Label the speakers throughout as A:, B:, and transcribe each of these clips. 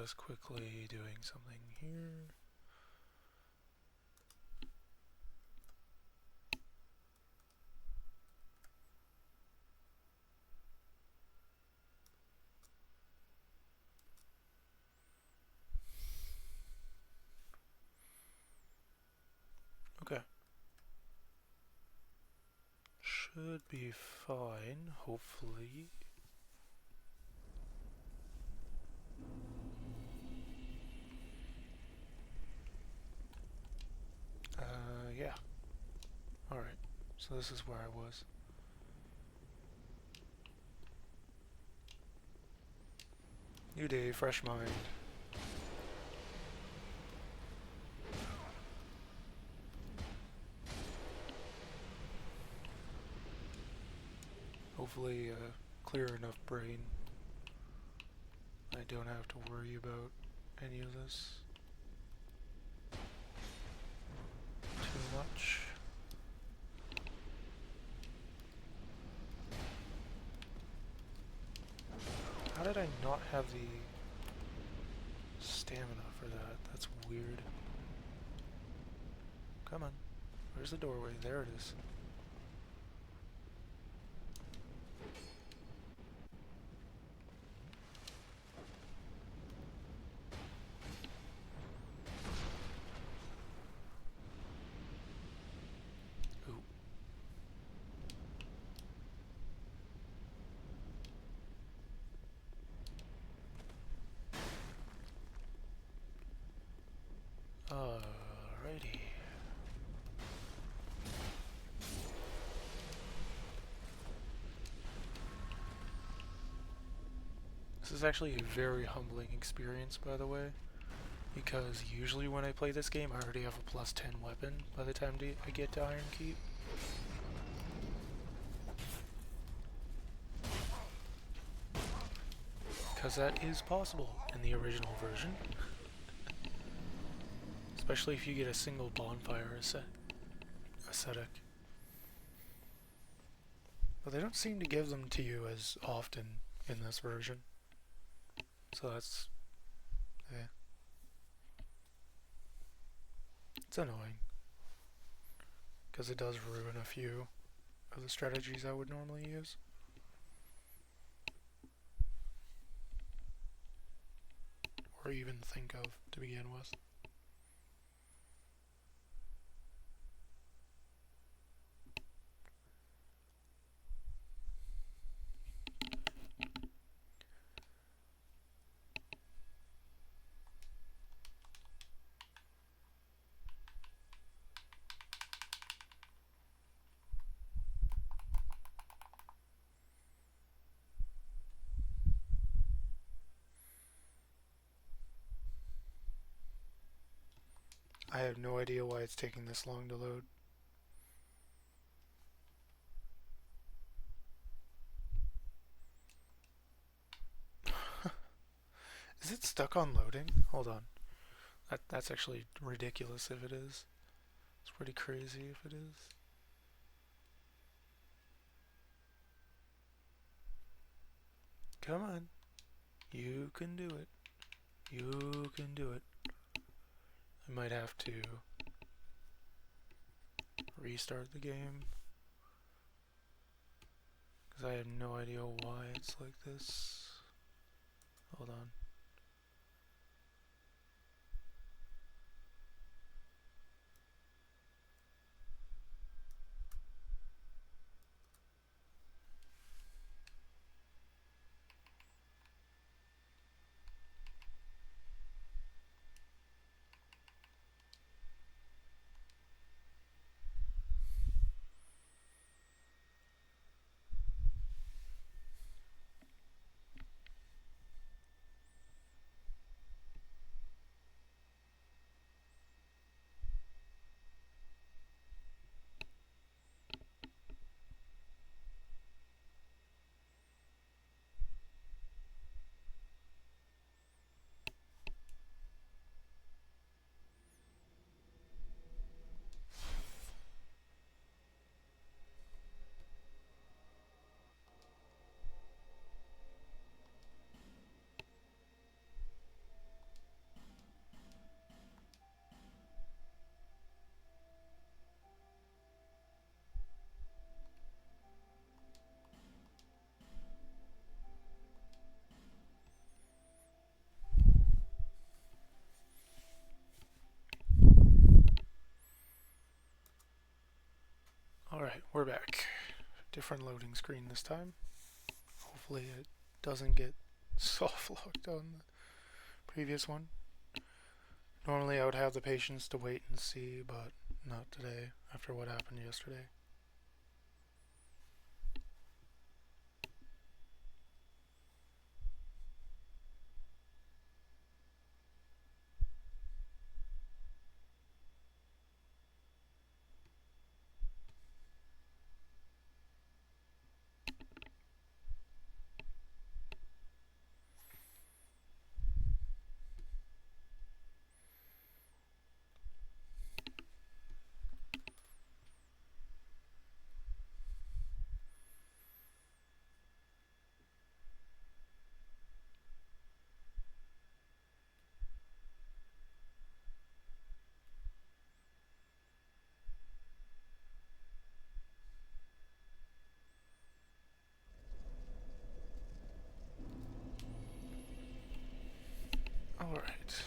A: just quickly doing something here. Okay. Should be fine, hopefully. Yeah. Alright, so this is where I was. New day, fresh mind. Hopefully, clear enough brain. I don't have to worry about any of this too much. How did I not have the stamina for that? That's weird. Come on. Where's the doorway? There it is. Ooh. Alrighty. This is actually a very humbling experience, by the way, because usually when I play this game, I already have a plus 10 weapon by the time I get to Iron Keep. Because that is possible in the original version. Especially if you get a single bonfire aesthetic. But they don't seem to give them to you as often in this version. So that's... eh. It's annoying. Because it does ruin a few of the strategies I would normally use. Or even think of to begin with. I have no idea why it's taking this long to load. Is it stuck on loading? Hold on. That's actually ridiculous if it is. It's pretty crazy if it is. Come on. You can do it. You can do it. I might have to restart the game. Because I have no idea why it's like this. Hold on. back. Different loading screen this time. Hopefully it doesn't get soft locked on the previous one. Normally I would have the patience to wait and see, but not today after what happened yesterday. Alright.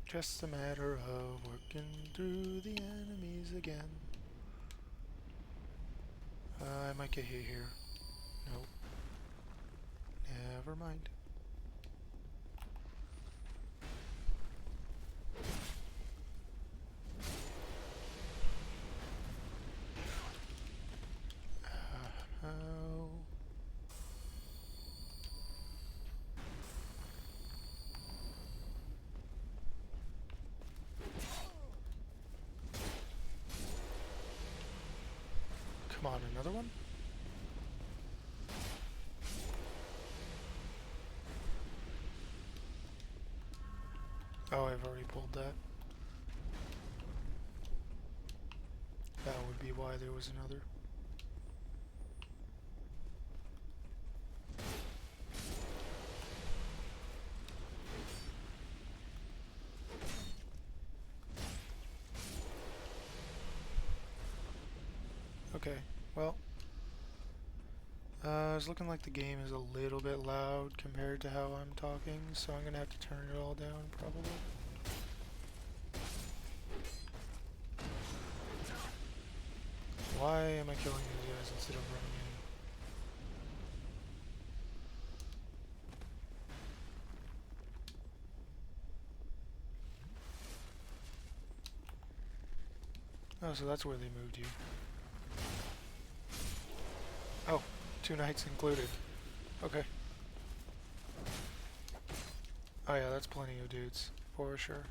A: Just a matter of working through the enemies again. I might get hit here. Nope. Never mind. Come on, another one? Oh, I've already pulled that. That would be why there was another. Okay, well, it's looking like the game is a little bit loud compared to how I'm talking, so I'm gonna have to turn it all down, probably. Why am I killing these guys instead of running in? Oh, so that's where they moved you. Oh, 2 nights included. Okay. Oh yeah, that's plenty of dudes, for sure.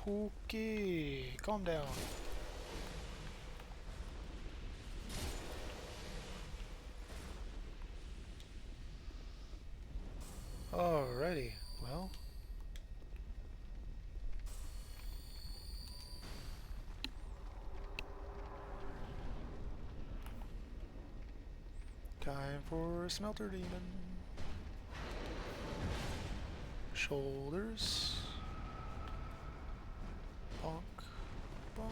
A: Okay, calm down. Alrighty, well. Time for a smelter demon. Shoulders. Bonk. Bonk.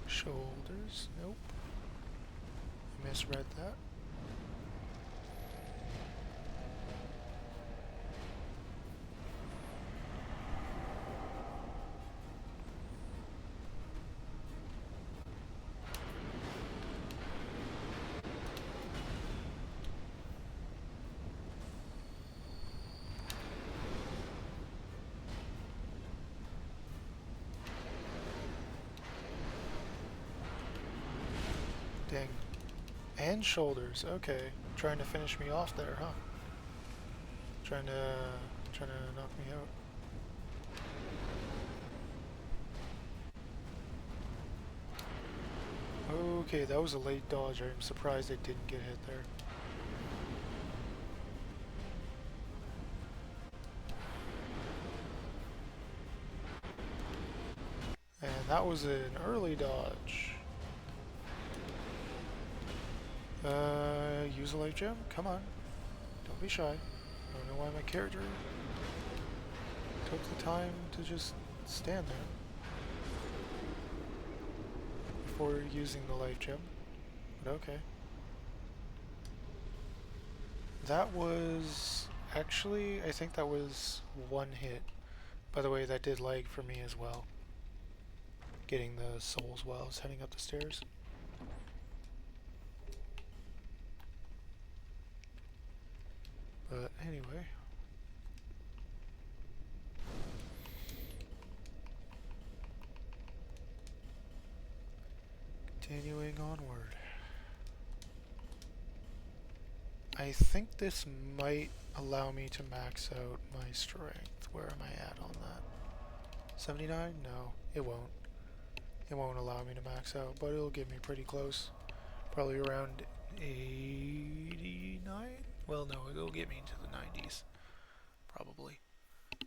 A: Shoulders. Nope. Misread that. everything. And shoulders. Okay. Trying to finish me off there, huh? Trying to knock me out. Okay, that was a late dodge. I'm surprised it didn't get hit there. And that was an early dodge. Use a life gem? Come on. Don't be shy. I don't know why my character took the time to just stand there before using the life gem. But okay. That was... actually, I think that was one hit. By the way, that did lag for me as well. Getting the souls while I was heading up the stairs. But anyway. Continuing onward. I think this might allow me to max out my strength. Where am I at on that? 79? No, it won't. It won't allow me to max out, but it'll get me pretty close. Probably around 89? Well, no, it'll get me into the 90s. Probably.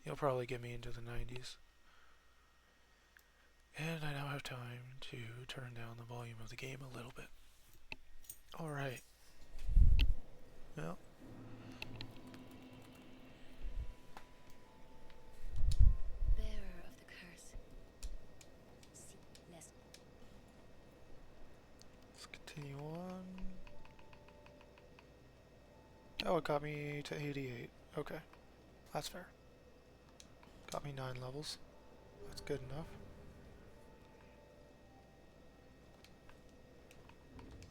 A: It'll probably get me into the 90s. And I now have time to turn down the volume of the game a little bit. Alright. Well.
B: Bearer of the curse.
A: Let's continue on. Oh, it got me to 88. Okay. That's fair. Got me 9 levels. That's good enough.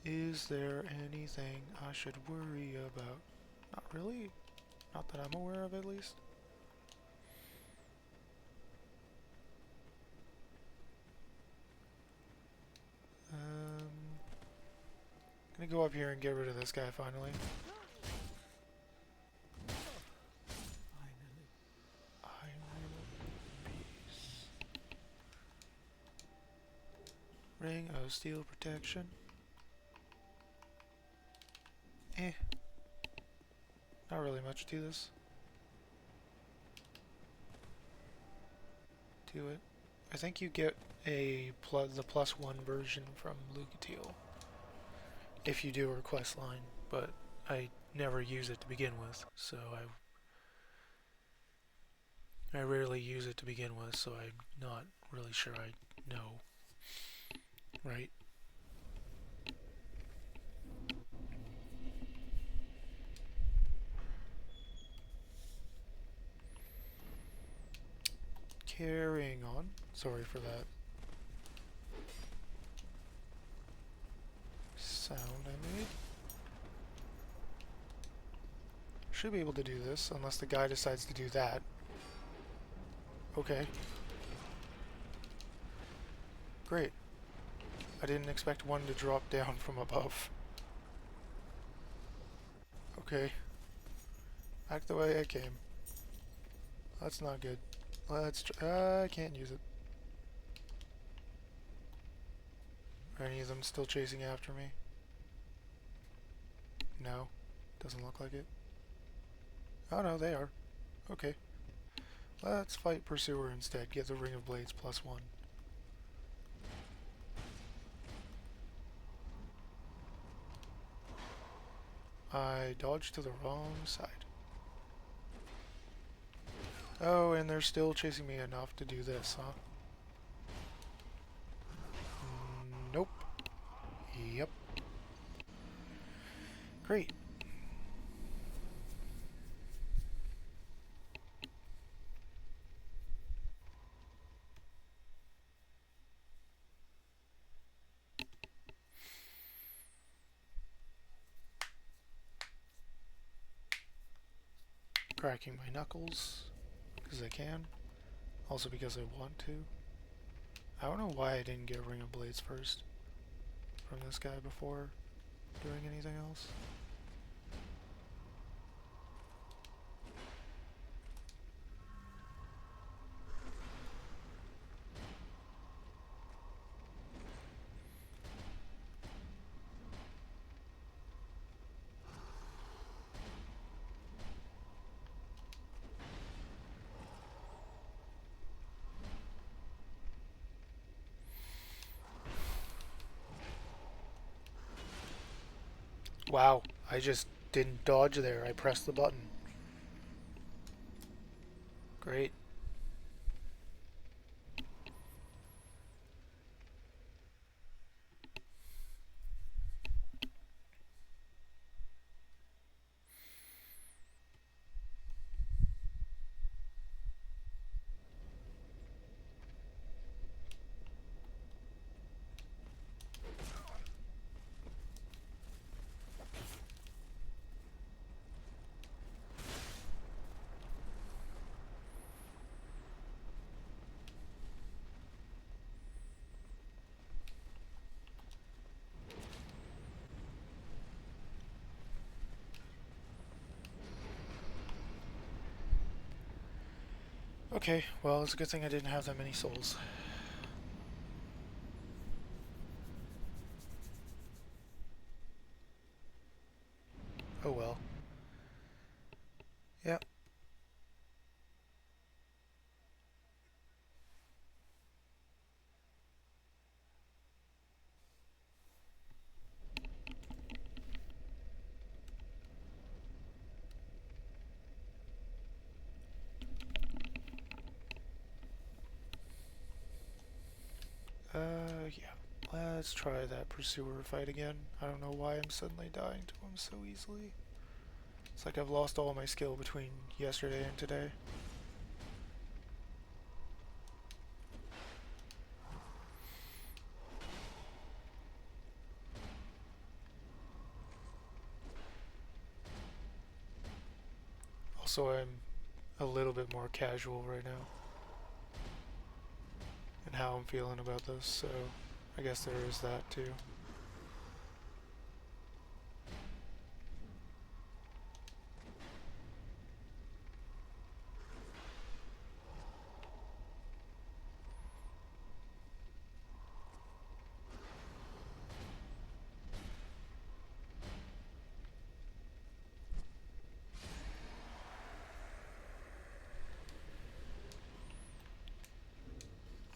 A: Is there anything I should worry about? Not really. Not that I'm aware of, at least. Gonna go up here and get rid of this guy finally. Ring of steel protection. Not really much to this. Do it. I think you get the +1 version from Lucatiel if you do a quest line, but I never use it to begin with, so I rarely use it to begin with, so I'm not really sure I know. Right? Carrying on. Sorry for that sound I made. Should be able to do this, unless the guy decides to do that. Okay. Great. I didn't expect one to drop down from above. Okay. Back the way I came. That's not good. Let's I can't use it. Are any of them still chasing after me? No. Doesn't look like it. Oh no, they are. Okay. Let's fight Pursuer instead. Get the Ring of Blades +1. I dodged to the wrong side. Oh, and they're still chasing me enough to do this, huh? Nope. Yep. Great. Cracking my knuckles. Because I can. Also because I want to. I don't know why I didn't get Ring of Blades first. from this guy before doing anything else. Wow, I just didn't dodge there. I pressed the button. Great. Okay, well, it's a good thing I didn't have that many souls. Oh well. Yep. Yeah. Let's try that pursuer fight again. I don't know why I'm suddenly dying to him so easily. It's like I've lost all my skill between yesterday and today. Also, I'm a little bit more casual right now in how I'm feeling about this, so I guess there is that too.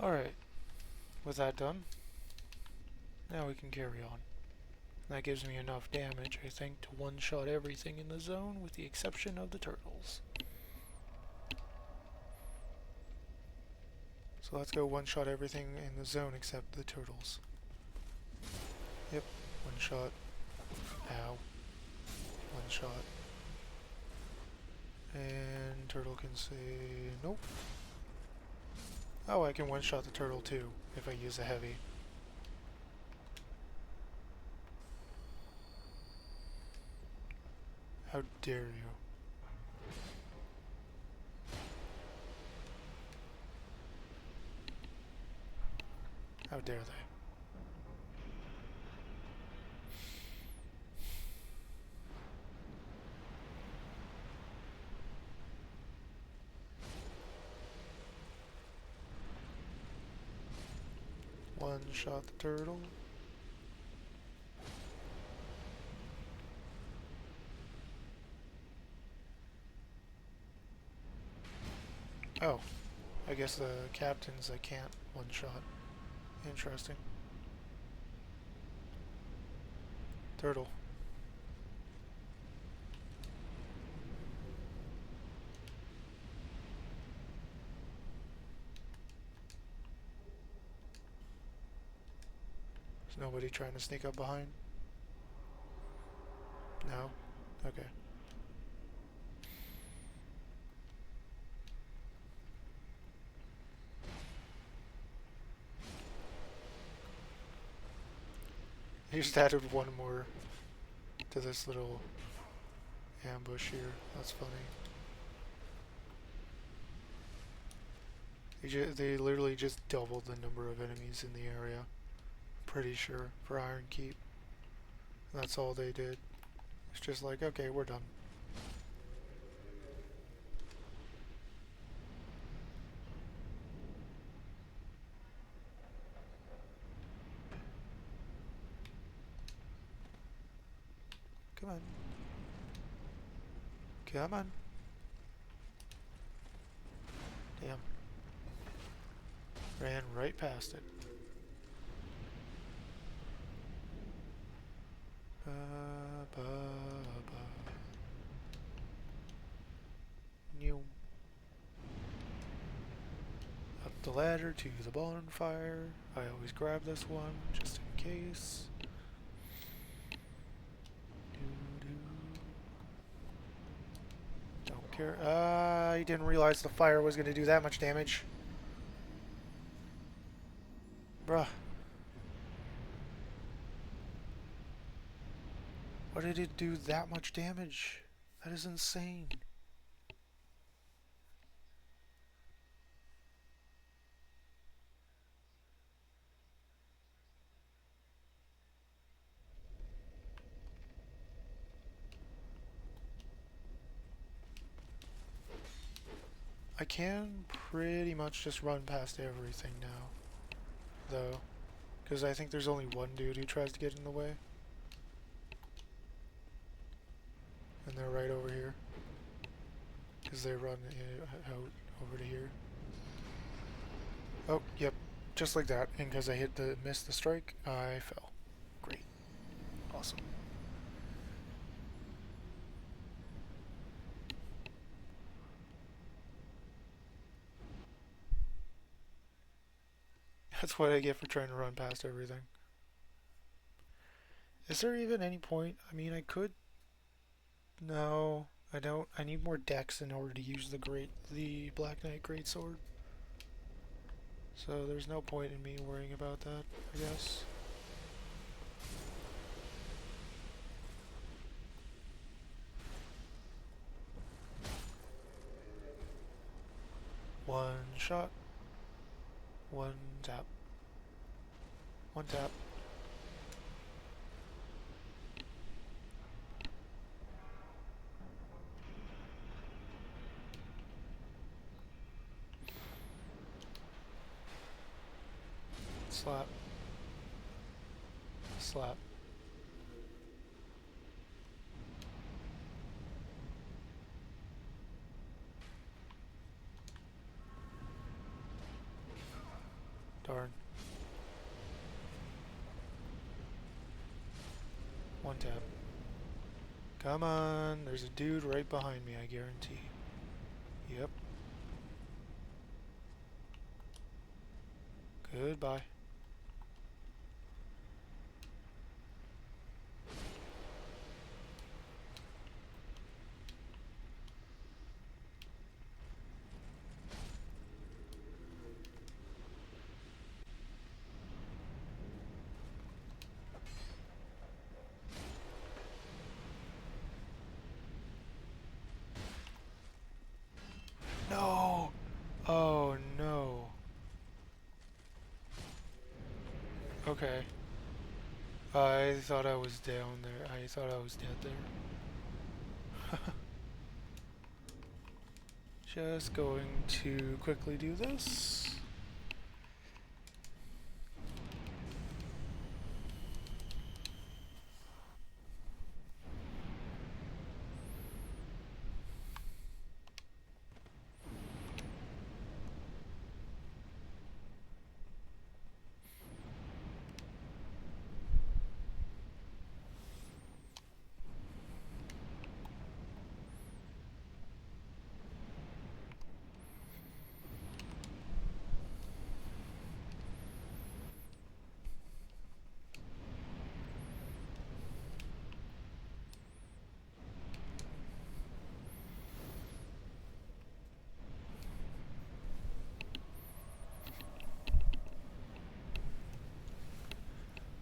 A: Alright, with that done, now we can carry on. That gives me enough damage, I think, to one-shot everything in the zone with the exception of the turtles. So let's go one-shot everything in the zone except the turtles. Yep, one shot. Ow. One shot. And turtle can say nope. Oh, I can one-shot the turtle too if I use a heavy. How dare you? How dare they? One shot the turtle. Oh, I guess the captains I can't one shot. Interesting. Turtle. Is nobody trying to sneak up behind? No? Okay. He just added one more to this little ambush here. That's funny. They literally just doubled the number of enemies in the area. pretty sure, for Iron Keep. That's all they did. It's just like, okay, we're done. Come on. Come on. Damn. Ran right past it. Ba, ba, ba. New. Up the ladder to the bonfire. I always grab this one just in case. Don't care. I didn't realize the fire was going to do that much damage. Bruh. Why did it do that much damage? That is insane. I can pretty much just run past everything now, though, because I think there's only one dude who tries to get in the way. And they're right over here. Because they run out over to here. Oh, yep. Just like that. And because I missed the strike, I fell. Great. Awesome. That's what I get for trying to run past everything. Is there even any point? I mean, I could... No, I don't. I need more dex in order to use the Black Knight Greatsword. So there's no point in me worrying about that, I guess. One shot. One tap. One tap. Slap. Slap. Darn. One tap. Come on, there's a dude right behind me, I guarantee. Yep. Goodbye. No! Oh no. Okay. I thought I was down there. I thought I was dead there. Just going to quickly do this.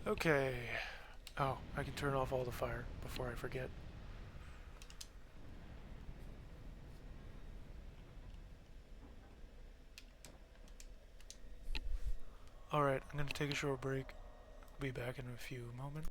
A: Okay. Oh, I can turn off all the fire before I forget. Alright, I'm gonna take a short break. Be back in a few moments.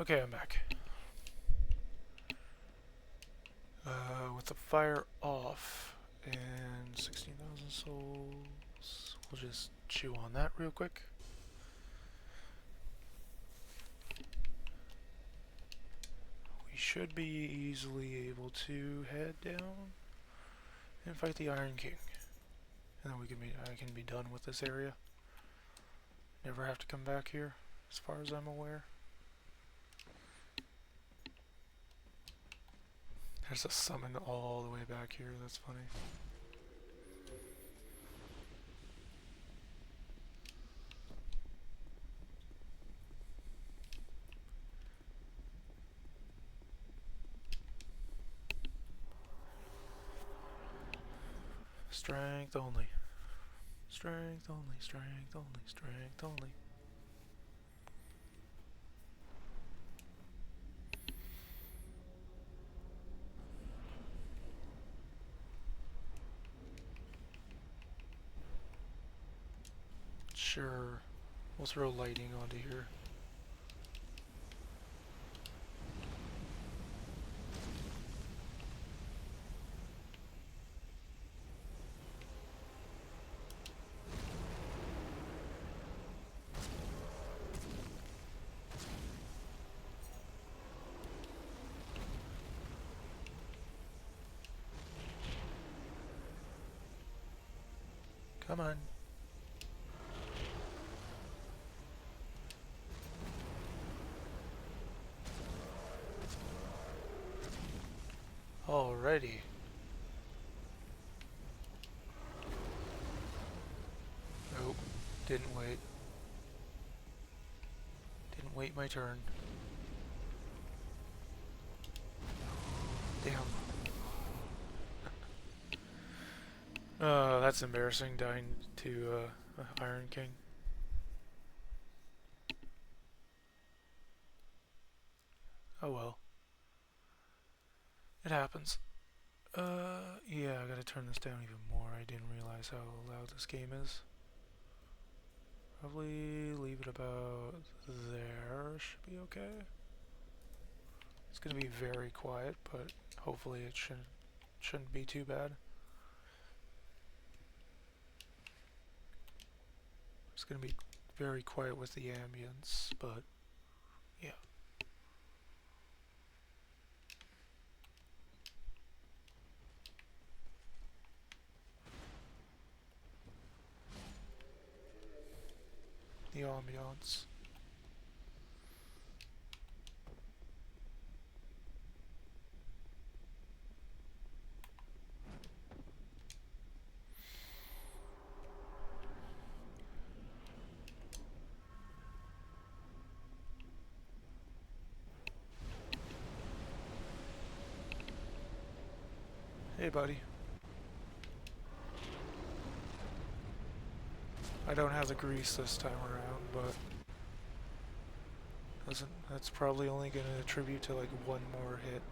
A: Okay, I'm back. With the fire off and 16,000 souls, we'll just chew on that real quick. We should be easily able to head down and fight the Iron King, and then I can be done with this area. Never have to come back here, as far as I'm aware. There's a summon all the way back here, that's funny. Strength only. Strength only, strength only, strength only. Sure, we'll throw lightning onto here. Come on. Alrighty. Nope. Didn't wait. Didn't wait my turn. Damn. That's embarrassing, dying to Iron King. Oh well. It happens. Yeah, I gotta turn this down even more. I didn't realize how loud this game is. Probably leave it about there. Should be okay. It's gonna be very quiet, but hopefully it shouldn't be too bad. It's gonna be very quiet with the ambience, but yeah. The ambiance. Hey, buddy. I don't have the grease this time around, but That's probably only going to attribute to like one more hit.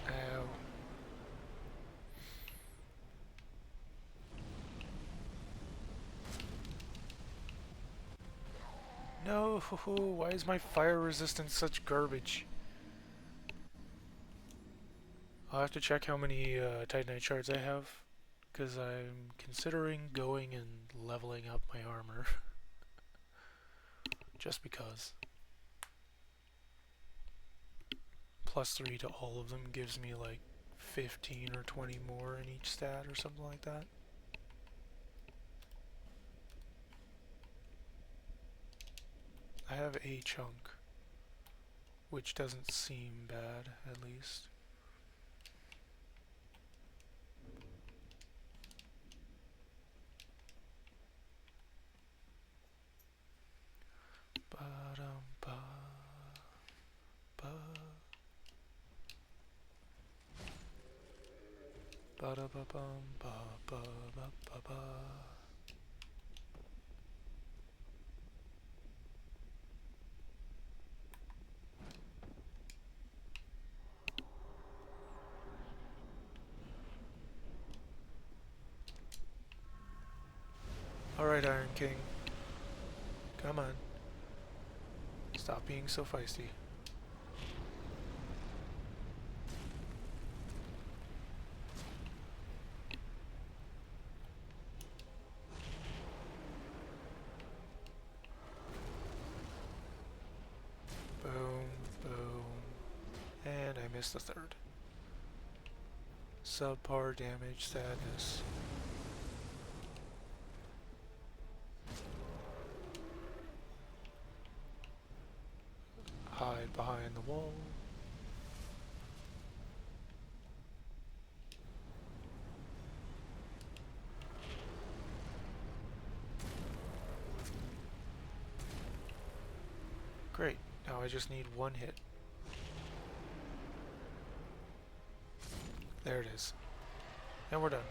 A: Ow. No, why is my fire resistance such garbage? I'll have to check how many Titanite shards I have, because I'm considering going and leveling up my armor. Just because. +3 to all of them gives me like 15 or 20 more in each stat or something like that. I have a chunk, which doesn't seem bad, at least. Ba-dum-ba, ba, ba-da-ba-bum, ba-ba-ba-ba-ba. Alright, Iron King. Come on. Stop being so feisty. Boom, boom. And I missed the third. Subpar damage, sadness. Hide behind the wall. Great. Now I just need one hit. There it is. And we're done.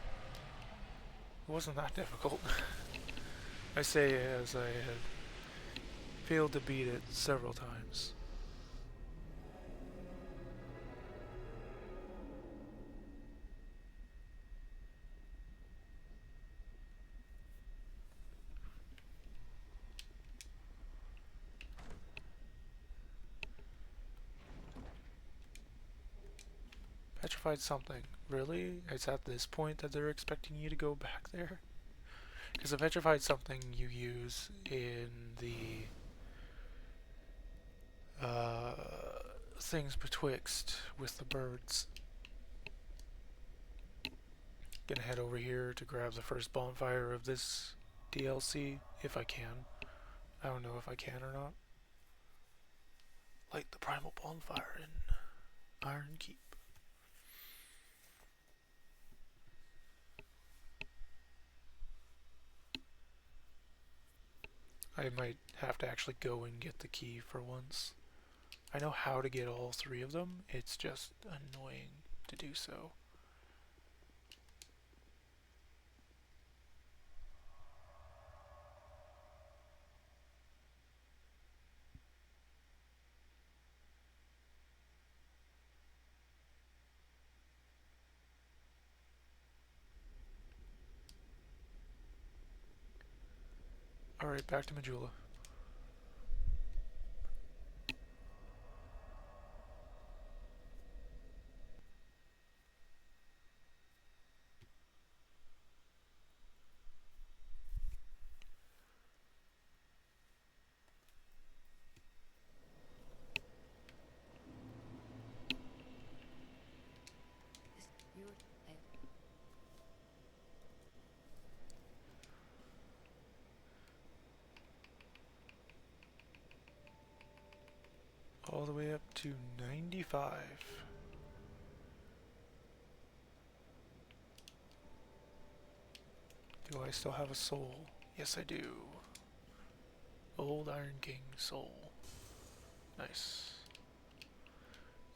A: It wasn't that difficult. I say as I had failed to beat it several times. Petrified something. Really? It's at this point that they're expecting you to go back there? Because a petrified something you use in the things betwixt with the birds. Gonna head over here to grab the first bonfire of this DLC, if I can. I don't know if I can or not. Light the primal bonfire in Iron Keep. I might have to actually go and get the key for once. I know how to get all three of them, it's just annoying to do so. Alright, back to Majula.
B: Is your
A: All the way up to 95. Do I still have a soul? Yes, I do. Old Iron King soul. Nice.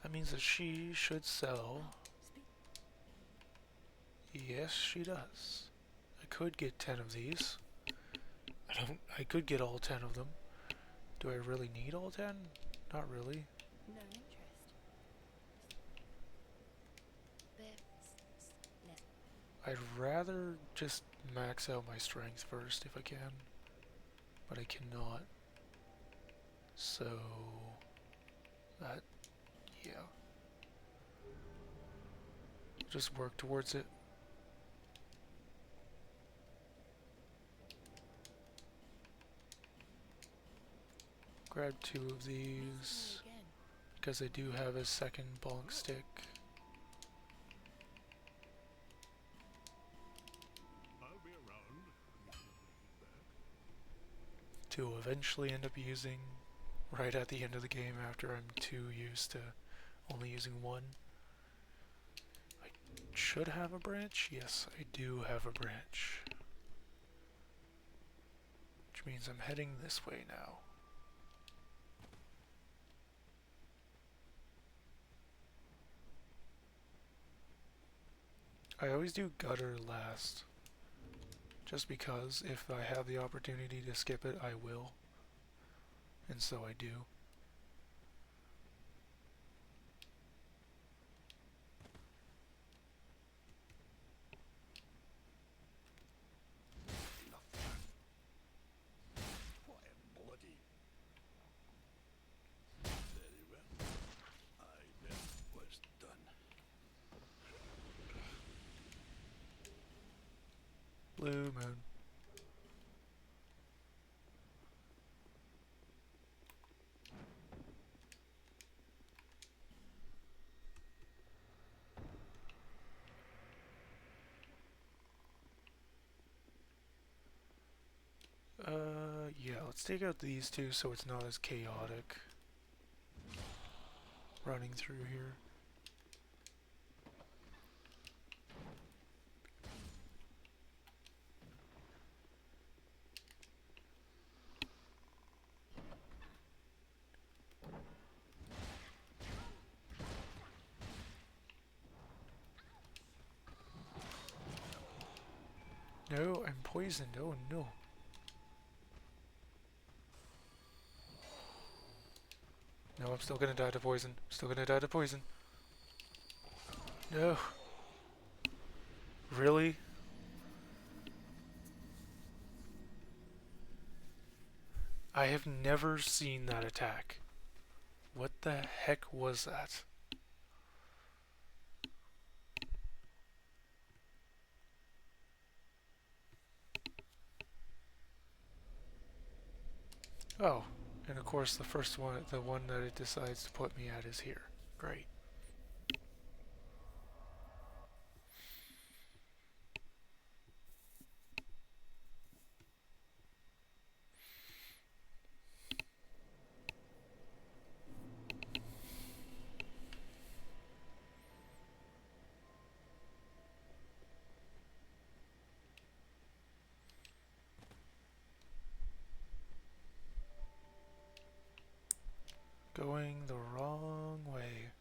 A: That means that she should sell. Yes, she does. I could get 10 of these. I could get all 10 of them. Do I really need all 10? Not really.
B: No interest.
A: I'd rather just max out my strength first if I can. But I cannot. So that, yeah. Just work towards it. Grab 2 of these, because I do have a second bonk stick.
C: I'll be around.
A: To eventually end up using right at the end of the game after I'm too used to only using one. I should have a branch. Yes, I do have a branch. Which means I'm heading this way now. I always do gutter last. Just because if I have the opportunity to skip it, I will. And so I do.
C: Why, bloody. Very well. I then was done.
A: Blue moon. Yeah, let's take out these two so it's not as chaotic running through here. No, I'm poisoned. Oh no. No, I'm still gonna die to poison. Still gonna die to poison. No. Really? I have never seen that attack. What the heck was that? Oh, and of course the first one, the one that it decides to put me at is here. Great. Going the wrong way.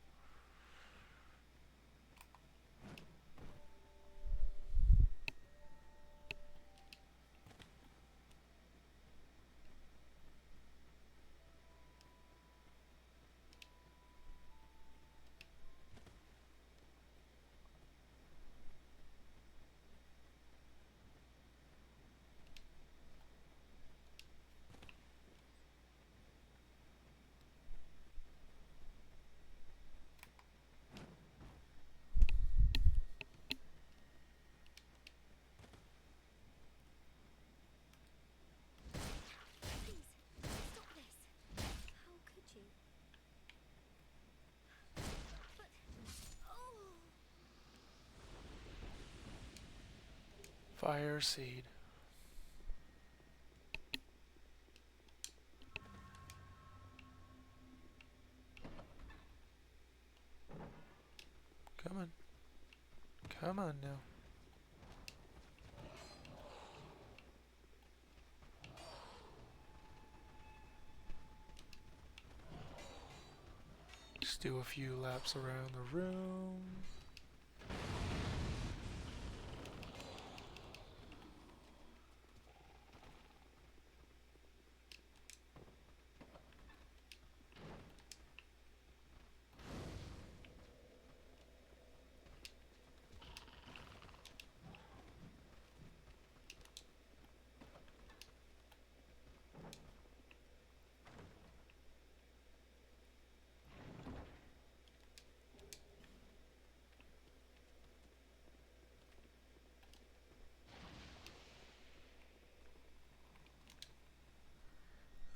B: Please, stop this. How could you? But... Oh!
A: Fire seed. Come on. Come on now. do a few laps around the room.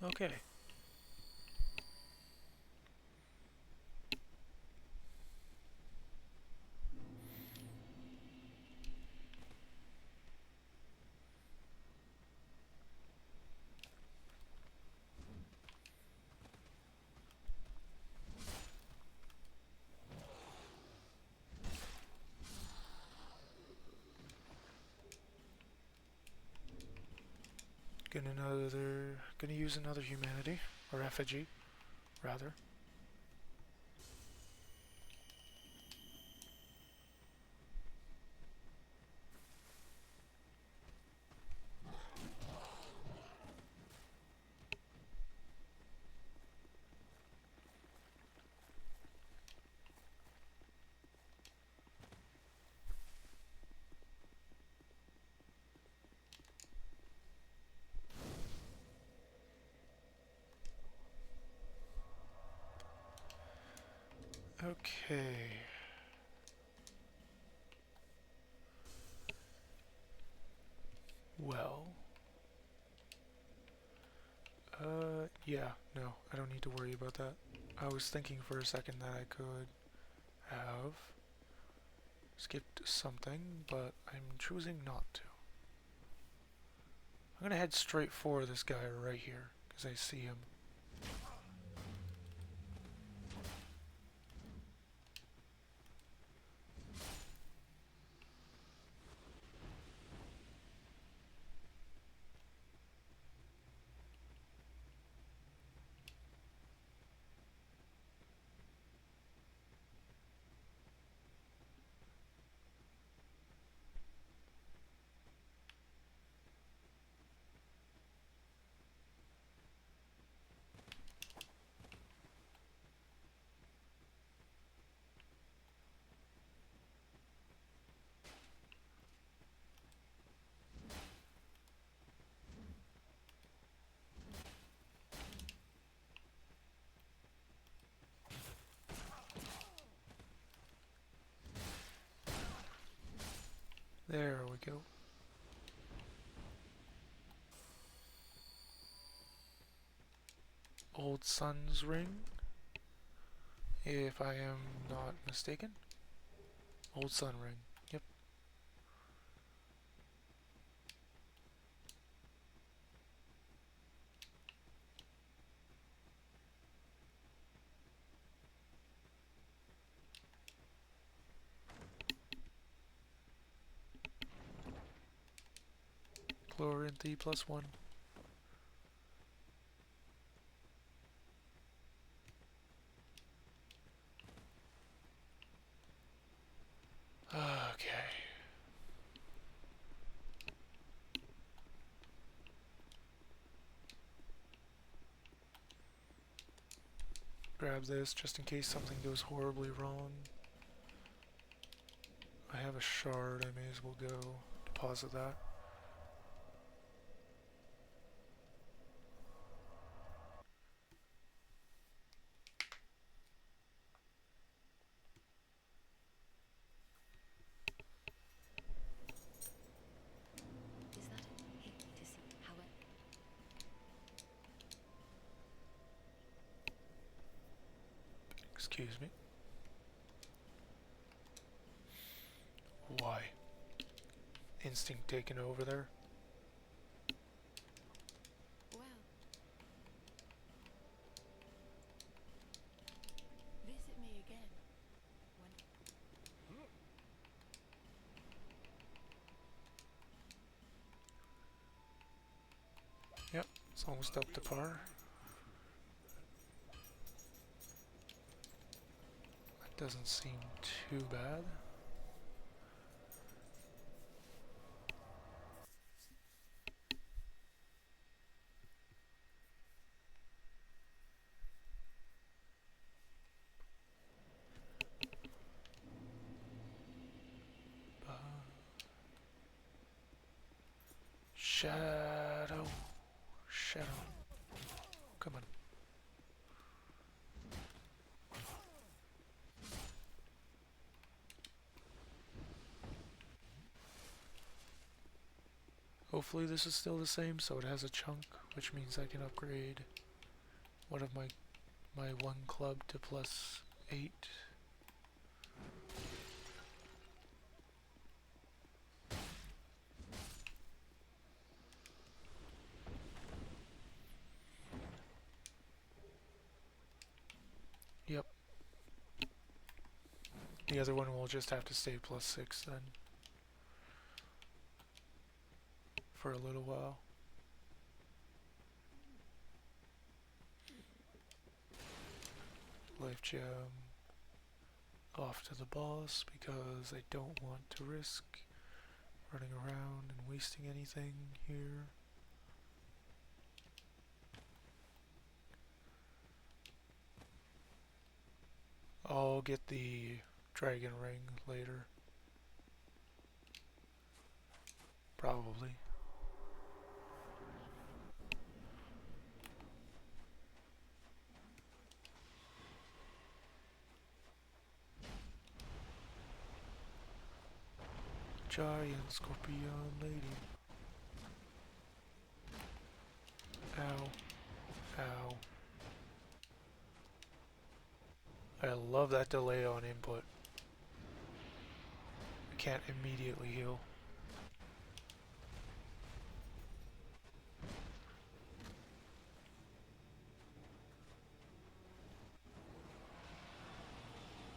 A: Okay. Gonna use another humanity, or effigy, rather. Okay. Well. Yeah, no, I don't need to worry about that. I was thinking for a second that I could have skipped something, but I'm choosing not to. I'm gonna head straight for this guy right here, because I see him. There we go. Old Sun's Ring, if I am not mistaken. Old Sun Ring, yep. Chlorinthi +1. Okay. Grab this just in case something goes horribly wrong. I have a shard, I may as well go deposit that.
B: Is that a hit to see how it...
A: Excuse me. Why? Instinct taken over there?
B: Well... Visit me again. When...
A: Yep, it's almost up to par. Doesn't seem too bad. Shadow. Shadow. Come on. Hopefully this is still the same, so it has a chunk, which means I can upgrade one of my one club to +8. Yep. The other one will just have to stay +6 then. For a little while. Life gem off to the boss because I don't want to risk running around and wasting anything here. I'll get the dragon ring later. Probably. Giant scorpion lady. Ow. Ow. I love that delay on input. I can't immediately heal.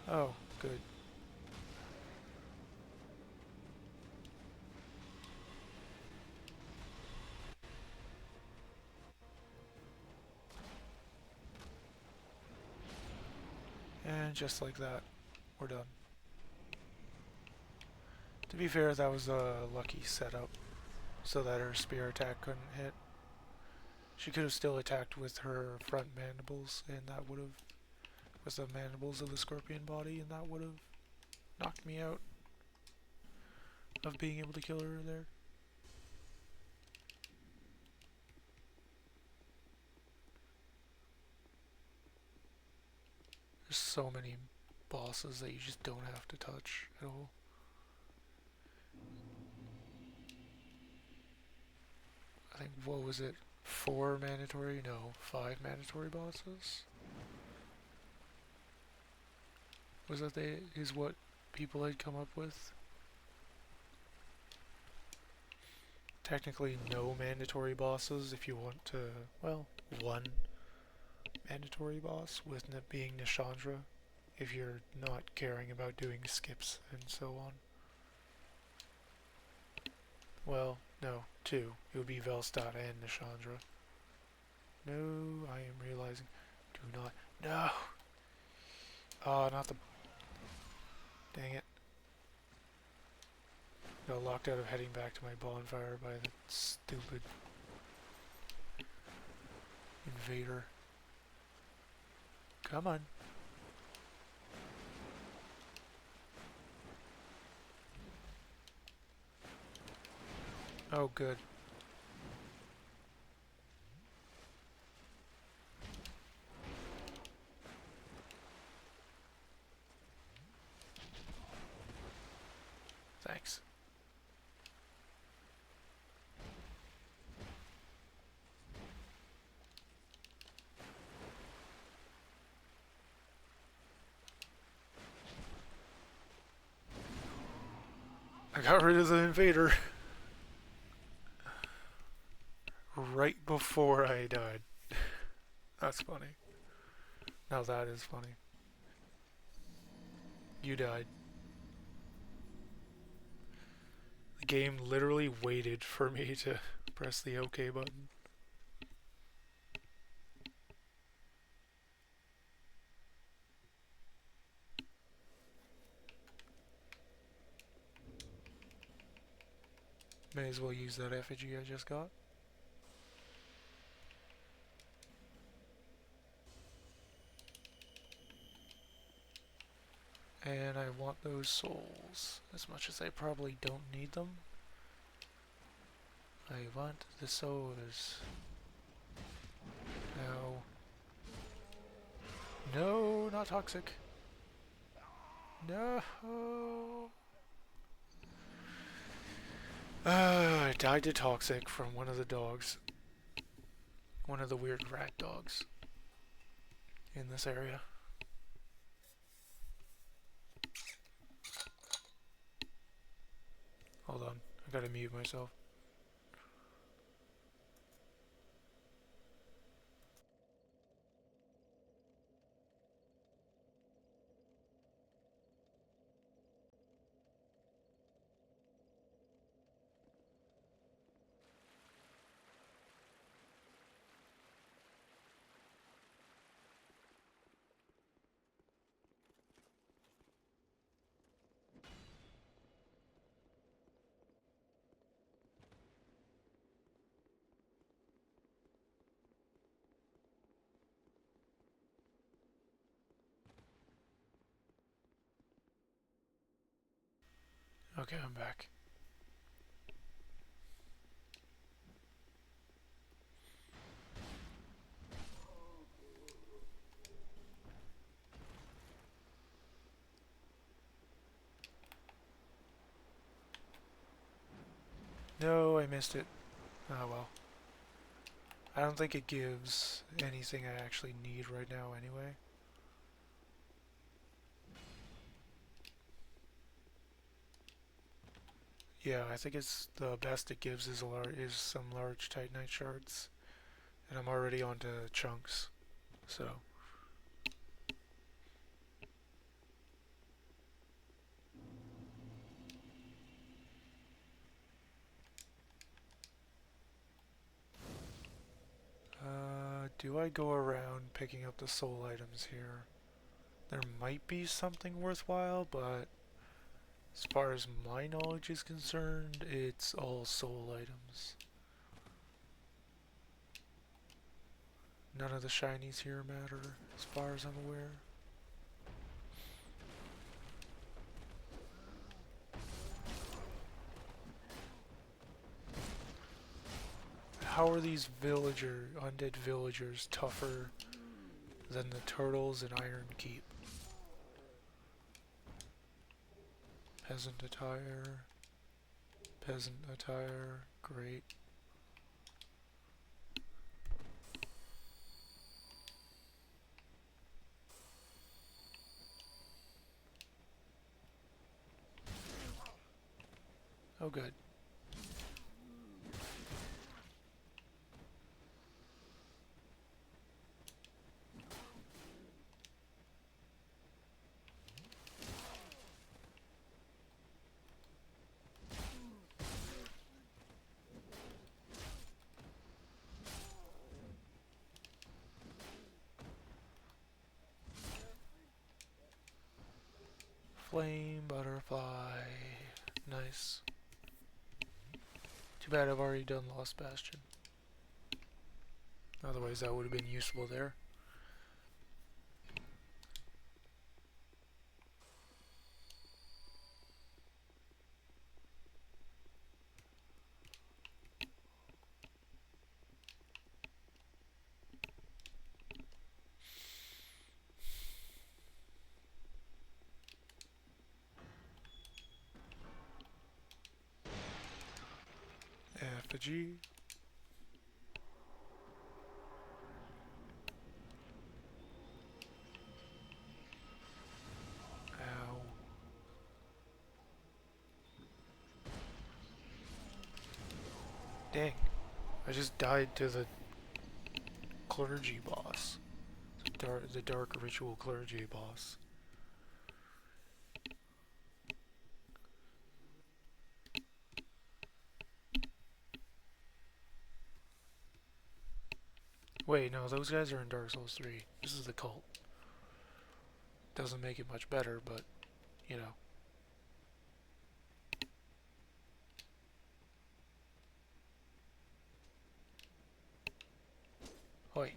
A: Oh, good. And just like that, we're done. To be fair, that was a lucky setup, so that her spear attack couldn't hit. She could have still attacked with her front mandibles, and that would have, with the mandibles of the scorpion body, and that would have knocked me out of being able to kill her there. There's so many bosses that you just don't have to touch at all. I think, what was it? 4 mandatory? No, 5 mandatory bosses? Was that is what people had come up with? Technically no mandatory bosses if you want to, well, 1 mandatory boss, with it being Nishandra, if you're not caring about doing skips and so on. Well, no, 2. It would be Velstadt and Nishandra. No, I am realizing. Do not. No! Oh, not the. Dang it. Got locked out of heading back to my bonfire by the stupid invader. Come on. Oh, good. Thanks. I got rid of the invader right before I died. That's funny. Now that is funny. You died. The game literally waited for me to press the OK button. May as well use that effigy I just got. And I want those souls, as much as I probably don't need them. I want the souls. No. No, not toxic. No. I died to toxic from one of the dogs. One of the weird rat dogs in this area. Hold on, I gotta mute myself. Okay, I'm back. No, I missed it. Oh well. I don't think it gives anything I actually need right now anyway. Yeah, I think it's the best it gives is some large titanite shards, and I'm already onto chunks, so. Do I go around picking up the soul items here? There might be something worthwhile, but as far as my knowledge is concerned, it's all soul items. None of the shinies here matter, as far as I'm aware. How are these undead villagers tougher than the turtles in Iron Keep? Peasant attire. Peasant attire. Great. Oh, good. Flame butterfly. Nice. Too bad I've already done Lost Bastion. Otherwise that would have been useful there. Effigy. Ow. Dang. I just died to the clergy boss. The dark ritual clergy boss. Wait, no, those guys are in Dark Souls 3. This is the cult. Doesn't make it much better, but, you know. Oi.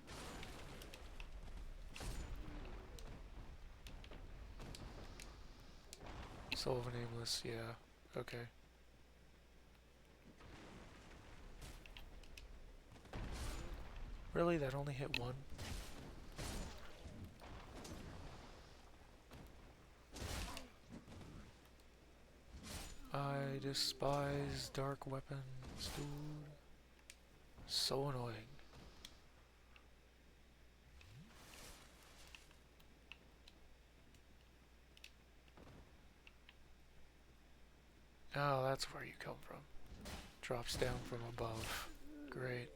A: Soul of a Nameless, yeah. Okay. Really? That only hit one? I despise dark weapons, dude. So annoying. Oh, that's where you come from. Drops down from above. Great.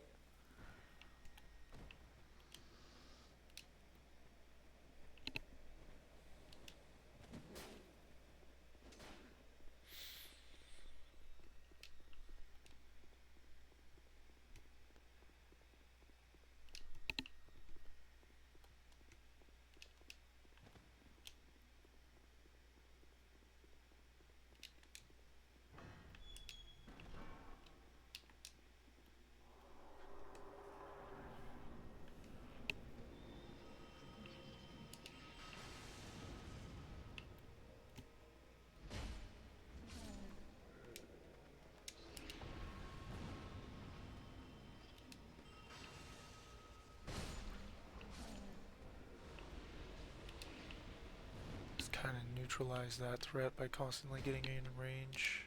A: Just kind of neutralize that threat by constantly getting in range.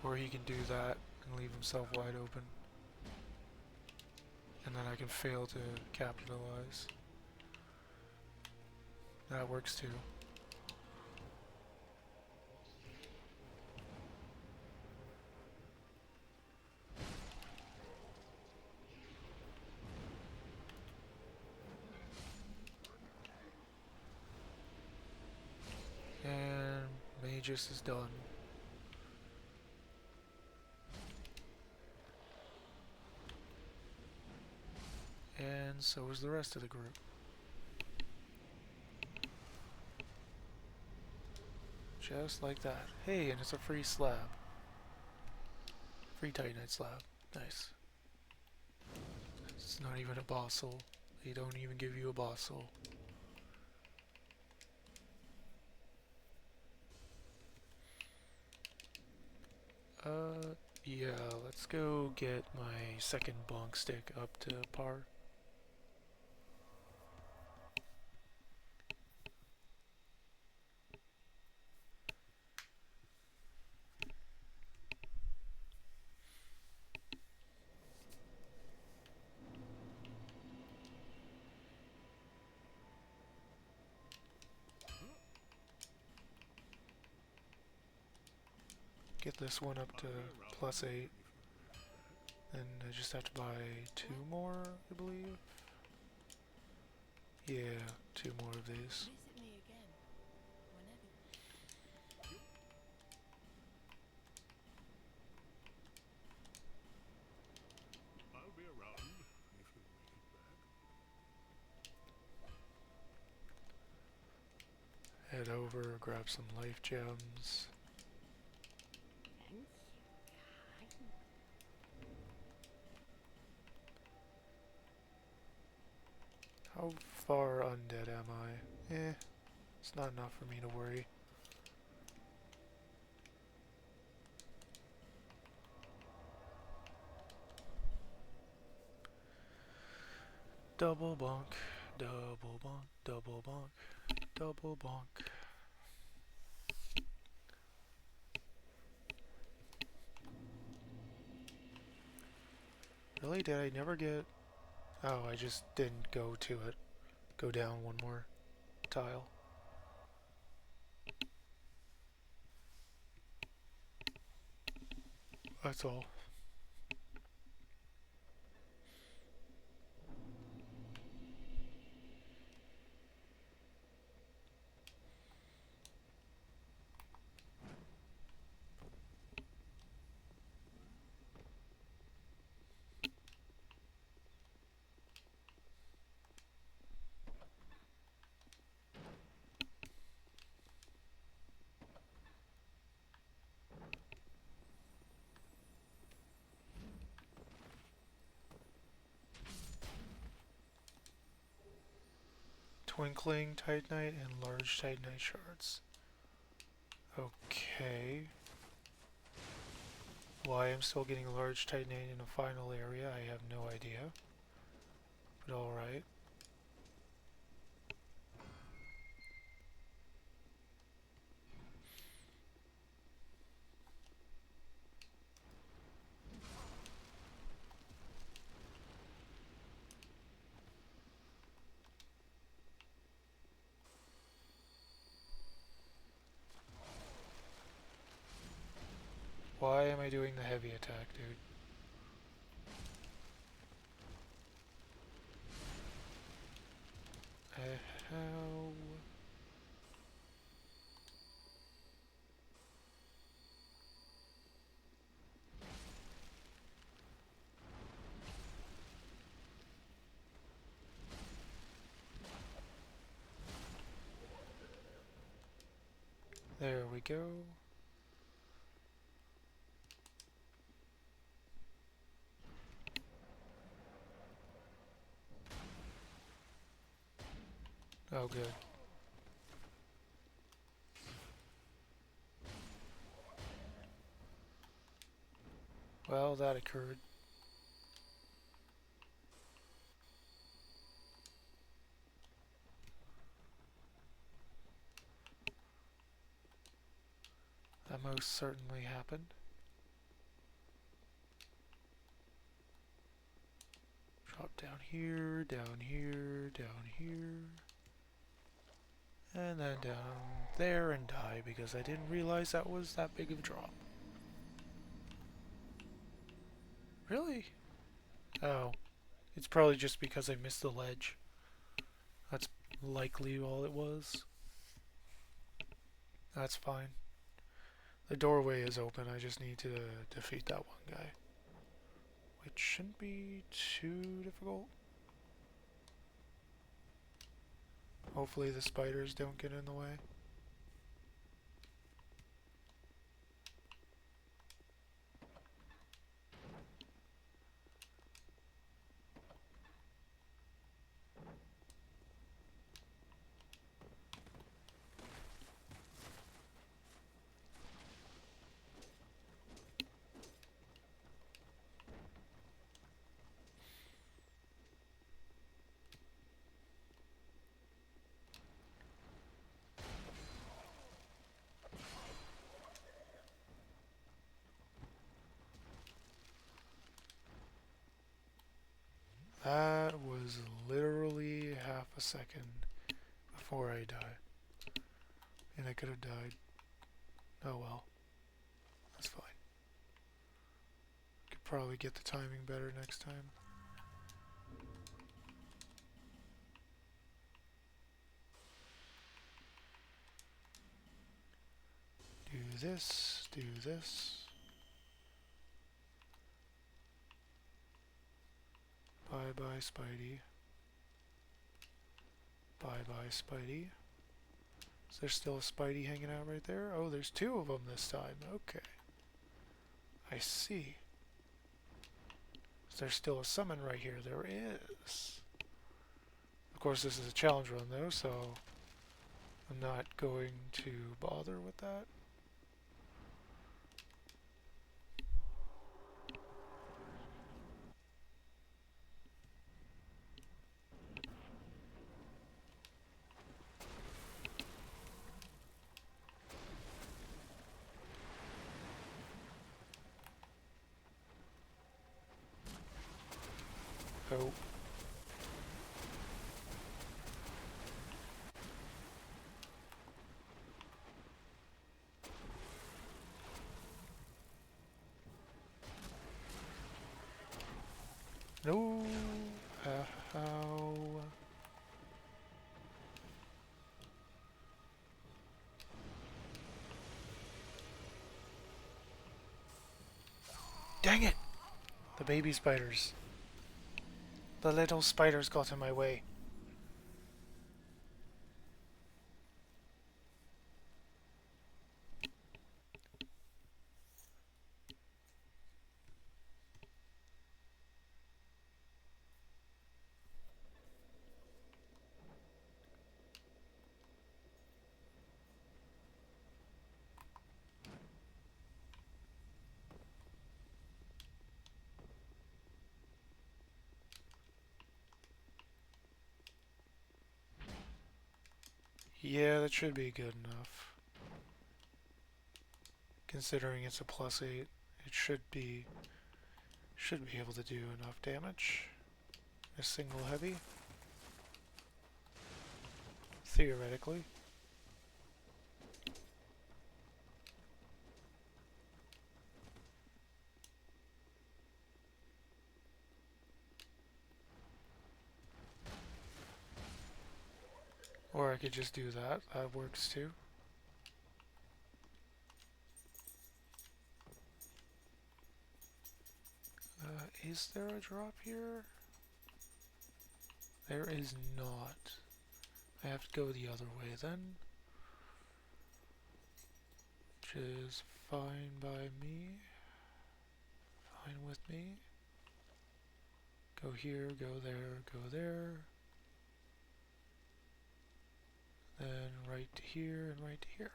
A: Or he can do that and leave himself wide open. And then I can fail to capitalize. That works too. And Magus is done. And so is the rest of the group. Just like that. Hey, and it's a free slab. Free Titanite slab. Nice. It's not even a boss soul. They don't even give you a boss soul. Yeah, let's go get my second bonk stick up to par. Get this one up to +8. Then I just have to buy 2 more, I believe. Yeah, 2 more of these.
B: Visit me again, whenever.
C: I'll be around if you make it back.
A: Head over, grab some life gems.
B: Thank you, kind.
A: How far undead am I? It's not enough for me to worry. Double bonk, double bonk, double bonk, double bonk. Really? Did I never get... Oh, I just didn't go to it. Go down one more tile. That's all. Twinkling Titanite and large Titanite shards. Okay. Why I'm still getting large Titanite in a final area, I have no idea. But alright. Why am I doing the heavy attack, dude? How? There we go. Oh, good. Well, that occurred. That most certainly happened. Drop down here, down here, down here. And then down there and die because I didn't realize that was that big of a drop. Really? Oh. It's probably just because I missed the ledge. That's likely all it was. That's fine. The doorway is open, I just need to defeat that one guy. Which shouldn't be too difficult. Hopefully the spiders don't get in the way. That was literally half a second before I died. And I could have died. Oh well. That's fine. Could probably get the timing better next time. Do this, do this. Bye bye, Spidey. Bye bye, Spidey. Is there still a Spidey hanging out right there? Oh, there's two of them this time. Okay. I see. Is there still a summon right here? There is. Of course, this is a challenge run though, so I'm not going to bother with that. Oh. No. How? Dang it! The baby spiders. The little spiders got in my way. Yeah, that should be good enough. Considering it's a +8, it should be able to do enough damage. A single heavy. Theoretically. Or I could just do that. That works too. Is there a drop here? There is not. I have to go the other way then. Which is fine by me. Fine with me. Go here, go there, go there. Then right to here and right to here.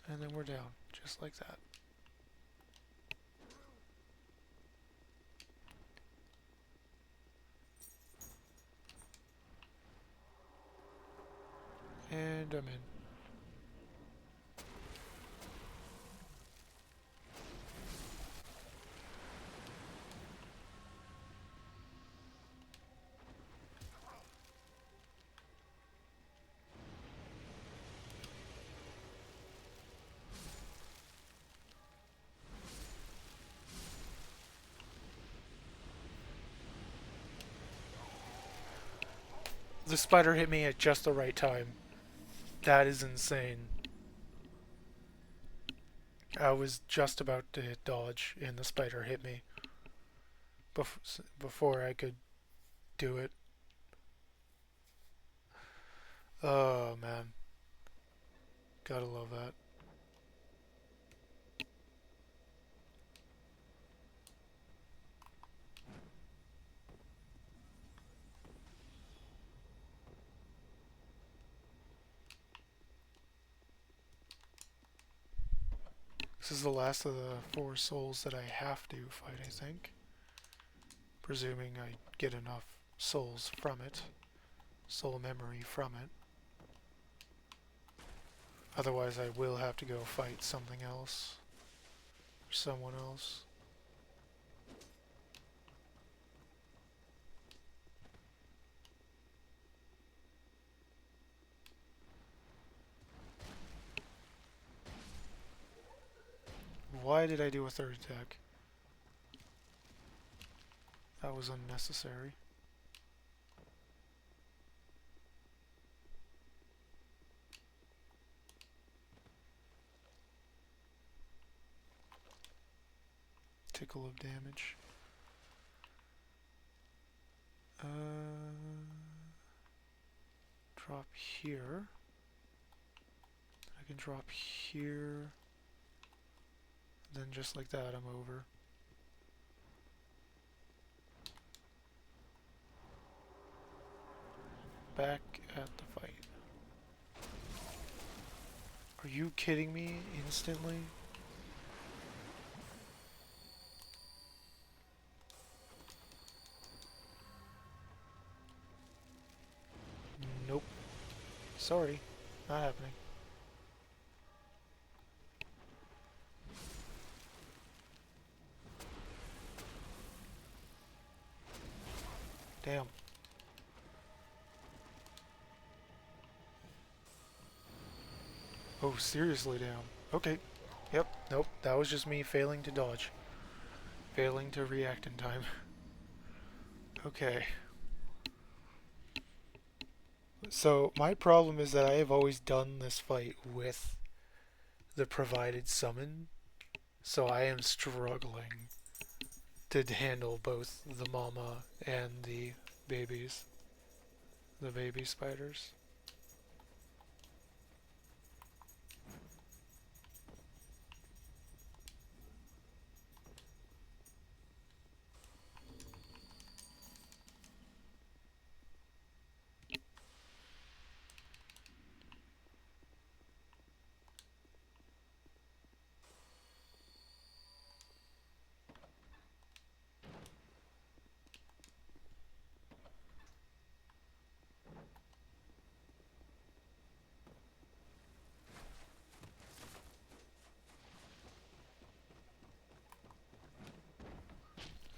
A: And then we're down, just like that. And I'm in. The spider hit me at just the right time. That is insane. I was just about to hit dodge and the spider hit me before I could do it. Oh man. Gotta love that. This is the last of the 4 souls that I have to fight, I think. Presuming I get enough souls from it. Soul memory from it. Otherwise I will have to go fight something else. Or someone else. Why did I do a 3rd attack? That was unnecessary. Tickle of damage. Drop here. I can drop here. Then just like that, I'm over. Back at the fight. Are you kidding me instantly? Nope. Sorry. Not happening. Damn. Oh, seriously down. Okay. Yep. Nope. That was just me failing to dodge. Failing to react in time. Okay. So, my problem is that I have always done this fight with the provided summon. So I am struggling to handle both the mama and the babies. The baby spiders.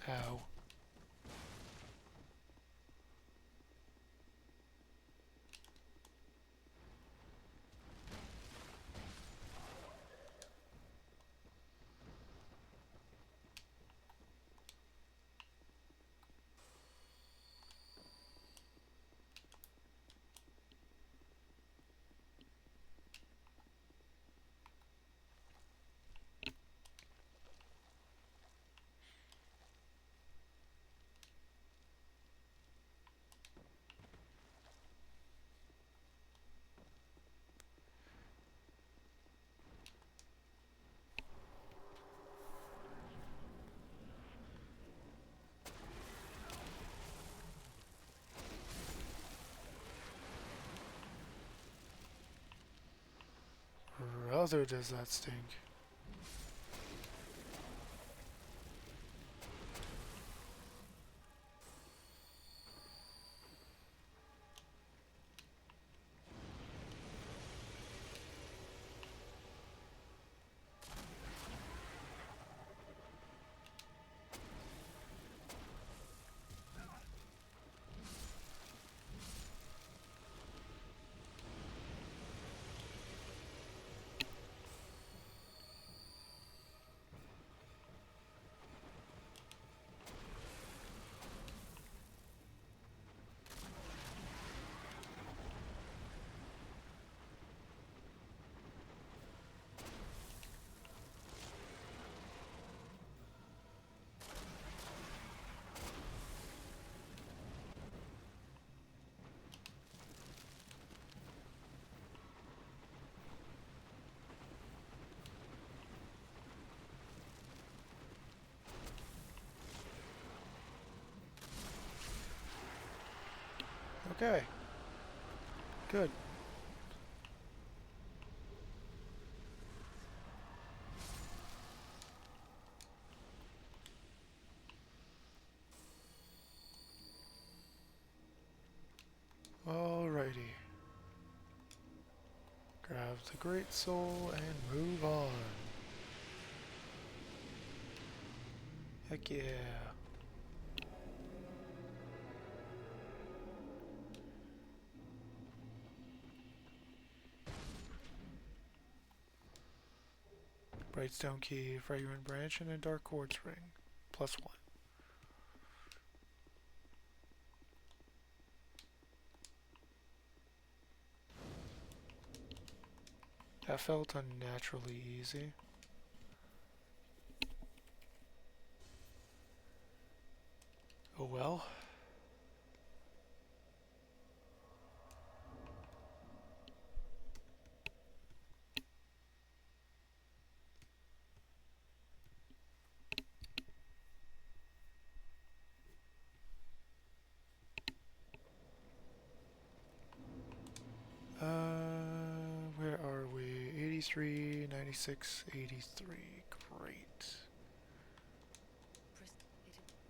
A: Ow. Brother, does that stink. Okay. Good. Alrighty. Grab the Great Soul and move on. Heck yeah. Brightstone Key, Fragrant Branch, and a Dark Quartz Ring. +1. That felt unnaturally easy. Oh well. Where are we? 83, 96, 83. Great.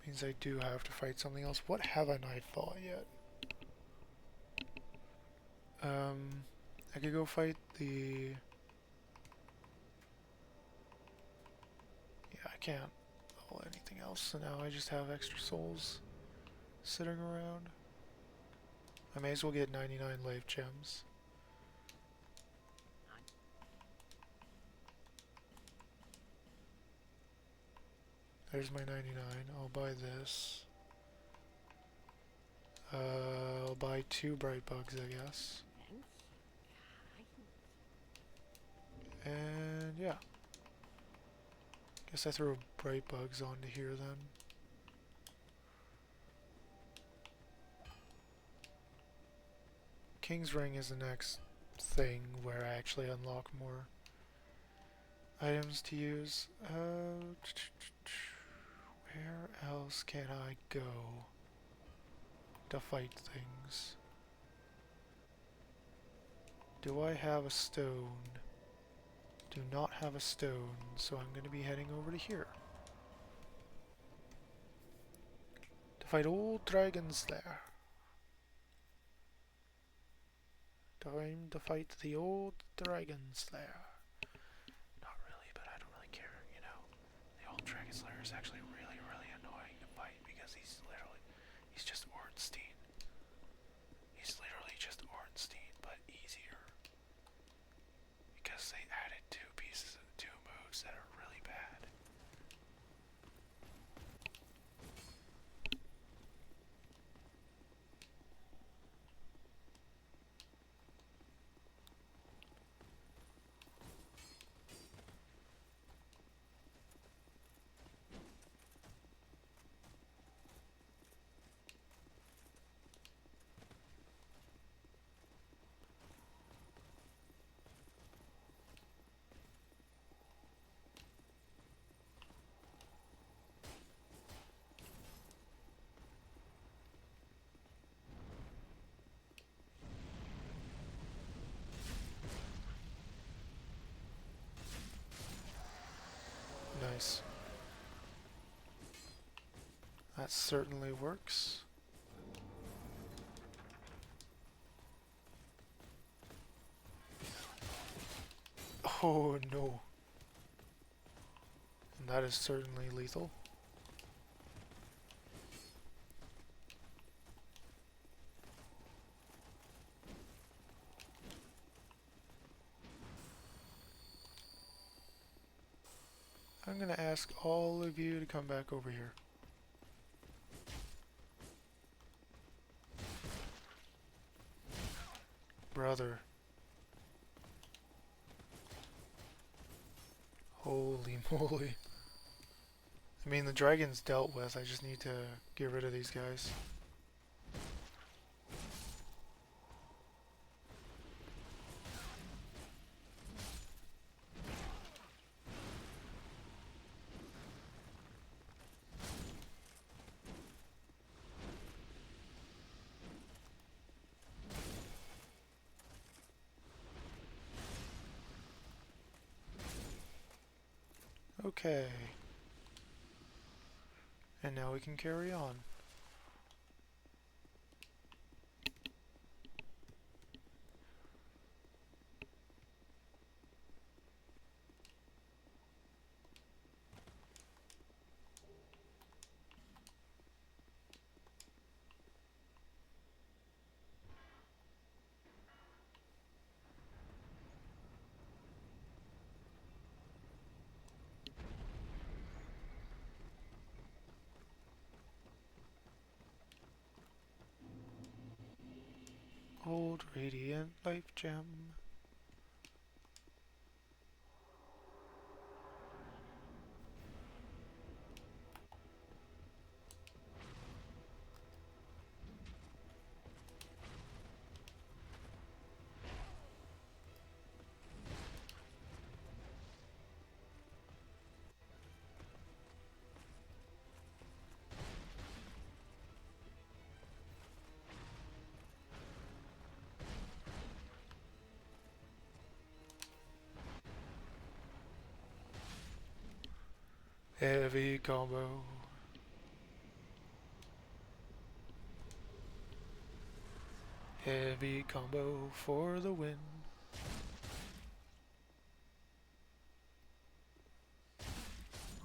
A: Means I do have to fight something else. What haven't I fought yet? I could go fight the... Yeah, I can't level anything else, so now I just have extra souls sitting around. I may as well get 99 life gems. There's my 99. I'll buy this. I'll buy 2 bright bugs, I guess. And yeah. Guess I throw bright bugs onto here then. King's Ring is the next thing where I actually unlock more items to use. Where else can I go to fight things? Do I have a stone? Do not have a stone, so I'm going to be heading over to here. To fight old Dragon Slayer. Time to fight the old Dragon Slayer. Not really, but I don't really care, you know. The old Dragon Slayer is actually really, really annoying to Ornstein. He's literally just Ornstein, but easier. Because they added two moves that are really bad. Nice. That certainly works. Oh no. And that is certainly lethal. I'm gonna ask all of you to come back over here. Brother. Holy moly. I mean, the dragon's dealt with. I just need to get rid of these guys. Okay. And now we can carry on. Old Radiant Life Gem. Heavy combo. Heavy combo for the win.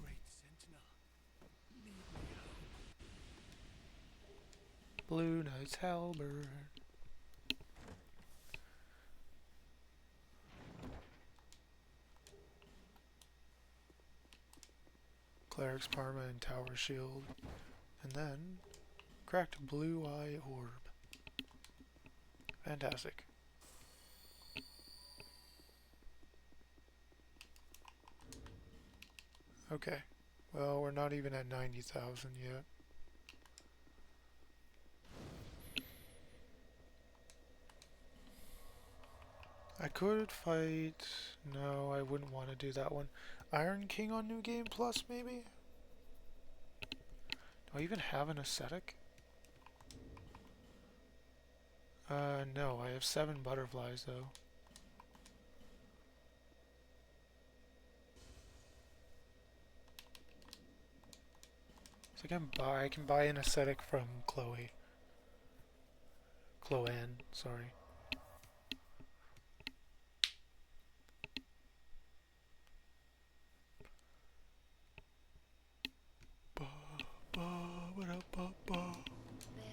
C: Great Sentinel, lead me home.
A: Blue Knight's Halberd. Cleric's Parma and Tower Shield. And then cracked Blue Eye Orb. Fantastic. Okay. Well, we're not even at 90,000 yet. I could fight... No, I wouldn't want to do that one. Iron King on New Game Plus, maybe? Do I even have an ascetic? No, I have 7 butterflies, though. So I can buy an ascetic from Chloanne, sorry. Ba, ba, ba, da, ba, ba.
B: There,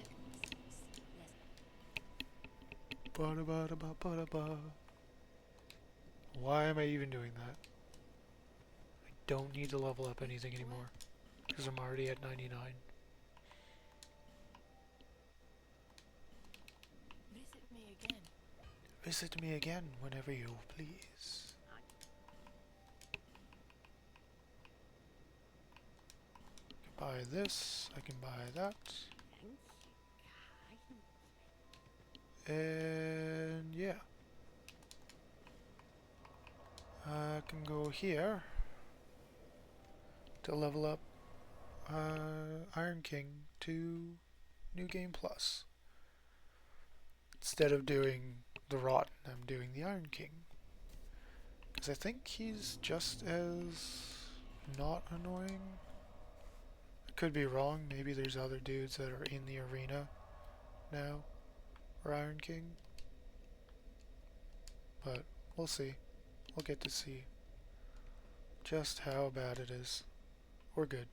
A: Why am I even doing that? I don't need to level up anything anymore, because I'm already at 99.
B: Visit me again.
A: Visit me again whenever you please. I can buy this, I can buy that.
B: Thank you,
A: And yeah. I can go here to level up Iron King to New Game Plus. Instead of doing the Rotten, I'm doing the Iron King. Because I think he's just as not annoying. I could be wrong, maybe there's other dudes that are in the arena now for Iron King. But we'll see. We'll get to see just how bad it is. Or good.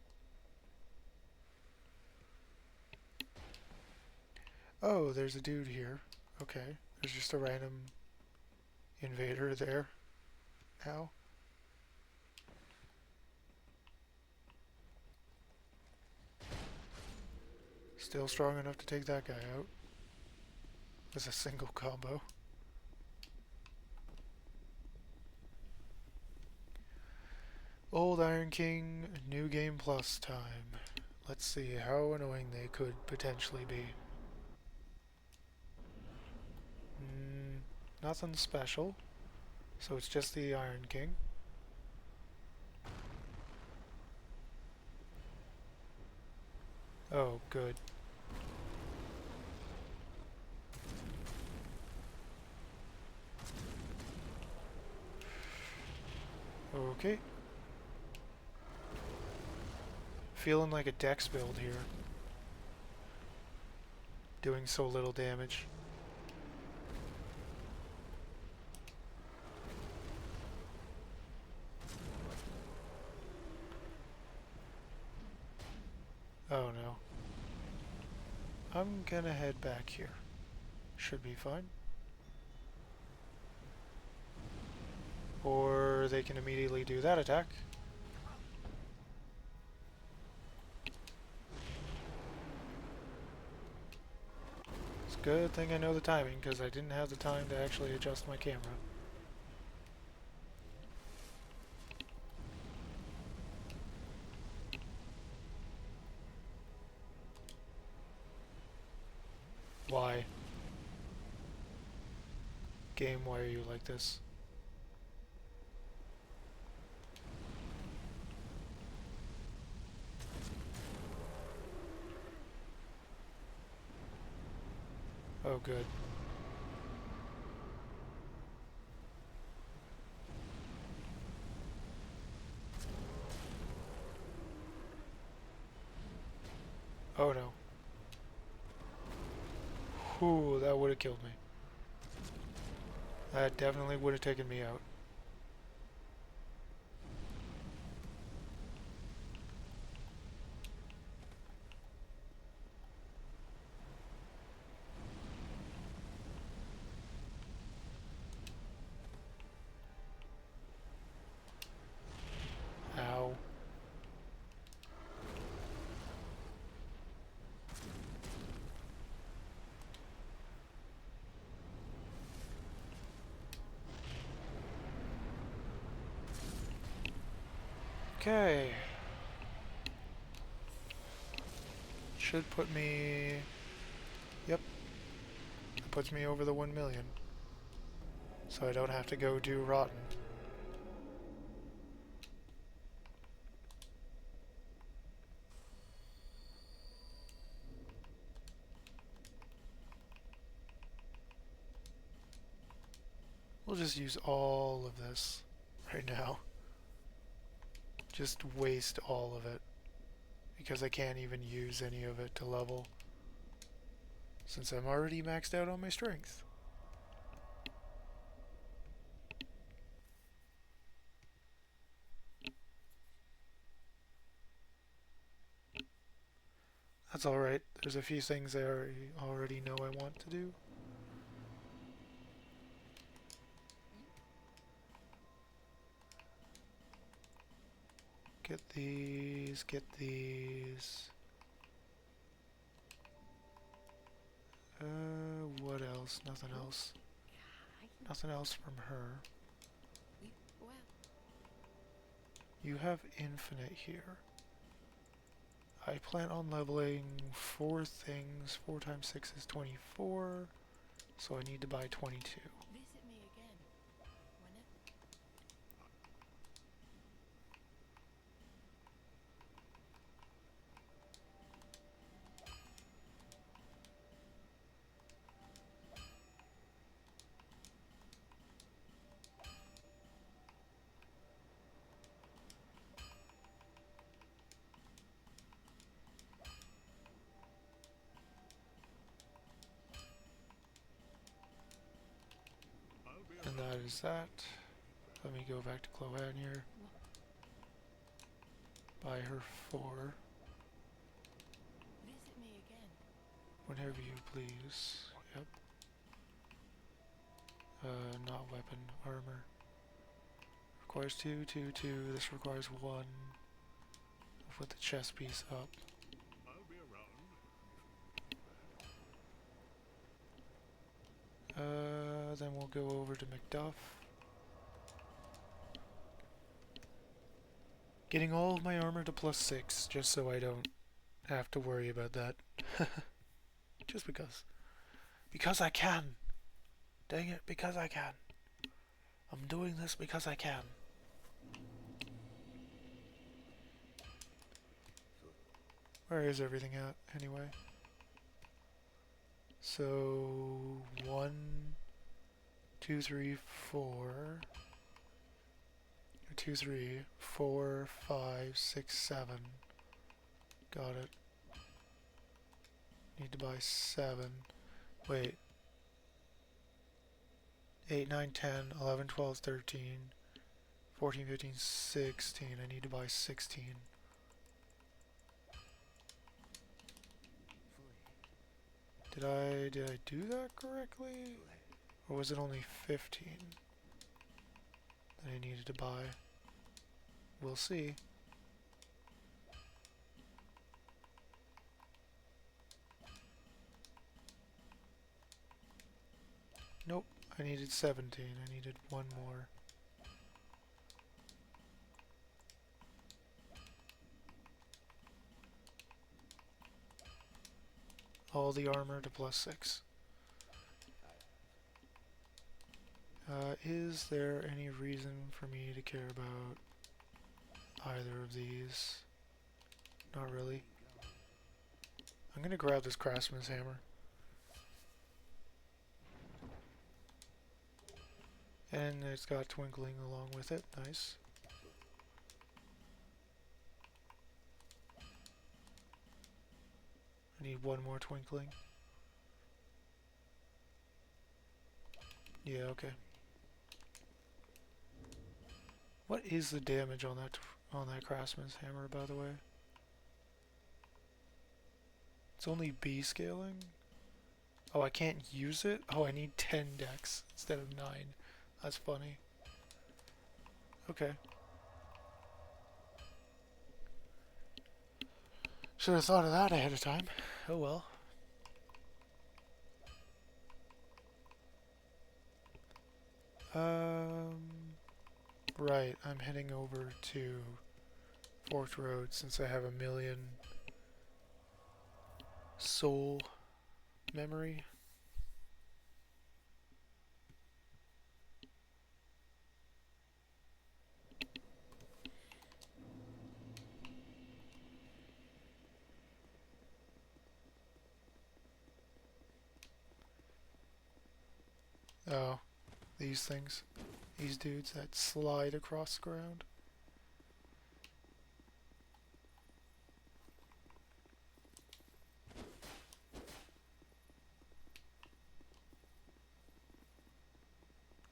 A: Oh, there's a dude here. Okay, there's just a random invader there now. Still strong enough to take that guy out with a single combo. Old Iron King, New Game Plus time. Let's see how annoying they could potentially be. Nothing special. So it's just the Iron King. Oh, good. Okay. Feeling like a dex build here. Doing so little damage. Oh no. I'm gonna head back here. Should be fine. Or they can immediately do that attack. It's a good thing I know the timing, because I didn't have the time to actually adjust my camera. Why? Game, why are you like this? Oh, good. Oh no. Whew, that would have killed me. That definitely would have taken me out. Ow. Okay. Should put me... Yep. It puts me over the 1 million. So I don't have to go do Rotten. We'll just use all of this right now. Just waste all of it. Because I can't even use any of it to level. Since I'm already maxed out on my strength. That's alright. There's a few things I already know I want to do. Get these, get these. What else? Nothing else. Nothing else from her.
B: Well,
A: You have infinite here. I plan on leveling 4 things. 4 times 6 is 24. So I need to buy 22.
B: visit me again. Whenever.
C: I'll be
A: And
C: around.
A: that is that. Let me go back to Clohan here. Buy her 4.
B: Visit me again.
A: Whenever you please. Yep. Not weapon, armor. Requires 2, 2, 2. This requires 1. I'll put the chest piece up.
C: I'll be around.
A: Then we'll go over to Macduff. Getting all of my armor to +6, just so I don't have to worry about that. Just because. Because I can! Dang it, because I can. I'm doing this because I can. Where is everything at, anyway? So, 1, 2, 3, 4... 2, 3, 4, 5, 6, 7. Got it. Need to buy 7. Wait. 8, 9, 10, 11, 12, 13, 14, 15, 16. I need to buy 16. Did I do that correctly? Or was it only 15 that I needed to buy? We'll see. Nope, I needed 17. I needed 1 more. All the armor to +6. Is there any reason for me to care about either of these? Not really. I'm gonna grab this craftsman's hammer. And it's got twinkling along with it. Nice. I need 1 more twinkling. Yeah, okay. What is the damage on that craftsman's hammer, by the way? It's only B scaling? Oh, I can't use it? Oh, I need 10 decks instead of 9. That's funny. Okay. Should have thought of that ahead of time. Oh well. Right, I'm heading over to Forked Road since I have 1,000,000 soul memory. Oh, these things. These dudes that slide across the ground.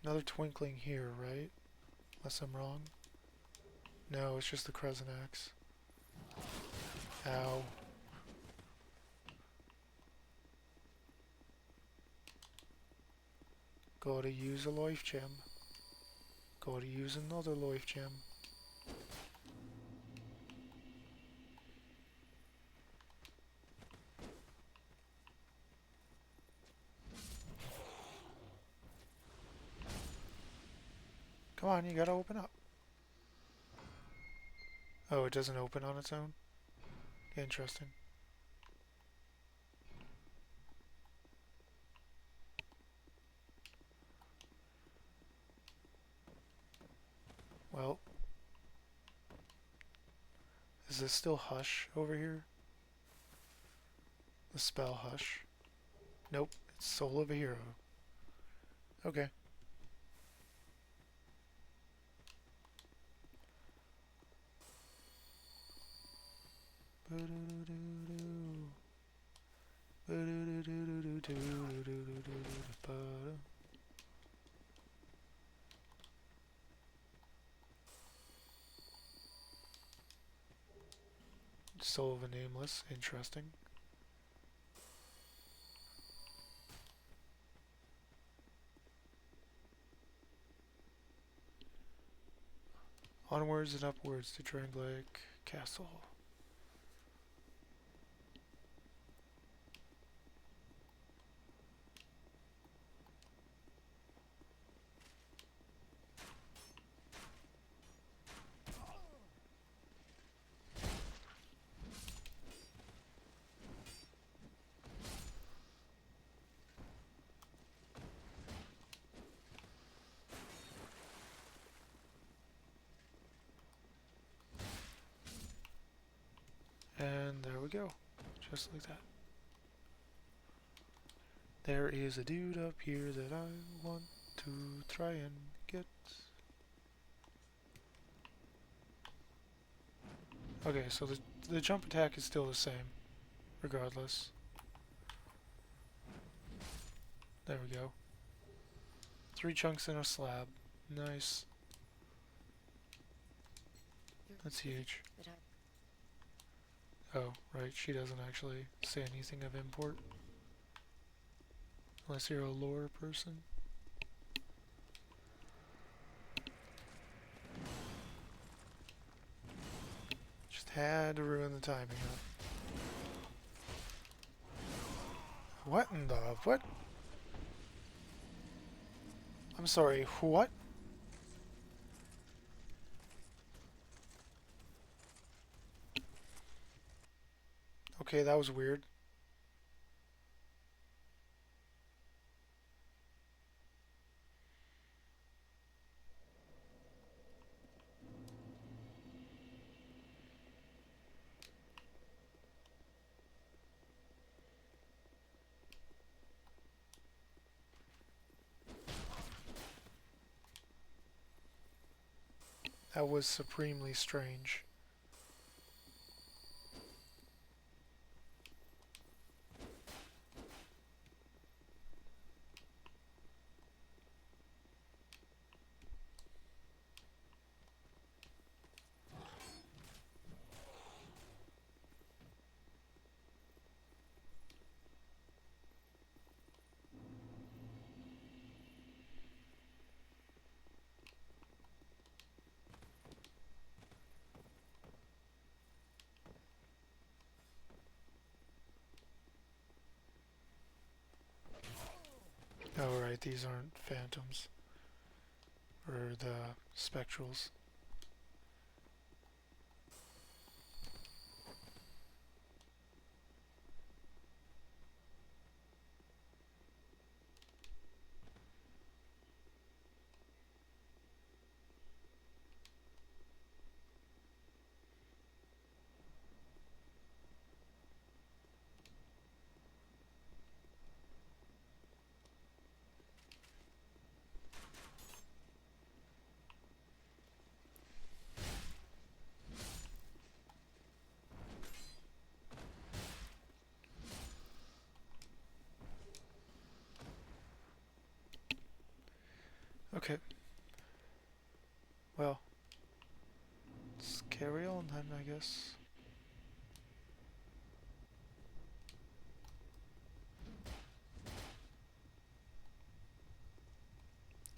A: Another twinkling here, right? Unless I'm wrong. No, it's just the Crescent Axe. Ow. Gotta use a life gem. Gotta use another life gem. Come on, you gotta open up. Oh, it doesn't open on its own? Interesting. Well, is this still Hush over here? The spell Hush? Nope, it's Soul of a Hero. Okay. Soul of a Nameless, interesting. Onwards and upwards to Drangleic Castle. And there we go. Just like that. There is a dude up here that I want to try and get. Okay, so the jump attack is still the same, regardless. There we go. 3 chunks in a slab. Nice. That's huge. Oh, right, she doesn't actually say anything of import. Unless you're a lore person. Just had to ruin the timing of. What in the... what? I'm sorry, what? Okay, that was weird. That was supremely strange. Oh right, these aren't phantoms. Or the spectrals. Okay. Well, let's carry on then, I guess.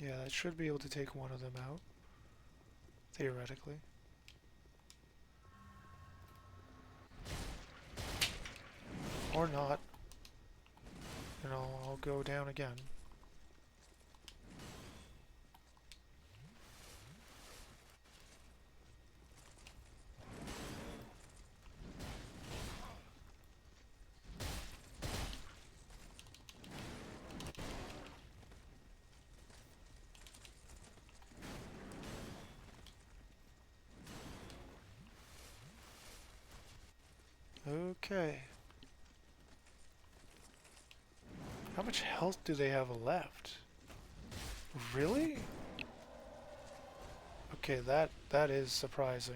A: Yeah, that should be able to take one of them out. Theoretically. Or not. And I'll go down again. Okay. How much health do they have left? Really? Okay, that is surprising.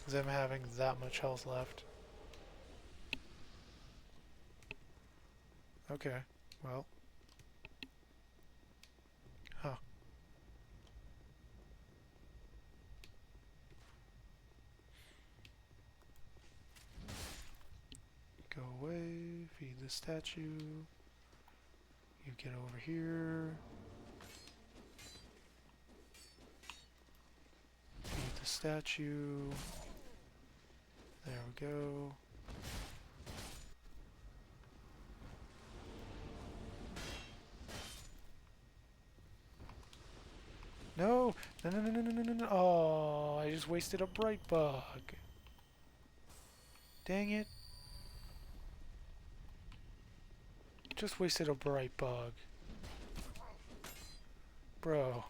A: Them having that much health left. Okay, well. Huh. Go away, feed the statue. You get over here. Feed the statue. There we go. No! No, no, no, no, no, no, no, no. Oh, I just wasted a bright bug. Dang it. Just wasted a bright bug. Bro.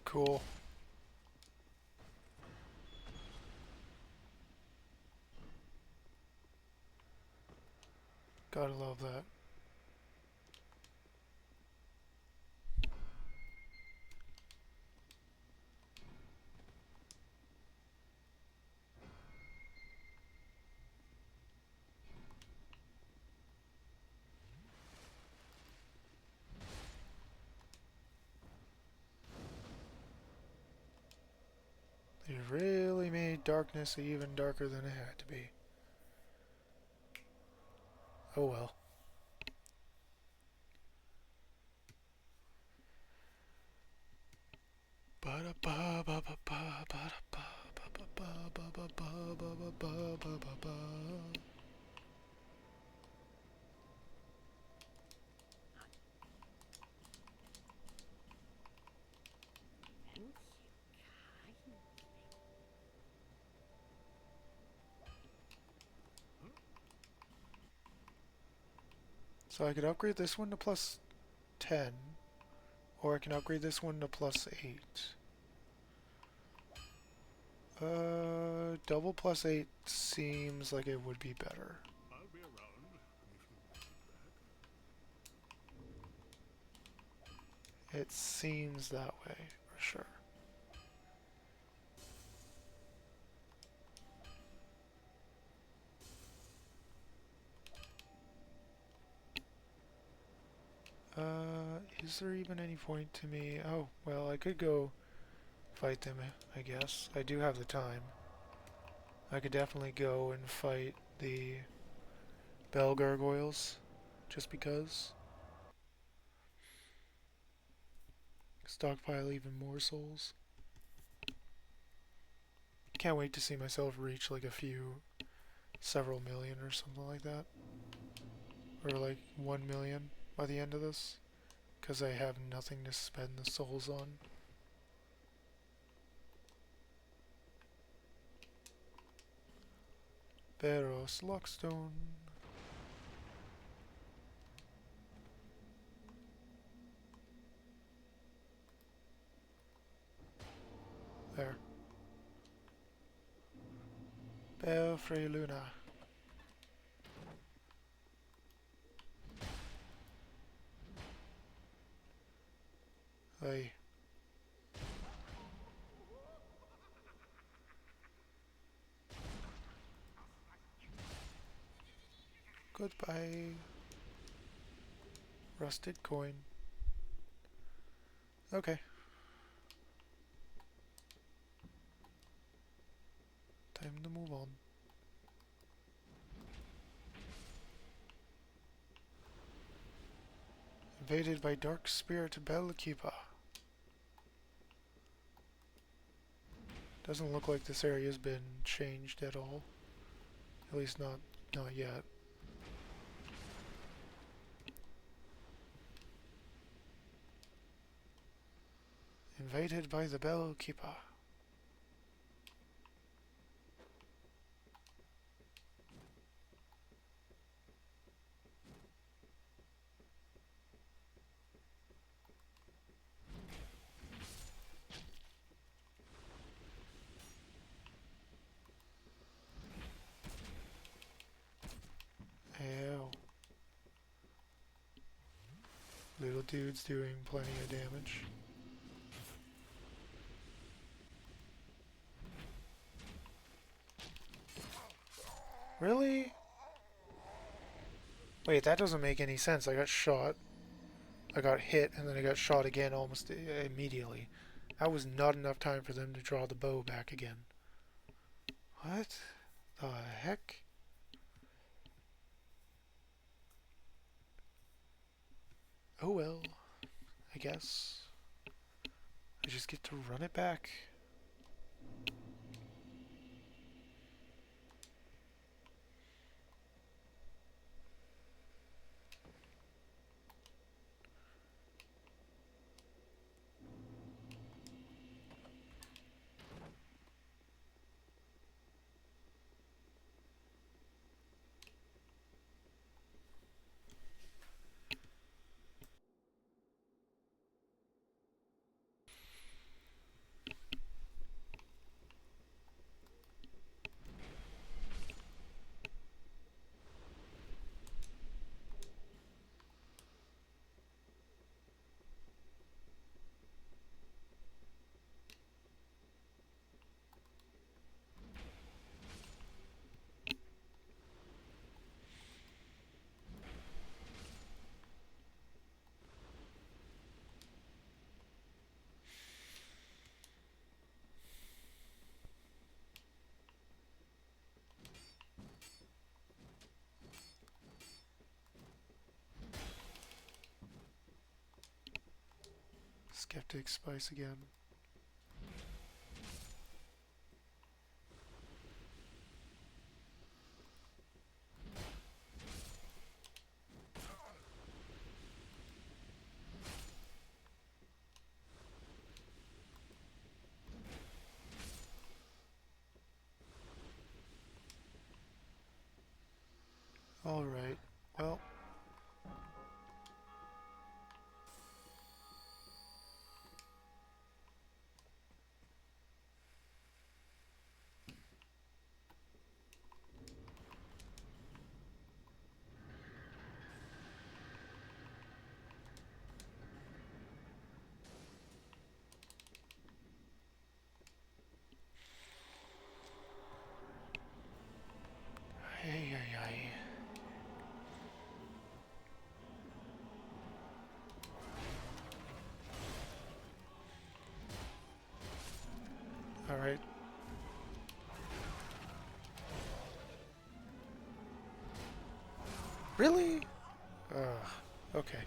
A: Cool. Gotta love that. They really made darkness even darker than it had to be. Oh well. So I could upgrade this one to plus 10, or I can upgrade this one to plus 8. Double plus 8 seems like it would be better.
C: I'll be around if you
A: It seems that way, for sure. Is there even any point to me? Oh, well, I could go fight them, I guess. I do have the time. I could definitely go and fight the bell gargoyles, just because. Stockpile even more souls. Can't wait to see myself reach like several million or something like that. Or like 1 million by the end of this. Because I have nothing to spend the souls on. Veros Lockstone. There. Belfry Luna. Hey. Goodbye. Rusted coin. Okay. Time to move on. Invaded by Dark Spirit Bellkeeper. Doesn't look like this area's been changed at all. At least not yet. Invaded by the Bell Keeper. Ow. Little dude's doing plenty of damage. Really? Wait, that doesn't make any sense. I got shot. I got hit, and then I got shot again almost immediately. That was not enough time for them to draw the bow back again. What the heck? Oh well, I guess. I just get to run it back. Skeptic Spice again. Alright, well. Ay, ay, ay. Alright. Really? Okay.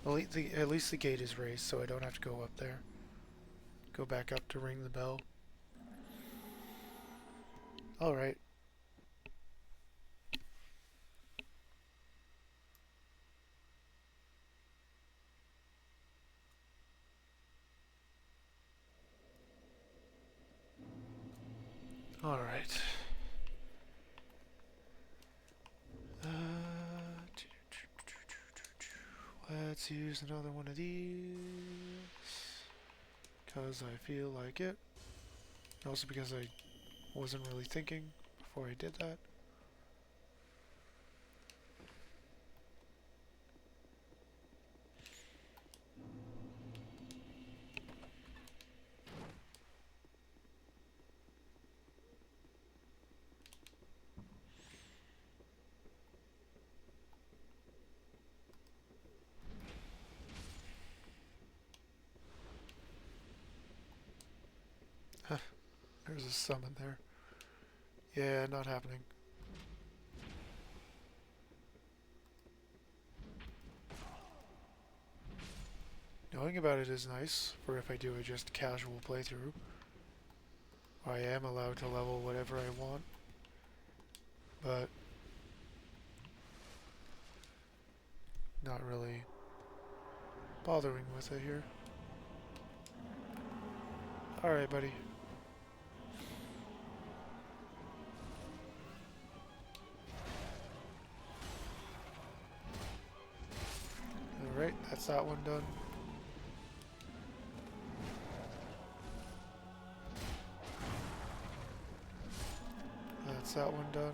A: At least the gate is raised, so I don't have to go up there. Go back up to ring the bell. Alright. Alright. Let's use another one of these. Because I feel like it. Also because I wasn't really thinking before I did that. There's a summon there. Yeah, not happening. Knowing about it is nice, for if I do a just casual playthrough. I am allowed to level whatever I want, but not really bothering with it here. Alright, buddy. Alright, that's that one done. That's that one done.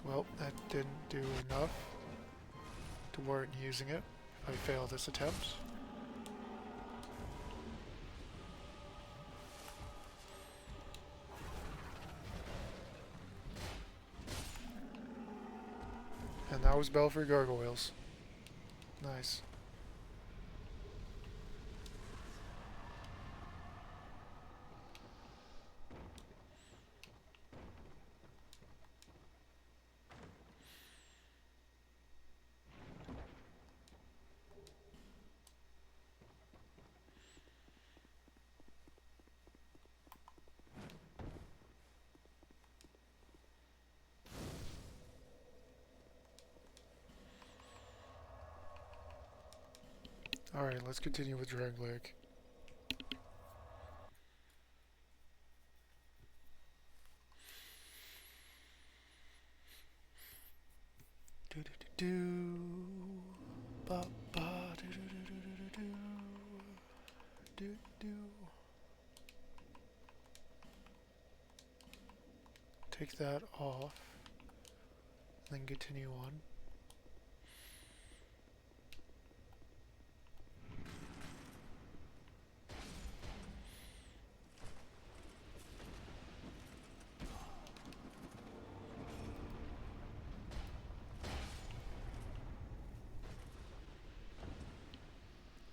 A: Well, that didn't do enough to warrant using it if I fail this attempt. And that was Belfry Gargoyles. Nice. Alright, let's continue with Dragleg. Do do do do, ba ba do do do do do do do. Take that off, then continue on.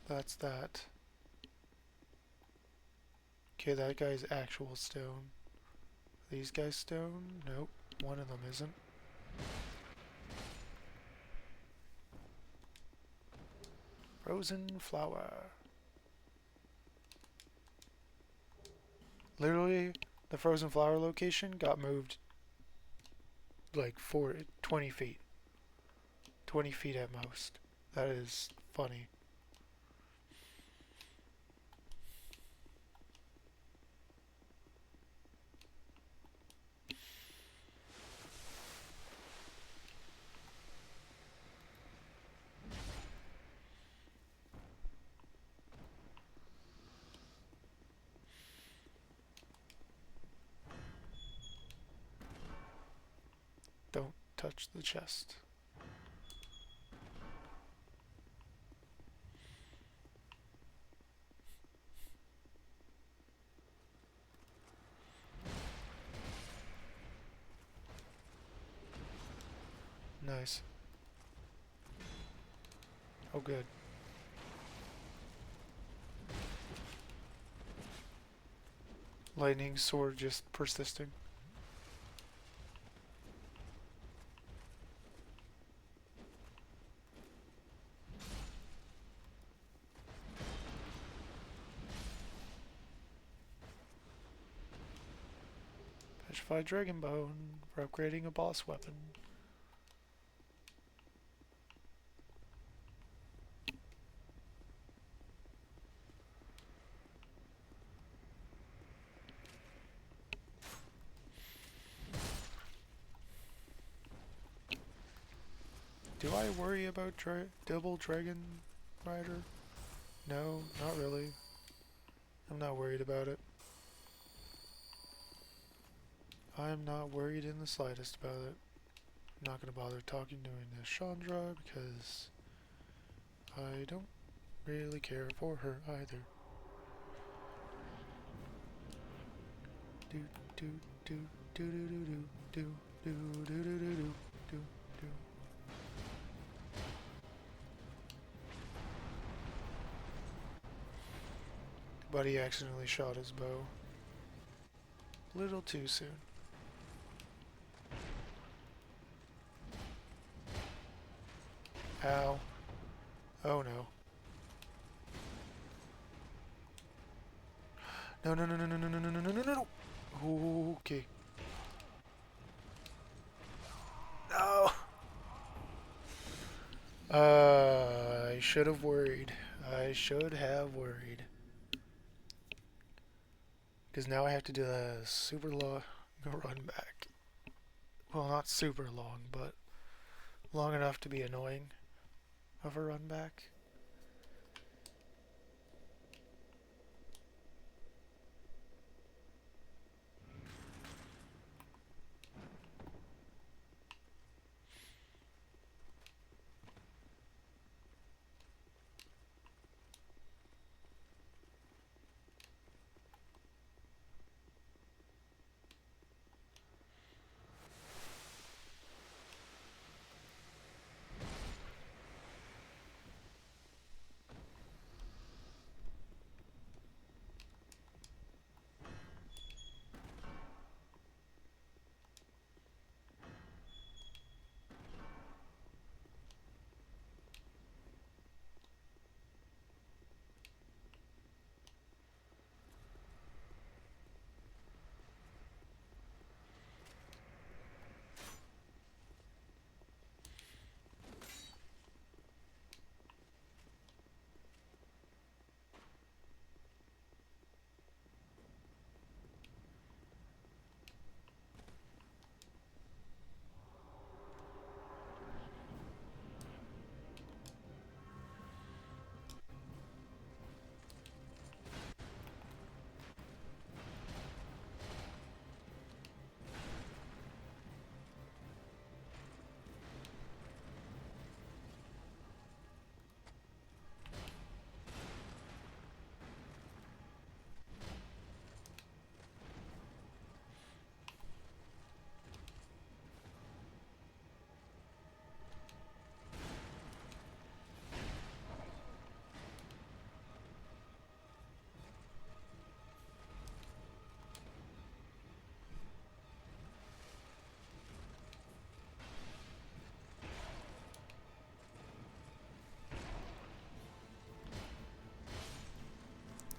A: That's that. Okay, that guy's actual stone. These guys stone? Nope, one of them isn't. Frozen flower. Literally, the frozen flower location got moved like 20 feet. 20 feet at most. That is funny. Don't touch the chest. Nice. Oh, good. Lightning sword just persisting. Petrified Dragon Bone for upgrading a boss weapon. Do I worry about Double Dragon Rider? No, not really. I'm not worried about it. I'm not worried in the slightest about it. I'm not going to bother talking to Chandra because I don't really care for her either. Do do do do do do do do do do do do do do. Buddy accidentally shot his bow. little too soon. Ow. Oh no. No, no, no, no, no, no, no, no, no, no, no, no. Okay. No. I should have worried. I should have worried. Because now I have to do a super long run back. Well, not super long, but long enough to be annoying of a run back.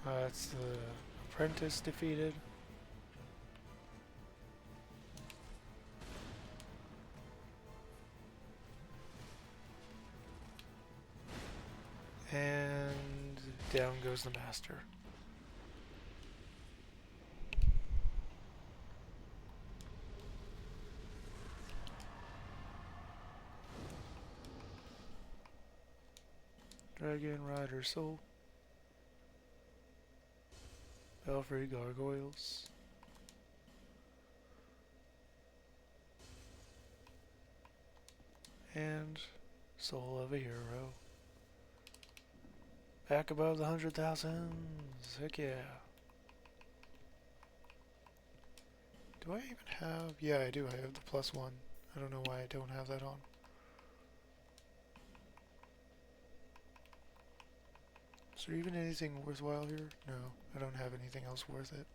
A: That's the apprentice defeated. And down goes the master. Dragon Rider Soul. Belfry Gargoyles. And Soul of a Hero. Back above the 100,000. Heck yeah. Do I even have... Yeah, I do. I have the +1. I don't know why I don't have that on. Is there even anything worthwhile here? No, I don't have anything else worth it.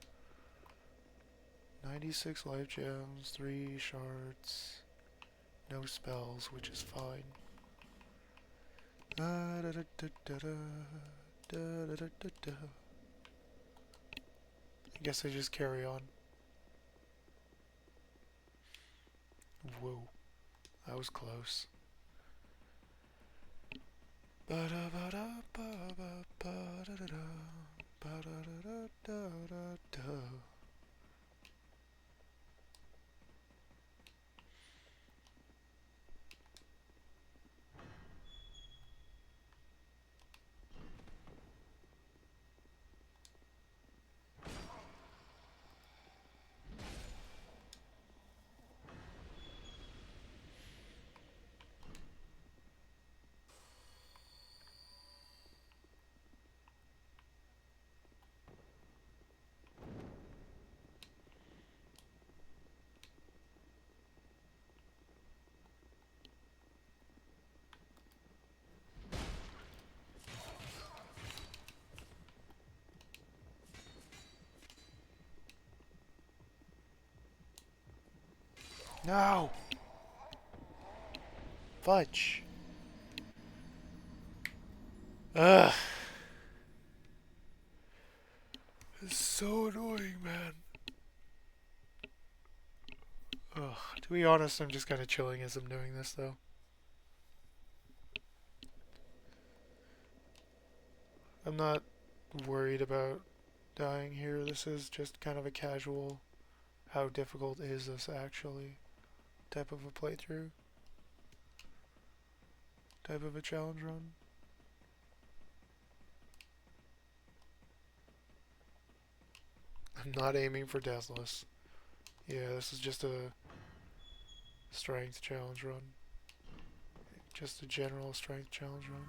A: 96 life gems, 3 shards, no spells, which is fine. I guess I just carry on. Whoa, that was close. No! Fudge. Ugh. It's so annoying, man. Ugh. To be honest, I'm just kind of chilling as I'm doing this, though. I'm not worried about dying here. This is just kind of a casual, how difficult is this actually, type of a playthrough. Type of a challenge run. I'm not aiming for deathless. Yeah, this is just a strength challenge run. Just a general strength challenge run.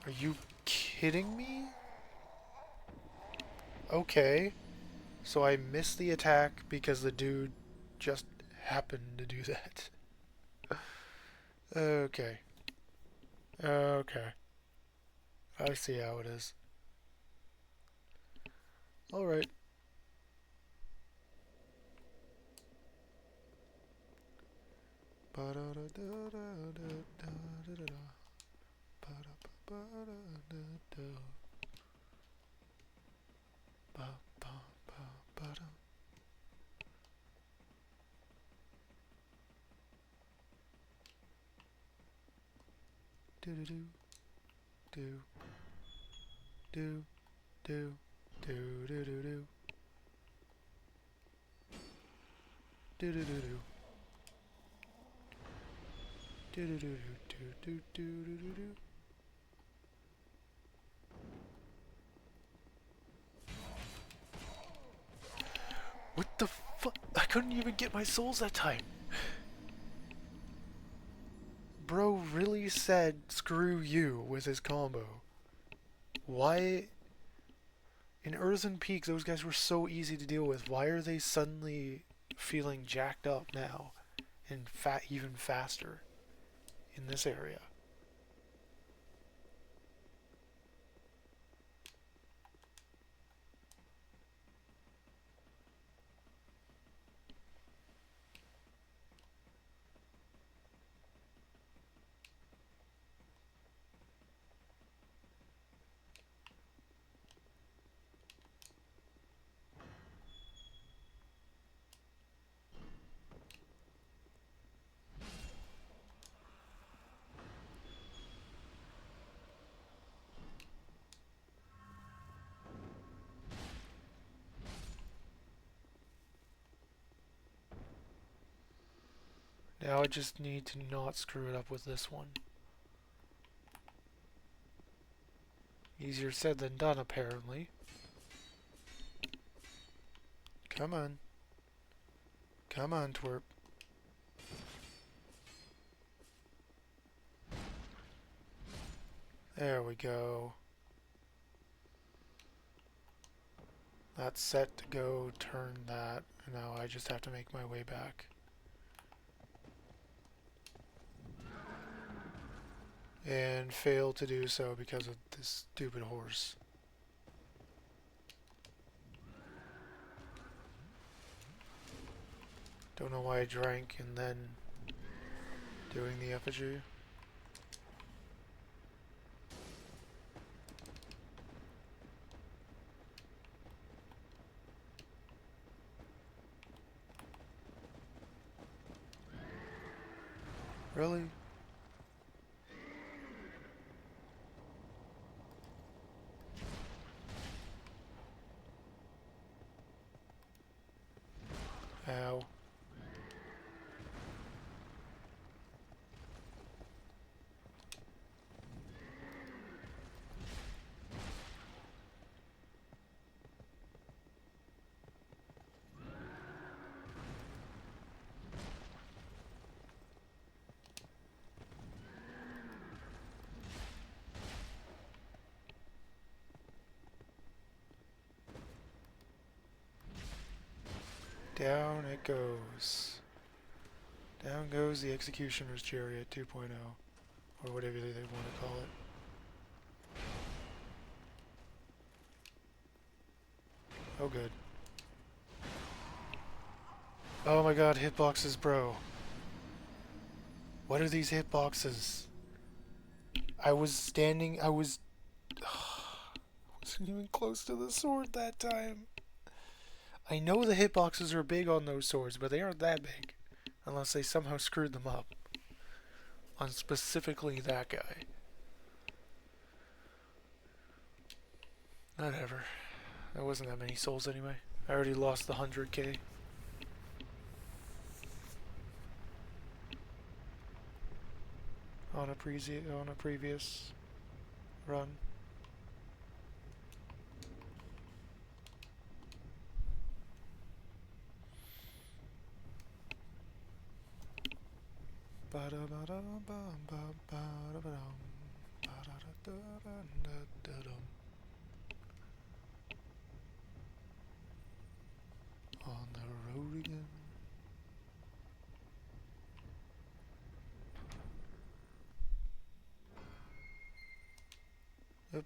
A: Are you kidding me? Okay. So I missed the attack because the dude just happened to do that. Okay. Okay. I see how it is. Alright. Do do do do do do do do do do do do do do do do do do do do. What the fuck? I couldn't even get my souls that time. Bro really said screw you with his combo. Why? In Earthen Peak, those guys were so easy to deal with. Why are they suddenly feeling jacked up now and even faster in this area? Now I just need to not screw it up with this one. Easier said than done, apparently. Come on. Come on, twerp. There we go. That's set to go, turn that, and now I just have to make my way back. And fail to do so because of this stupid horse. Don't know why I drank and then doing the effigy. Really? Ow. Down it goes. Down goes the Executioner's Chariot 2.0. or whatever they want to call it. Oh good. Oh my god, hitboxes, bro. What are these hitboxes? I wasn't even close to the sword that time. I know the hitboxes are big on those swords, but they aren't that big. Unless they somehow screwed them up. On specifically that guy. Whatever. That wasn't that many souls anyway. I already lost the 100k. On a previous run. On the road again. Yep.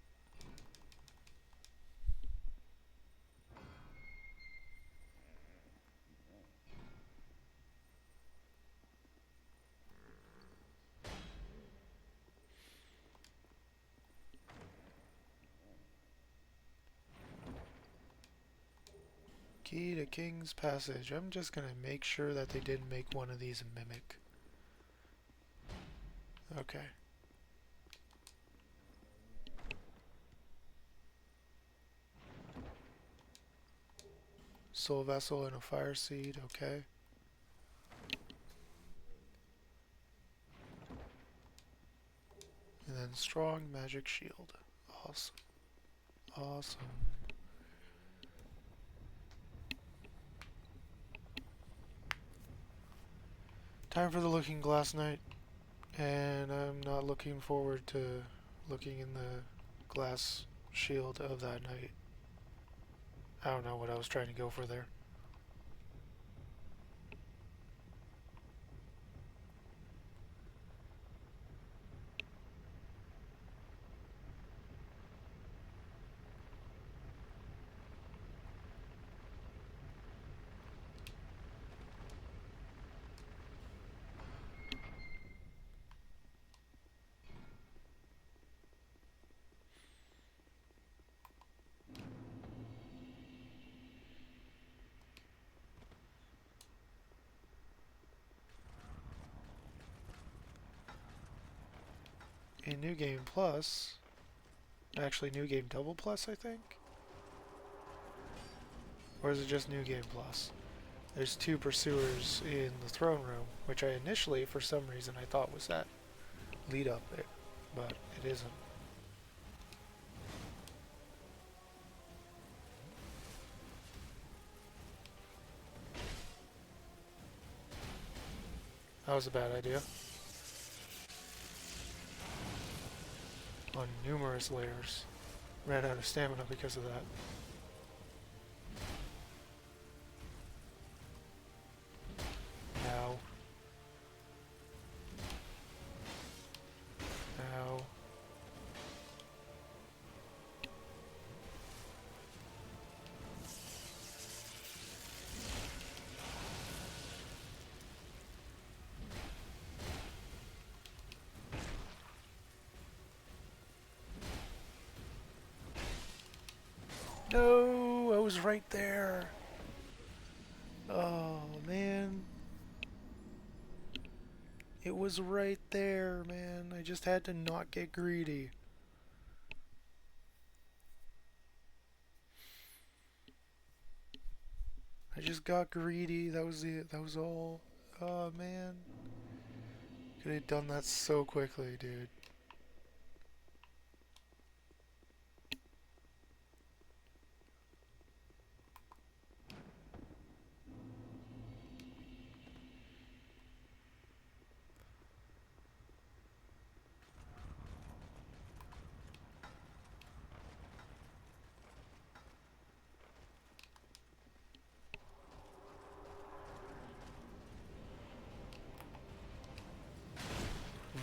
A: Key to King's Passage. I'm just gonna make sure that they didn't make one of these a mimic. Okay. Soul Vessel and a Fire Seed, okay. And then Strong Magic Shield. Awesome. Awesome. Time for the Looking Glass Night. And I'm not looking forward to looking in the glass shield of that night. I don't know what I was trying to go for there. In New Game Plus, actually New Game Double Plus, I think? Or is it just New Game Plus? There's 2 pursuers in the throne room, which I initially, for some reason, I thought was that lead up there, but it isn't. That was a bad idea. On numerous layers. Ran out of stamina because of that. Ow. Ow. No, I was right there. Oh, man. It was right there, man. I just had to not get greedy. I just got greedy. That was it. That was all. Oh, man. Could have done that so quickly, dude.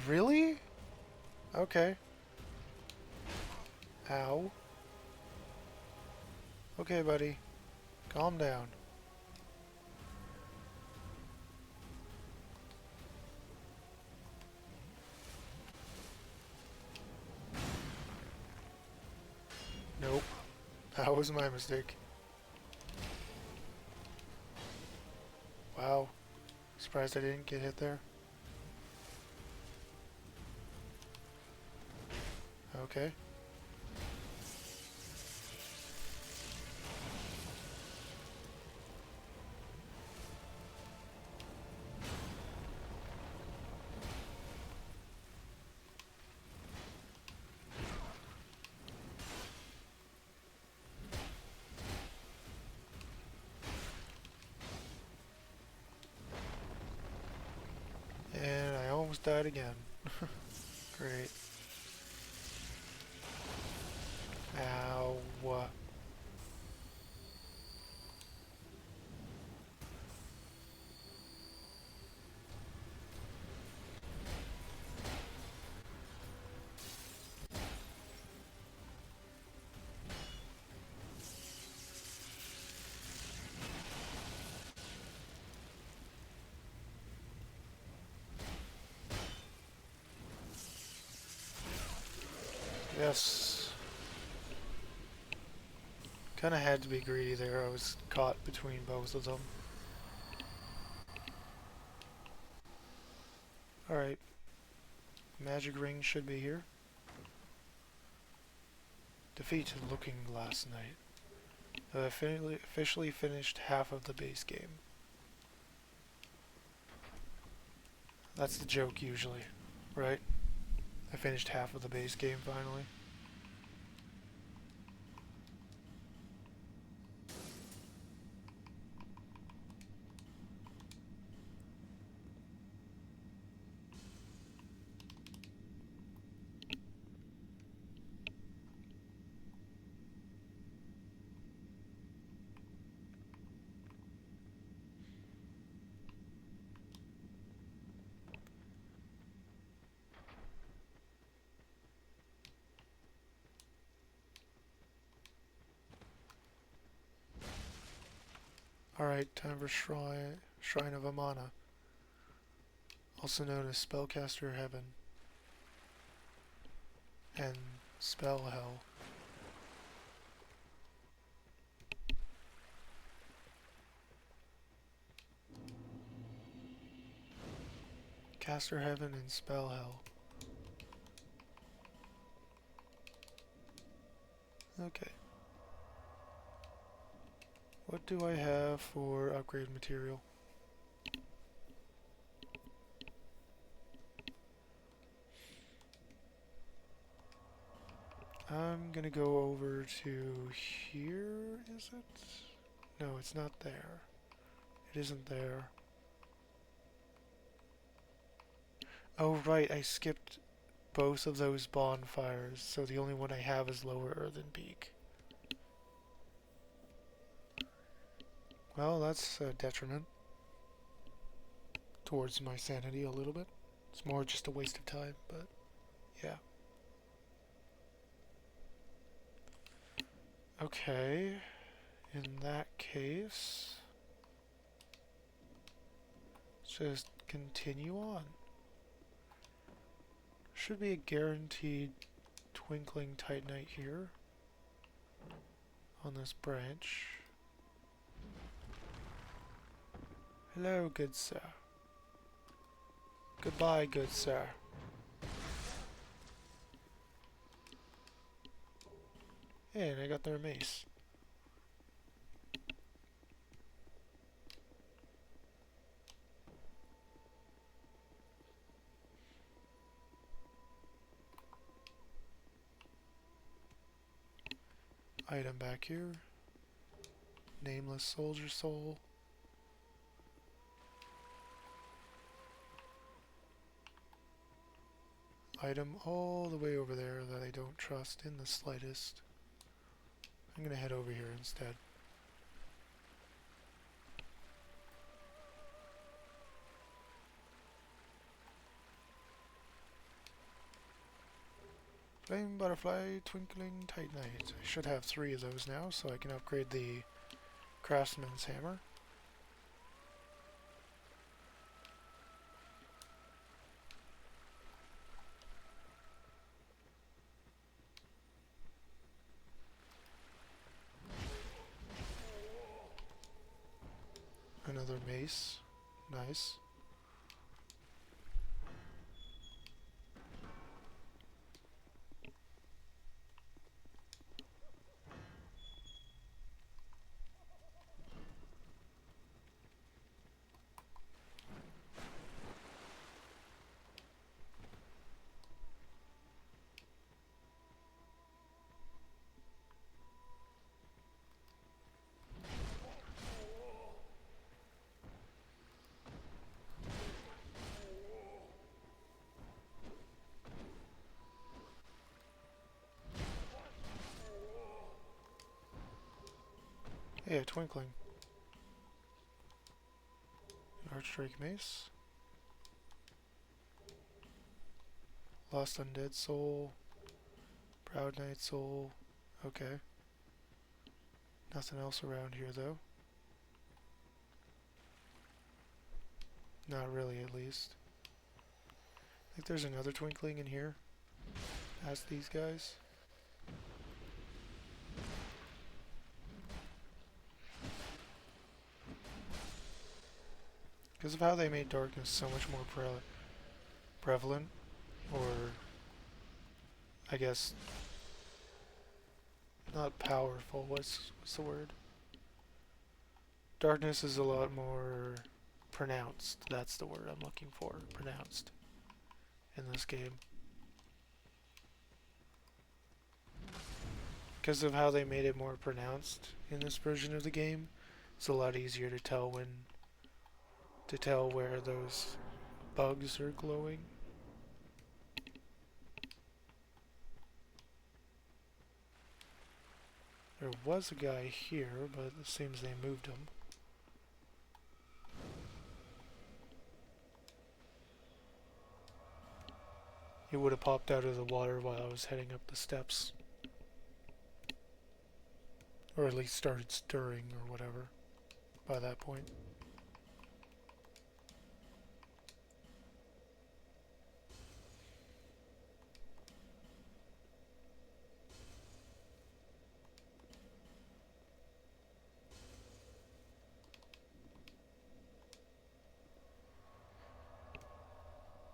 A: Really? Okay. Ow. Okay, buddy. Calm down. Nope. That was my mistake. Wow. Surprised I didn't get hit there. Okay. And I almost died again. Great. Ow. Yes. Kinda had to be greedy there. I was caught between both of them. Alright. Magic ring should be here. Defeat Looking Glass Knight. I officially finished half of the base game. That's the joke usually, right? I finished half of the base game finally. Alright, time for Shrine of Amana, also known as Spellcaster Heaven and Spell Hell. Caster Heaven and Spell Hell. Okay. What do I have for upgrade material? I'm gonna go over to here, is it? No, it's not there. It isn't there. Oh right, I skipped both of those bonfires, so the only one I have is Lower Earthen Peak. Well, that's a detriment towards my sanity a little bit. It's more just a waste of time, but yeah. Okay, in that case, let's just continue on. Should be a guaranteed Twinkling Titanite here on this branch. Hello, good sir. Goodbye, good sir. Hey, and I got their mace. Item back here. Nameless soldier soul. Item all the way over there that I don't trust in the slightest. I'm gonna head over here instead. Flame Butterfly, Twinkling Titanite. I should have 3 of those now, so I can upgrade the Craftsman's Hammer. Another mace. Nice. Hey, a Twinkling. Archdrake Mace. Lost Undead Soul. Proud Knight Soul. Okay. Nothing else around here though. Not really, at least. I think there's another Twinkling in here. Ask these guys. Because of how they made darkness so much more prevalent, or I guess not powerful, what's the word? Darkness is a lot more pronounced, that's the word I'm looking for, pronounced, in this game. Because of how they made it more pronounced in this version of the game, it's a lot easier to tell where those bugs are glowing. There was a guy here, but it seems they moved him. He would have popped out of the water while I was heading up the steps. Or at least started stirring or whatever by that point.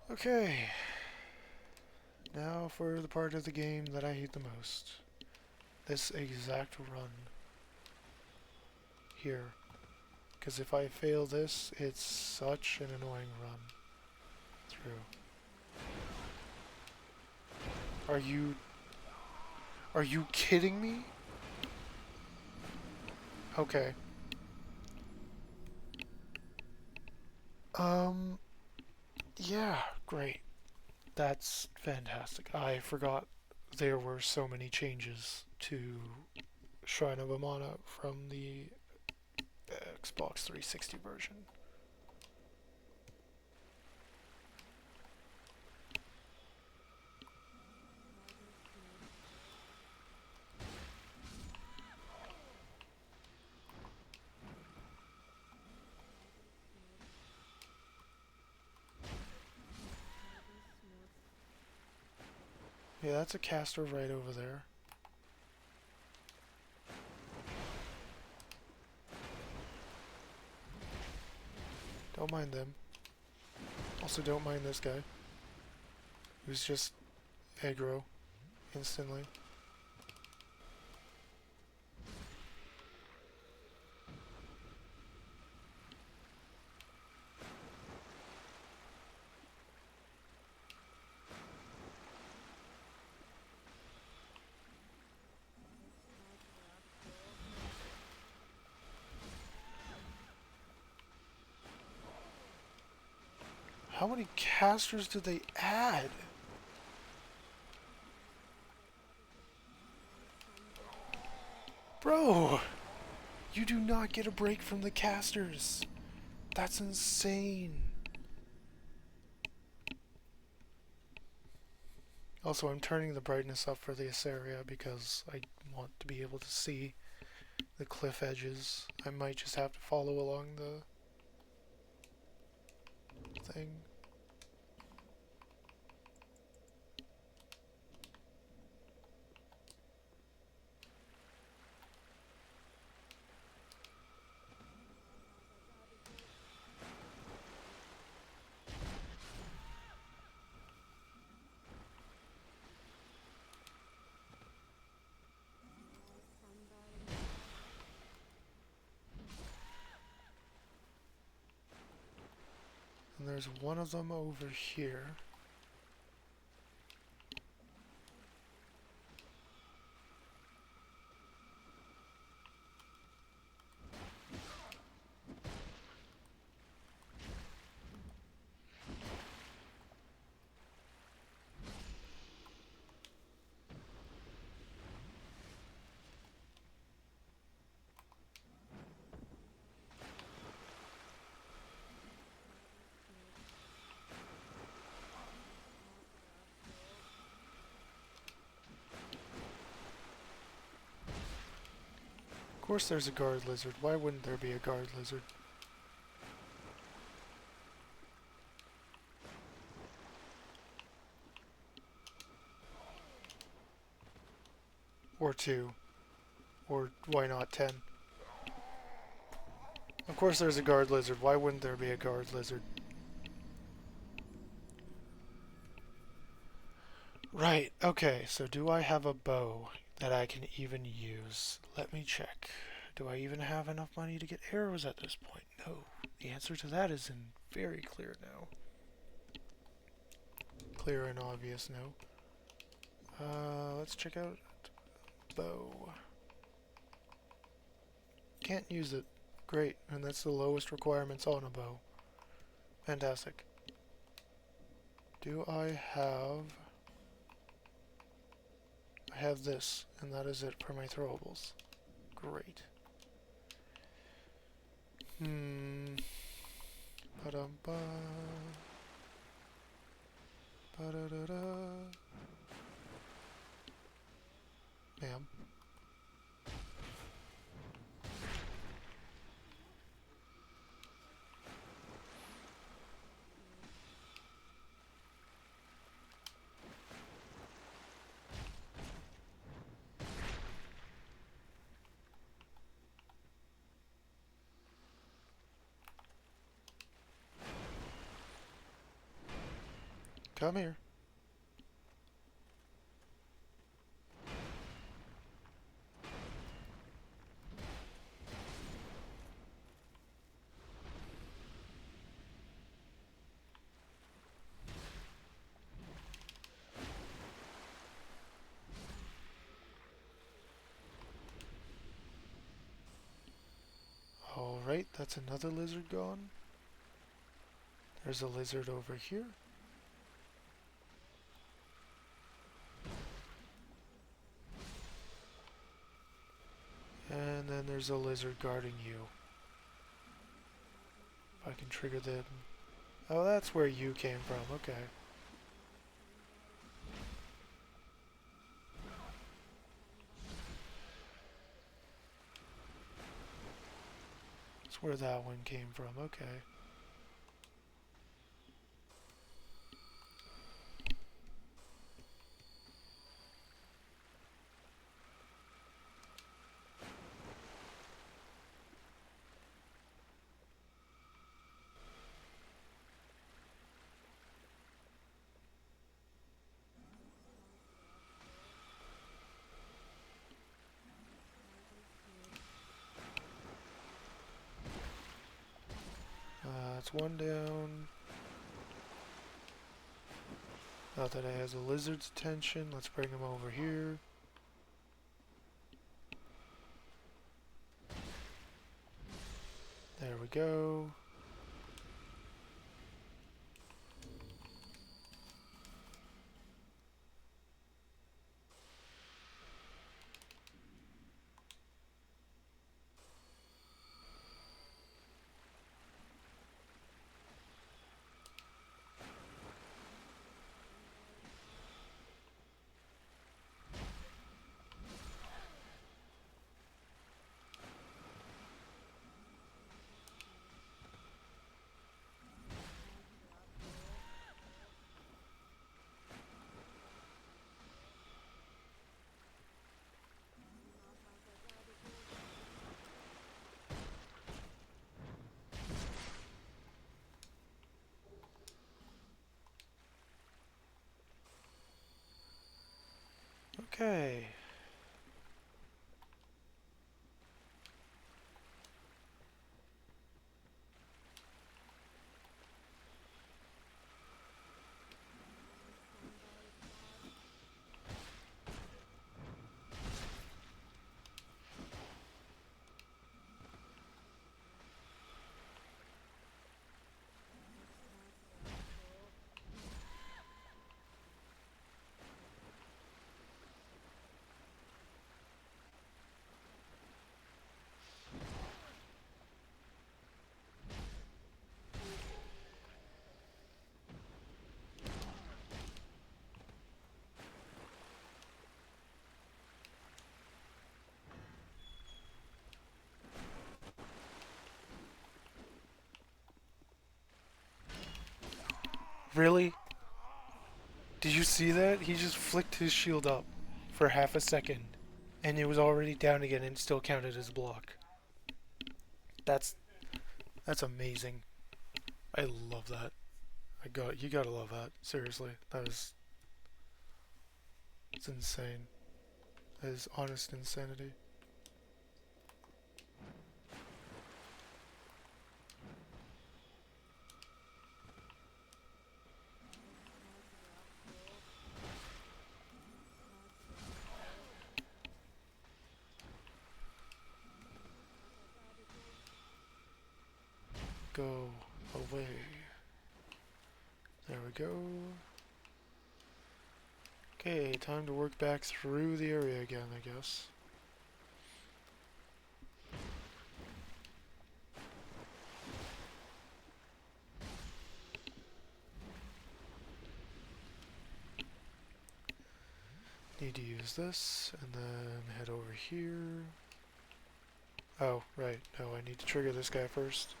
A: Okay, now for the part of the game that I hate the most. This exact run here. Because if I fail this, it's such an annoying run through. Are you kidding me? Okay. Yeah, great. That's fantastic. I forgot there were so many changes to Shrine of Amana from the Xbox 360 version. Yeah, that's a caster right over there. Don't mind them. Also don't mind this guy. Who's just aggro instantly. How many casters did they add? Bro! You do not get a break from the casters. That's insane. Also, I'm turning the brightness up for this area because I want to be able to see the cliff edges. I might just have to follow along the thing. And there's one of them over here. Of course there's a guard lizard. Why wouldn't there be a guard lizard? Or 2. Or why not 10? Of course there's a guard lizard. Why wouldn't there be a guard lizard? Right, okay, so do I have a bow that I can even use? Let me check. Do I even have enough money to get arrows at this point? No. The answer to that is in very clear now. Clear and obvious no. Let's check out bow. Can't use it. Great, and that's the lowest requirements on a bow. Fantastic. Do I have this, and that is it for my throwables. Great. Ba-dum-ba. Ba-da-da-da. Ma'am. Come here. Alright, that's another lizard gone. There's a lizard over here. And then there's a lizard guarding you. If I can trigger the... Oh, that's where you came from, okay. That's where that one came from, okay. That's one down. Not that it has a lizard's attention. Let's bring him over here. There we go. Okay. Really? Did you see that? He just flicked his shield up for half a second, and it was already down again and still counted as block. That's that's amazing. I love that. You gotta love that. Seriously, it's insane. That is honest insanity. Go away. There we go. Okay, time to work back through the area again, I guess. Need to use this, and then head over here. Oh, right. No, I need to trigger this guy first.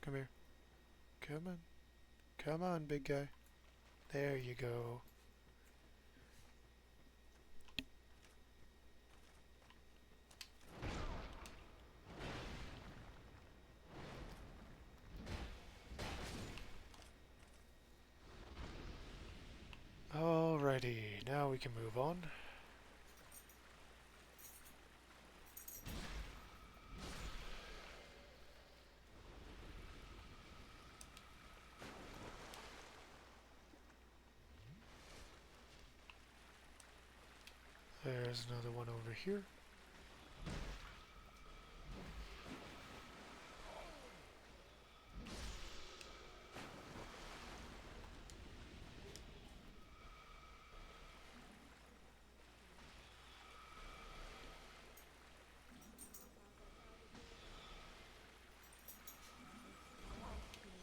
A: Come here. Come on. Come on, big guy. There you go. Alrighty, now we can move on. There's another one over here.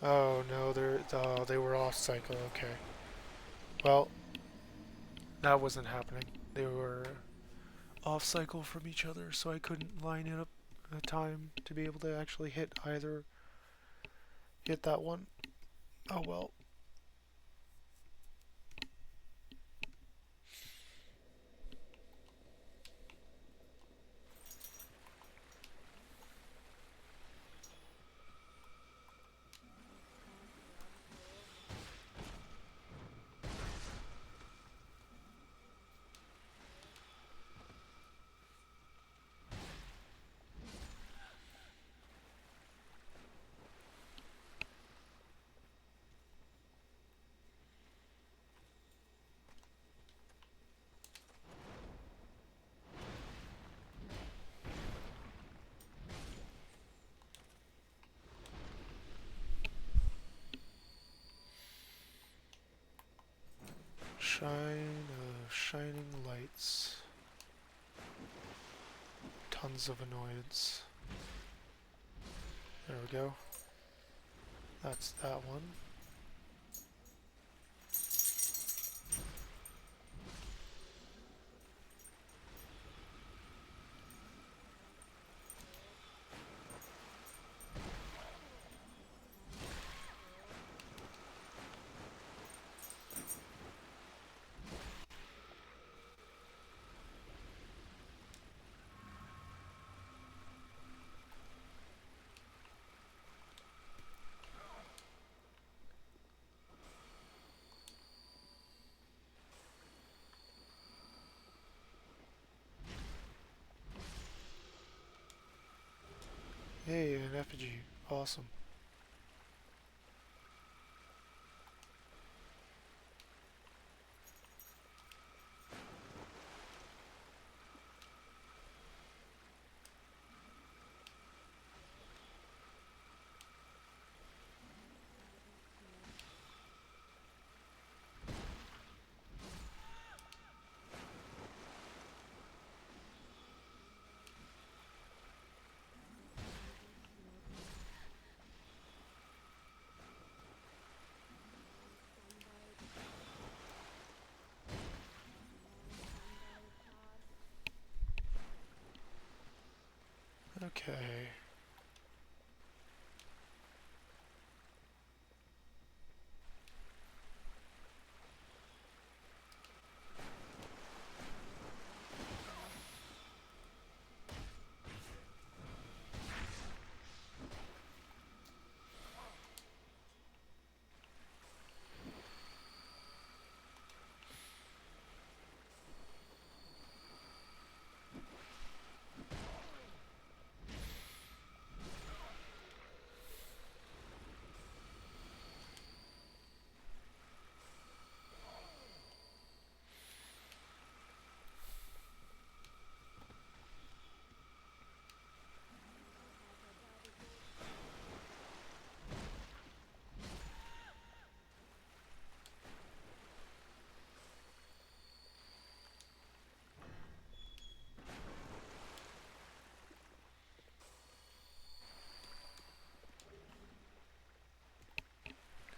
A: Oh no, they were off cycle. Okay. Well, that wasn't happening. They were off cycle from each other, so I couldn't line it up in time to be able to actually hit that one. Oh well. Shine of shining lights. Tons of annoyance. There we go. That's that one. an effigy. Awesome. Okay.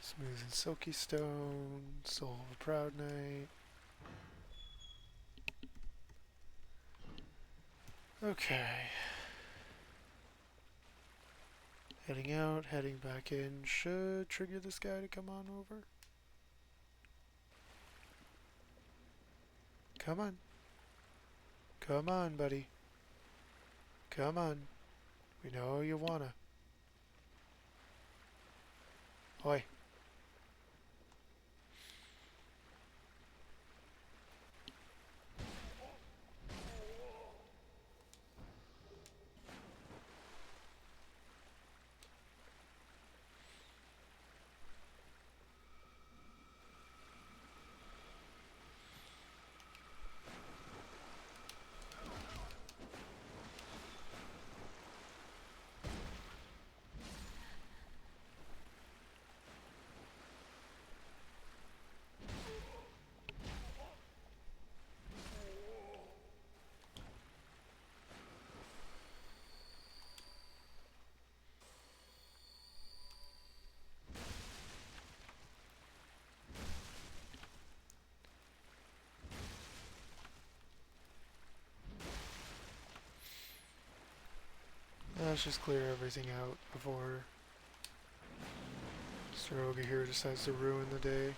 A: Smooth and silky stone, soul of a proud knight. Okay. Heading out, heading back in. Should trigger this guy to come on over. Come on. Come on, buddy. Come on. We know you wanna. Oi. Let's just clear everything out before Stroga here decides to ruin the day.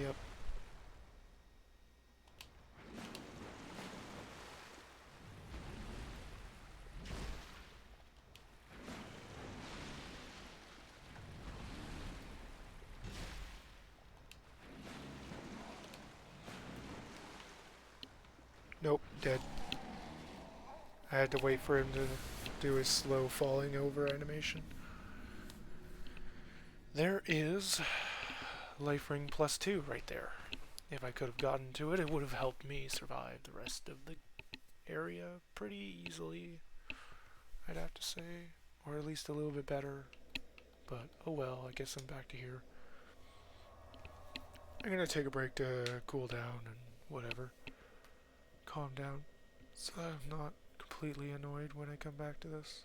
A: Yep. Nope, dead. I had to wait for him to do his slow falling over animation. There is life ring +2 right there. If I could have gotten to it, it would have helped me survive the rest of the area pretty easily, I'd have to say. Or at least a little bit better. But, oh well, I guess I'm back to here. I'm gonna take a break to cool down and whatever. Calm down. So I'm not completely annoyed when I come back to this.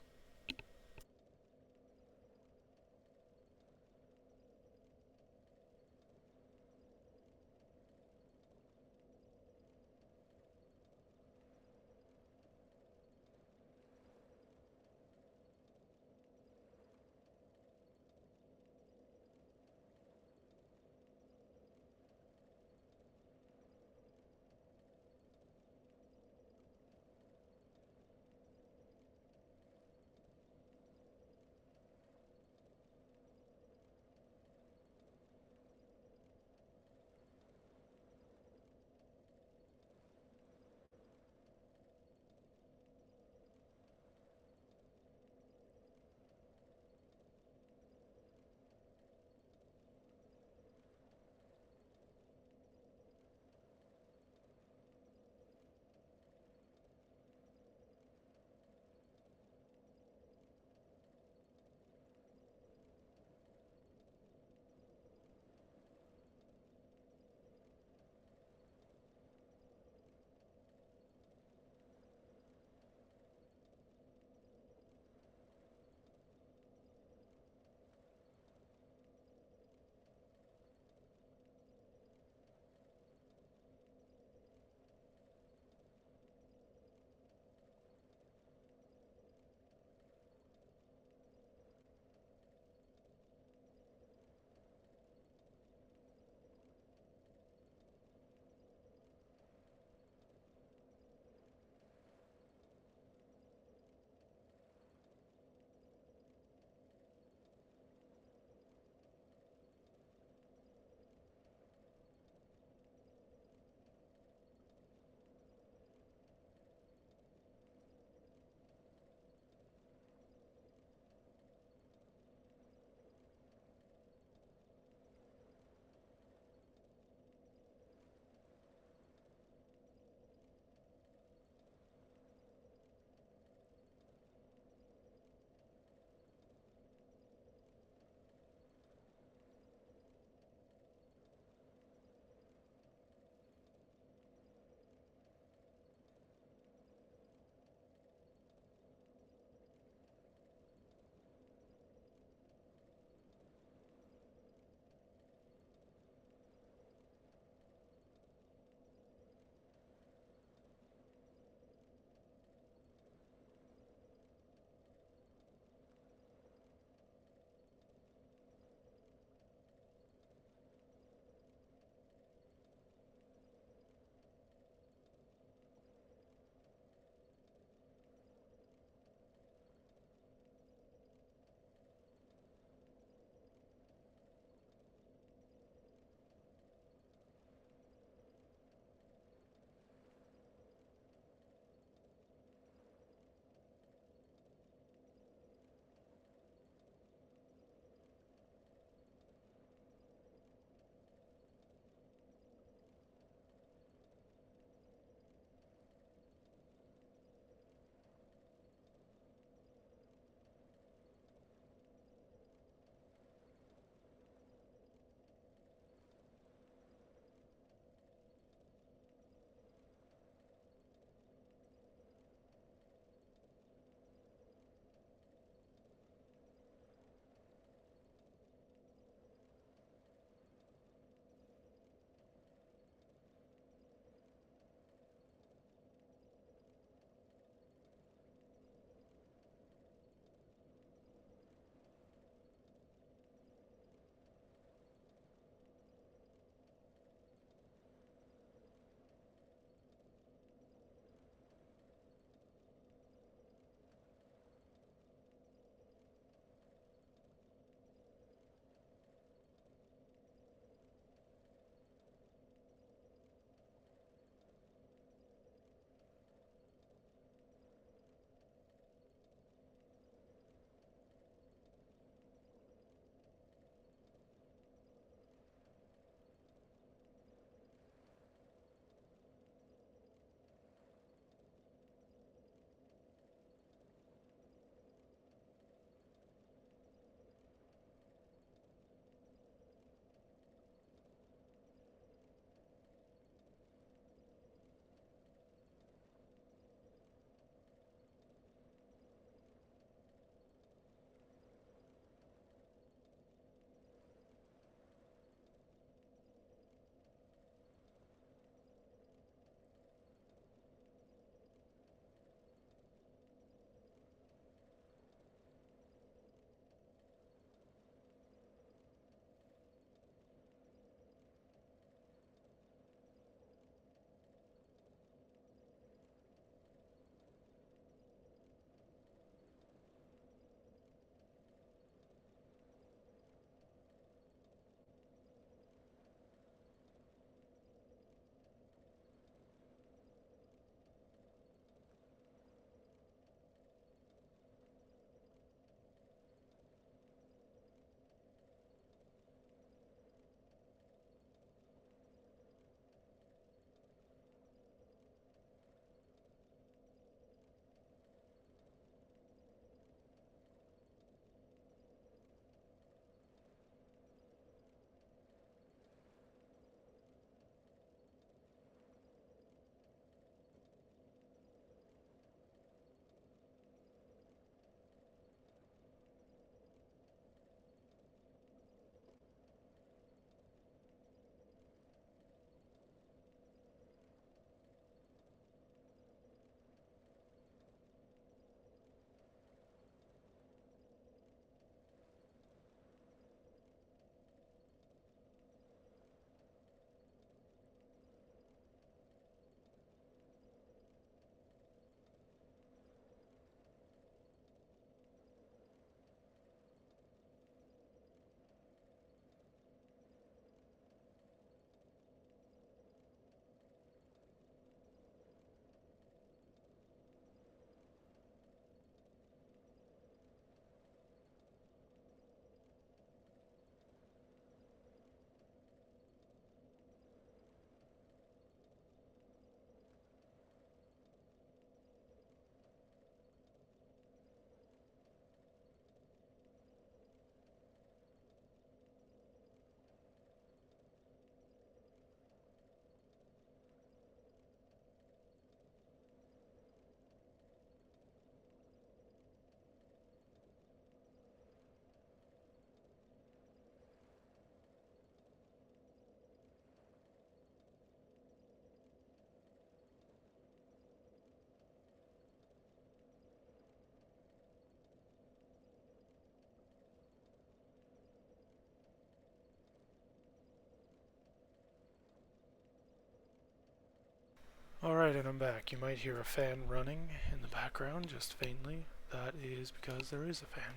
A: Alright, and I'm back. You might hear a fan running in the background, just faintly. That is because there is a fan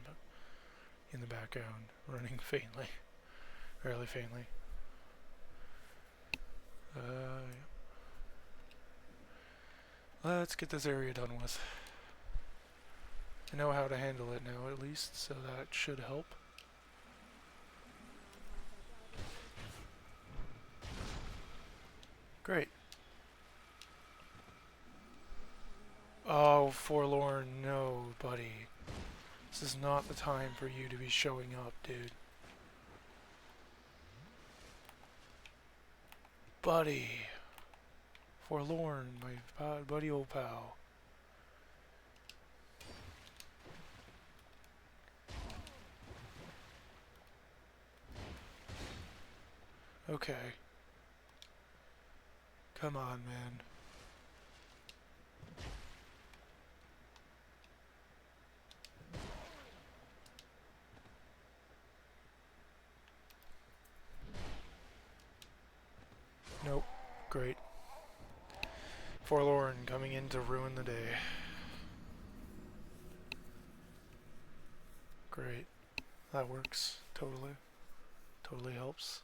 A: in the background, running faintly. Fairly faintly. Let's get this area done with. I know how to handle it now, at least, so that should help. Great. Oh, Forlorn, no, buddy. This is not the time for you to be showing up, dude. Buddy. Forlorn, my buddy old pal. Okay. Come on, man. Nope. Great. Forlorn coming in to ruin the day. Great. That works. Totally. Totally helps.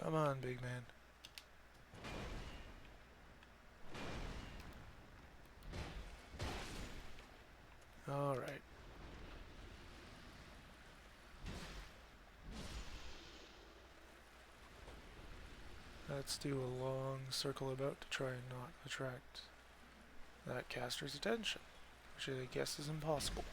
A: Come on, big man. Alright. Let's do a long circle about to try and not attract that caster's attention, which I guess is impossible.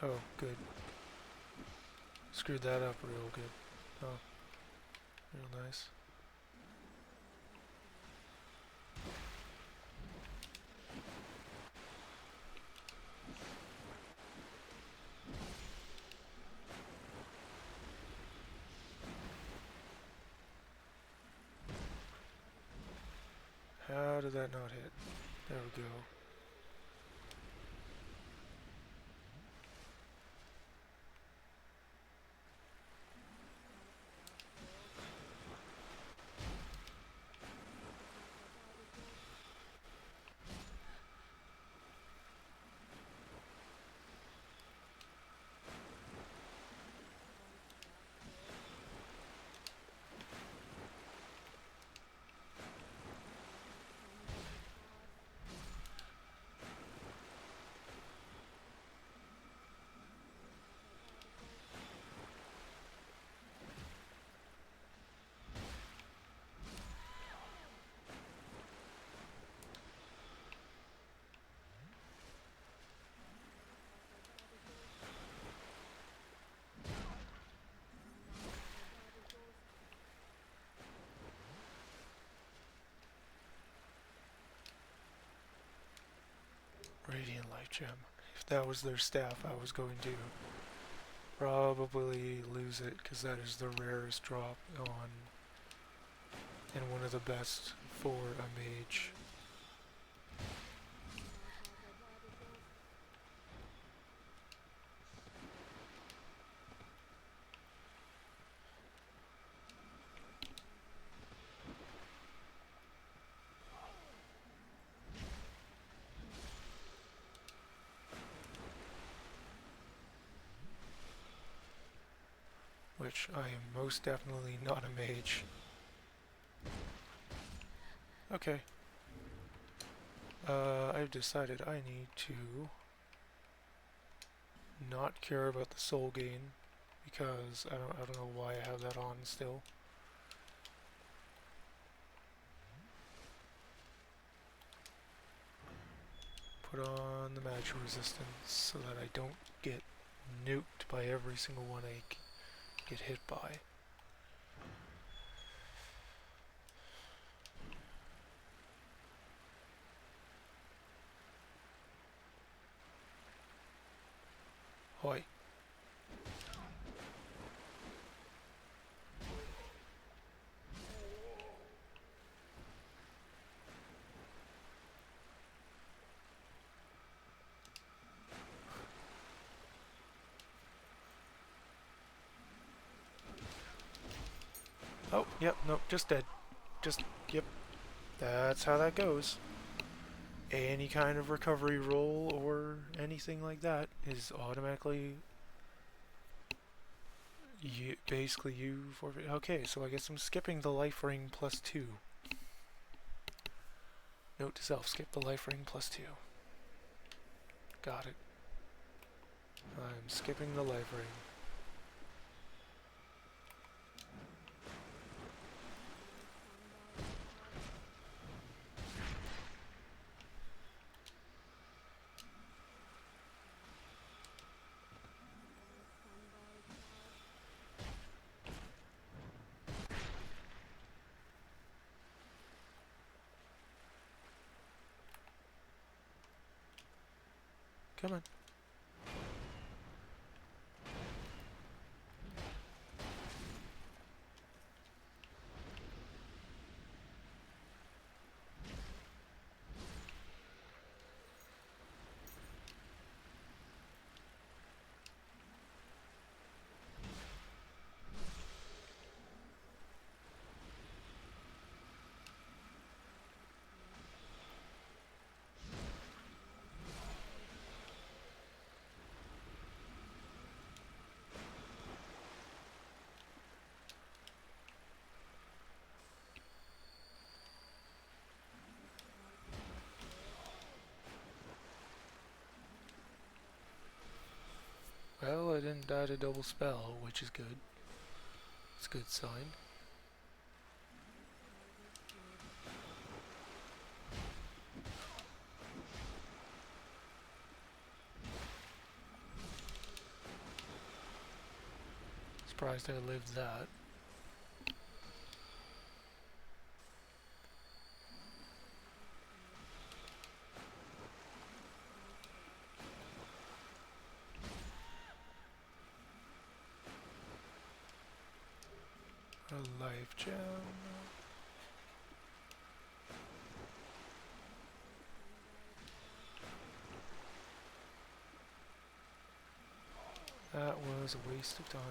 A: Oh, good. Screwed that up real good. Oh, real nice. How did that not hit? There we go. Radiant Life Gem. If that was their staff, I was going to probably lose it, because that is the rarest drop on, and one of the best for a mage. which I am most definitely not a mage. Okay. I've decided I need to not care about the soul gain because I don't know why I have that on still. Put on the magic resistance so that I don't get nuked by every single one I get hit by. Hoi. Oh, yep, nope, just dead. Just, yep, that's how that goes. Any kind of recovery roll or anything like that is automatically basically you forfeit. Okay, so I guess I'm skipping the life ring +2. Note to self, skip the life ring +2. Got it. I'm skipping the life ring. Come on. Well, I didn't die to double spell, which is good. It's a good sign. Surprised I lived that. A life gem. That was a waste of time.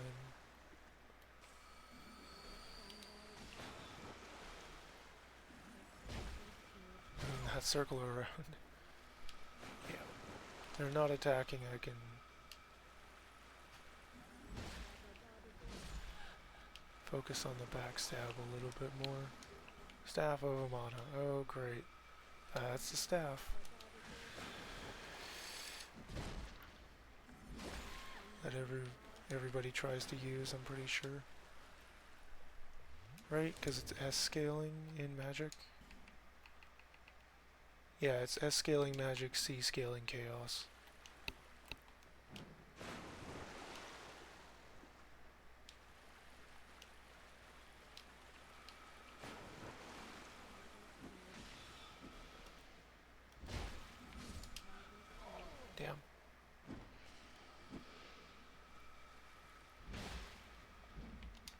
A: And that circle around. Yeah. They're not attacking, I can focus on the backstab a little bit more. Staff of Amana. Oh, great. That's the staff. That everybody tries to use, I'm pretty sure. Right? Because it's S scaling in magic. Yeah, it's S scaling magic, C scaling chaos. Damn.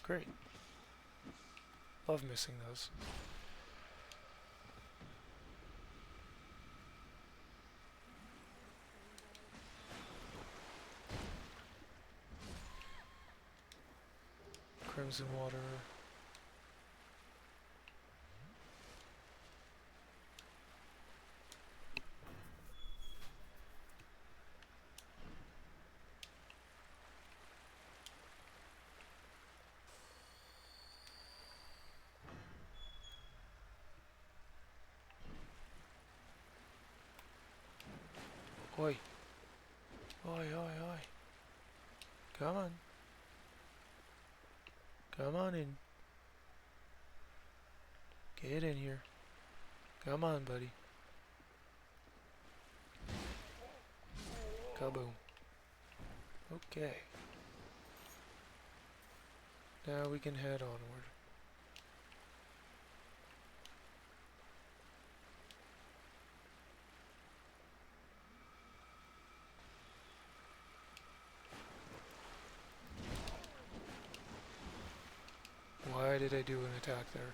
A: Great. Love missing those. Crimson water. Oi. Oi, oi, oi. Come on. Come on in. Get in here. Come on, buddy. Kaboom. Okay. Now we can head onward. Why did I do an attack there?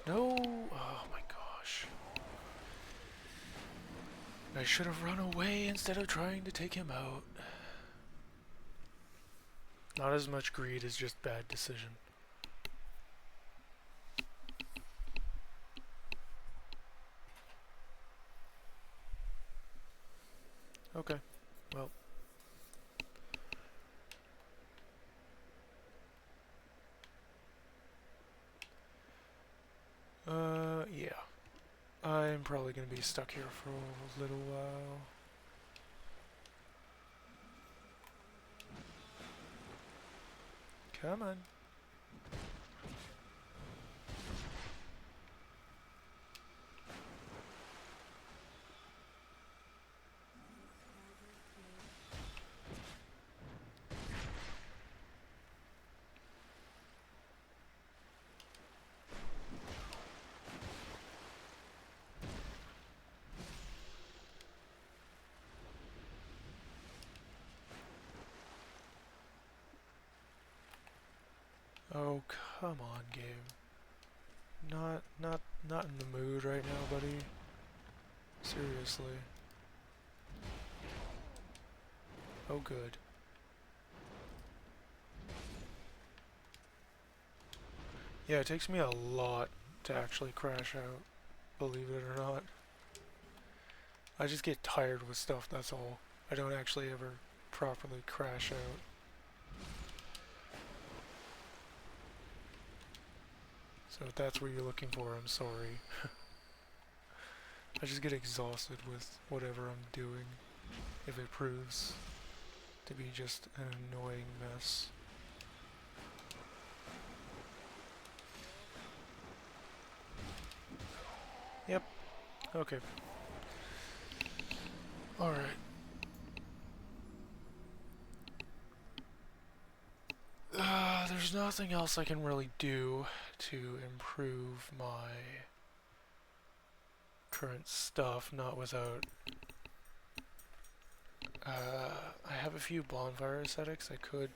A: No! Oh my gosh. I should have run away instead of trying to take him out. Not as much greed as just bad decision. Okay, well. Yeah. I'm probably gonna be stuck here for a little while. Come on. Oh, come on, game. Not in the mood right now, buddy. Seriously. Oh, good. Yeah, it takes me a lot to actually crash out, believe it or not. I just get tired with stuff, that's all. I don't actually ever properly crash out. So if that's what you're looking for, I'm sorry. I just get exhausted with whatever I'm doing if it proves to be just an annoying mess. Yep. Okay. Alright. There's nothing else I can really do to improve my current stuff, not without... I have a few bonfire aesthetics. I could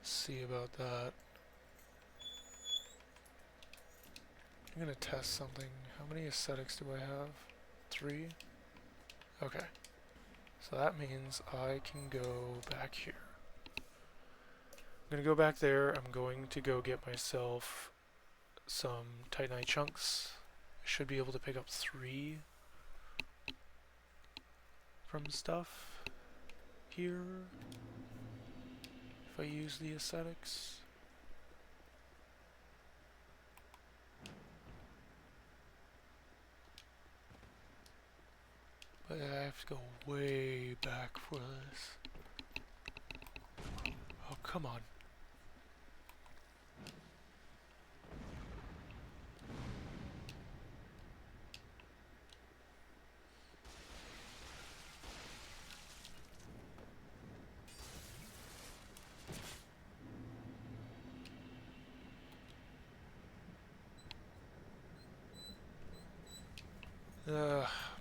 A: see about that. I'm gonna test something. How many aesthetics do I have? 3? Okay. So that means I can go back here. I'm gonna go back there. I'm going to go get myself some Titanite chunks. I should be able to pick up 3 from stuff here if I use the aesthetics. But I have to go way back for this. Oh, come on.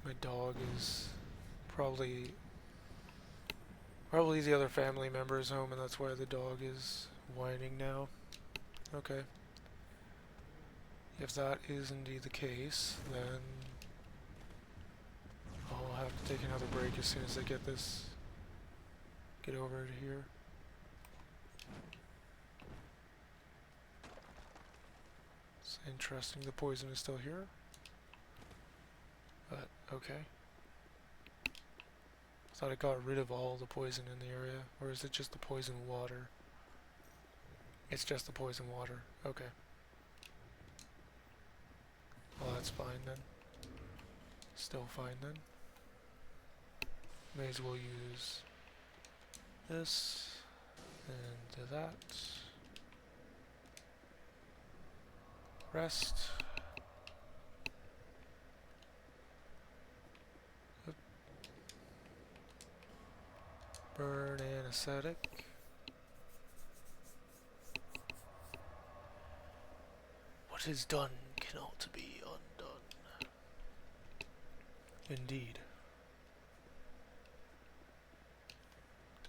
A: My dog is probably the other family member is home, and that's why the dog is whining now. Okay. If that is indeed the case, then I'll have to take another break as soon as I get over to here. It's interesting the poison is still here. But, okay. Thought I got rid of all the poison in the area, or is it just the poison water? It's just the poison water. Okay. Well, that's fine then. Still fine then. May as well use this and that. Rest. Burn anesthetic. What is done cannot be undone. Indeed.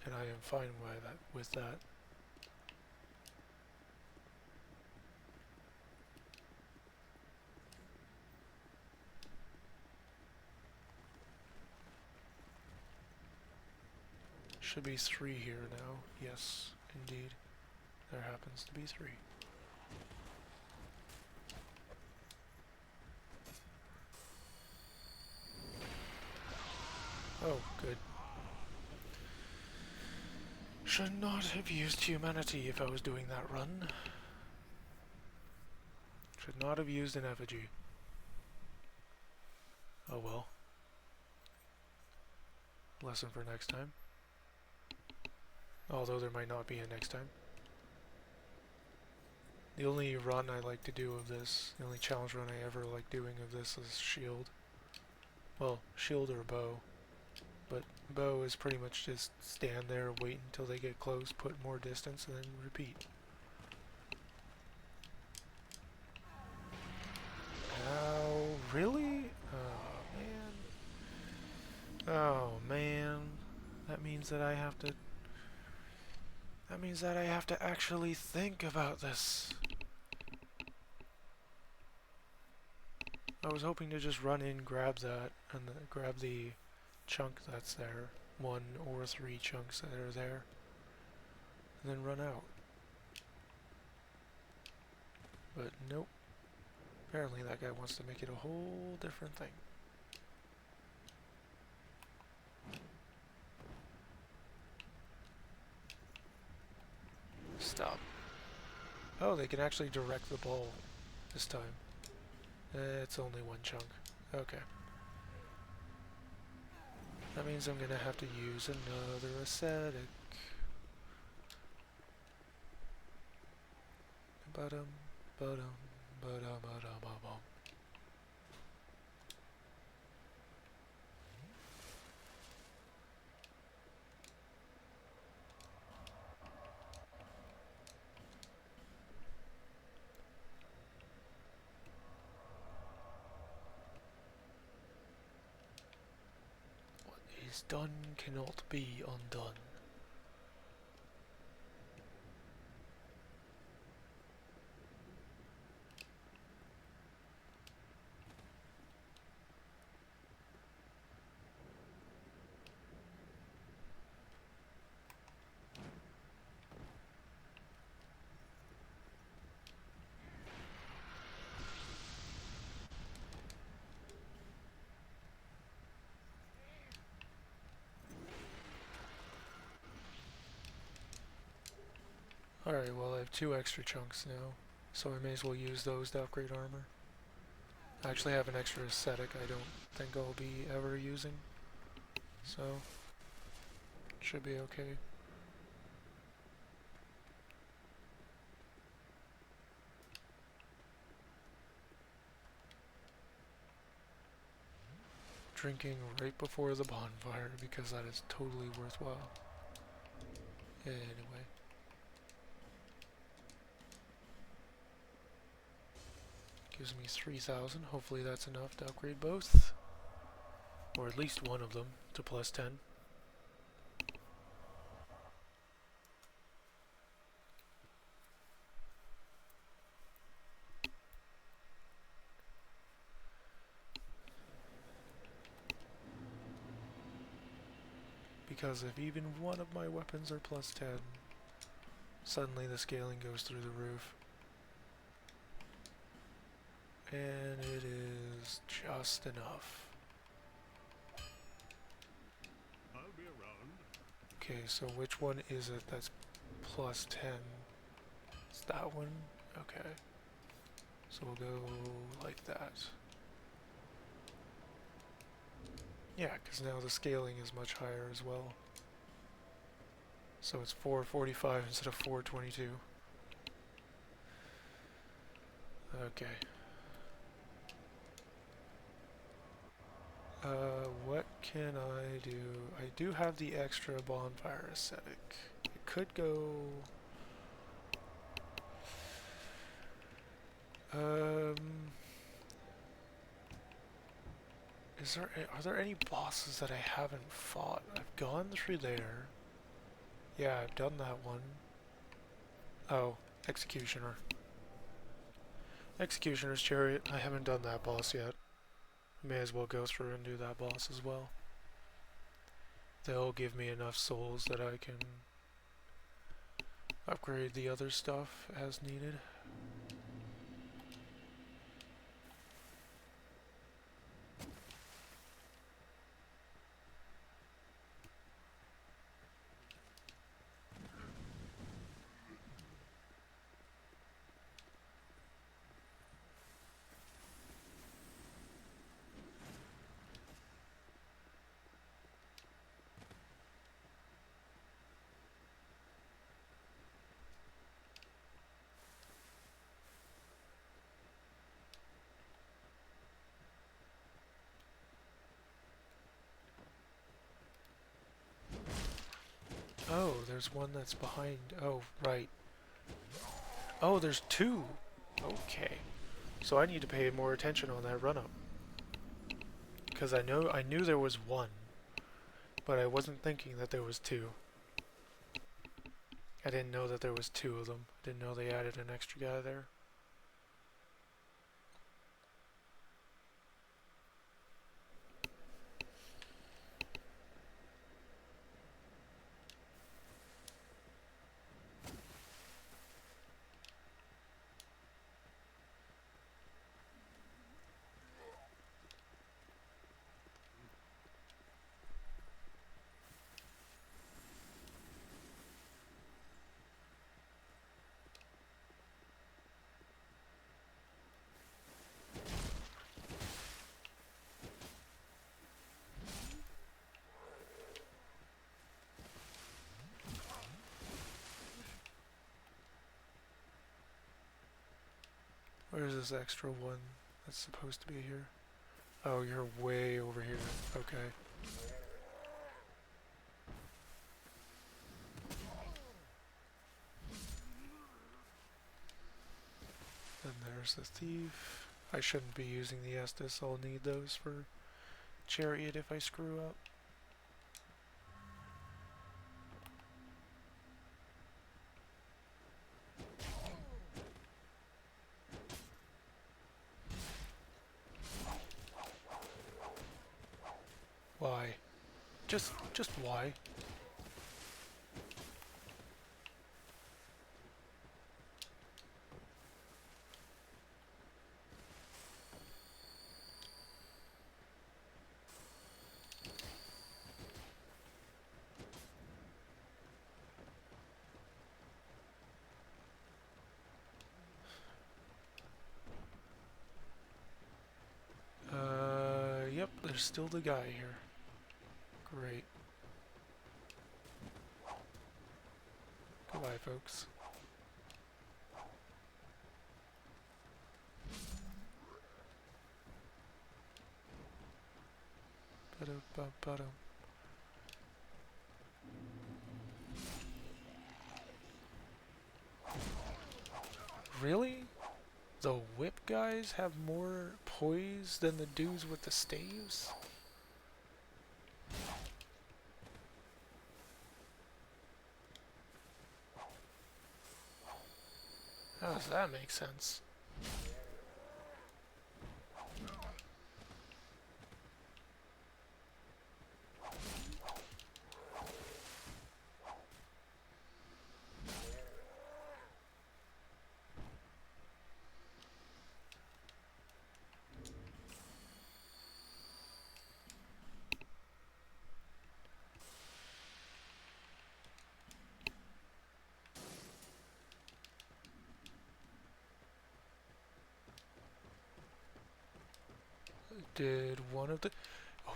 A: And I am fine with that. Should be 3 here now. Yes, indeed. There happens to be 3. Oh, good. Should not have used humanity if I was doing that run. Should not have used an effigy. Oh well. Lesson for next time. Although there might not be a next time. The only run I like to do of this, the only challenge run I ever like doing of this is shield. Well, shield or bow. But bow is pretty much just stand there, wait until they get close, put more distance, and then repeat. Ow, really? Oh, man. Oh, man. That means that I have to... That means that I have to actually think about this. I was hoping to just run in, grab that, and grab the chunk that's there. 1 or 3 chunks that are there. And then run out. But nope. Apparently that guy wants to make it a whole different thing. Stop. Oh, they can actually direct the ball this time. It's only 1 chunk. Okay. That means I'm gonna have to use another ascetic. Ba-dum, ba-dum, ba-dum, ba-dum, ba-bum. What is done cannot be undone. Alright, well I have 2 extra chunks now, so I may as well use those to upgrade armor. I actually have an extra ascetic I don't think I'll be ever using, so should be okay. Drinking right before the bonfire because that is totally worthwhile. Anyway. Gives me 3,000. Hopefully that's enough to upgrade both. Or at least one of them to plus 10. Because if even one of my weapons are plus 10, suddenly the scaling goes through the roof. And it is just enough.
C: I'll be around.
A: Okay, so which one is it that's plus 10? It's that one? Okay. So we'll go like that. Yeah, because now the scaling is much higher as well. So it's 445 instead of 422. Okay. What can I do? I do have the extra bonfire aesthetic. It could go... Um... Are there any bosses that I haven't fought? I've gone through there. Yeah, I've done that one. Oh, Executioner. Executioner's Chariot. I haven't done that boss yet. May as well go through and do that boss as well. They'll give me enough souls that I can upgrade the other stuff as needed. Oh, there's one that's behind. Oh, right. Oh, there's two. Okay. So I need to pay more attention on that run-up. Because I knew there was one, but I wasn't thinking that there was two. I didn't know that there was two of them. I didn't know they added an extra guy there. Where's this extra one that's supposed to be here? Oh, you're way over here. Okay. And there's the thief. I shouldn't be using the Estus. I'll need those for Chariot if I screw up. Why? Just why? Yep, there's still the guy here. Great. Goodbye, folks. Ba-da-ba-ba-dum. Really? The whip guys have more poise than the dudes with the staves? How does that make sense? Did one of the... Oh,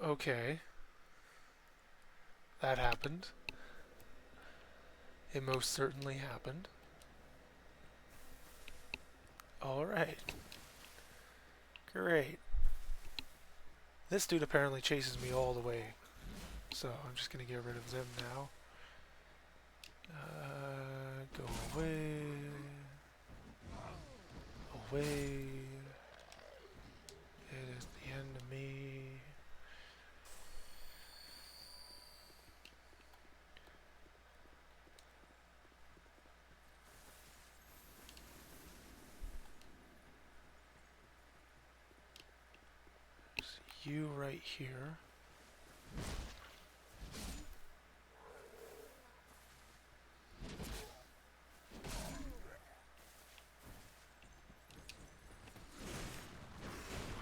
A: Okay. That happened. It most certainly happened. Alright. Great. This dude apparently chases me all the way. So I'm just gonna get rid of them now. Go away. Away. It is the end of me. See you right here.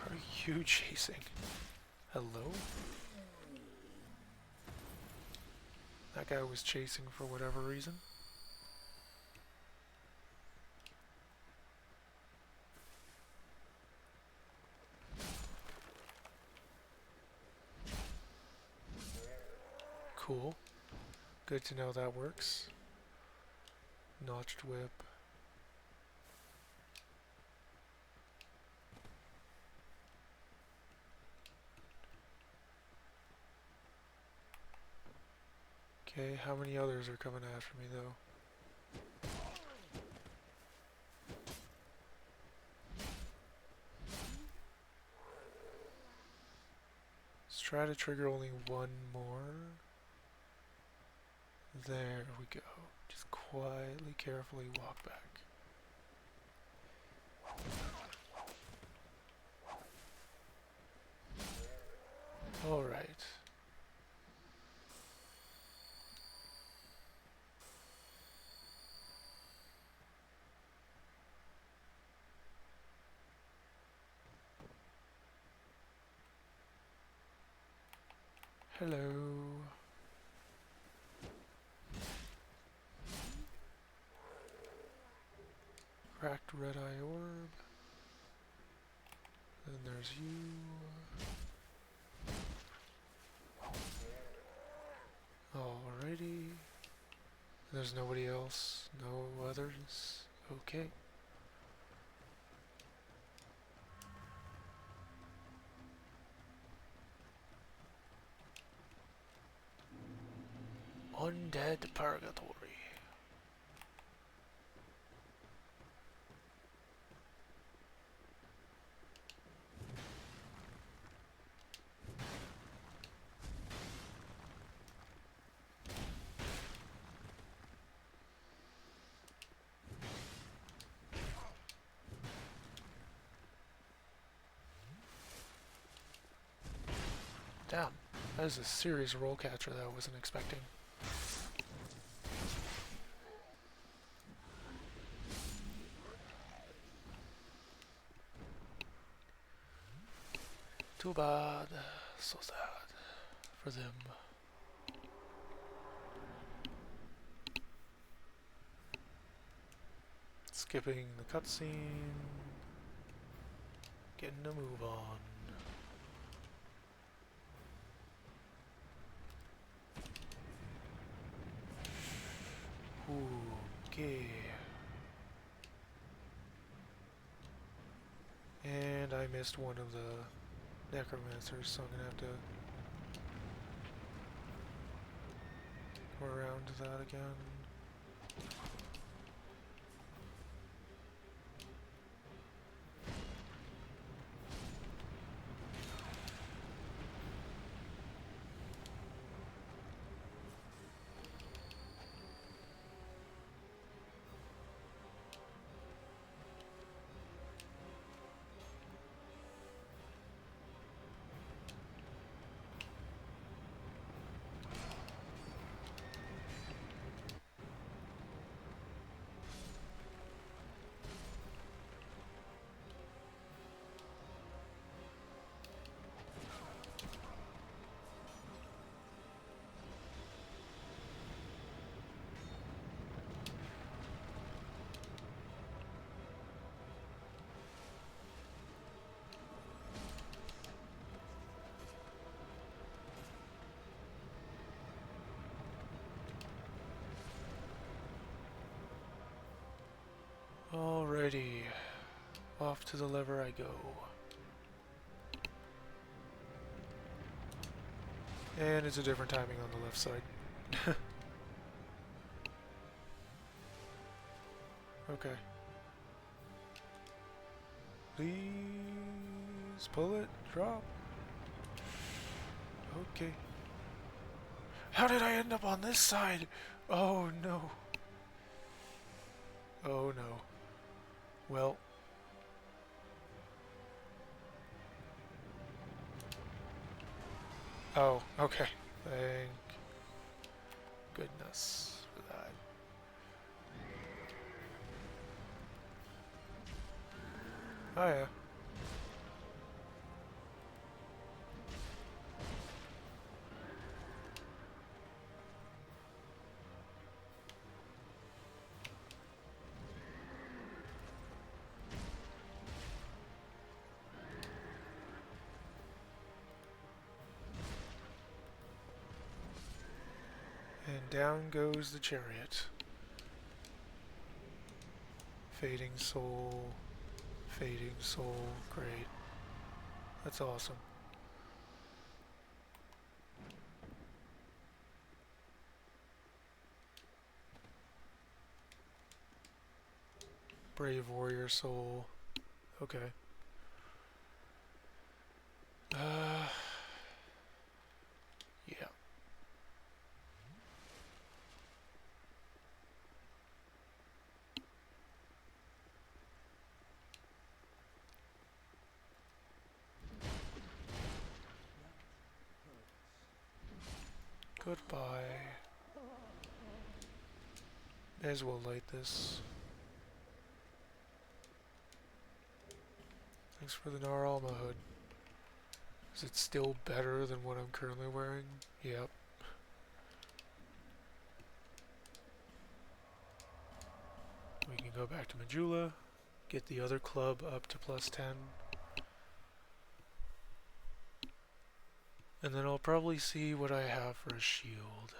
A: Are you chasing? Hello? That guy was chasing for whatever reason. Cool. Good to know that works. Notched whip. Okay, how many others are coming after me though? Let's try to trigger only one more. There we go. Just quietly, carefully walk back. Alright. Hello. Cracked red eye orb. Then there's you. Alrighty. There's nobody else. No others. Okay. Undead Purgatory. Damn, that is a serious roll catcher that I wasn't expecting. Too bad. So sad for them. Skipping the cutscene. Getting a move on. Okay. And I missed one of the necromancers, so I'm gonna have to go around to that again. Alrighty. Off to the lever I go. And it's a different timing on the left side. Okay. Please pull it, drop. Okay. How did I end up on this side? Oh no. Oh no. Well. Oh, okay. Thank goodness for that. Oh yeah. And down goes the chariot. Fading soul. Fading soul. Great. That's awesome. Brave warrior soul. Okay. Yeah. Goodbye. May as well light this. Thanks for the Naralma hood. Is it still better than what I'm currently wearing? Yep. We can go back to Majula, get the other club up to +10. And then I'll probably see what I have for a shield.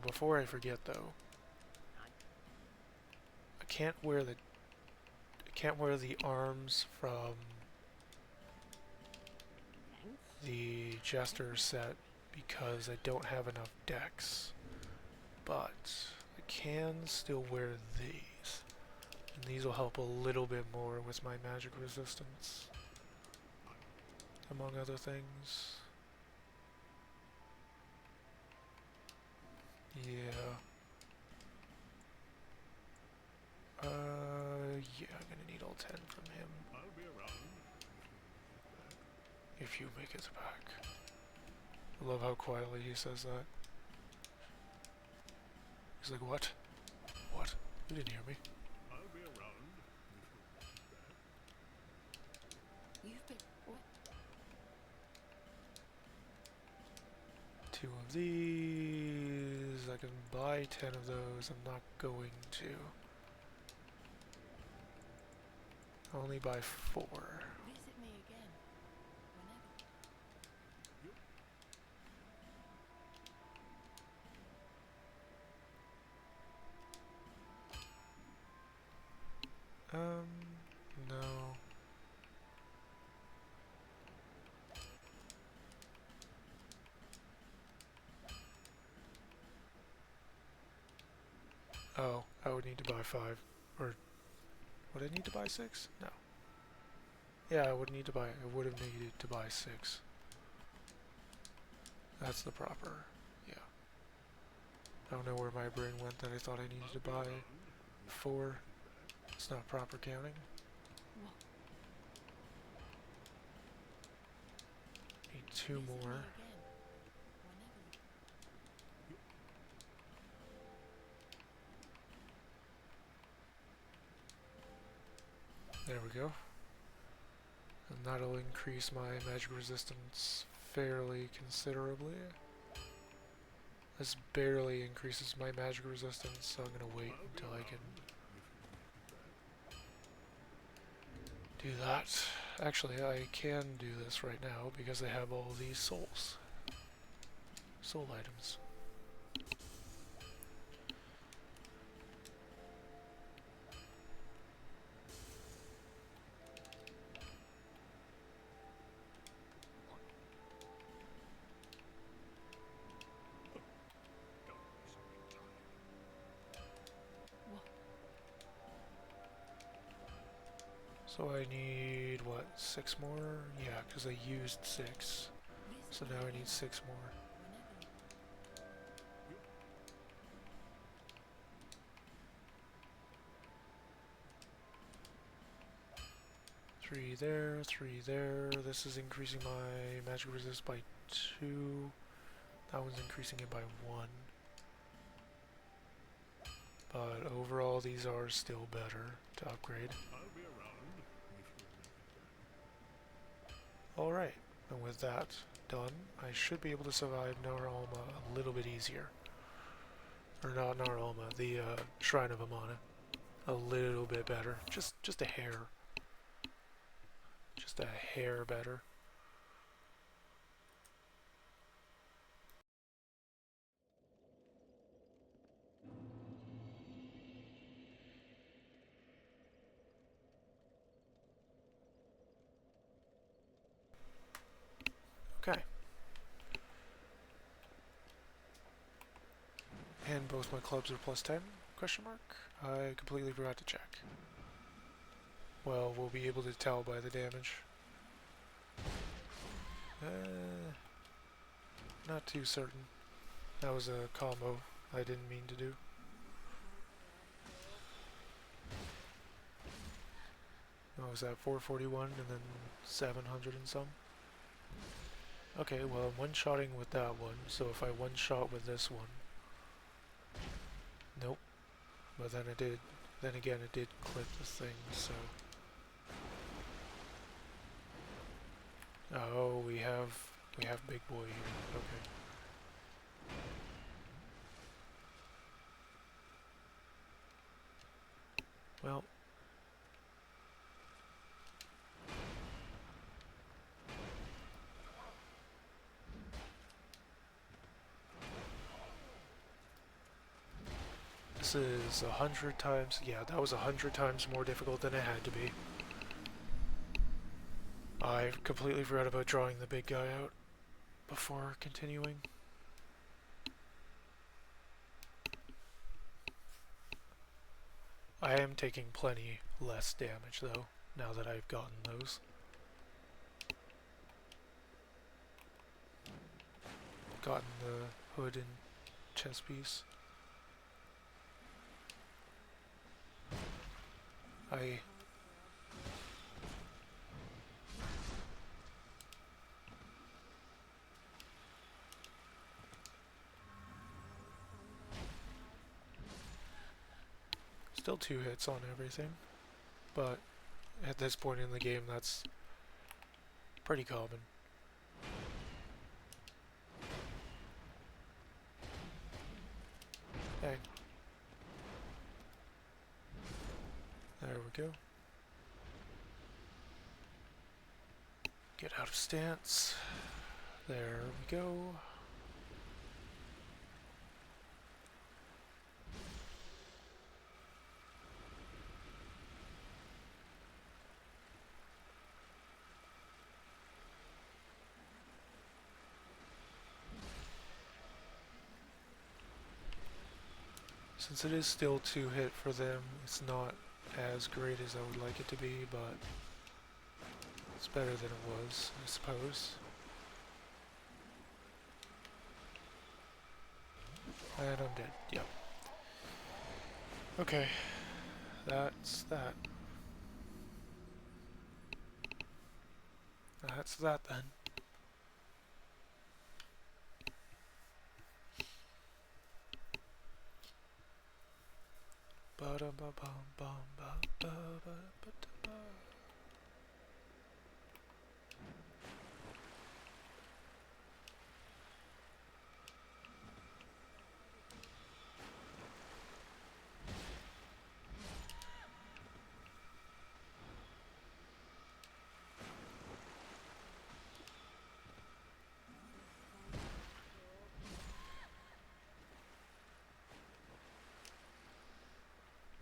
A: Before I forget though, I can't wear the arms from the Jester set because I don't have enough decks. But I can still wear these. And these will help a little bit more with my magic resistance, among other things. Yeah. Yeah, I'm gonna need all 10 from him.
C: I'll be around.
A: If you make it back. I love how quietly he says that. He's like, what? What? You didn't hear me.
C: I'll be around.
B: You've been. What?
A: 2 of these. I can buy 10 of those. I'm not going to. I'll only buy 4.
B: Visit me again. Whenever.
A: No. Oh, I would need to buy 5. Or, would I need to buy 6? No. Yeah, I would have needed to buy 6. That's the proper, yeah. I don't know where my brain went that I thought I needed to buy 4. It's not proper counting.
B: What?
A: Need 2
B: Visit me
A: more.
B: again. Whenever.
A: There we go. And that'll increase my magic resistance fairly considerably. This barely increases my magic resistance, so I'm gonna wait until I can do that. Actually, I can do this right now because I have all these souls. Soul items. So I need, what, 6 more? Yeah, because I used 6. So now I need 6 more. Three there, 3 there. This is increasing my magic resist by 2. That one's increasing it by 1. But overall, these are still better to upgrade.
C: I'll be around if you need me.
A: Alright, and with that done, I should be able to survive Nar Alma a little bit easier. Or not Nar Alma, the Shrine of Amana. A little bit better. Just a hair. Just a hair better. Okay. And both my clubs are plus 10? Question mark? I completely forgot to check. Well, we'll be able to tell by the damage. Not too certain. That was a combo I didn't mean to do. What was that, 441 and then 700 and some? Okay, well I'm one-shotting with that one, so if I one-shot with this one... Nope. But then then again it did clip the thing, so... Oh, we have Big Boy here, okay. Well... This is 100 times, yeah, that was 100 times more difficult than it had to be. I completely forgot about drawing the big guy out before continuing. I am taking plenty less damage though, now that I've gotten those. Gotten the hood and chest piece. I still 2 hits on everything, but at this point in the game that's pretty common. Hey. There we go. Get out of stance. There we go. Since it is still 2 hit for them, it's not as great as I would like it to be, but it's better than it was, I suppose. And I'm dead, yep. Okay, that's that. That's that then.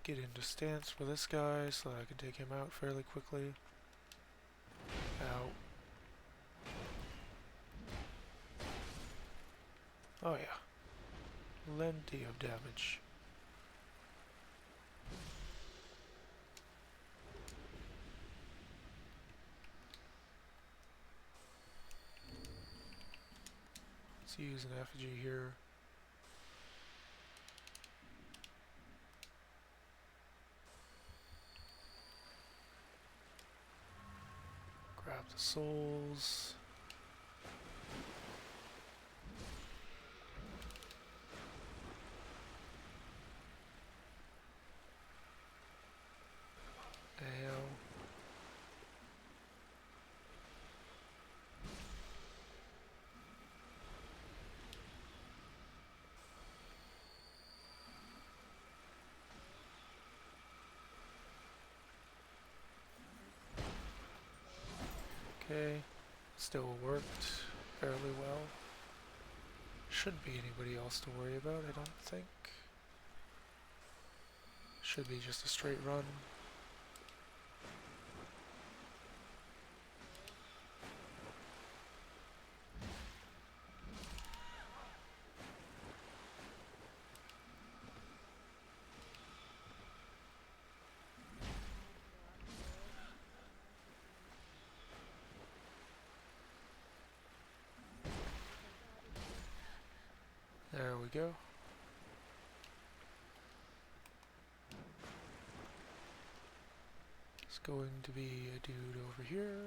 A: get into stance for this guy so that I can take him out fairly quickly. Ow. Oh yeah. Plenty of damage. Let's use an effigy here. Grab the souls. Ow. Okay, still worked fairly well. Shouldn't be anybody else to worry about, I don't think. Should be just a straight run. There we go. It's going to be a dude over here.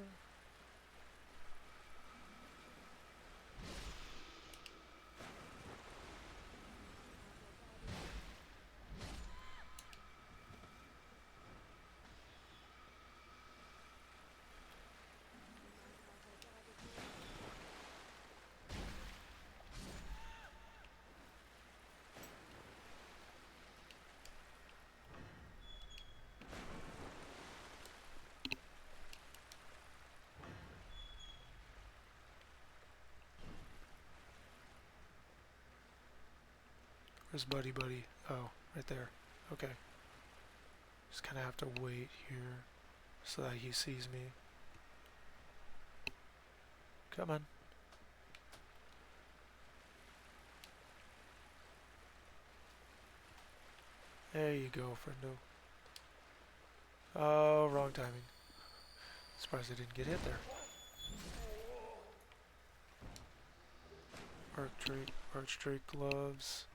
A: Where's Buddy Buddy? Oh, right there. Okay. Just kind of have to wait here so that he sees me. Come on. There you go, friendo. Oh, wrong timing. Surprised I didn't get hit there. Archdrake gloves.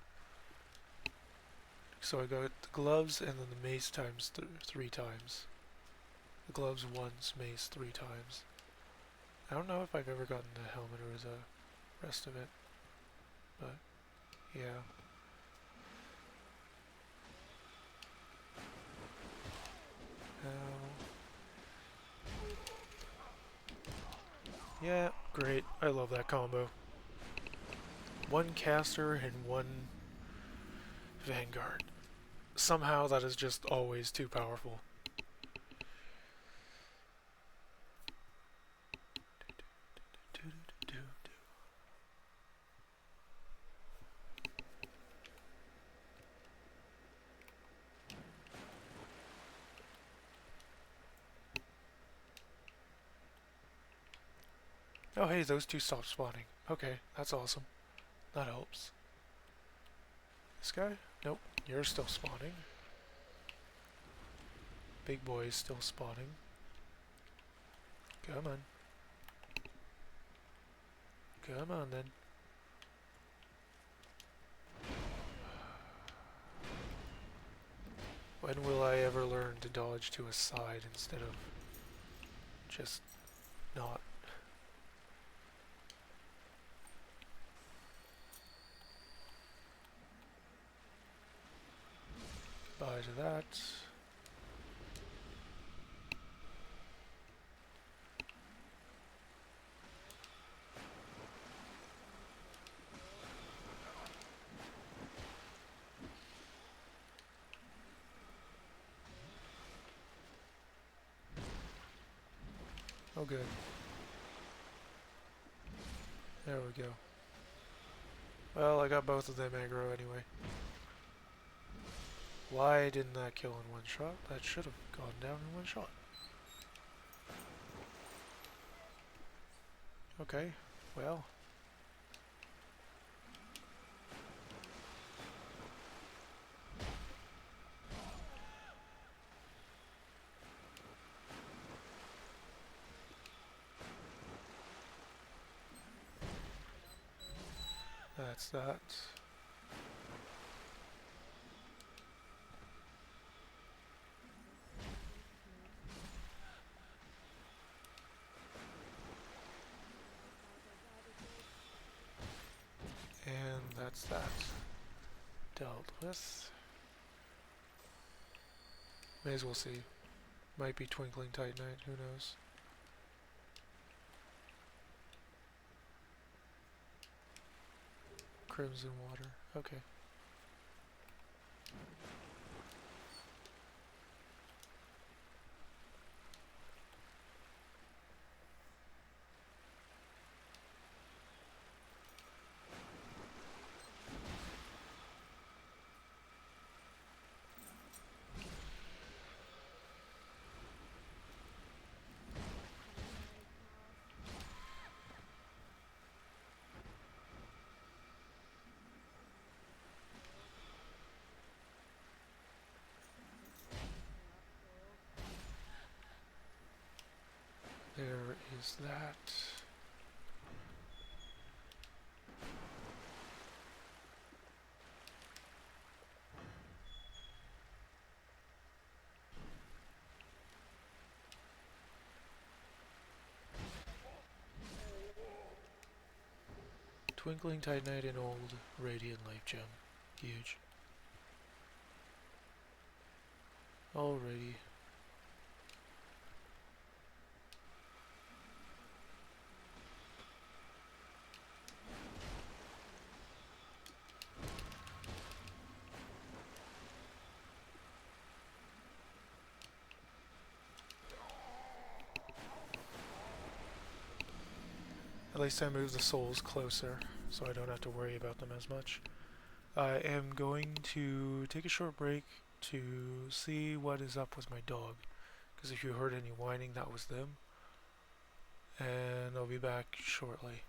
A: So I got the gloves and then the mace times 3 times. The gloves once, mace 3 times. I don't know if I've ever gotten the helmet or the rest of it, but yeah. Yeah, great. I love that combo. 1 caster and 1 vanguard. Somehow that is just always too powerful. Oh hey, those 2 stopped spawning. Okay, that's awesome. That helps. This guy? Nope, you're still spawning. Big boy is still spawning. Come on. Come on then. When will I ever learn to dodge to a side instead of just not? Bye to that. Oh good. There we go. Well, I got both of them aggro anyway. Why didn't that kill in one shot? That should have gone down in one shot. Okay, well. That's that. And that's that. Dealt with. May as well see. Might be Twinkling Titanite, who knows. Crimson Water, okay. There is that. Twinkling Titanite and old Radiant Life Gem. Huge. Alrighty. At least I moved the souls closer, so I don't have to worry about them as much. I am going to take a short break to see what is up with my dog. Because if you heard any whining, that was them. And I'll be back shortly.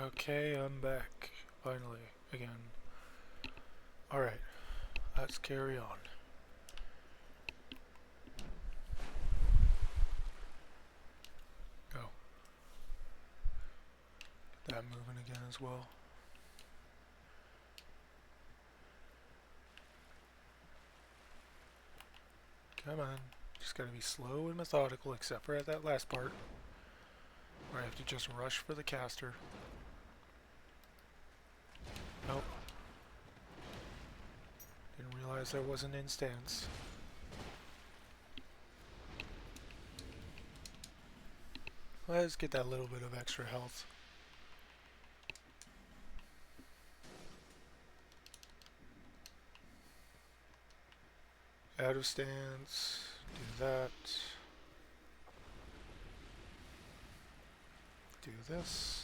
A: Okay, I'm back. Finally, again. Alright, let's carry on. Go. Get that moving again as well. Come on. Just gotta be slow and methodical, except for at that last part, where I have to just rush for the caster. Nope. Didn't realize there was an instance. Let's get that little bit of extra health. Out of stance. Do that. Do this.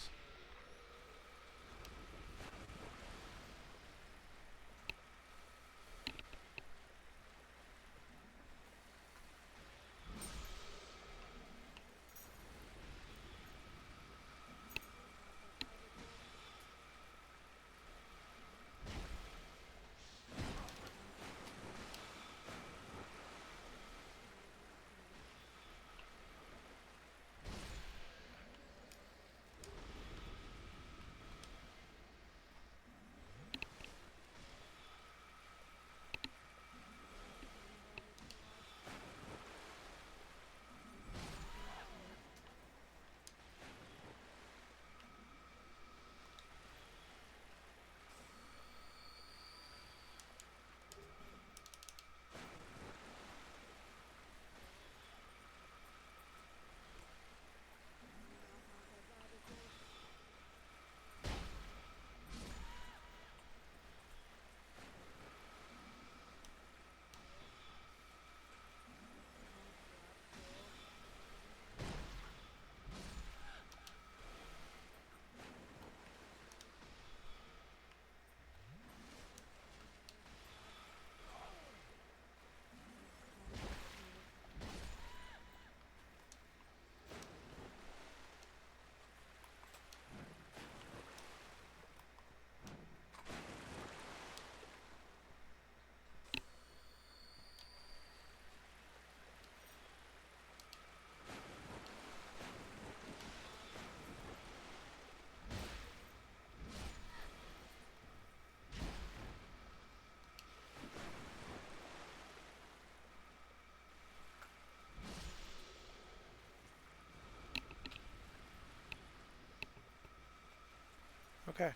A: Okay.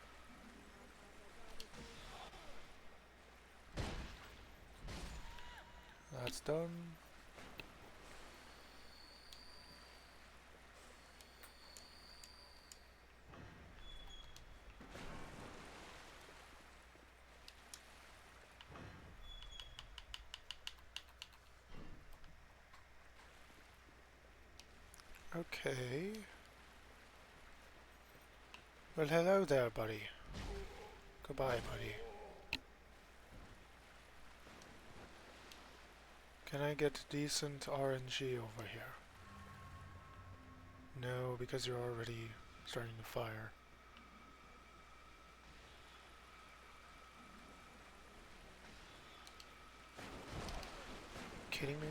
A: That's done. Okay. Well, hello there, buddy. Goodbye, buddy. Can I get decent RNG over here? No, because you're already starting to fire. Kidding me?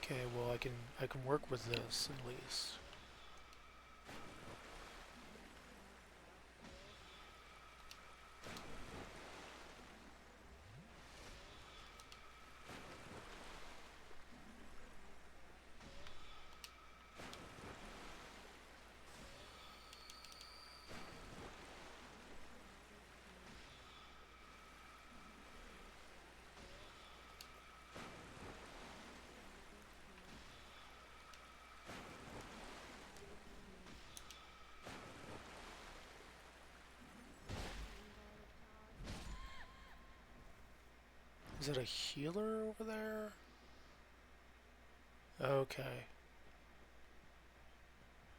A: Okay, well I can work with this at least. Is it a healer over there? Okay.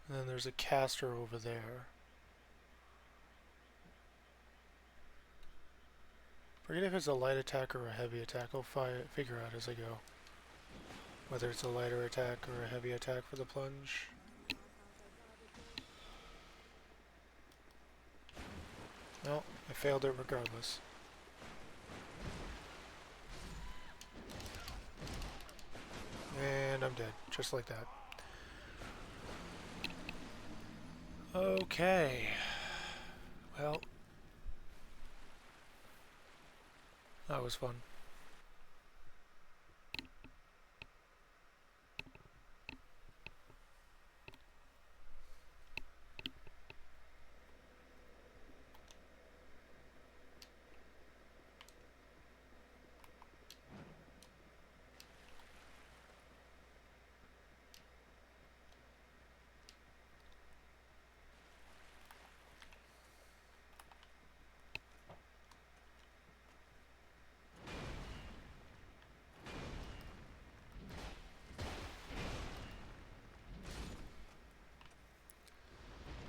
A: And then there's a caster over there. Forget if it's a light attack or a heavy attack. I'll figure out as I go. whether it's a lighter attack or a heavy attack for the plunge. No, I failed it regardless. And I'm dead, just like that. Okay. Well, that was fun.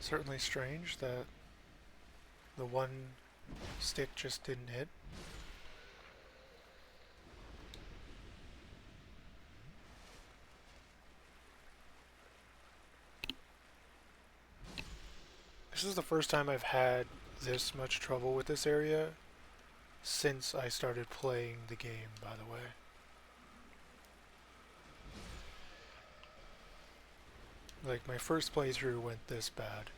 A: Certainly strange that the one stick just didn't hit. This is the first time I've had this much trouble with this area since I started playing the game, by the way. Like, my first playthrough went this bad.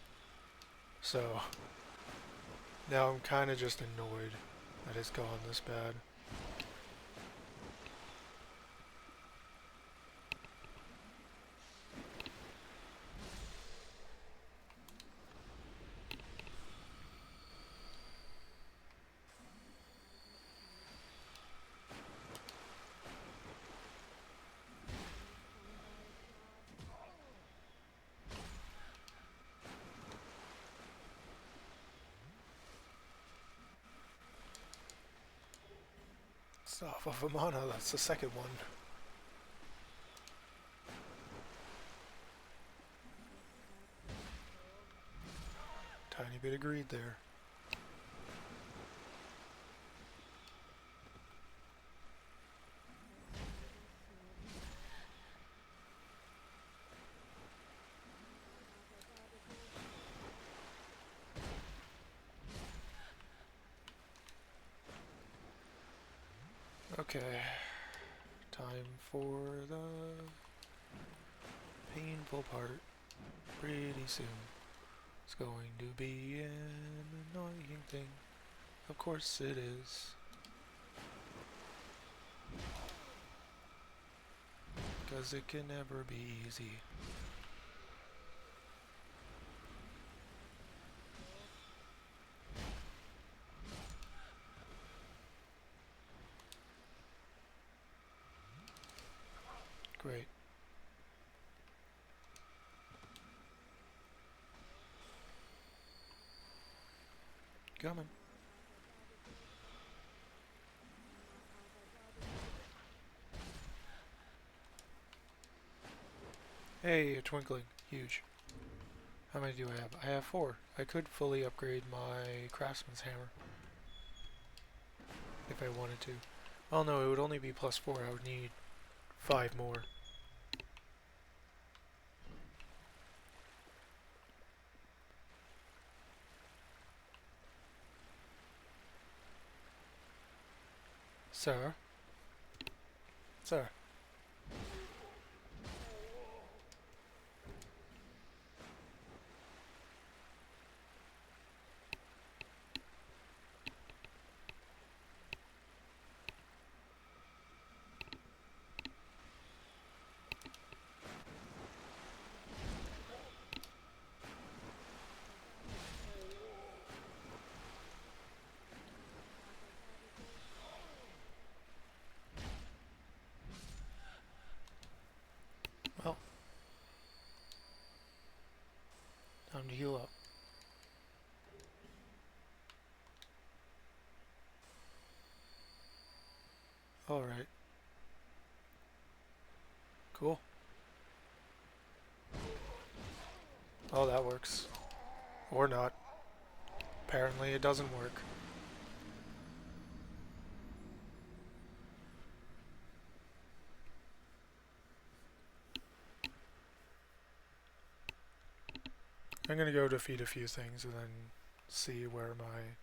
A: So, now I'm kind of just annoyed that it's gone this bad. It's off of a mana, that's the second one. Tiny bit of greed there. Okay, time for the painful part pretty soon. It's going to be an annoying thing. Of course it is. Because it can never be easy. Great. Coming. Hey, a twinkling. Huge. How many do I have? I have 4. I could fully upgrade my craftsman's hammer. If I wanted to. Oh no, it would only be +4. I would need 5 more. Sir? Sir? Well. Time to heal up. Alright. Cool. Oh, that works. Or not. Apparently it doesn't work. I'm gonna go defeat a few things and then see where my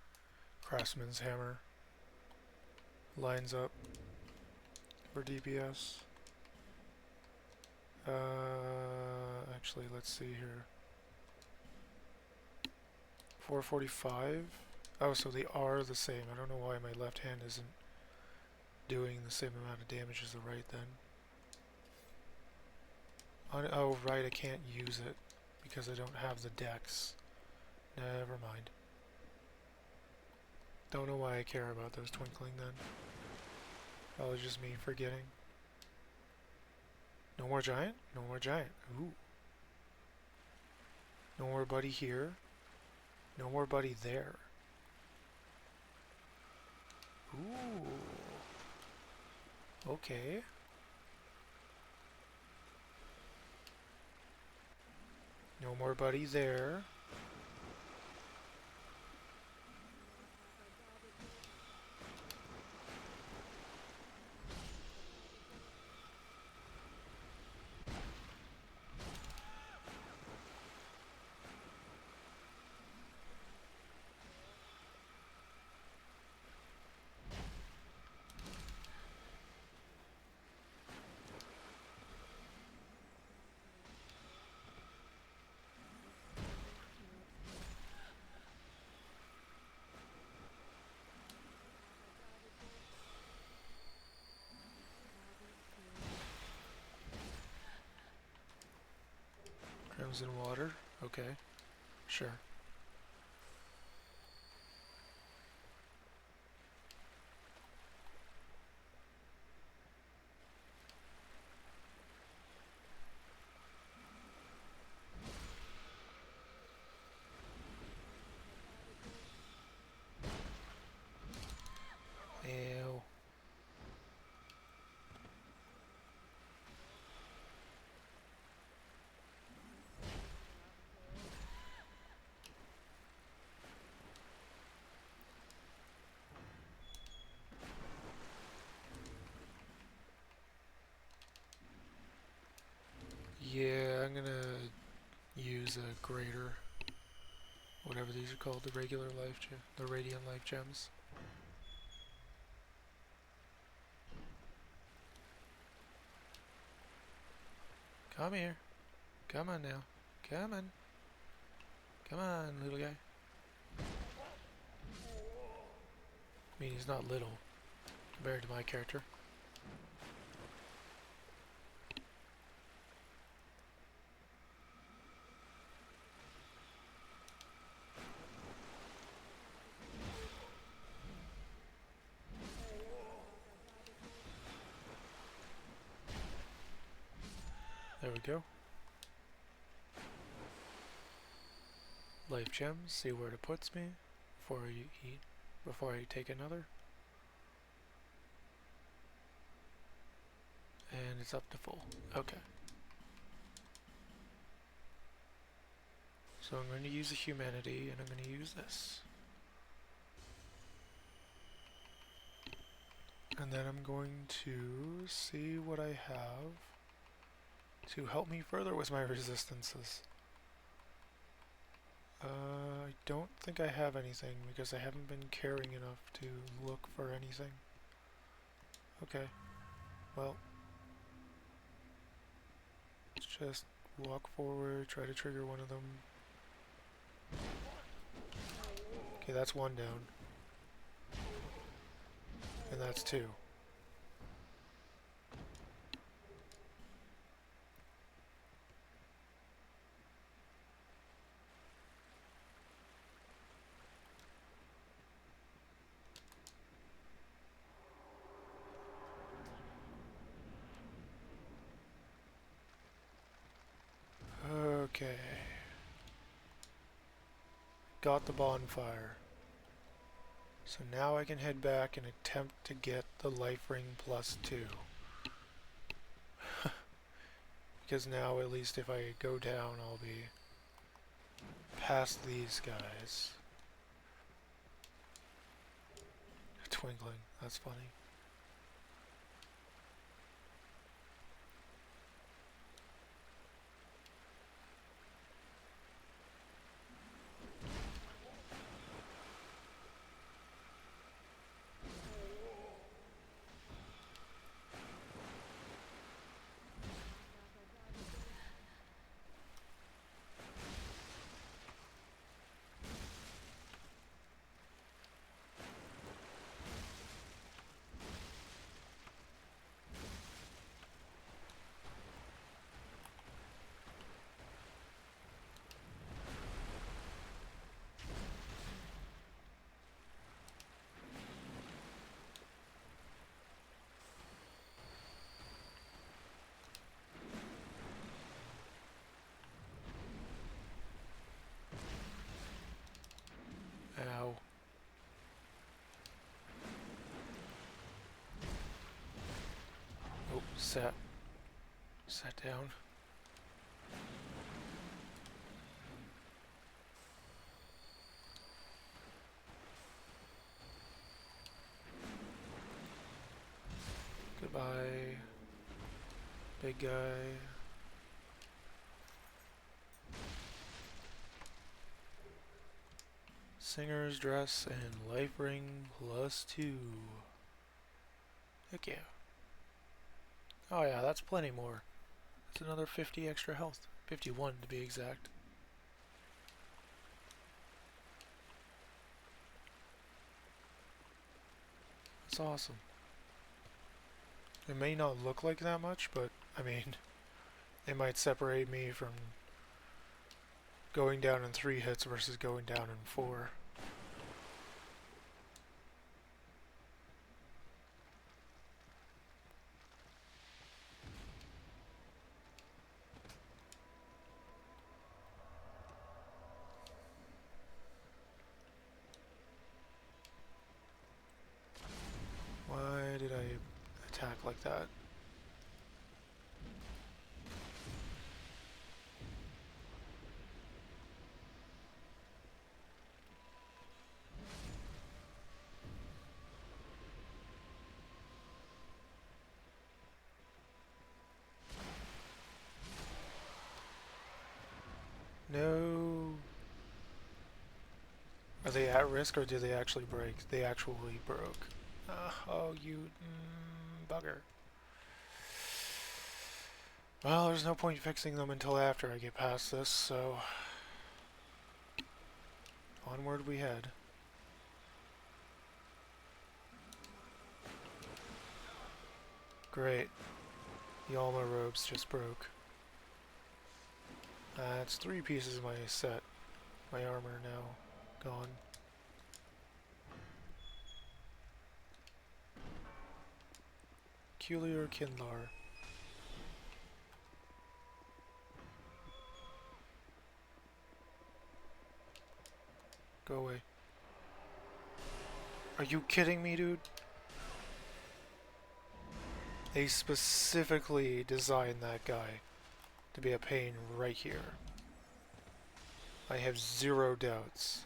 A: Craftsman's Hammer lines up for DPS. Actually, let's see here. 445. Oh, so they are the same. I don't know why my left hand isn't doing the same amount of damage as the right then. Oh, right, I can't use it because I don't have the dex. Never mind. Don't know why I care about those twinkling then. Probably just me forgetting. No more giant? No more giant. Ooh. No more buddy here. No more buddy there. Ooh. Okay. No more buddy there. Crimson water. Okay. Sure. Ew. Yeah, I'm gonna use a greater, whatever these are called, the regular life gem, the radiant life gems. Come here. Come on now. Come on. Come on, little guy. I mean, he's not little compared to my character. There we go. Life gems, see where it puts me before you eat, before I take another. And it's up to full. Okay. So I'm going to use a humanity and I'm going to use this. And then I'm going to see what I have to help me further with my resistances. I don't think I have anything because I haven't been caring enough to look for anything. Okay, well, let's just walk forward, try to trigger one of them. Okay, that's one down. And that's two. Okay. Got the bonfire. So now I can head back and attempt to get the life ring +2. Because now at least if I go down I'll be past these guys. Twinkling, that's funny. set down. Goodbye, big guy. Singer's dress and life ring +2. Heck yeah. Oh yeah, that's plenty more. That's another 50 extra health. 51 to be exact. That's awesome. It may not look like that much, but I mean, it might separate me from going down in 3 hits versus going down in 4. Why did I attack like that? No. Are they at risk or do they actually break? They actually broke. Oh, you bugger. Well, there's no point fixing them until after I get past this, so onward we head. Great. The Alma robes just broke. That's 3 pieces of my set. My armor now gone. Peculiar Kindlar. Go away. Are you kidding me, dude? They specifically designed that guy to be a pain right here. I have 0 doubts.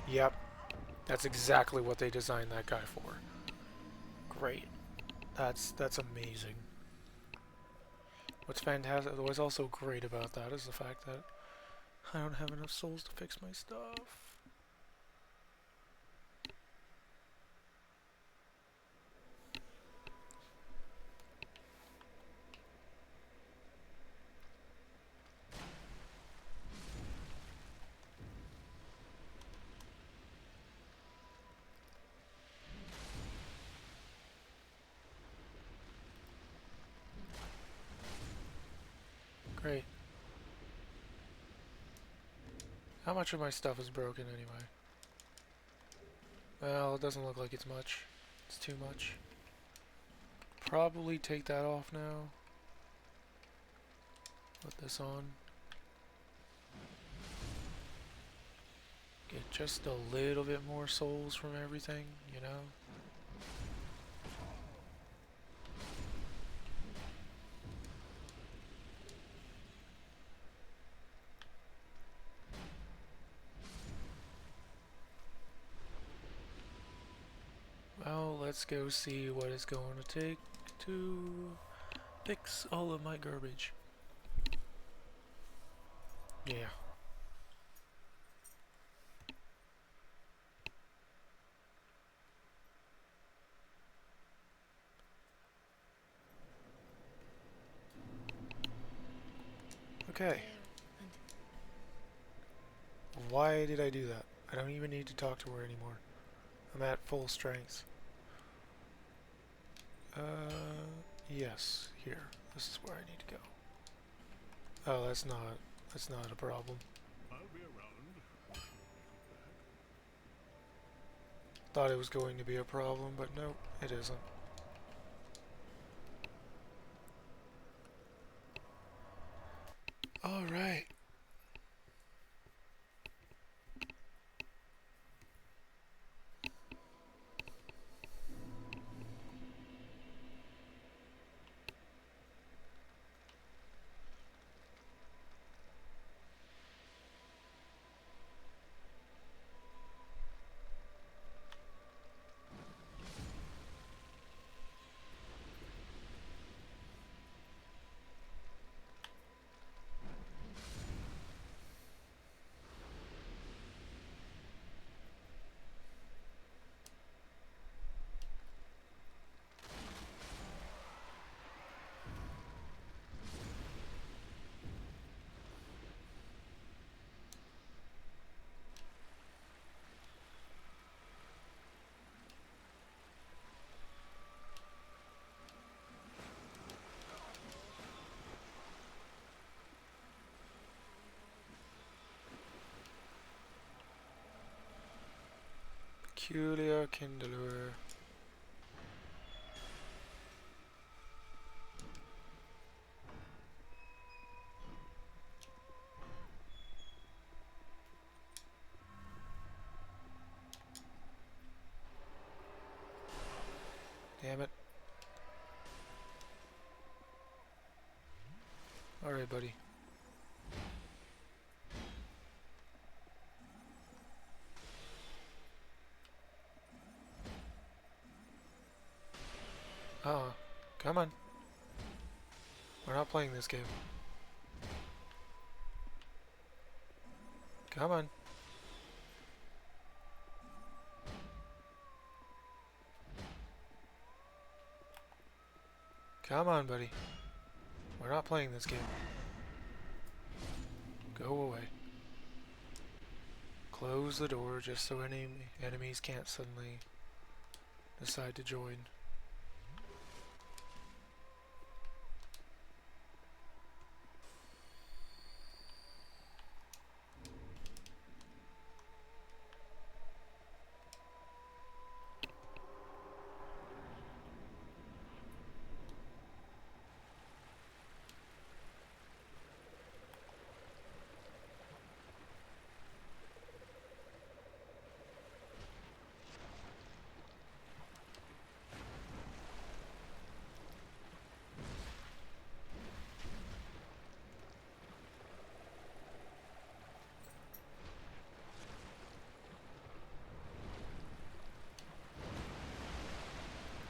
A: Yep. That's exactly what they designed that guy for. Great. That's amazing. What's fantastic, what's also great about that is the fact that I don't have enough souls to fix my stuff. Great. How much of my stuff is broken anyway? Well, it doesn't look like it's much. It's too much. Probably take that off now. Put this on. Get just a little bit more souls from everything, you know? Well, let's go see what it's going to take to fix all of my garbage. Yeah. Okay. Why did I do that? I don't even need to talk to her anymore. I'm at full strength. Yes, here. This is where I need to go. Oh, that's not a problem.
C: I'll be around.
A: Thought it was going to be a problem, but nope, it isn't. Alright. Peculiar Kindler. Damn it. Alright, buddy. Come on. We're not playing this game. Come on. Come on, buddy. We're not playing this game. Go away. Close the door just so any enemies can't suddenly decide to join.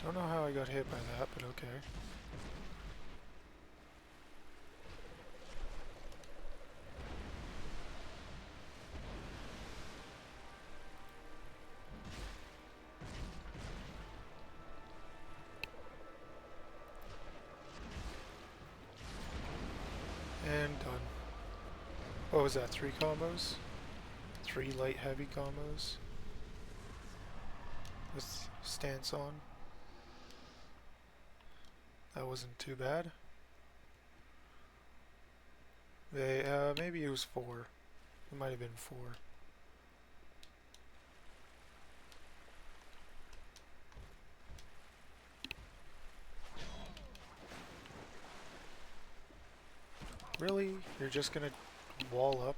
A: Don't know how I got hit by that, but okay. And done. What was that, 3 combos? 3 light heavy combos? With stance on. That wasn't too bad. Maybe it was 4. It might have been 4. Really? You're just gonna wall up?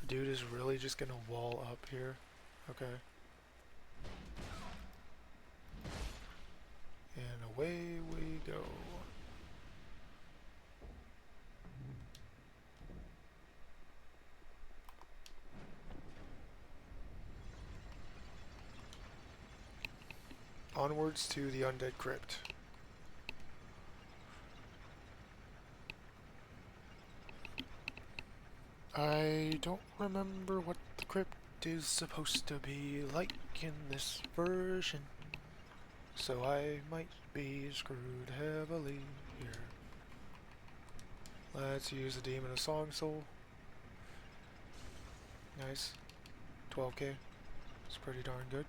A: The dude is really just gonna wall up here? Okay. And away we go. Onwards to the Undead Crypt. I don't remember what the crypt is supposed to be like in this version, so I might be screwed heavily here. Let's use the Demon of Song Soul. Nice. 12k. It's pretty darn good.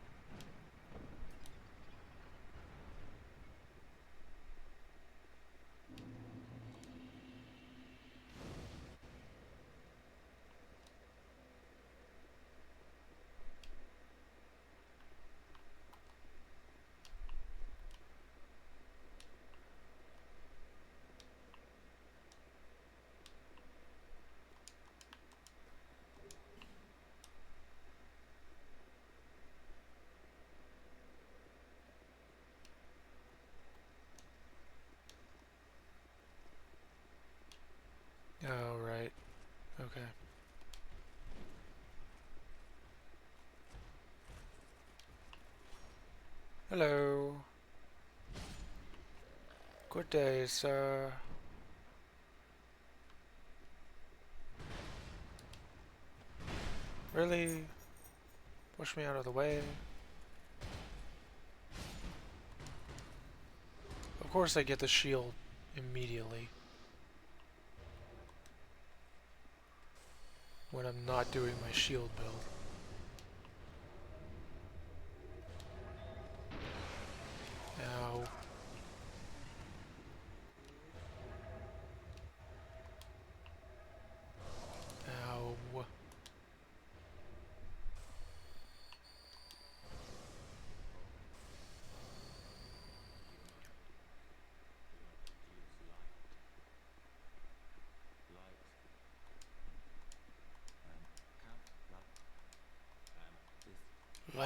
A: Oh, right. Okay. Hello. Good day, sir. Really? Push me out of the way. Of course I get the shield immediately. When I'm not doing my shield build. Ow. Ow.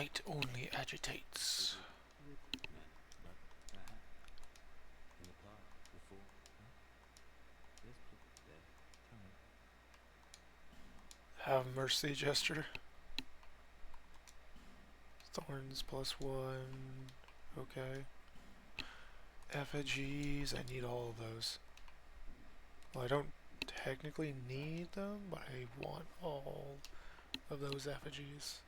A: Light only agitates.
C: Man, not bad. In the park before, huh? There's people there. Come on.
A: Have mercy gesture. Thorns +1. Okay. Effigies. I need all of those. Well, I don't technically need them, but I want all of those effigies.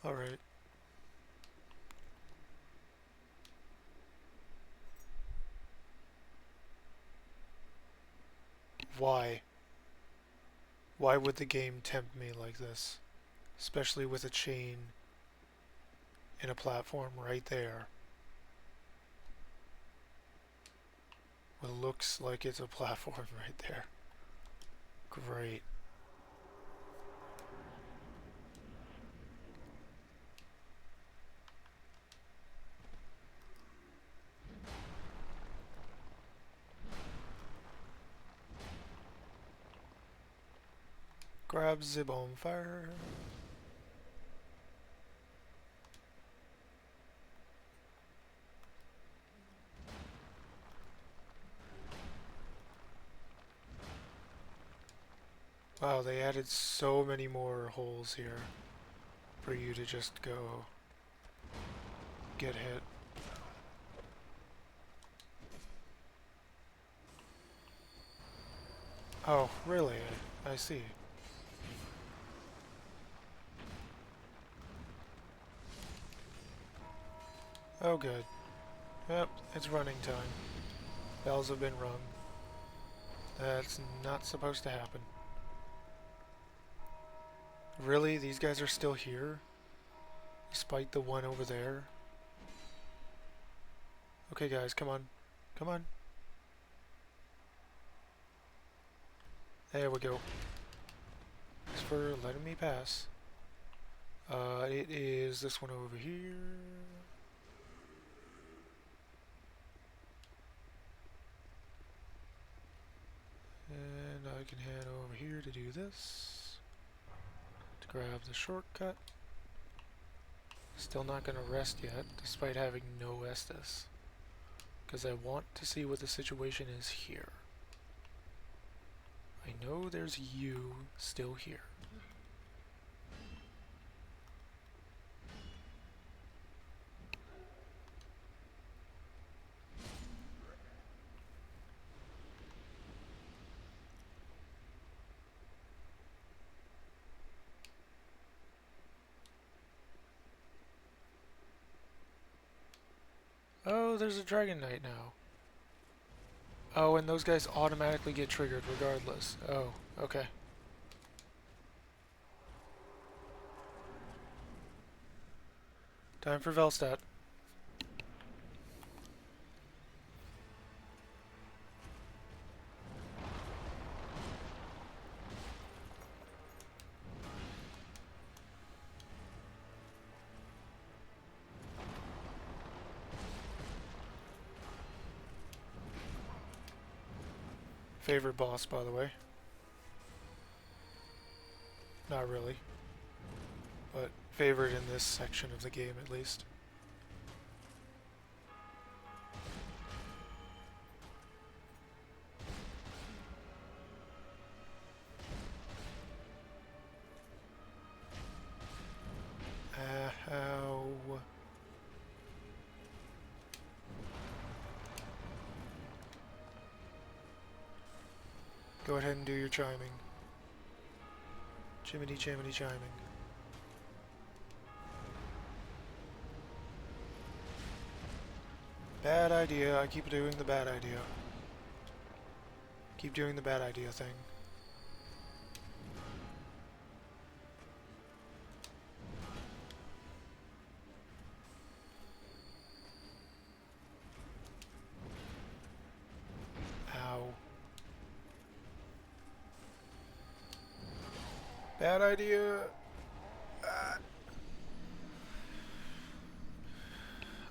A: Alright. Why? Why would the game tempt me like this? Especially with a chain and a platform right there. What looks like it's a platform right there. Great. Grab the bonfire. Wow, they added so many more holes here for you to just go get hit. Oh, really? I see. Oh, good. Yep, it's running time. Bells have been rung. That's not supposed to happen. Really? These guys are still here? Despite the one over there? Okay, guys, come on. Come on. There we go. Thanks for letting me pass. It is this one over here. And I can head over here to do this. To grab the shortcut. Still not going to rest yet, despite having no Estus. Because I want to see what the situation is here. I know there's you still here. Oh, there's a Dragon Knight now. Oh, and those guys automatically get triggered regardless. Oh, okay. Time for Velstadt. Favorite boss, by the way. Not really. But favorite in this section of the game, at least. Ow. Go ahead and do your chiming. Chimney, chimney, chiming. Bad idea. I keep doing the bad idea. Keep doing the bad idea thing. Ow. Bad idea.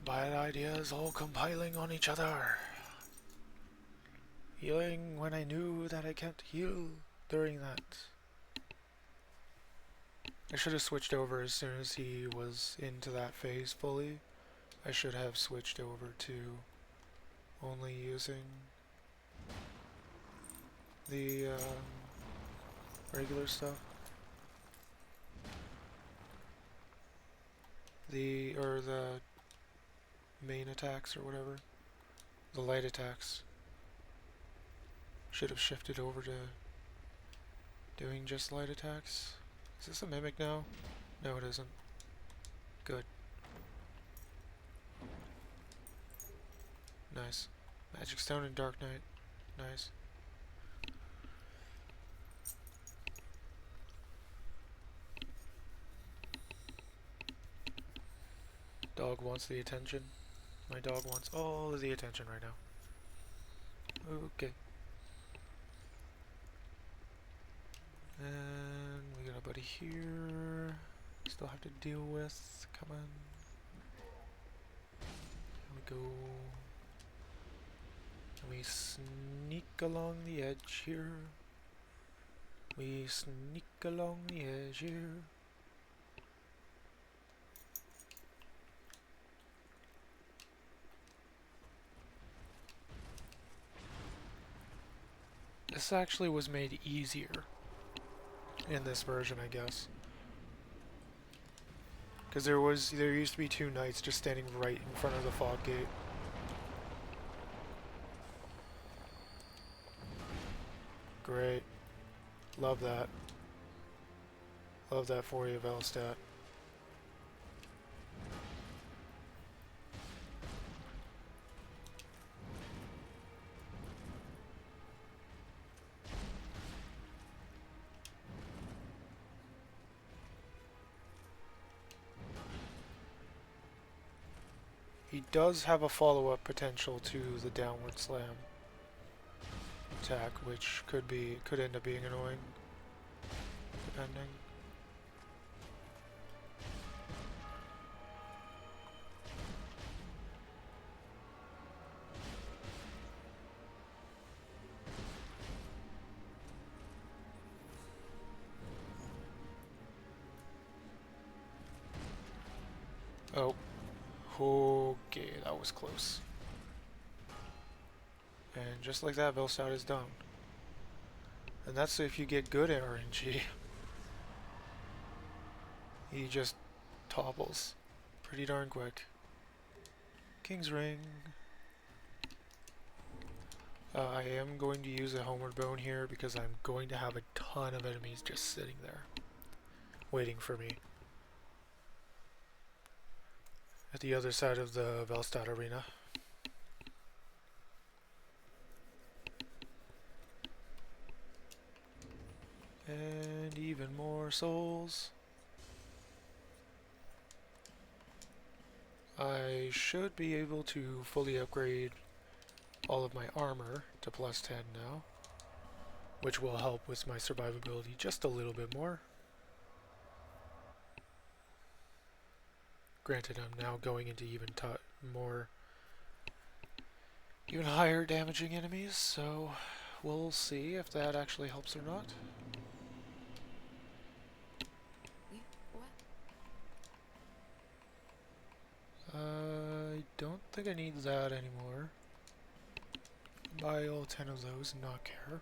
A: Bad ideas all compiling on each other. Healing when I knew that I can't heal during that. I should have switched over as soon as he was into that phase fully. I should have switched over to only using the regular stuff. The main attacks or whatever. The light attacks. Should have shifted over to doing just light attacks. Is this a mimic now? No, it isn't. Good. Nice. Magic Stone and Dark Knight. Nice. Dog wants the attention. My dog wants all of the attention right now. Okay. And we got a buddy here. Still have to deal with. Come on. Here we go. And we sneak along the edge here. We sneak along the edge here. This actually was made easier in this version, I guess. Because there used to be two knights just standing right in front of the fog gate. Great. Love that. Love that for you, Velstat. He does have a follow-up potential to the downward slam attack, which could end up being annoying, depending. Oh. Okay, that was close. And just like that, Velstat is done. And that's if you get good at RNG. He just topples pretty darn quick. King's Ring. I am going to use a Homeward Bone here because I'm going to have a ton of enemies just sitting there, waiting for me. At the other side of the Velstat arena. And even more souls. I should be able to fully upgrade all of my armor to +10 now, which will help with my survivability just a little bit more. Granted, I'm now going into even higher damaging enemies, so we'll see if that actually helps or not.
B: What?
A: I don't think I need that anymore. Buy all 10 of those and not care.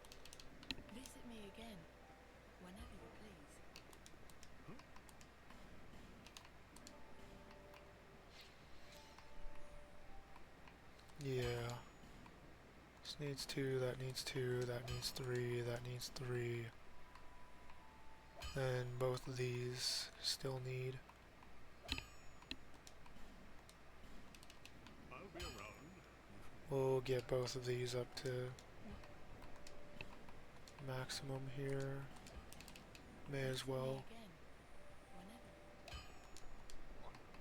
B: Visit me again, whenever you please.
A: Yeah. This needs 2, that needs 2, that needs 3, that needs 3. And both of these still need.
D: I'll be around.
A: We'll get both of these up to maximum here. May as well.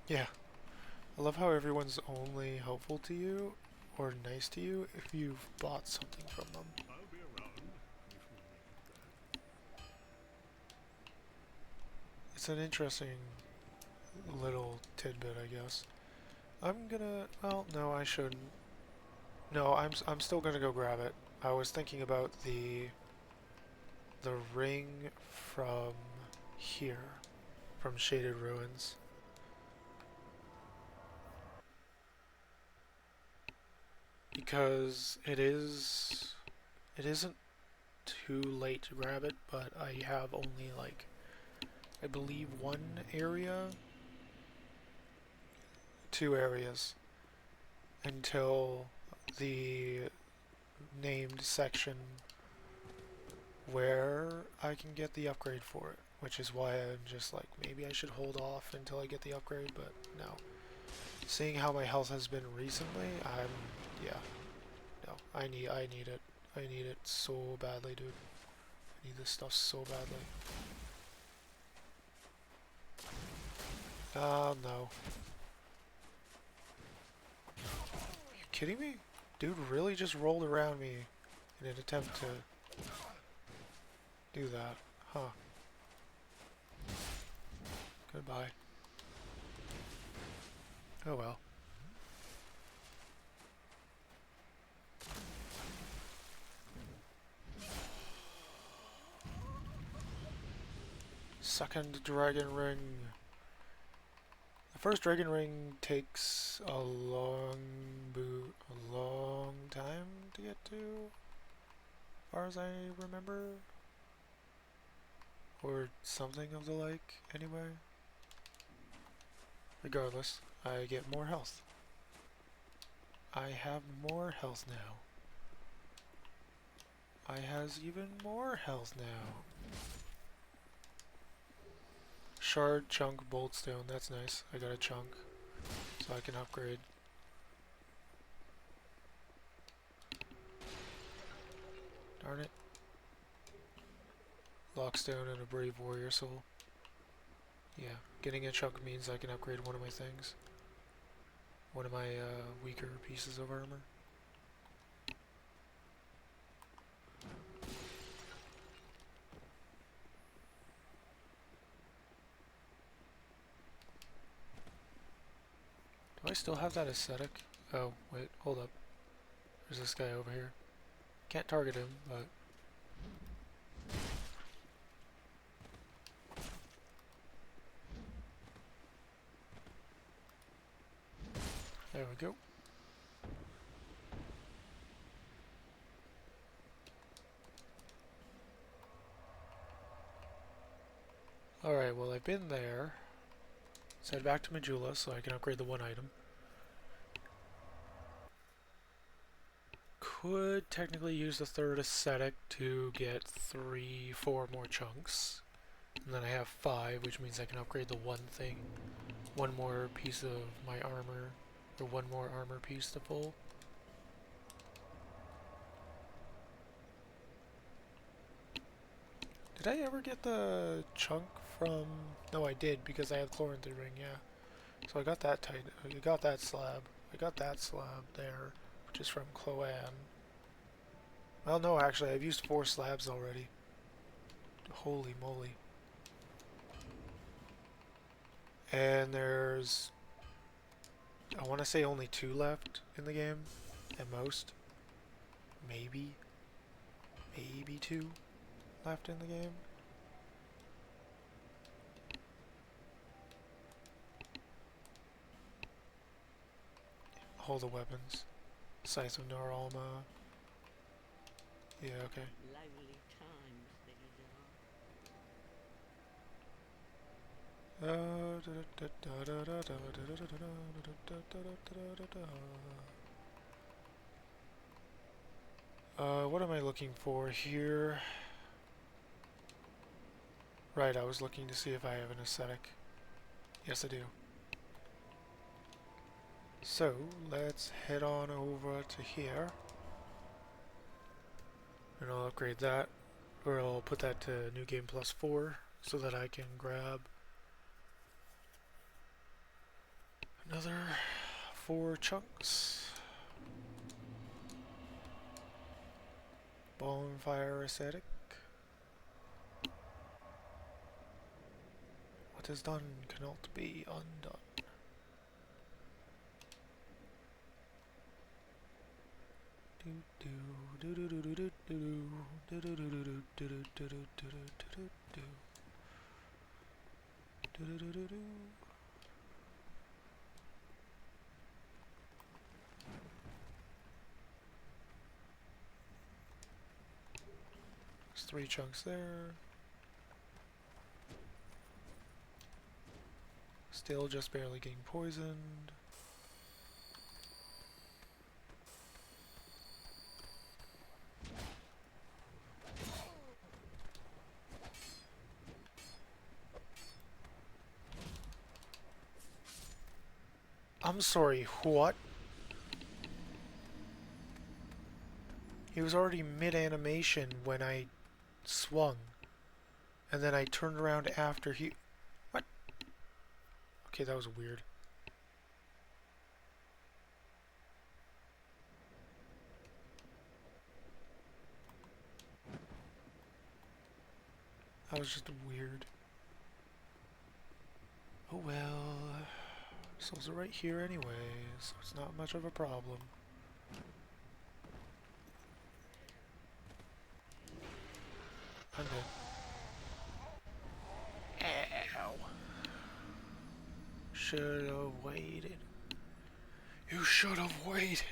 A: Yeah. I love how everyone's only helpful to you or nice to you if you've bought something from them.
D: I'll be around if you need that.
A: It's an interesting little tidbit, I guess. I'm gonna... Well, no, I shouldn't. No, I'm still gonna go grab it. I was thinking about the ring from here. from Shaded Ruins. Because it isn't too late to grab it, but I have only like, I believe 2 areas until the named section where I can get the upgrade for it, which is why I'm just like, maybe I should hold off until I get the upgrade, but no. Seeing how my health has been recently, yeah, no, I need it. I need it so badly, dude. I need this stuff so badly. No. Are you kidding me? Dude really just rolled around me in an attempt to do that. Huh. Goodbye. Oh well. Second dragon ring. The first dragon ring takes a long time to get to, as far as I remember. Or something of the like, anyway. Regardless, I get more health. I have more health now. I has even more health now. Shard, chunk, bolt stone, that's nice. I got a chunk, so I can upgrade. Darn it. Lockstone and a brave warrior soul. Yeah, getting a chunk means I can upgrade one of my things. One of my weaker pieces of armor. Do I still have that aesthetic? Oh, wait, hold up. There's this guy over here. Can't target him, but... There we go. Alright, well I've been there. Let's head back to Majula so I can upgrade the one item. Could technically use the third aesthetic to get 4 more chunks. And then I have 5, which means I can upgrade the one thing. One more piece of my armor, or one more armor piece to full. Did I ever get the chunk from... No, I did, because I have Chloranthy Ring, yeah. So I got that I got that slab. I got that slab there, which is from Cloan. Well, no, actually, I've used 4 slabs already. Holy moly. And there's... I want to say only 2 left in the game, at most. Maybe 2 left in the game. All the weapons. Scythe of Noralma. Yeah, okay.
B: Lively times these
A: What am I looking for here? Right, I was looking to see if I have an aesthetic. Yes, I do. So, let's head on over to here. And I'll upgrade that, or I'll put that to New Game Plus 4, so that I can grab another 4 chunks. Bonfire aesthetic. What is done cannot be undone. Do-do-do-do-do. There's 3 chunks there. Still just barely getting poisoned. I'm sorry, what? He was already mid-animation when I swung. And then I turned around after he... What? Okay, that was weird. That was just weird. Oh well. Souls are right here anyway, so it's not much of a problem. I'm dead. Ow. Should have waited. You should have waited.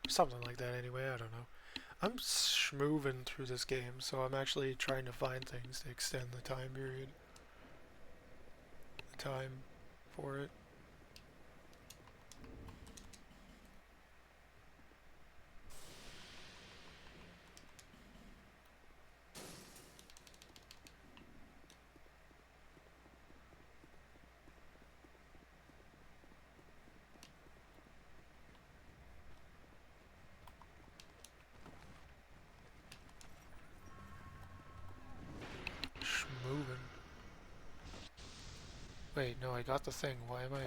A: Something like that anyway, I don't know. I'm schmooving through this game, so I'm actually trying to find things to extend the time period. The time for it. Schmoovin'. Wait, no, I got the thing. Why am I...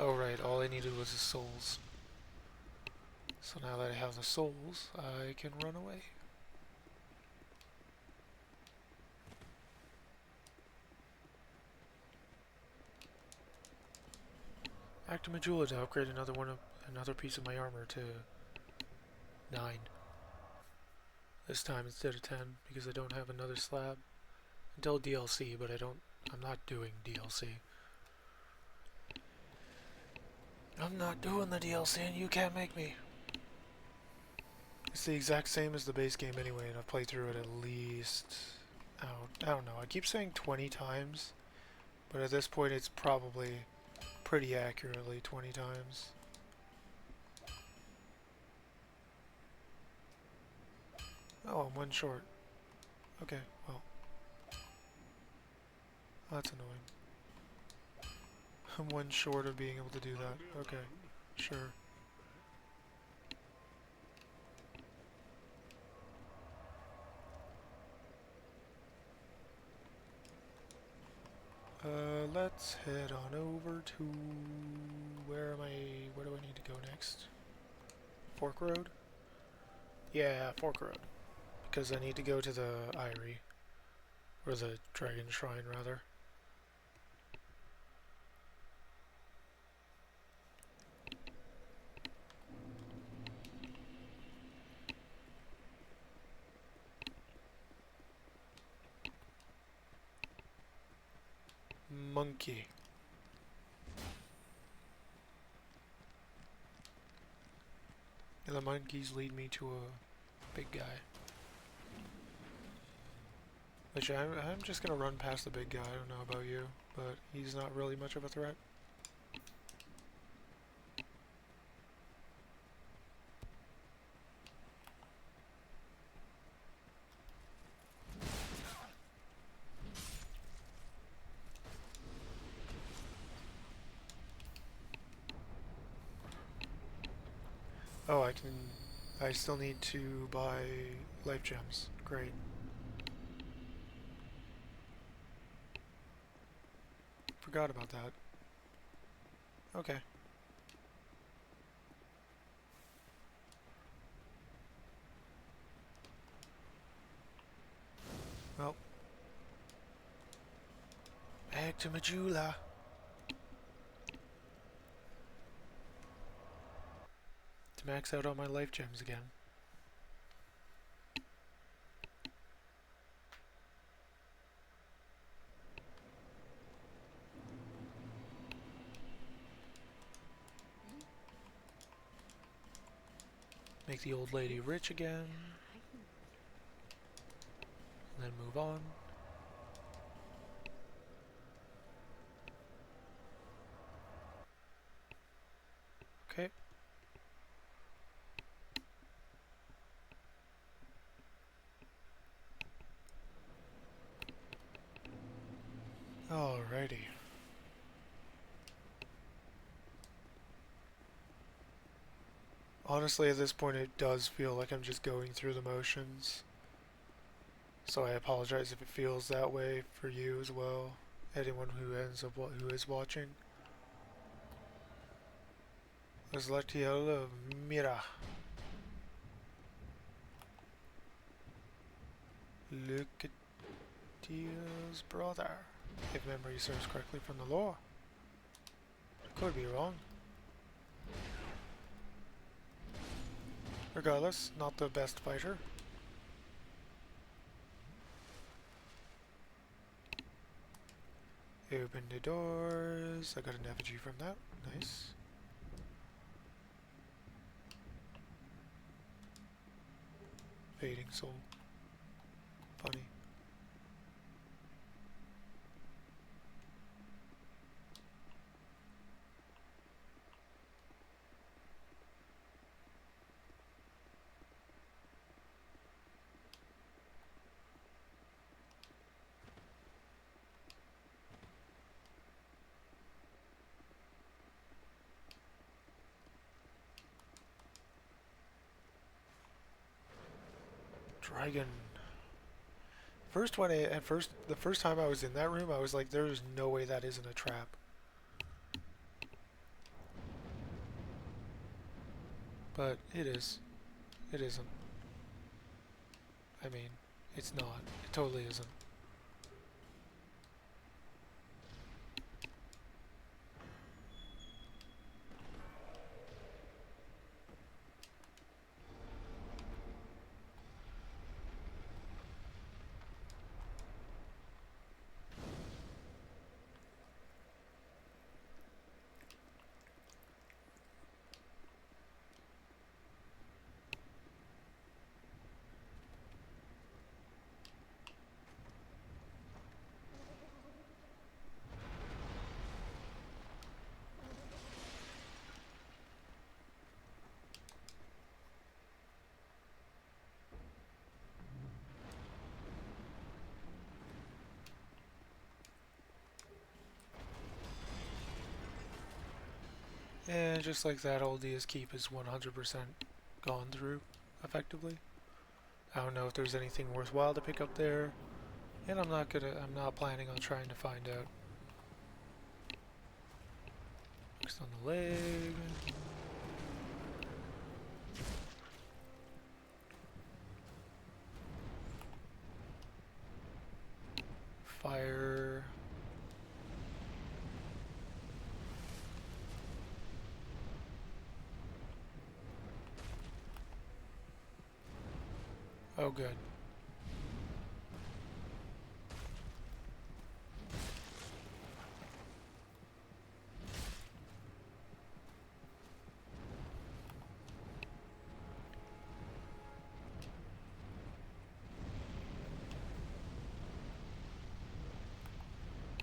A: Oh right, all I needed was the souls. So now that I have the souls, I can run away. Back to Majula to upgrade another piece of my armor to 9. This time instead of 10, because I don't have another slab. Until DLC, but I'm not doing DLC. I'm not doing the DLC and you can't make me. It's the exact same as the base game anyway, and I've played through it at least... I don't know, I keep saying 20 times, but at this point it's probably pretty accurately 20 times. Oh, I'm 1 short. Okay, well. That's annoying. I'm 1 short of being able to do that. Okay, sure. Let's head on over to... Where do I need to go next? Fork Road? Yeah, Fork Road. Because I need to go to the Eyrie. Or the Dragon Shrine, rather. Monkey. And the monkeys lead me to a big guy. Which I'm just gonna run past the big guy, I don't know about you, but he's not really much of a threat. Oh, I still need to buy life gems. Great. Forgot about that. Okay. Well. Back to Majula. To max out on my life gems again. Make the old lady rich again. And then move on. Okay. Alrighty. Honestly, at this point, it does feel like I'm just going through the motions. So I apologize if it feels that way for you as well. Anyone who who is watching. Azlatiel of Mira. Lucatiel's brother, if memory serves correctly from the lore. Could be wrong. Regardless, not the best fighter. Open the doors. I got an effigy from that. Nice. Fading soul. Funny. Dragon. The first time I was in that room, I was like, there's no way that isn't a trap. But it is. It isn't. I mean, it's not. It totally isn't. And just like that, Old Dia's Keep is 100% gone through, effectively. I don't know if there's anything worthwhile to pick up there, and I'm not planning on trying to find out. Next on the leg. Fire. Oh, good.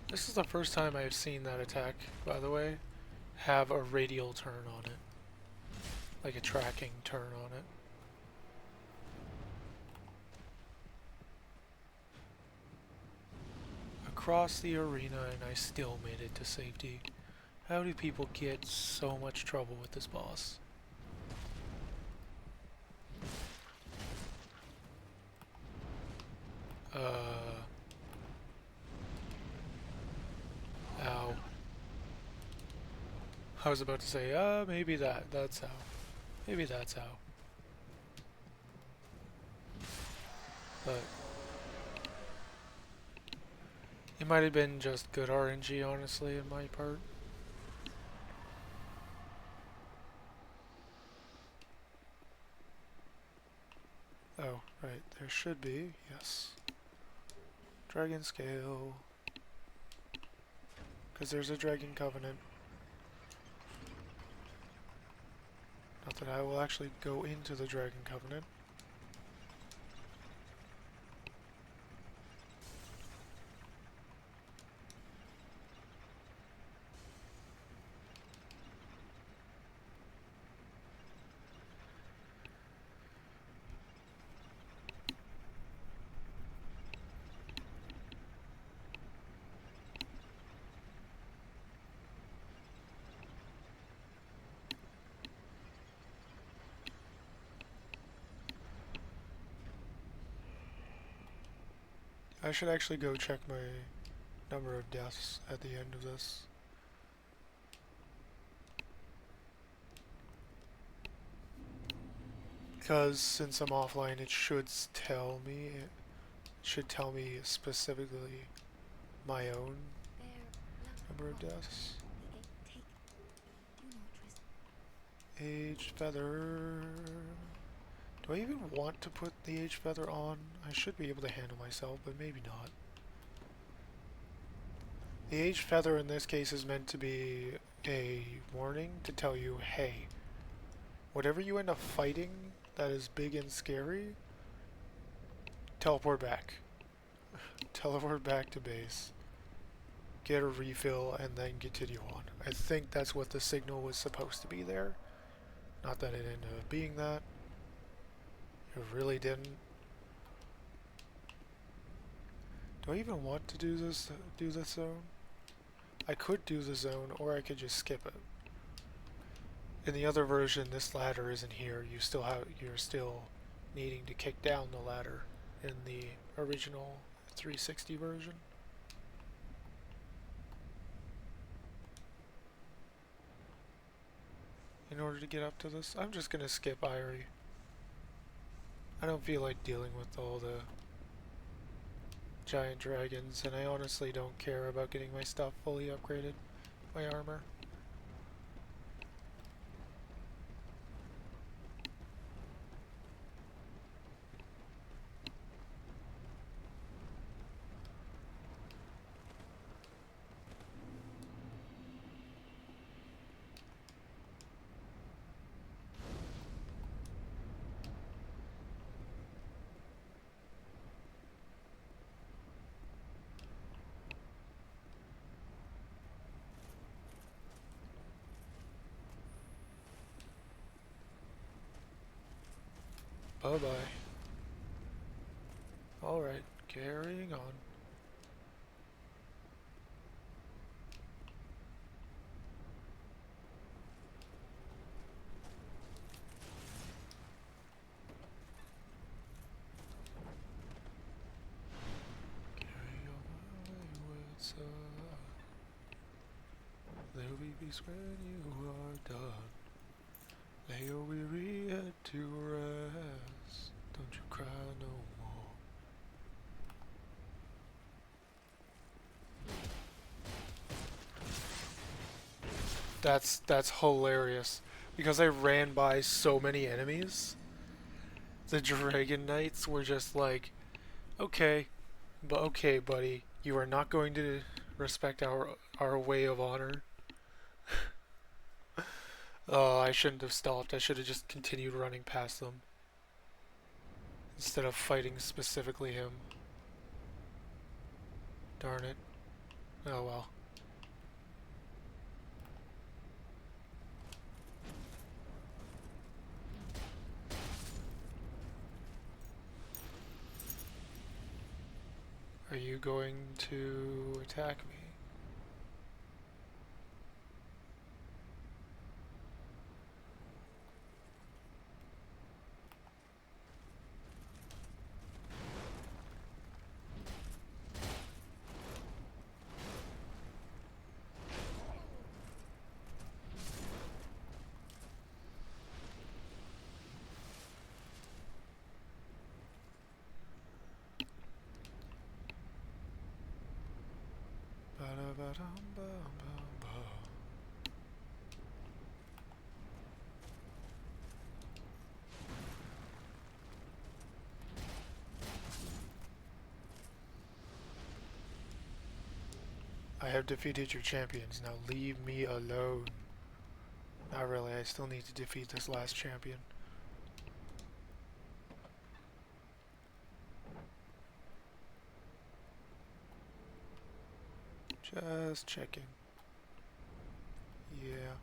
A: This is the first time I've seen that attack, by the way, have a radial turn on it. Like a tracking turn on it. Across the arena, and I still made it to safety. How do people get so much trouble with this boss? Ow. I was about to say, maybe that's how. Maybe that's how. But it might have been just good RNG, honestly, in my part. Oh, right, there should be, yes. Dragon scale. Because there's a dragon covenant. Not that I will actually go into the Dragon Covenant. I should actually go check my number of deaths at the end of this. Because since I'm offline, it should tell me. It should tell me specifically my own number of deaths. Aged feather. Do I even want to put the aged feather on? I should be able to handle myself, but maybe not. The aged feather in this case is meant to be a warning to tell you, hey, whatever you end up fighting that is big and scary, teleport back. Teleport back to base. Get a refill and then continue on. I think that's what the signal was supposed to be there. Not that it ended up being that. It really didn't. Do I even want to do this zone? I could do the zone, or I could just skip it. In the other version, this ladder isn't here. You're still needing to kick down the ladder in the original 360 version. In order to get up to this, I'm just gonna skip Irie. I don't feel like dealing with all the giant dragons, and I honestly don't care about getting my stuff fully upgraded, my armor. Bye-bye. Alright, carrying on. Carry on my wayward son. There'll be peace when you are done. Lay your weary head to rest. Don't you cry no more. That's hilarious. Because I ran by so many enemies, the Dragon Knights were just like, okay, but okay, buddy, you are not going to respect our way of honor. Oh, I shouldn't have stopped. I should have just continued running past them instead of fighting specifically him. Darn it. Oh well. Are you going to attack me? I have defeated your champions. Now leave me alone. Not really, I still need to defeat this last champion. Just checking. Yeah.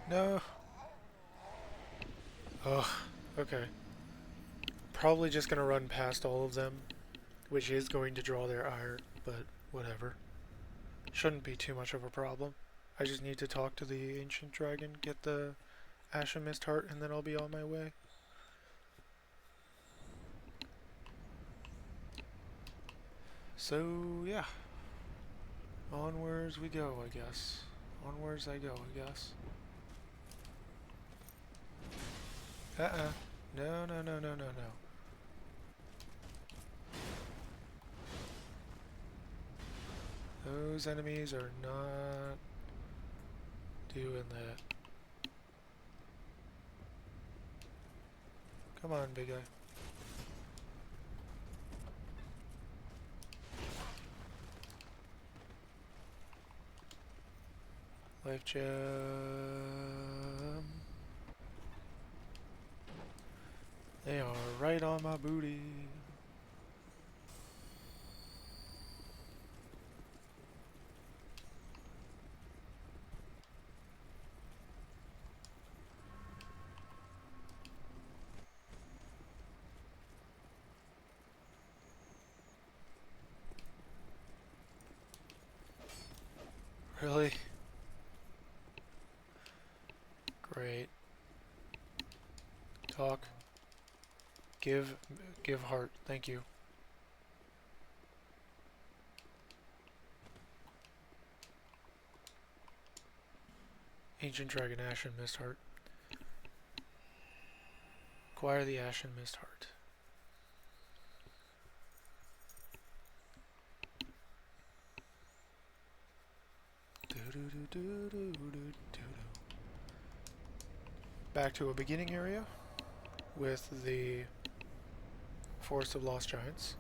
A: No. Ugh. Okay. Probably just gonna run past all of them, which is going to draw their ire, but whatever. Shouldn't be too much of a problem. I just need to talk to the ancient dragon, get the Ashen Mist heart, and then I'll be on my way. So, yeah. Onwards we go, I guess. Onwards I go, I guess. No, no, no, no, no, no. Those enemies are not doing that. Come on, big guy. Life gem. They are right on my booty. Really? Great. Talk. Give heart. Thank you. Ancient Dragon Ashen Mist Heart. Acquire the Ashen Mist Heart. Back to a beginning area with the Forest of Lost Giants.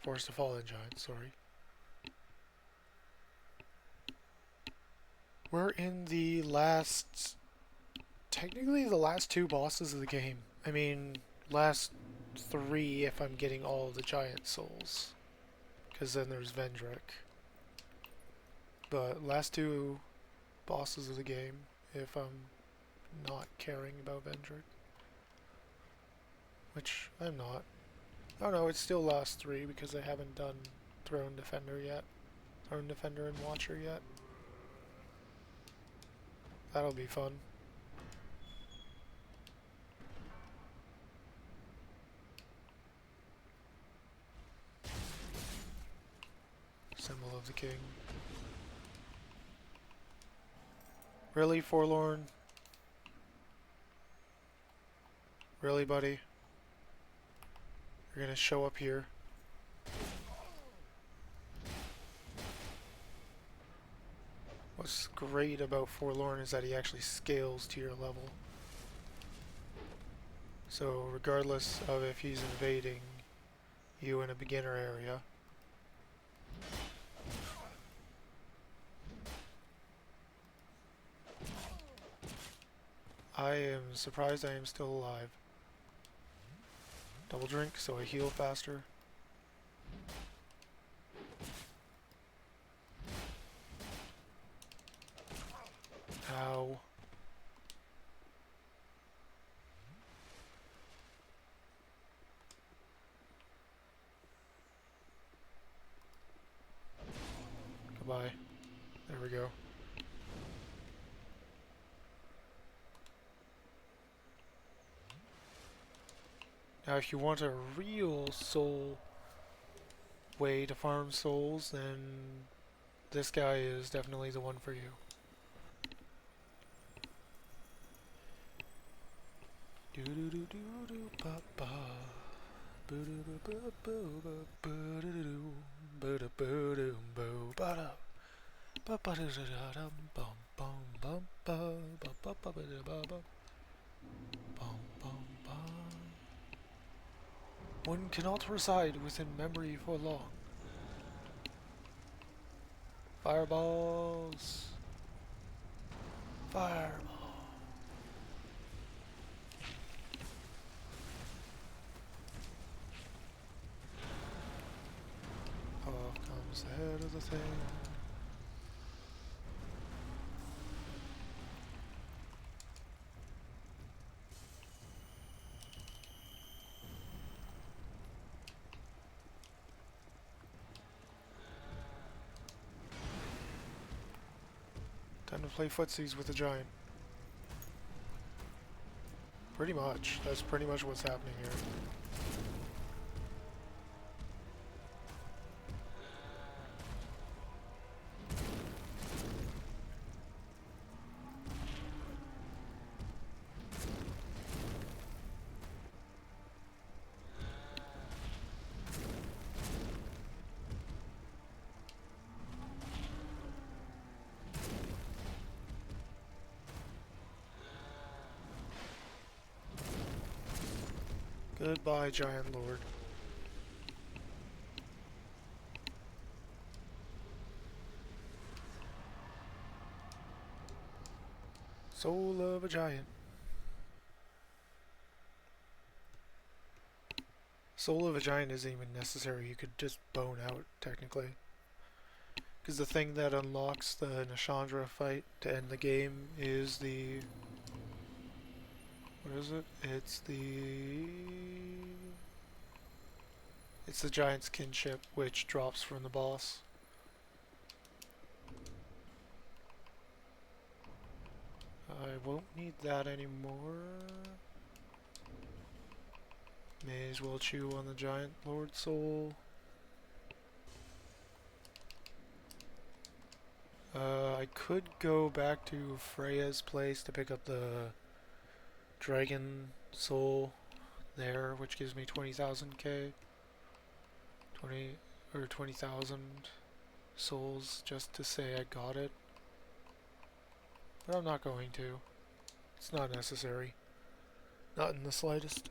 A: Forest of Fallen Giants, sorry. We're in the last... technically the last two bosses of the game. I mean, last three if I'm getting all of the giant souls. Because then there's Vendrick. But last two bosses of the game if I'm not caring about Vendrick. Which I'm not. Oh no, it's still last three because I haven't done Throne Defender yet. Throne Defender and Watcher yet. That'll be fun. Symbol of the King. Really, Forlorn? Really, buddy? You're gonna show up here? What's great about Forlorn is that he actually scales to your level. So regardless of if he's invading you in a beginner area, I am surprised I am still alive. Double drink so I heal faster. Ow. Goodbye. There we go. Now, if you want a real soul way to farm souls, then this guy is definitely the one for you. Do do do do do ba ba. Boo doo boo boo boo boo boo doo doo boo doo boo doo boo ba da ba ba da da da bum bum bum ba ba ba ba ba da ba ba bum bum bum. One cannot reside within memory for long. Fireballs. Fireball. Off comes the head of the thing. Time to play footsies with the giant. Pretty much. That's pretty much what's happening here. Goodbye, Giant Lord. Soul of a giant. Soul of a giant isn't even necessary. You could just bone out, technically. Because the thing that unlocks the Nashandra fight to end the game is the... What is it? It's the giant's kinship, which drops from the boss. I won't need that anymore. May as well chew on the giant lord soul. I could go back to Freya's place to pick up the dragon soul there, which gives me 20,000 K. 20,000 souls just to say I got it. But I'm not going to. It's not necessary. Not in the slightest.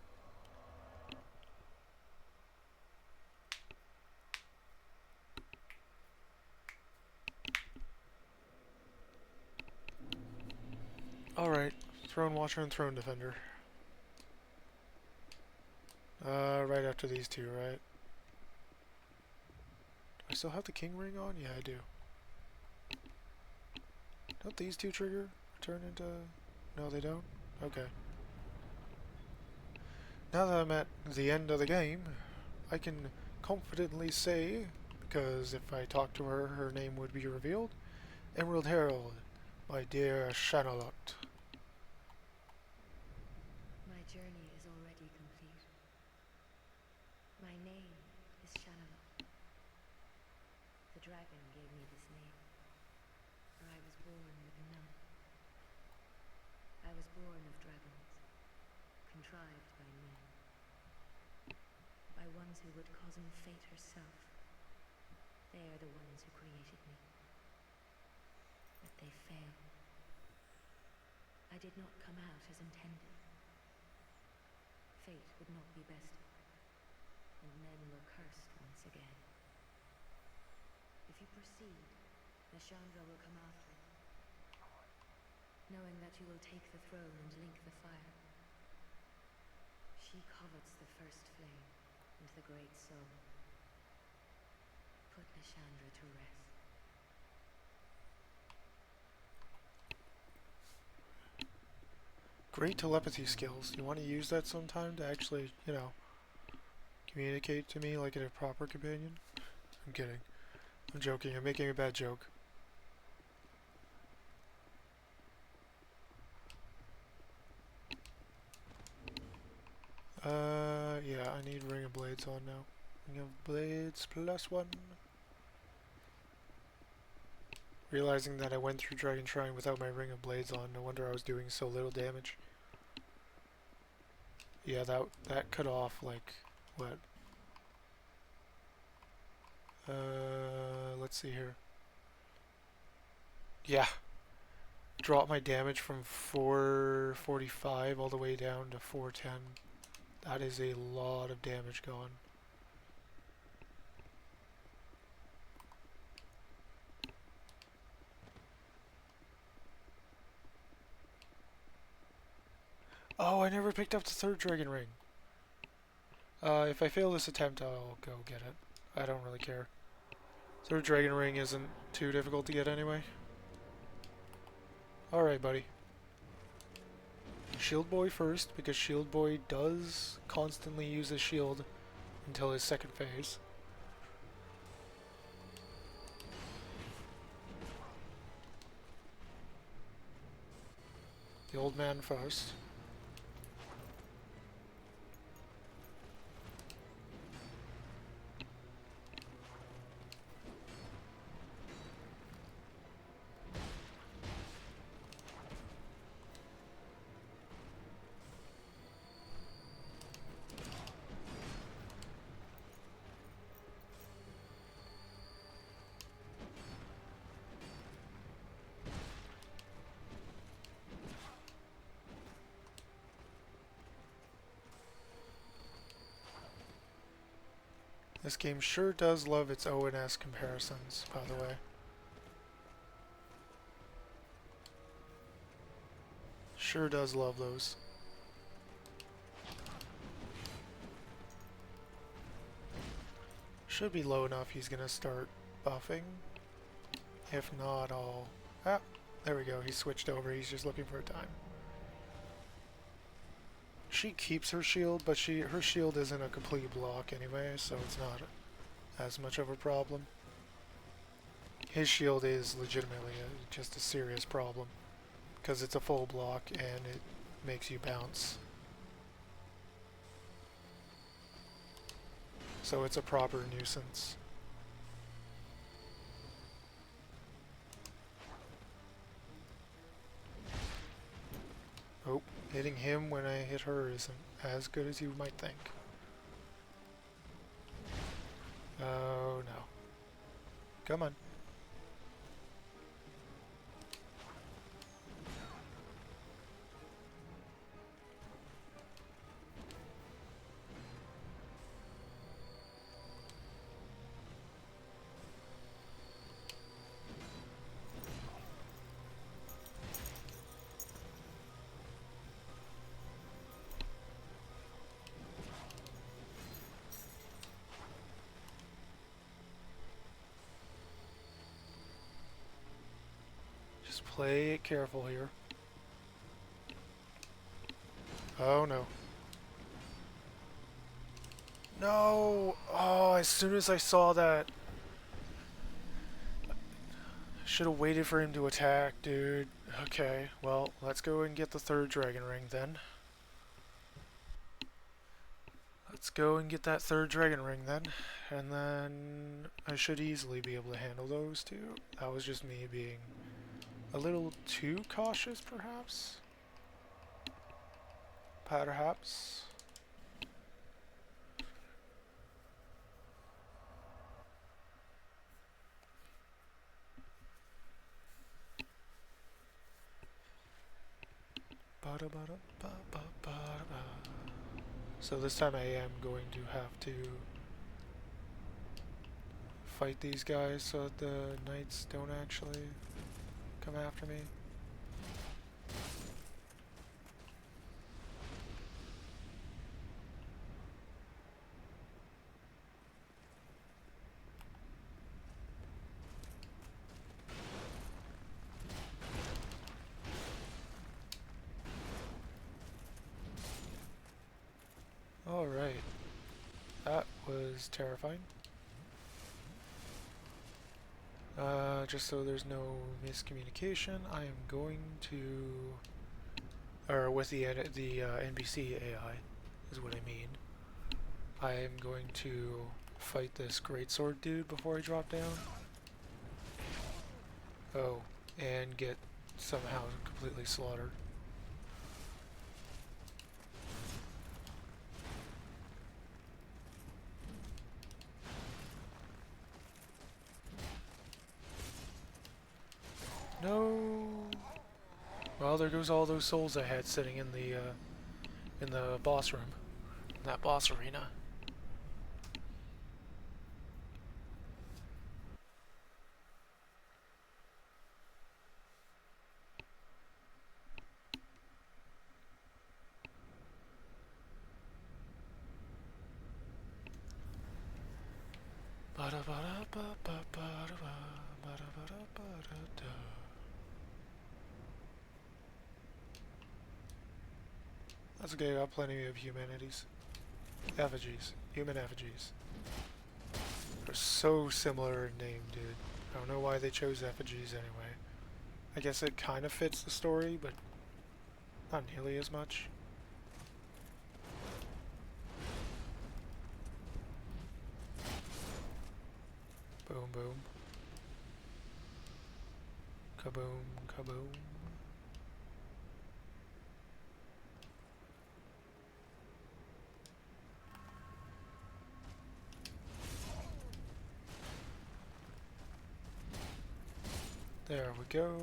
A: Alright, Throne Watcher and Throne Defender. Right after these two, right? Do I still have the King Ring on? Yeah, I do. Don't these two trigger? Turn into... No, they don't? Okay. Now that I'm at the end of the game, I can confidently say, because if I talk to her, her name would be revealed, Emerald Herald, my dear Shanalot.
B: My journey is already complete. My name is Shanalot. The dragon gave me this name, for I was born with none. I was born of dragons, contrived by men, by ones who would cozen fate herself. They are the ones who created me. But they failed. I did not come out as intended. Fate would not be bested, and men were cursed once again. If you proceed, Nashandra will come after you, knowing that you will take the throne and link the fire. She covets the first flame and the great soul. Put Nashandra to rest.
A: Great telepathy skills. You want to use that sometime to actually, you know, communicate to me like a proper companion? I'm kidding. I'm joking. I'm making a bad joke. Yeah. I need Ring of Blades on now. Ring of Blades +1. Realizing that I went through Dragon Shrine without my Ring of Blades on, no wonder I was doing so little damage. Yeah, that cut off like what? Let's see here. Yeah, dropped my damage from 445 all the way down to 410. That is a lot of damage gone. Oh, I never picked up the third dragon ring. If I fail this attempt, I'll go get it. I don't really care. Third dragon ring isn't too difficult to get anyway. Alright, buddy. Shield Boy first, because Shield Boy does constantly use his shield until his second phase. The old man first. This game sure does love its ONS comparisons, by the way. Sure does love those. Should be low enough he's gonna start buffing. If not, I'll... Ah, there we go, he switched over, he's just looking for a time. She keeps her shield, but her shield isn't a complete block anyway, so it's not as much of a problem. His shield is legitimately just a serious problem, because it's a full block and it makes you bounce. So it's a proper nuisance. Oh, hitting him when I hit her isn't as good as you might think. Oh no. Come on. Just play it careful here. Oh no. No! Oh, as soon as I saw that, should have waited for him to attack, dude. Okay, well, let's go and get the third dragon ring then. Let's go and get that third dragon ring then. And then I should easily be able to handle those two. That was just me being a little too cautious, perhaps? Perhaps. So this time I am going to have to fight these guys so that the knights don't actually come after me. Alright, that was terrifying. Just so there's no miscommunication, I am going to, or with the NPC AI is what I mean. I am going to fight this greatsword dude before I drop down. Oh, and get somehow completely slaughtered. No. Well, there goes all those souls I had sitting in the boss room, in that boss arena. That's okay, I got plenty of humanities. Effigies. Human effigies. They're so similar in name, dude. I don't know why they chose effigies anyway. I guess it kind of fits the story, but not nearly as much. Boom, boom. Kaboom, kaboom. There we go.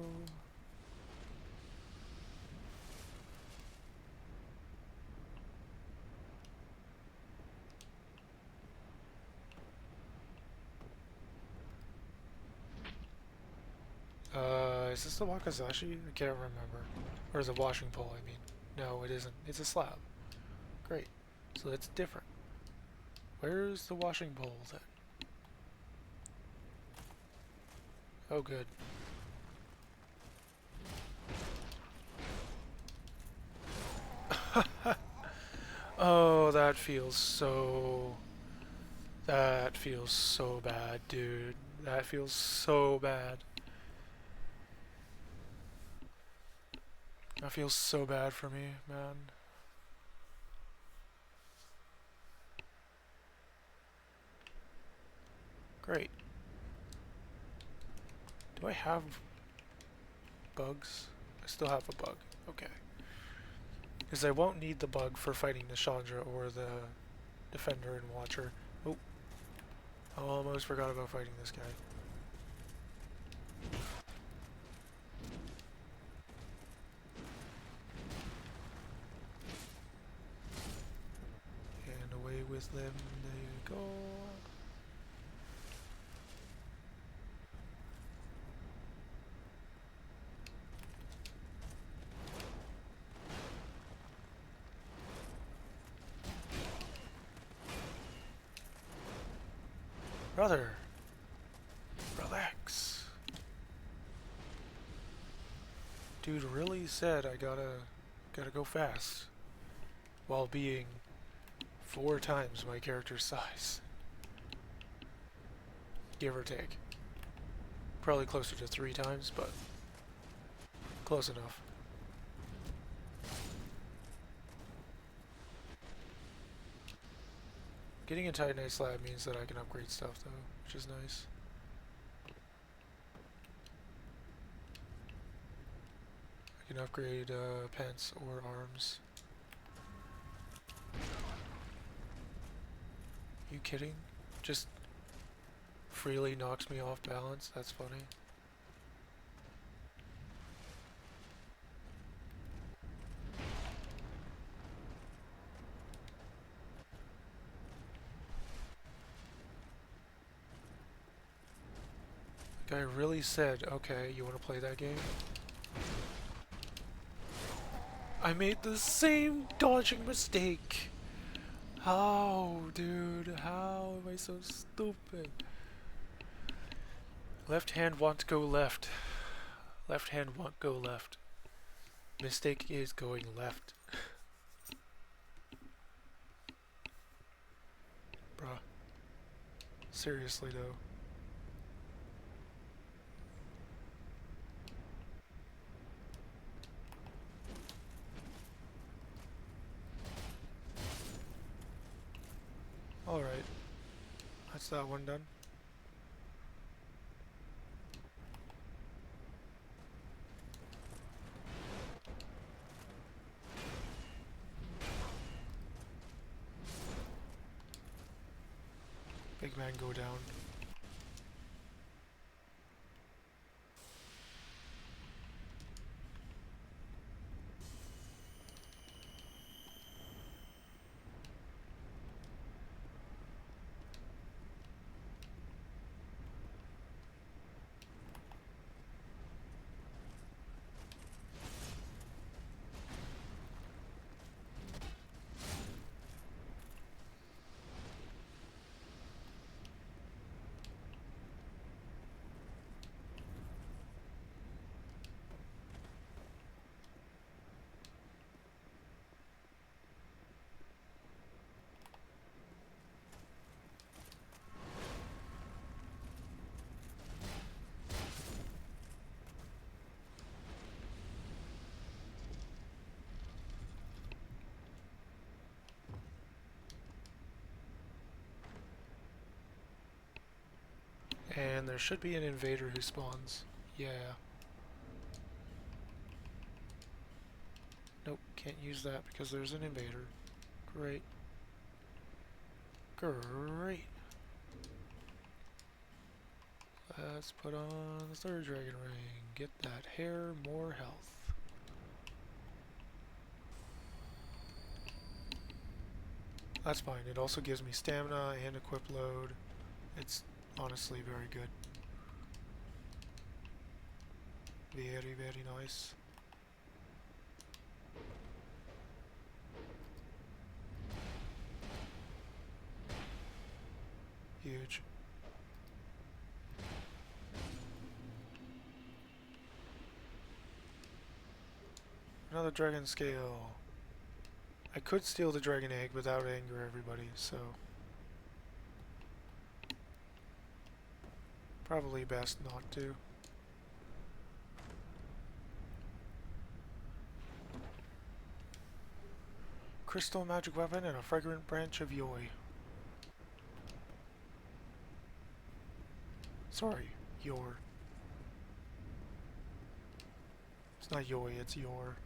A: Is this the Wakazashi? I can't remember. Or is it a washing pole, I mean. No, it isn't. It's a slab. Great. So that's different. Where's the washing pole then? Oh, good. Oh, that feels so... That feels so bad, dude. That feels so bad. That feels so bad for me, man. Great. Do I have bugs? I still have a bug. Okay. Because I won't need the bug for fighting the Chandra or the Defender and Watcher. Oh. I almost forgot about fighting this guy. And away with them they go. Brother, relax. Dude really said I gotta go fast while being 4 times my character's size. Give or take. Probably closer to 3 times, but close enough. Getting a Titanite slab means that I can upgrade stuff though, which is nice. I can upgrade pants or arms. You kidding? Just freely knocks me off balance? That's funny. The guy really said, okay, you want to play that game? I made the same dodging mistake! How, dude? How am I so stupid? Left hand want to go left. Left hand want go left. Mistake is going left. Bruh. Seriously though. That's that one done. Big man go down. And there should be an invader who spawns. Yeah. Nope, can't use that because there's an invader. Great. Great. Let's put on the third dragon ring. Get that hair, more health. That's fine. It also gives me stamina and equip load. It's honestly very good. Very, very nice. Huge. Another dragon scale. I could steal the dragon egg without anger everybody, so probably best not to. Crystal magic weapon and a fragrant branch of yoi. Sorry, yor. It's not yoi, it's yor.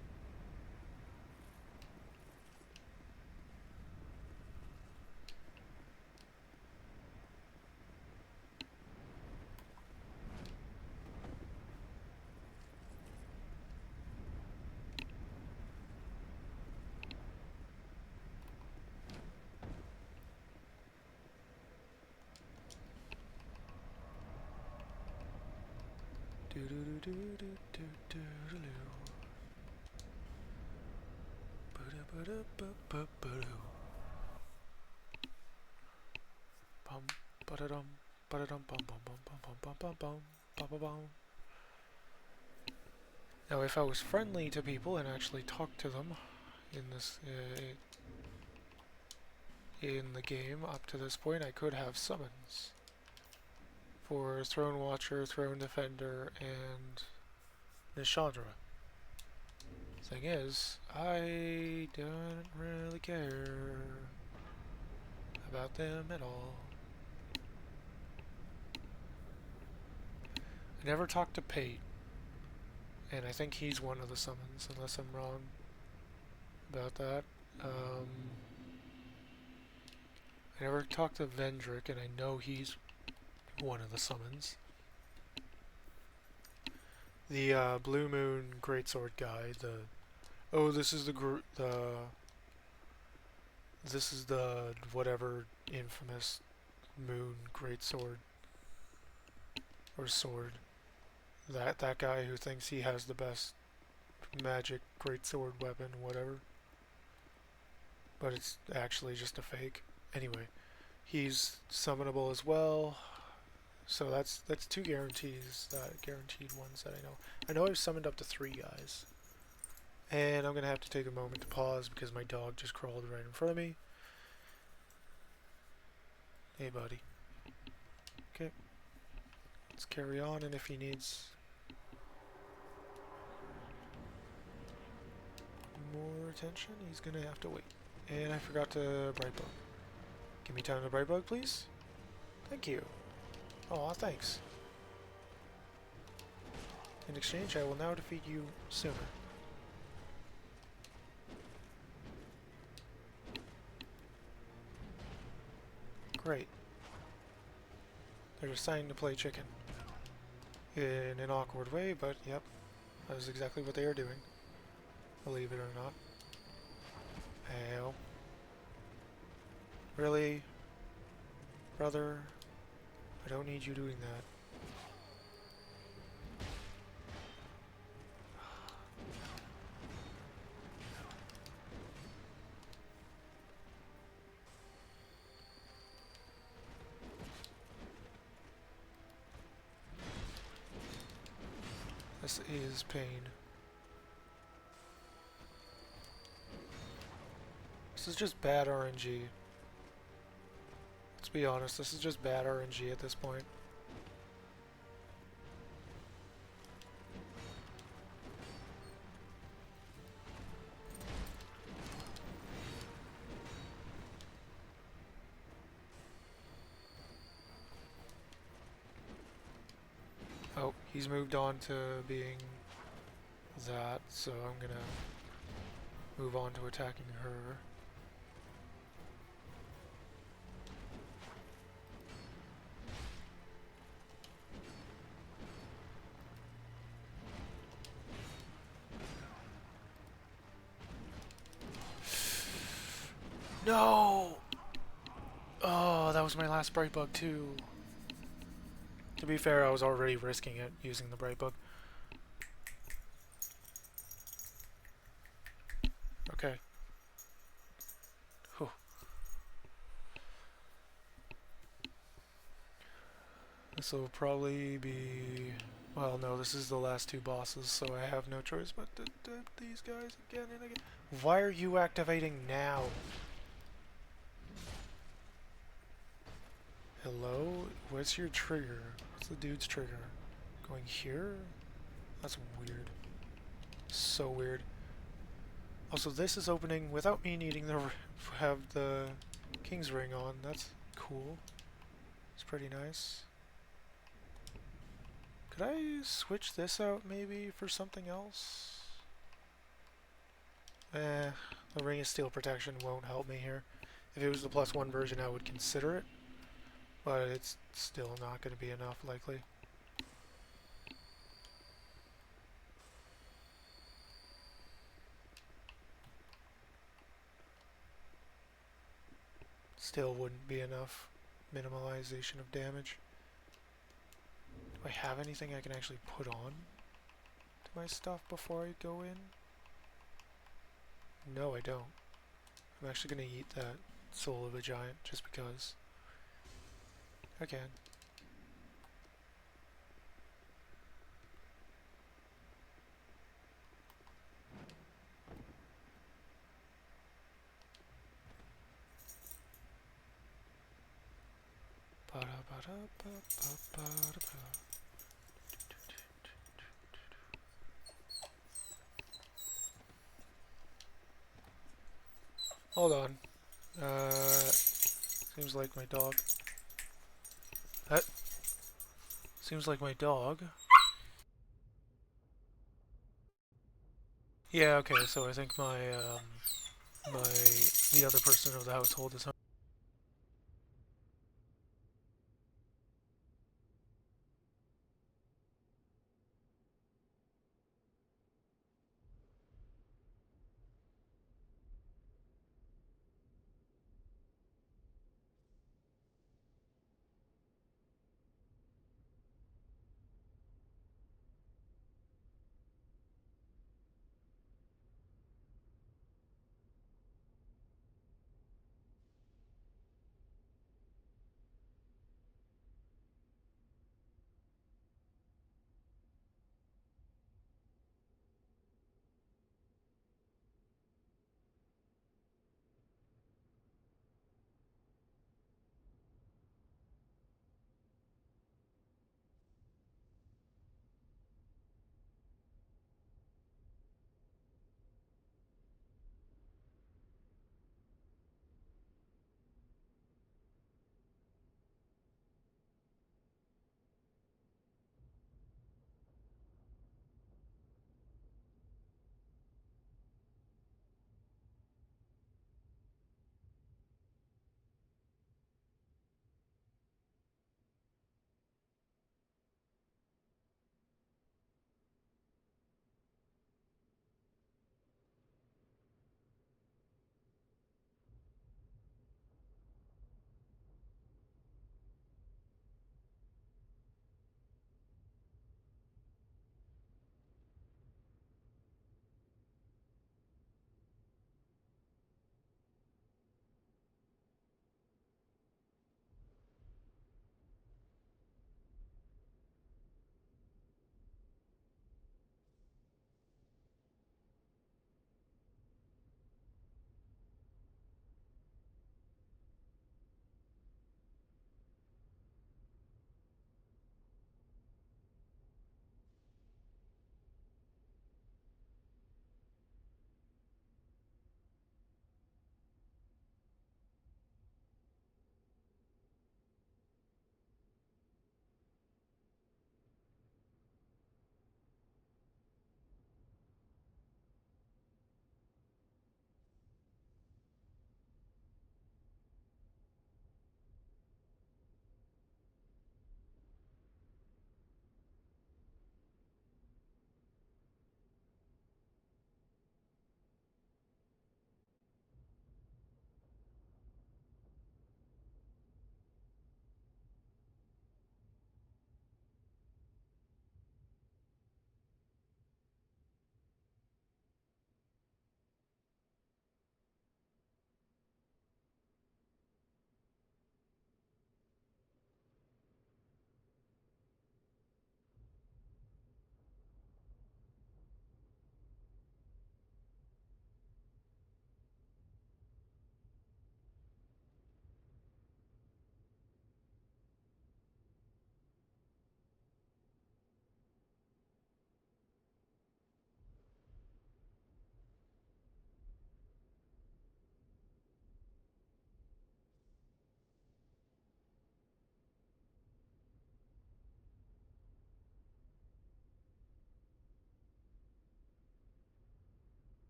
A: Do do do do do do do do do. Ba-da-ba-da-ba-ba-ba-do. Bum ba-da-dum ba-da-dum bum bum bum bum bum bum bum bum bum bum bum. Now, if I was friendly to people and actually talked to them in this in the game up to this point, I could have summons for Throne Watcher, Throne Defender, and Nishandra. Thing is, I don't really care about them at all. I never talked to Pate, and I think he's one of the summons, unless I'm wrong about that. I never talked to Vendrick, and I know he's one of the summons. The Blue Moon Greatsword guy, this is the whatever infamous Moon Greatsword or sword. That guy who thinks he has the best magic greatsword weapon, whatever. But it's actually just a fake. Anyway, he's summonable as well. So that's two guarantees, guaranteed ones that I know. I know I've summoned up to 3 guys. And I'm going to have to take a moment to pause because my dog just crawled right in front of me. Hey, buddy. Okay. Let's carry on, and if he needs more attention, he's going to have to wait. And I forgot to Brightbug. Give me time to Brightbug, please. Thank you. Aw, thanks. In exchange, I will now defeat you sooner. Great. They're deciding to play chicken. In an awkward way, but yep, that is exactly what they are doing. Believe it or not. Ow. Really? Brother? I don't need you doing that. This is pain. This is just bad RNG. Let's be honest, this is just bad RNG at this point. Oh, he's moved on to being that, so I'm gonna move on to attacking her. No! Oh, that was my last bright bug too. To be fair, I was already risking it using the bright bug. Okay. Whew. This will probably be... Well, no, this is the last two bosses, so I have no choice but to these guys again and again. Why are you activating now? Hello? What's your trigger? What's the dude's trigger? Going here? That's weird. So weird. Also, this is opening without me needing to have the King's Ring on. That's cool. It's pretty nice. Could I switch this out maybe for something else? The Ring of Steel Protection won't help me here. If it was the +1 version, I would consider it. But it's still not going to be enough, likely. Still wouldn't be enough minimalization of damage. Do I have anything I can actually put on to my stuff before I go in? No, I don't. I'm actually going to eat that Soul of a Giant just because I can. Hold on. Seems like my dog. That seems like my dog. Yeah, okay, so I think my the other person of the household is home.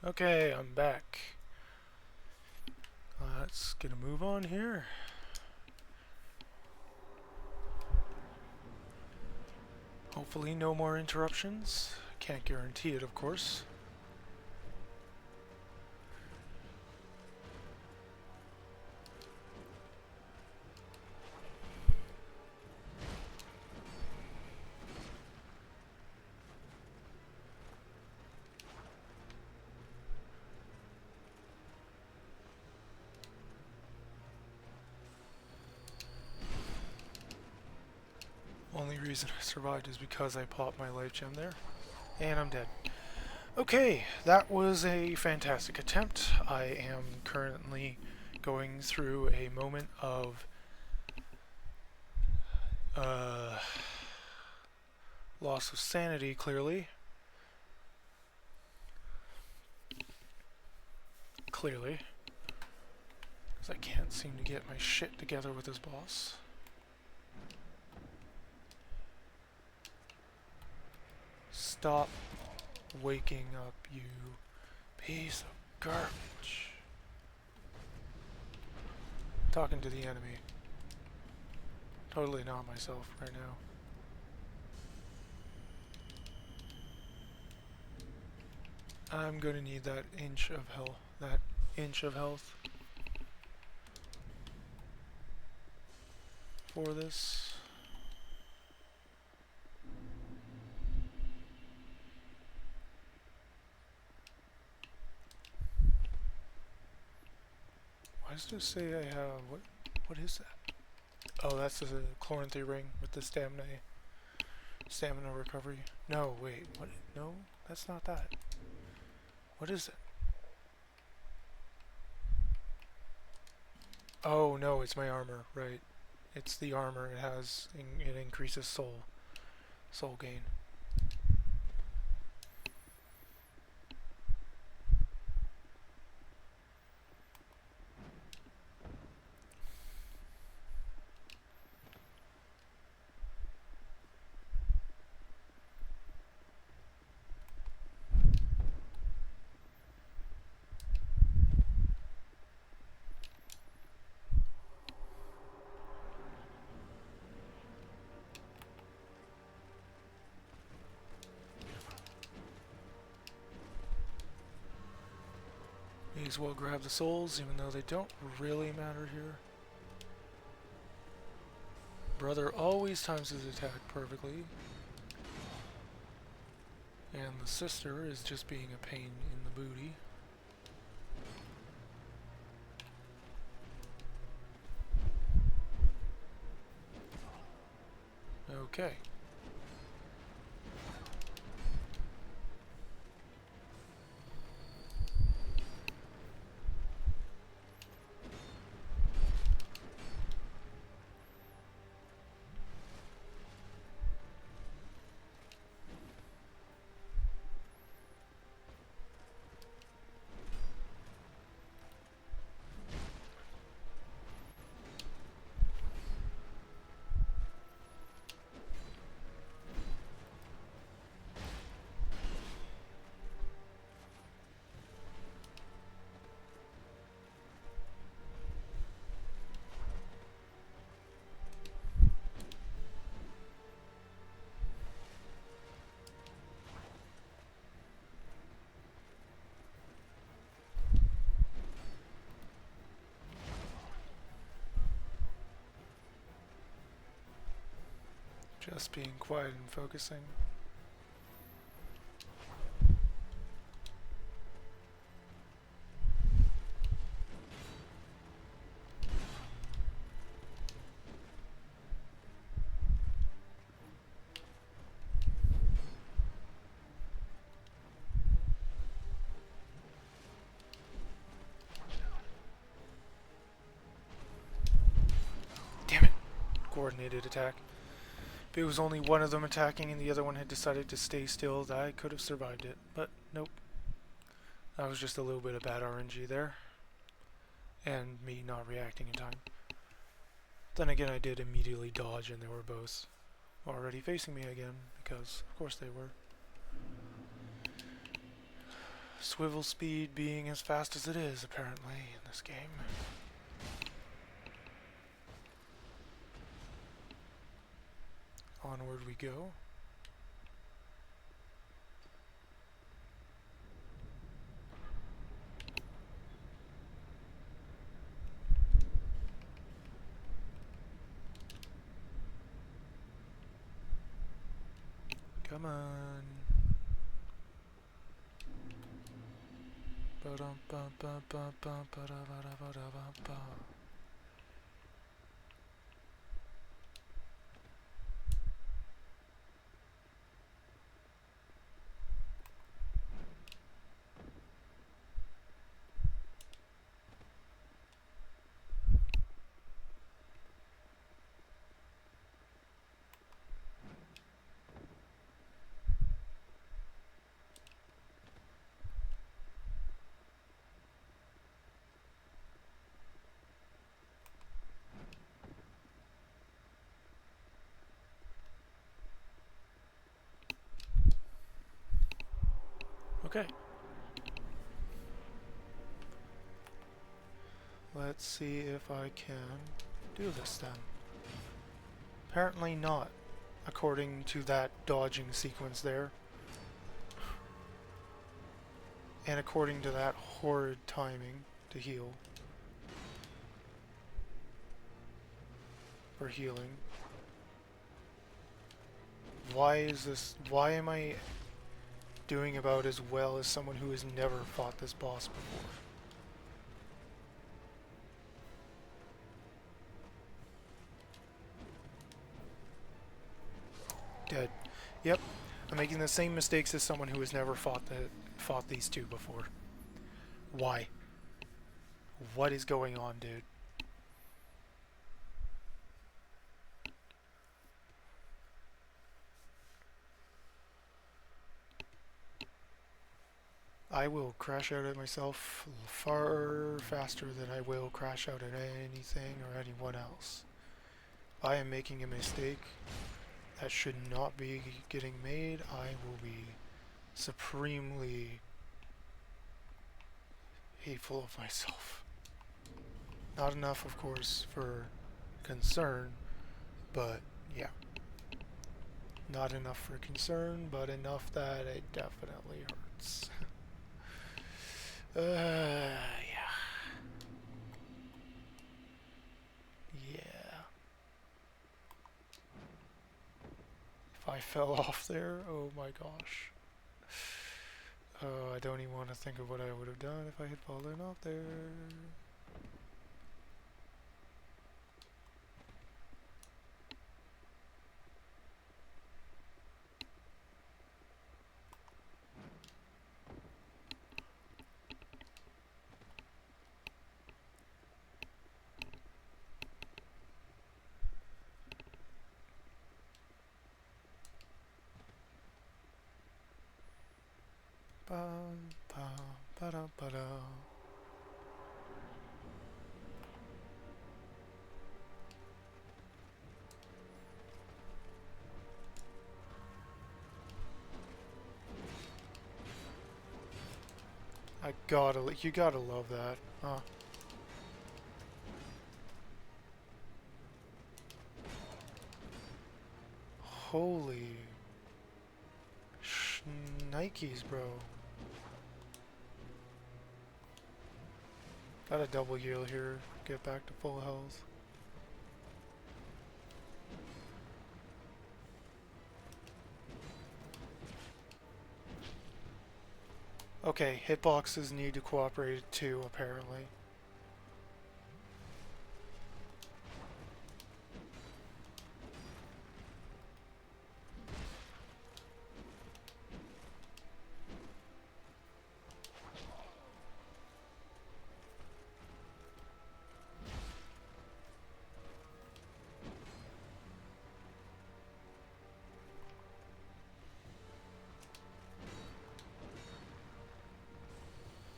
A: Okay, I'm back. Let's get a move on here. Hopefully no more interruptions. Can't guarantee it, of course. Only reason I survived is because I popped my life gem there. And I'm dead. Okay, that was a fantastic attempt. I am currently going through a moment of loss of sanity, clearly. Because I can't seem to get my shit together with this boss. Stop waking up, you piece of garbage. Talking to the enemy. Totally not myself right now. I'm gonna need that inch of health for this. Why does it say I have what is that? Oh, that's the Chloranthy ring with the stamina recovery. No, wait, what? No, that's not that. What is it? Oh no, it's my armor, right? It's the armor. It increases soul gain. May as well grab the souls, even though they don't really matter here. Brother always times his attack perfectly. And the sister is just being a pain in the booty. Okay. Just being quiet and focusing. Damn it! Coordinated attack. If it was only one of them attacking and the other one had decided to stay still, I could have survived it. But nope. That was just a little bit of bad RNG there. And me not reacting in time. Then again, I did immediately dodge and they were both already facing me again, because of course they were. Swivel speed being as fast as it is, apparently, in this game. Onward we go. Come on. Ba-dum-bum-bum-bum-bum-ba-da-ba-da-ba-da-ba-da-ba. Okay. Let's see if I can do this then. Apparently not, according to that dodging sequence there. And according to that horrid timing to heal. For healing. Why am I doing about as well as someone who has never fought this boss before? Dead. Yep. I'm making the same mistakes as someone who has never fought these two before. Why? What is going on, dude? I will crash out at myself far faster than I will crash out at anything or anyone else. I am making a mistake that should not be getting made. I will be supremely hateful of myself. Not enough, of course, for concern, but yeah. Not enough for concern, but enough that it definitely hurts. Yeah. Yeah. If I fell off there, oh my gosh. I don't even want to think of what I would have done if I had fallen off there. Bum, bum, ba-dum, ba-dum. You gotta love that, huh? Holy Nikes, bro. Got a double heal here. Get back to full health. Okay, hitboxes need to cooperate too, apparently.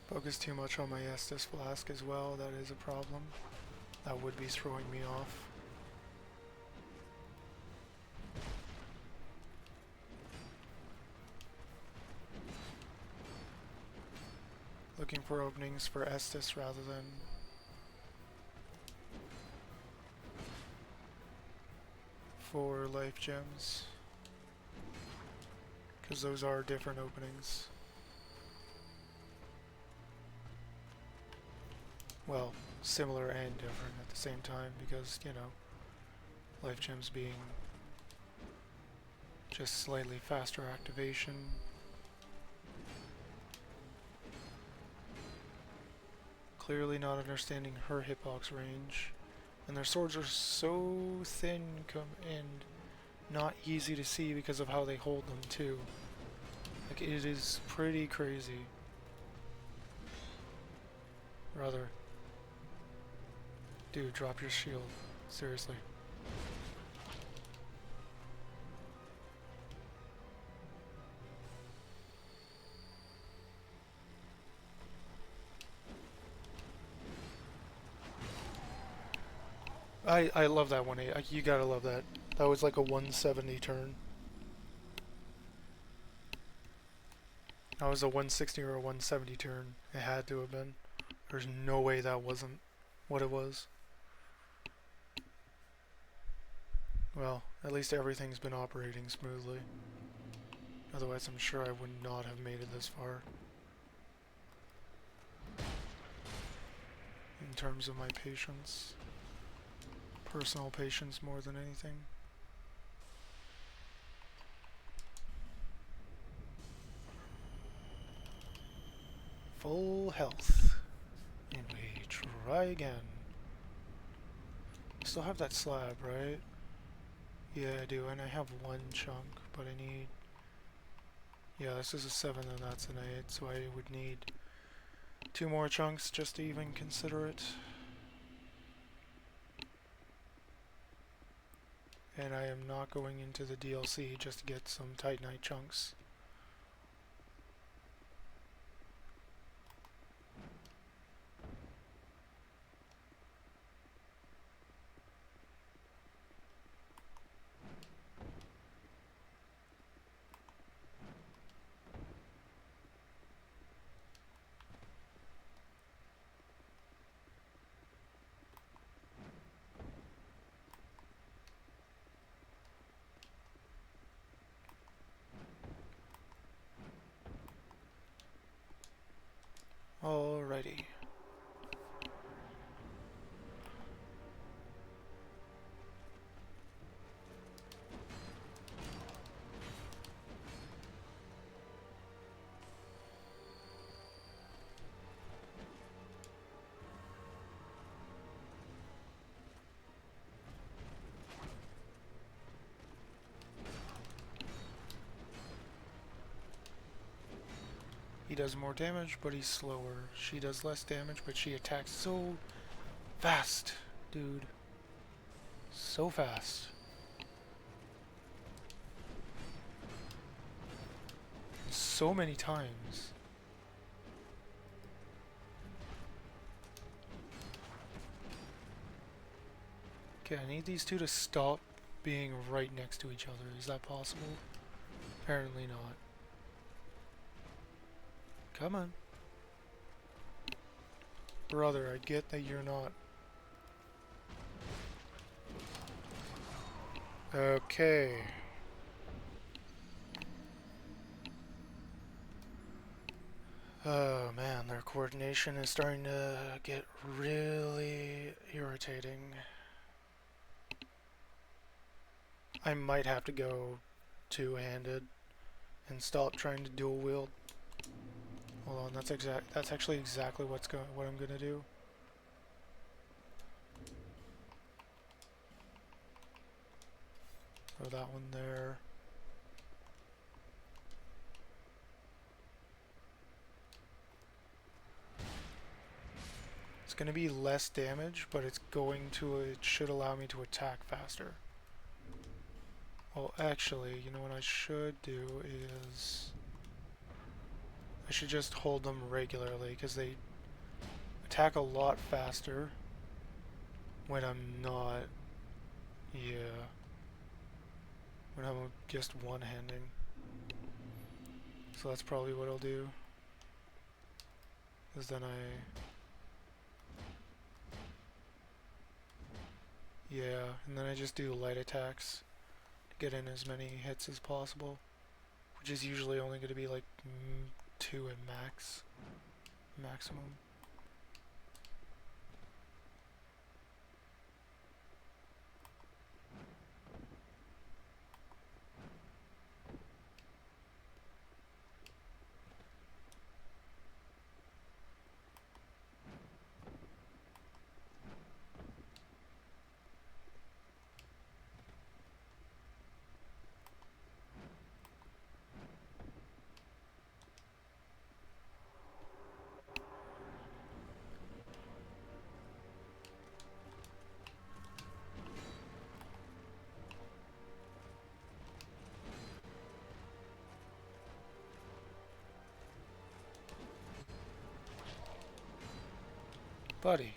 A: Focus too much on my Estus flask as well, that is a problem. That would be throwing me off. looking for openings for Estus rather than for life gems, because those are different openings. Well, similar and different at the same time, because, you know, life gems being just slightly faster activation. Clearly not understanding her hitbox range. And their swords are so thin and not easy to see because of how they hold them too. Like, it is pretty crazy. Rather, dude, drop your shield. Seriously. I love that 1-8. You gotta love that. That was like a 170 turn. That was a 160 or a 170 turn. It had to have been. There's no way that wasn't what it was. Well, at least everything's been operating smoothly. Otherwise, I'm sure I would not have made it this far. In terms of my patience. Personal patience more than anything. Full health. And we try again. Still have that slab, right? Yeah, I do, and I have one chunk, but I need... Yeah, this is a 7 and that's an 8, so I would need 2 more chunks just to even consider it. And I am not going into the DLC just to get some Titanite chunks. Alrighty. He does more damage, but he's slower. She does less damage, but she attacks so fast, dude. So fast. So many times. Okay, I need these two to stop being right next to each other. Is that possible? Apparently not. Come on. Brother, I get that you're not. Okay. Oh man, their coordination is starting to get really irritating. I might have to go two-handed and stop trying to dual wield. Hold on, that's actually exactly what I'm gonna do. Throw that one there. It's gonna be less damage, but it should allow me to attack faster. Well, actually, you know what I should do is I should just hold them regularly, because they attack a lot faster when I'm not, when I'm just one-handing. So that's probably what I'll do. Because then yeah, and then I just do light attacks to get in as many hits as possible, which is usually only going to be like 2 at maximum. Buddy.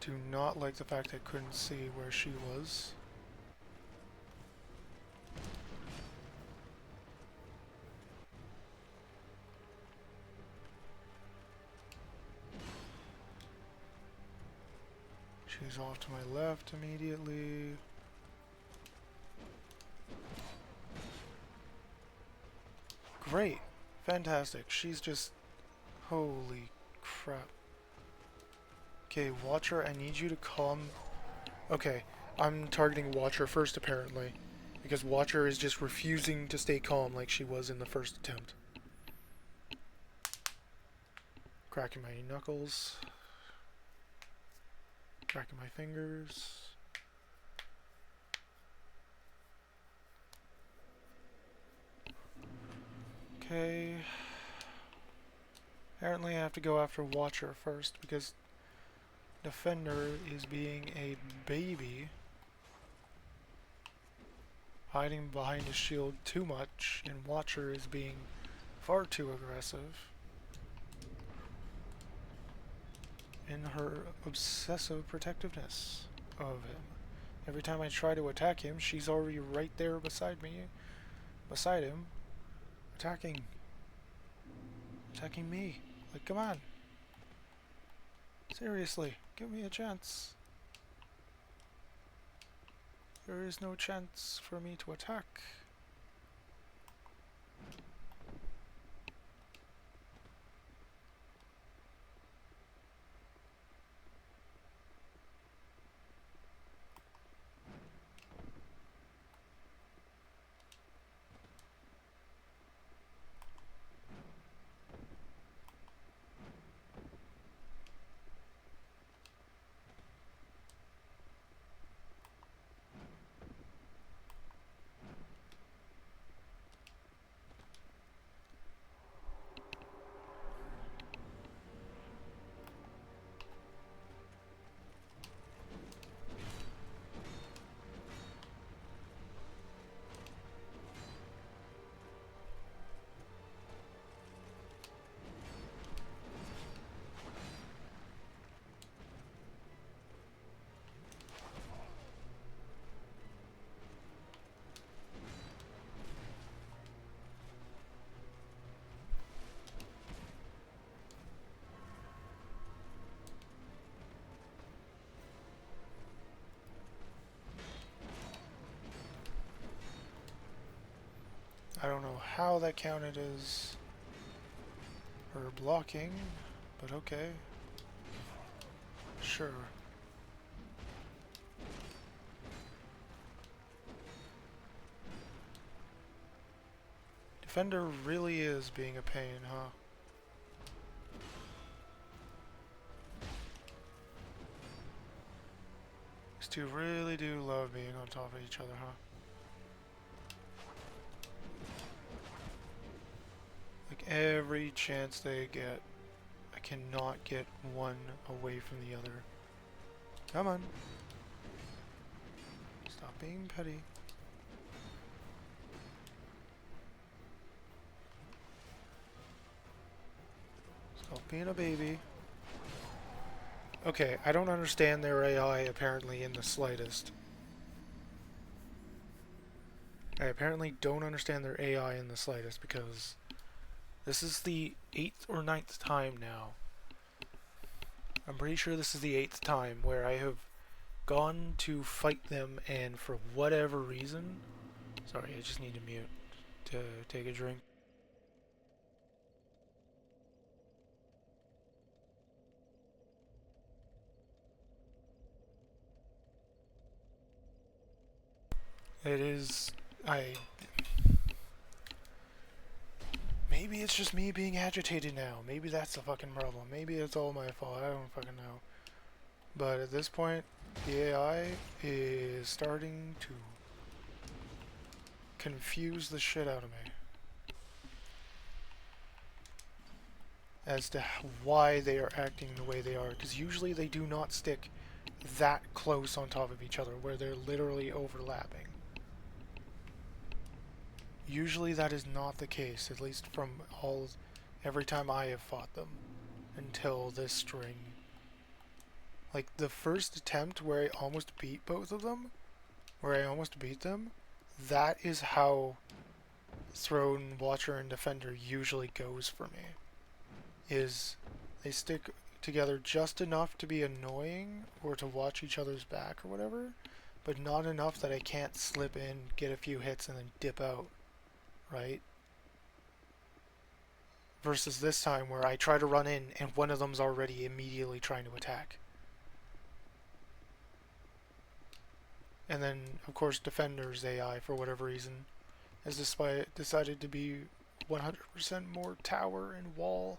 A: Do not like the fact I couldn't see where she was. She's off to my left immediately. Great. Fantastic. She's just... Holy crap. Okay, Watcher, I need you to calm... Okay, I'm targeting Watcher first apparently. Because Watcher is just refusing to stay calm like she was in the first attempt. Cracking my knuckles. Cracking my fingers. Okay. Apparently I have to go after Watcher first because Defender is being a baby. Hiding behind his shield too much, and Watcher is being far too aggressive in her obsessive protectiveness of him. Every time I try to attack him, she's already right there beside him, attacking me. Like, come on. Seriously, give me a chance. There is no chance for me to attack. I don't know how that counted as her blocking, but okay. Sure. Defender really is being a pain, huh? These two really do love being on top of each other, huh? Like every chance they get, I cannot get one away from the other. Come on. Stop being petty. Stop being a baby. Okay, I don't understand their AI apparently in the slightest. I apparently don't understand their AI in the slightest because this is the 8th or ninth time now. I'm pretty sure this is the 8th time where I have gone to fight them and for whatever reason... Sorry, I just need to mute to take a drink. It is... Maybe it's just me being agitated now. Maybe that's the fucking problem. Maybe it's all my fault. I don't fucking know. But at this point, the AI is starting to confuse the shit out of me as to why they are acting the way they are. Because usually they do not stick that close on top of each other, where they're literally overlapping. Usually that is not the case, at least from every time I have fought them until this string. Like the first attempt where I almost beat both of them, that is how Throne, Watcher, and Defender usually goes for me. Is they stick together just enough to be annoying or to watch each other's back or whatever, but not enough that I can't slip in, get a few hits, and then dip out, right? Versus this time where I try to run in and one of them's already immediately trying to attack. And then, of course, Defender's AI, for whatever reason, has decided to be 100% more tower and wall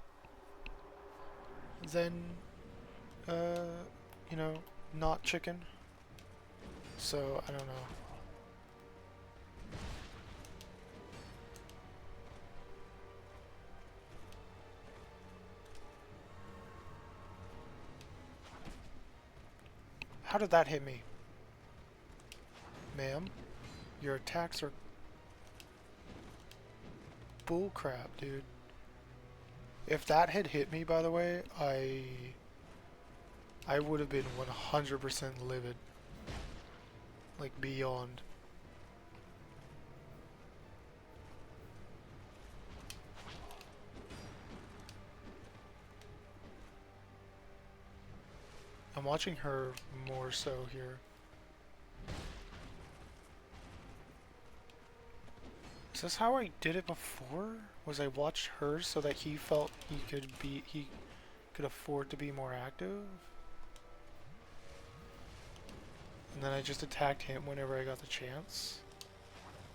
A: than, you know, not chicken. So, I don't know. How did that hit me? Ma'am, your attacks are bullcrap, dude. If that had hit me, by the way, I would have been 100% livid. Like, beyond. I'm watching her more so here. Is this how I did it before? Was I watched her so that he felt he could afford to be more active? And then I just attacked him whenever I got the chance?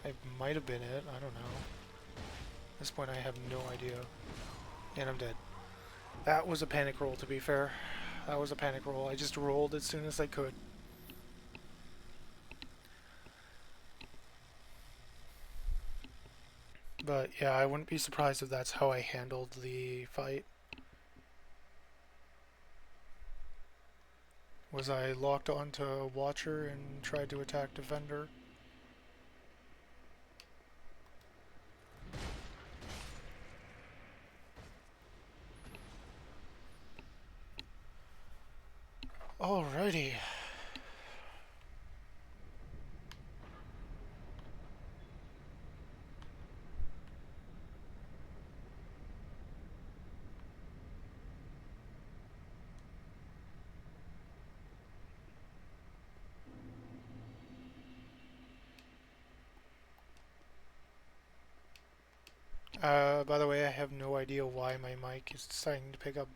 A: It might have been it, I don't know. At this point I have no idea. And I'm dead. That was a panic roll, to be fair. That was a panic roll. I just rolled as soon as I could. But yeah, I wouldn't be surprised if that's how I handled the fight. Was I locked onto Watcher and tried to attack Defender? Alrighty. By the way, I have no idea why my mic is deciding to pick up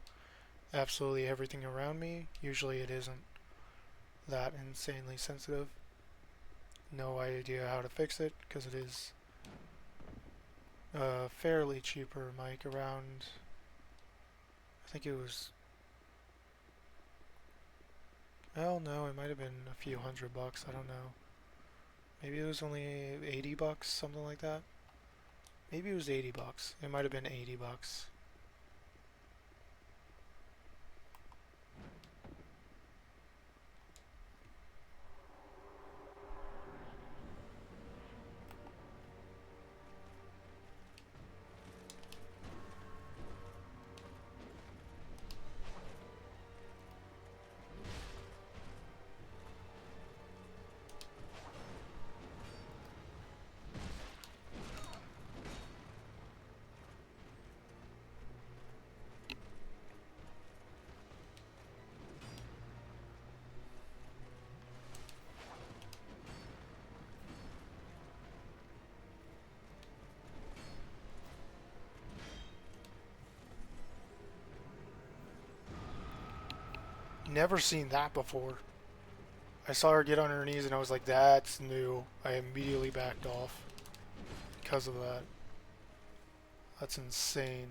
A: absolutely everything around me. Usually it isn't that insanely sensitive. No idea how to fix it, because it is a fairly cheaper mic, around, I think it was, well, no, it might have been a few $100, I don't know. Maybe it was only $80, something like that. Maybe it was $80. It might have been $80. Never seen that before. I saw her get on her knees and I was like, that's new. I immediately backed off because of that. That's insane.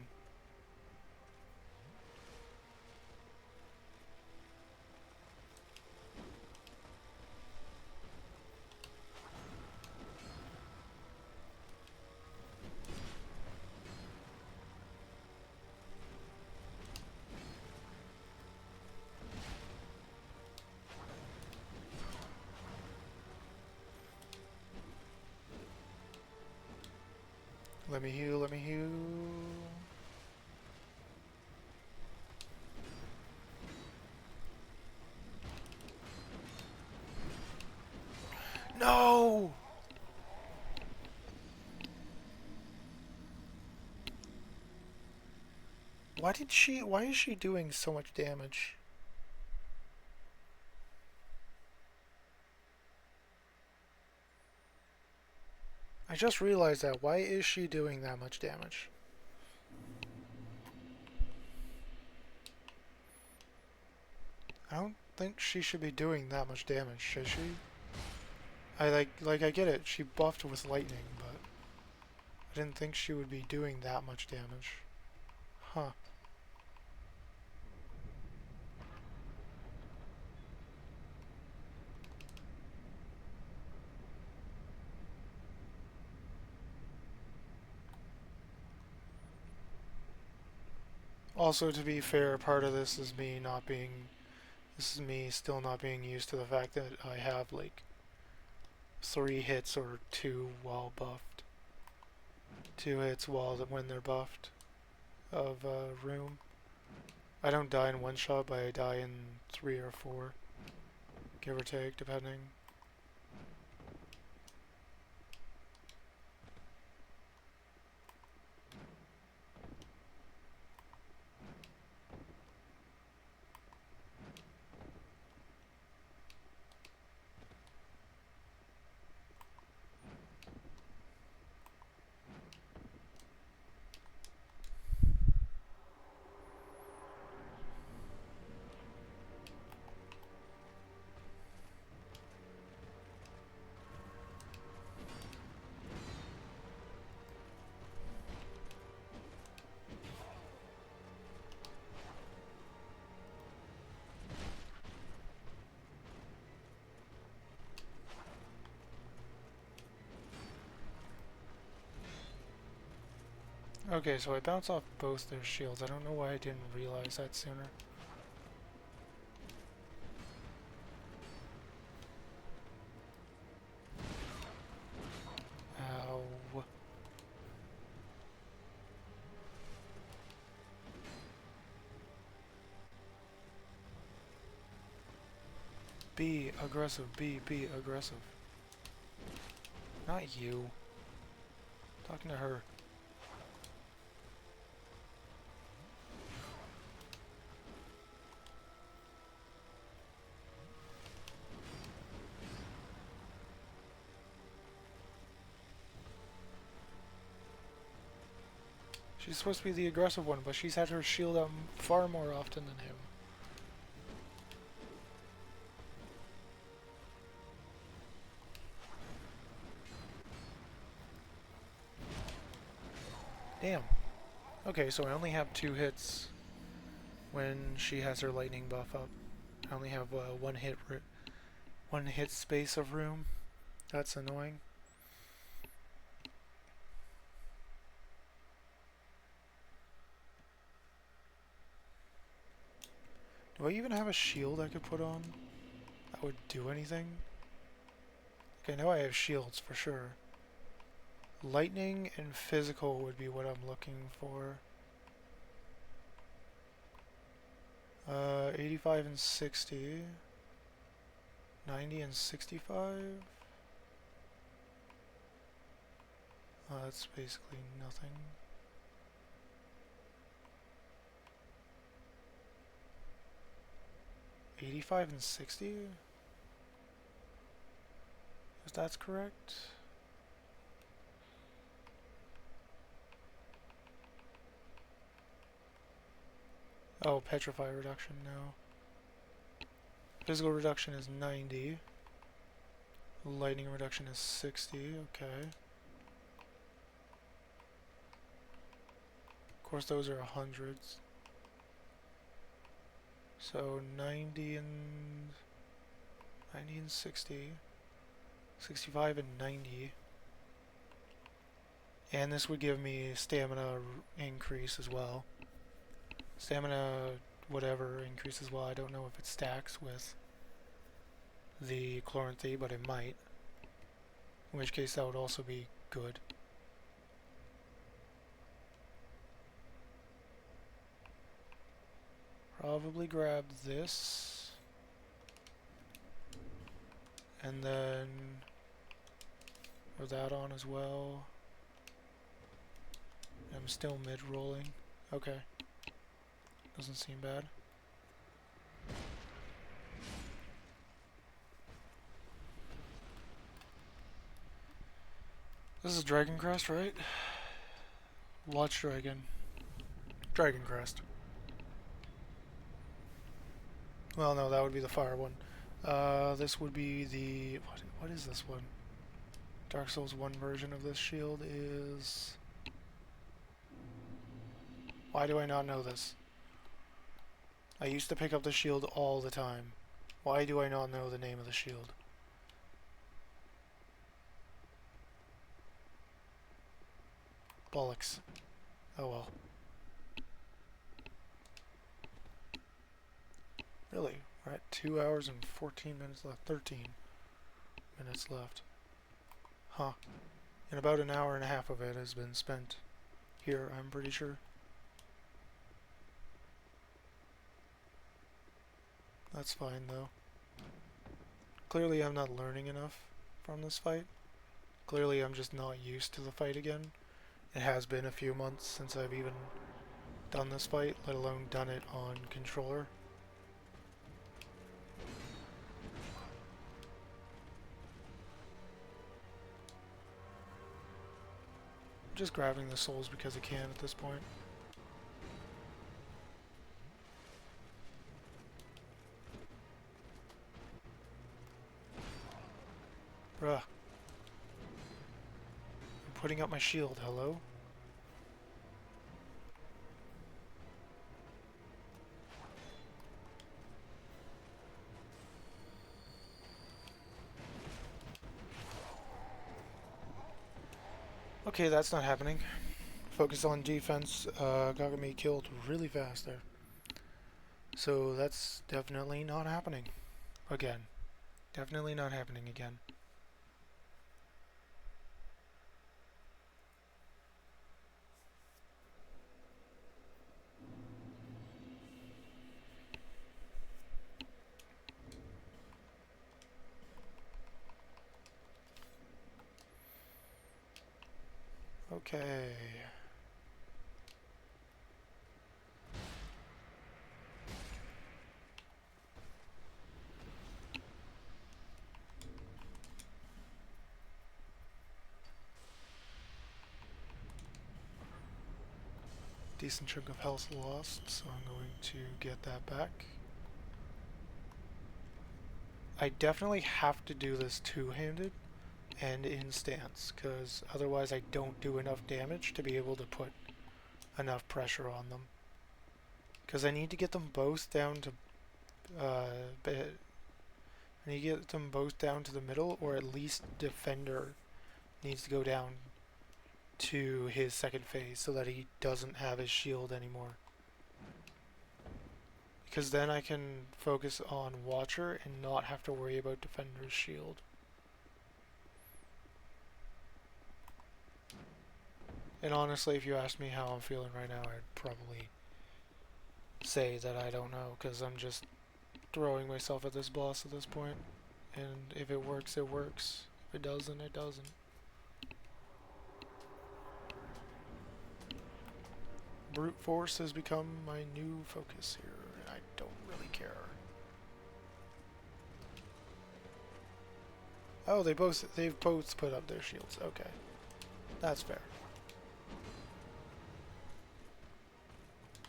A: Let me heal, let me heal. No! Why is she doing so much damage? I just realized that. Why is she doing that much damage? I don't think she should be doing that much damage, should she? I get it. She buffed with lightning, but I didn't think she would be doing that much damage. Huh. Also, to be fair, part of this is me not being... This is me still not being used to the fact that I have, like, 3 hits or 2 while buffed. 2 hits when they're buffed of room. I don't die in one shot, but I die in 3 or 4. Give or take, depending. Okay, so I bounce off both their shields. I don't know why I didn't realize that sooner. Ow. Be aggressive, be aggressive. Not you. Talking to her. She's supposed to be the aggressive one, but she's had her shield out far more often than him. Damn. Okay, so I only have 2 hits when she has her lightning buff up. I only have one hit space of room. That's annoying. Do I even have a shield I could put on that would do anything? Okay, I know I have shields for sure. Lightning and physical would be what I'm looking for. 85 and 60. 90 and 65. That's basically nothing. $85 and 60? If that's correct. Oh, petrify reduction now. Physical reduction is 90. Lightning reduction is 60. Okay. Of course, those are hundreds. So 90 and 60. 65 and 90. And this would give me stamina increase as well. Stamina whatever increase as well. I don't know if it stacks with the Chloranthy, but it might. In which case that would also be good. Probably grab this. And then throw that on as well. I'm still mid-rolling. Okay. Doesn't seem bad. This is Dragon Crest, right? Watch Dragon. Dragon Crest. Well, no, that would be the fire one. This would be the... What is this one? Dark Souls 1 version of this shield is... Why do I not know this? I used to pick up the shield all the time. Why do I not know the name of the shield? Bollocks. Oh well. Really? We're at 2 hours and 14 minutes left. 13 minutes left. Huh. And about an hour and a half of it has been spent here, I'm pretty sure. That's fine though. Clearly I'm not learning enough from this fight. Clearly I'm just not used to the fight again. It has been a few months since I've even done this fight, let alone done it on controller. I'm just grabbing the souls because I can at this point. Bruh. I'm putting up my shield, hello? Okay, that's not happening. Focus on defense, got me killed really fast there. So that's definitely not happening again. Definitely not happening again. Okay. Decent chunk of health lost, so I'm going to get that back. I definitely have to do this two-handed and in stance, because otherwise I don't do enough damage to be able to put enough pressure on them. Because I need to get them both down to I need to get them both down to the middle, or at least Defender needs to go down to his second phase so that he doesn't have his shield anymore. Because then I can focus on Watcher and not have to worry about Defender's shield. And honestly, if you asked me how I'm feeling right now, I'd probably say that I don't know, because I'm just throwing myself at this boss at this point. And if it works, it works. If it doesn't, it doesn't. Brute force has become my new focus here, and I don't really care. Oh, they've both put up their shields. Okay. That's fair.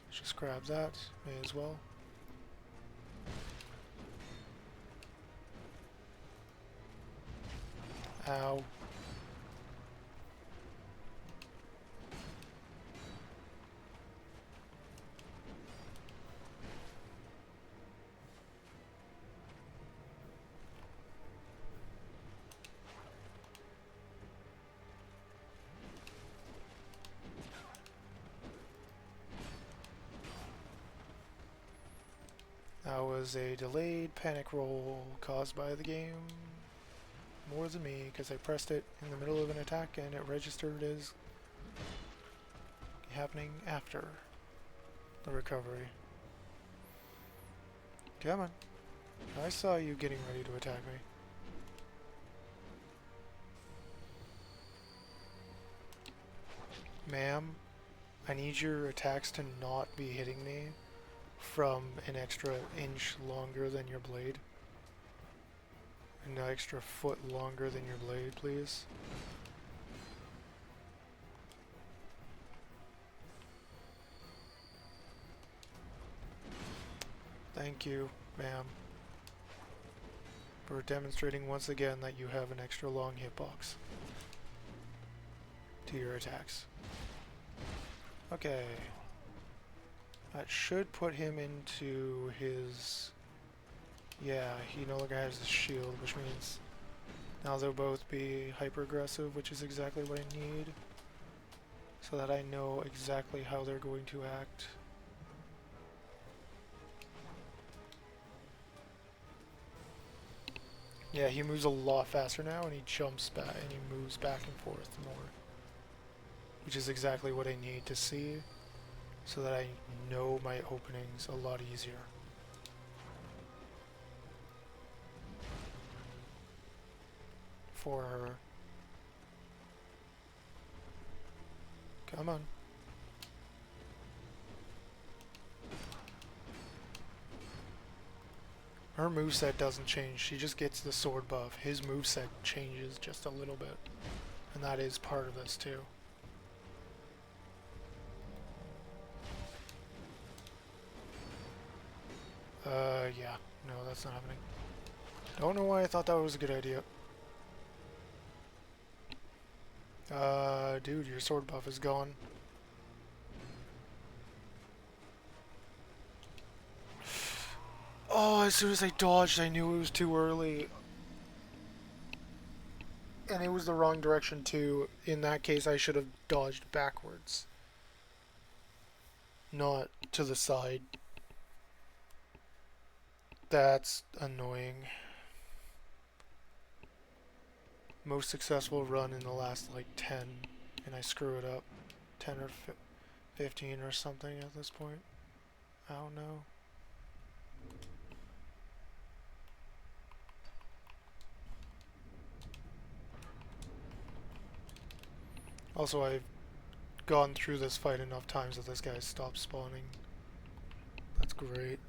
A: Let's just grab that. May as well. Ow. That was a delayed panic roll caused by the game more than me, because I pressed it in the middle of an attack and it registered as happening after the recovery. Come on. I saw you getting ready to attack me. Ma'am, I need your attacks to not be hitting me from an extra inch longer than your blade. An extra foot longer than your blade, please. Thank you, ma'am, for demonstrating once again that you have an extra long hitbox to your attacks. Okay. That should put him into his... Yeah, he no longer has his shield, which means now they'll both be hyper-aggressive, which is exactly what I need, so that I know exactly how they're going to act. Yeah, he moves a lot faster now, and he jumps back, and he moves back and forth more, which is exactly what I need to see, so that I know my openings a lot easier. For her. Come on. Her moveset doesn't change, she just gets the sword buff. His moveset changes just a little bit, and that is part of this too. Yeah. No, that's not happening. Don't know why I thought that was a good idea. Dude, your sword buff is gone. Oh, as soon as I dodged, I knew it was too early. And it was the wrong direction too. In that case, I should have dodged backwards, not to the side. That's annoying. Most successful run in the last like 10, and I screw it up. 10 or 15 or something at this point. I don't know. Also, I've gone through this fight enough times that this guy stopped spawning. That's great.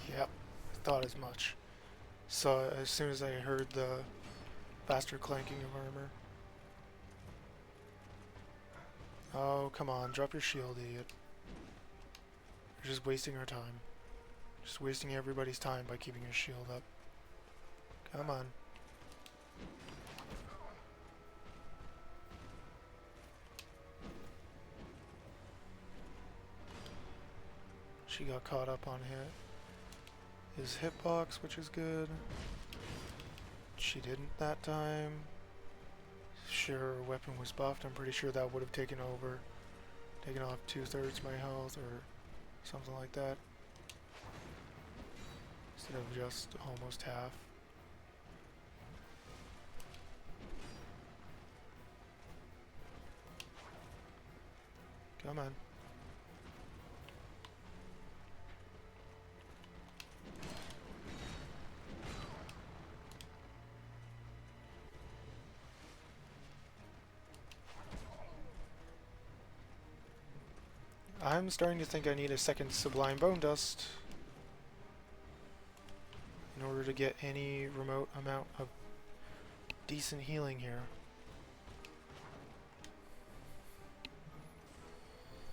A: Yep, thought as much. So as soon as I heard the faster clanking of armor. Oh, come on. Drop your shield, idiot. You're just wasting our time. Just wasting everybody's time by keeping your shield up. Come on. She got caught up on his hitbox, which is good. She didn't that time. Sure, her weapon was buffed. I'm pretty sure that would have taken off 2/3 my health or something like that. Instead of just almost half. Come on. I'm starting to think I need a second Sublime Bone Dust in order to get any remote amount of decent healing here.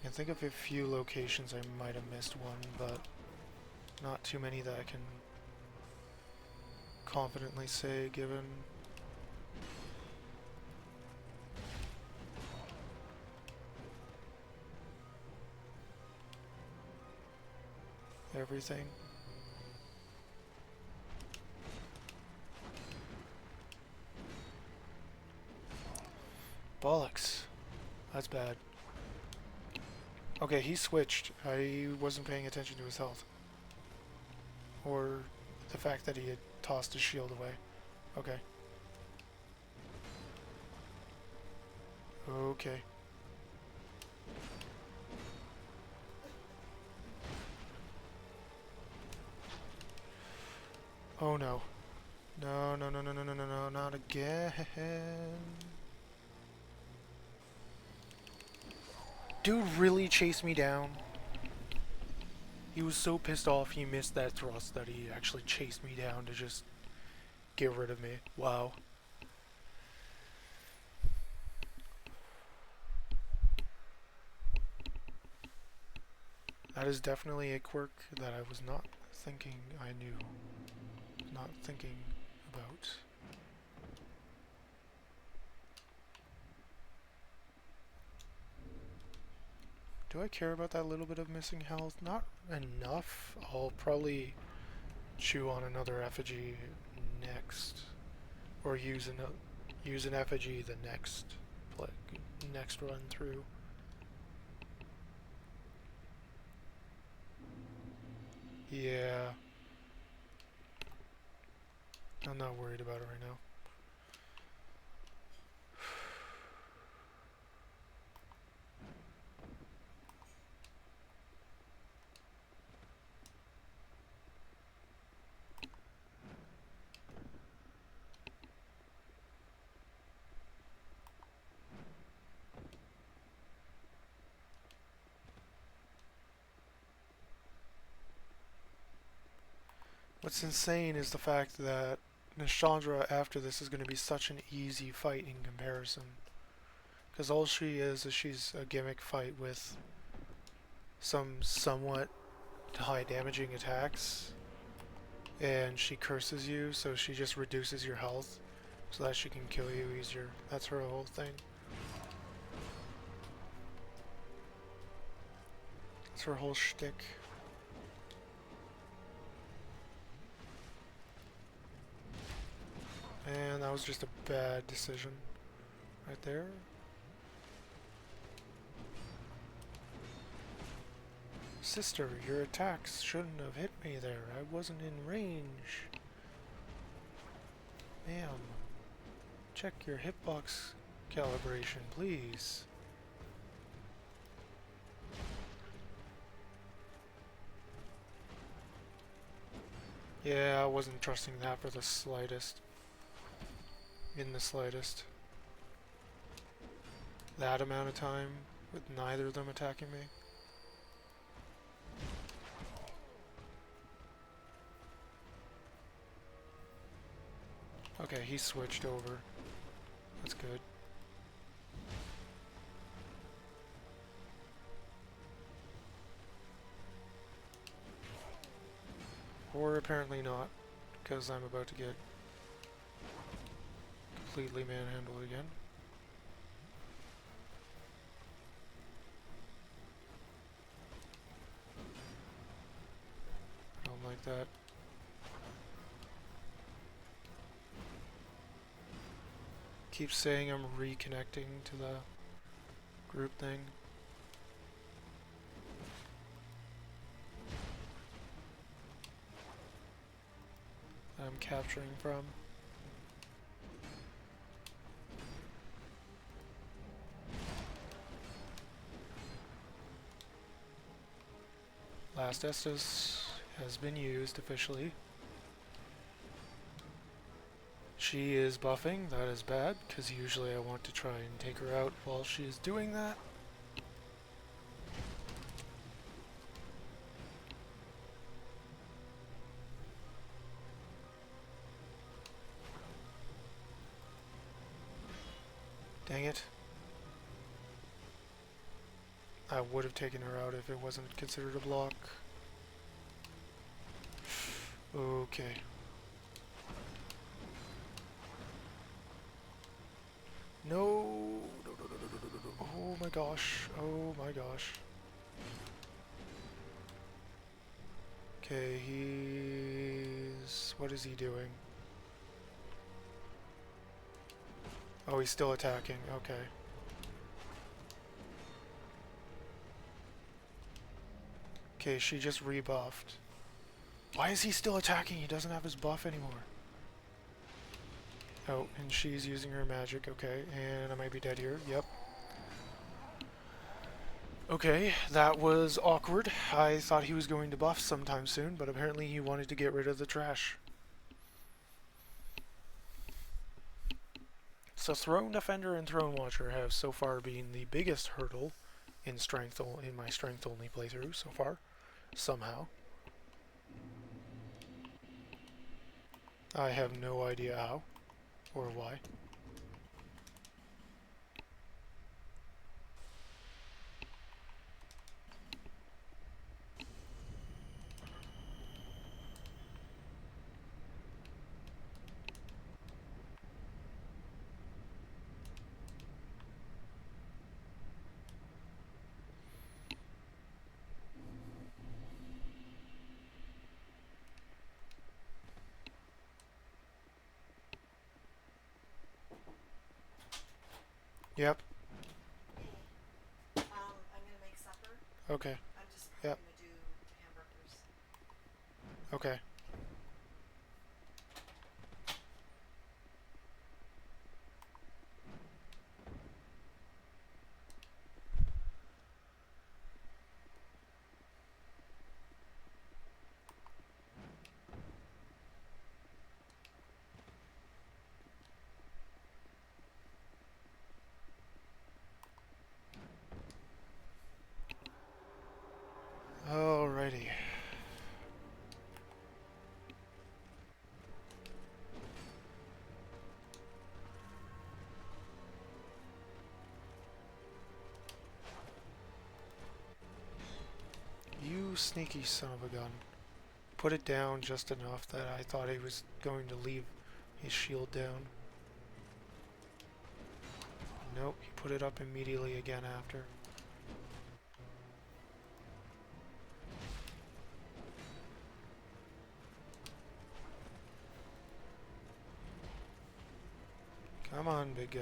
A: I can think of a few locations I might have missed one, but not too many that I can confidently say given everything. Bollocks. That's bad. Okay, he switched. I wasn't paying attention to his health. Or the fact that he had tossed his shield away. Okay. Okay. Oh no. No, no, no, no, no, no, no, no, not again. Dude really chased me down. He was so pissed off he missed that thrust that he actually chased me down to just get rid of me. Wow. That is definitely a quirk that I was not thinking I knew. Not thinking about. Do I care about that little bit of missing health? Not enough. I'll probably chew on another effigy next, or use an effigy the next run through. Yeah, I'm not worried about it right now. What's insane is the fact that Nishandra after this is going to be such an easy fight in comparison. Because all she is she's a gimmick fight with some somewhat high damaging attacks. And she curses you, so she just reduces your health so that she can kill you easier. That's her whole thing. That's her whole shtick. And that was just a bad decision right there. Sister, your attacks shouldn't have hit me there. I wasn't in range. Ma'am, check your hitbox calibration, please. Yeah, I wasn't trusting that for the slightest. In the slightest. That amount of time with neither of them attacking me. Okay, he switched over. That's good. Or apparently not, because I'm about to get completely manhandled again. I don't like that. Keeps saying I'm reconnecting to the group thing. I'm capturing from. Last Estes has been used officially. She is buffing, that is bad, because usually I want to try and take her out while she is doing that. Dang it. I would have taken her out if it wasn't considered a block. Okay. No. Oh my gosh. Oh my gosh. Okay, he's... What is he doing? Oh, he's still attacking. Okay. Okay, she just rebuffed. Why is he still attacking? He doesn't have his buff anymore. Oh, and she's using her magic. Okay, and I might be dead here. Yep. Okay, that was awkward. I thought he was going to buff sometime soon, but apparently he wanted to get rid of the trash. So Throne Defender and Throne Watcher have so far been the biggest hurdle in my strength only playthrough so far. Somehow. I have no idea how or why. Yep.
E: I'm gonna make supper.
A: Okay.
E: I'm just
A: Yep.
E: gonna do hamburgers.
A: Okay. Alrighty. You sneaky son of a gun. Put it down just enough that I thought he was going to leave his shield down. Nope, he put it up immediately again after. Come on, big guy.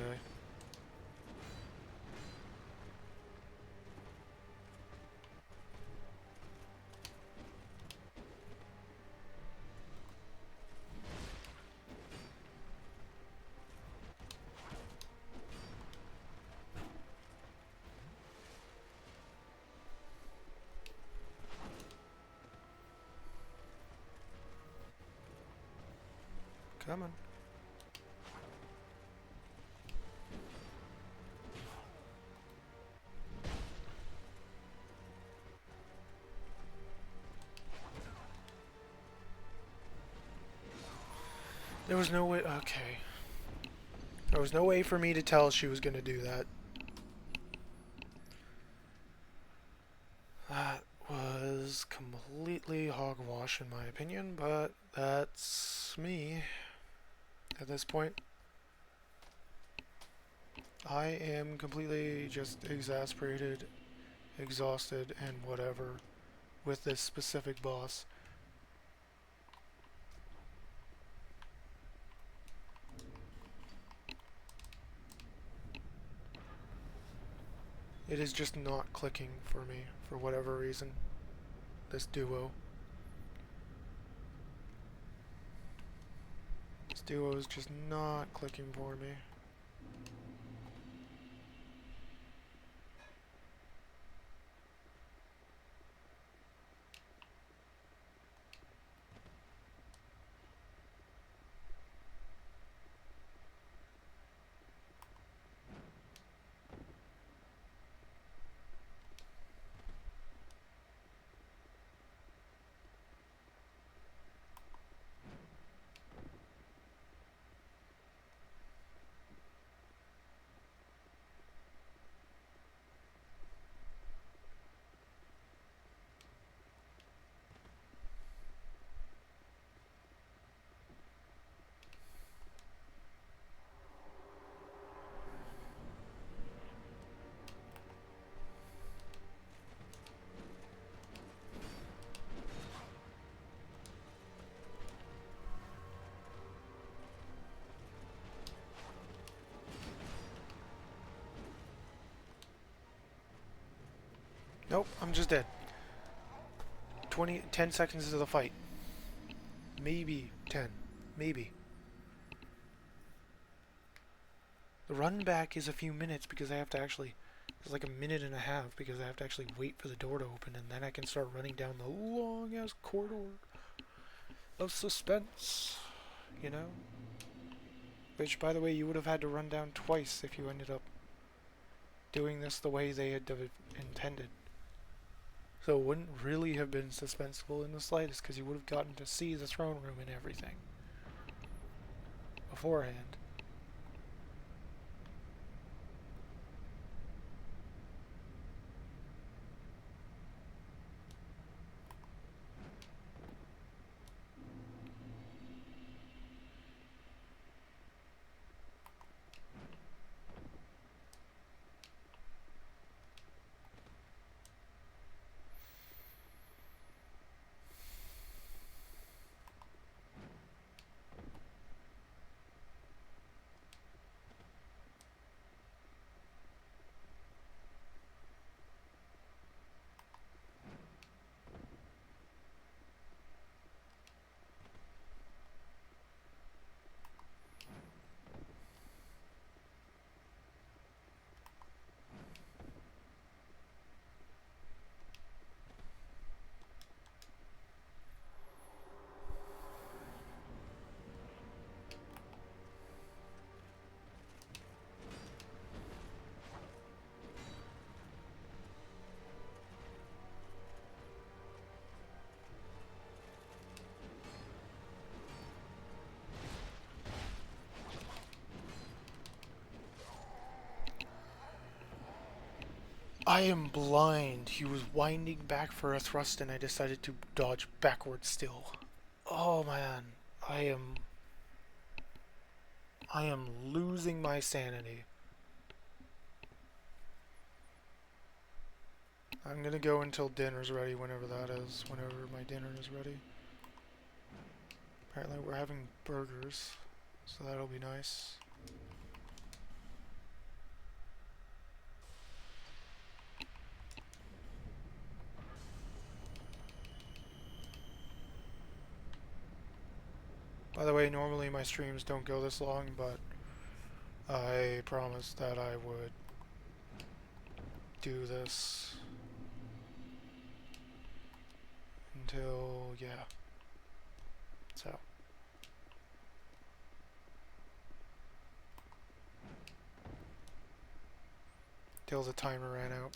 A: Come on. There was no way. Okay. There was no way for me to tell she was going to do that. That was completely completely hogwash in my opinion, but that's me at this point. I am completely just exasperated, exhausted, and whatever with this specific boss. It is just not clicking for me for whatever reason. This duo. This duo is just not clicking for me. Nope, I'm just dead. 10 seconds into the fight. Maybe 10. Maybe. The run back is a few minutes because I have to actually... It's like a minute and a half because I have to actually wait for the door to open and then I can start running down the long ass corridor of suspense. You know? Which, by the way, you would have had to run down twice if you ended up doing this the way they had intended. So it wouldn't really have been suspenseful in the slightest because you would have gotten to see the throne room and everything beforehand. I am blind. He was winding back for a thrust and I decided to dodge backwards still. Oh man, I am losing my sanity. I'm gonna go until dinner's ready, whenever that is, whenever my dinner is ready. Apparently we're having burgers, so that'll be nice. By the way, normally my streams don't go this long, but I promised that I would do this until, yeah. So. Till the timer ran out.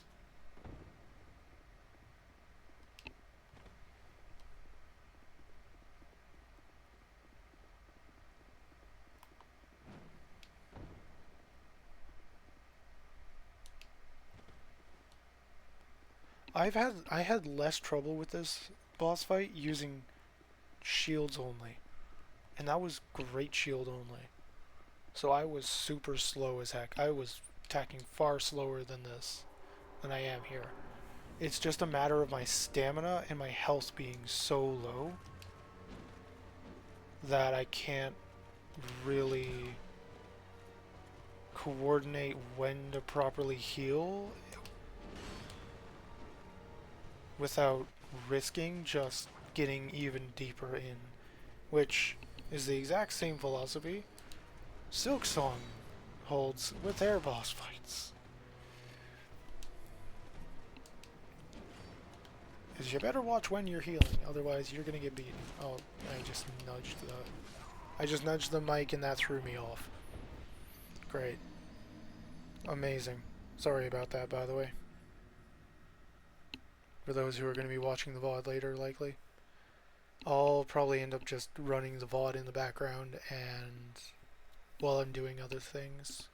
A: I had less trouble with this boss fight using shields only. And that was great shield only. So I was super slow as heck. I was attacking far slower than I am here. It's just a matter of my stamina and my health being so low that I can't really coordinate when to properly heal without risking just getting even deeper in, which is the exact same philosophy Silk Song holds with their boss fights. Is you better watch when you're healing, otherwise you're gonna get beaten. Oh, I just nudged the mic and that threw me off. Great. Amazing. Sorry about that, by the way. For those who are going to be watching the VOD later, likely. I'll probably end up just running the VOD in the background and while I'm doing other things.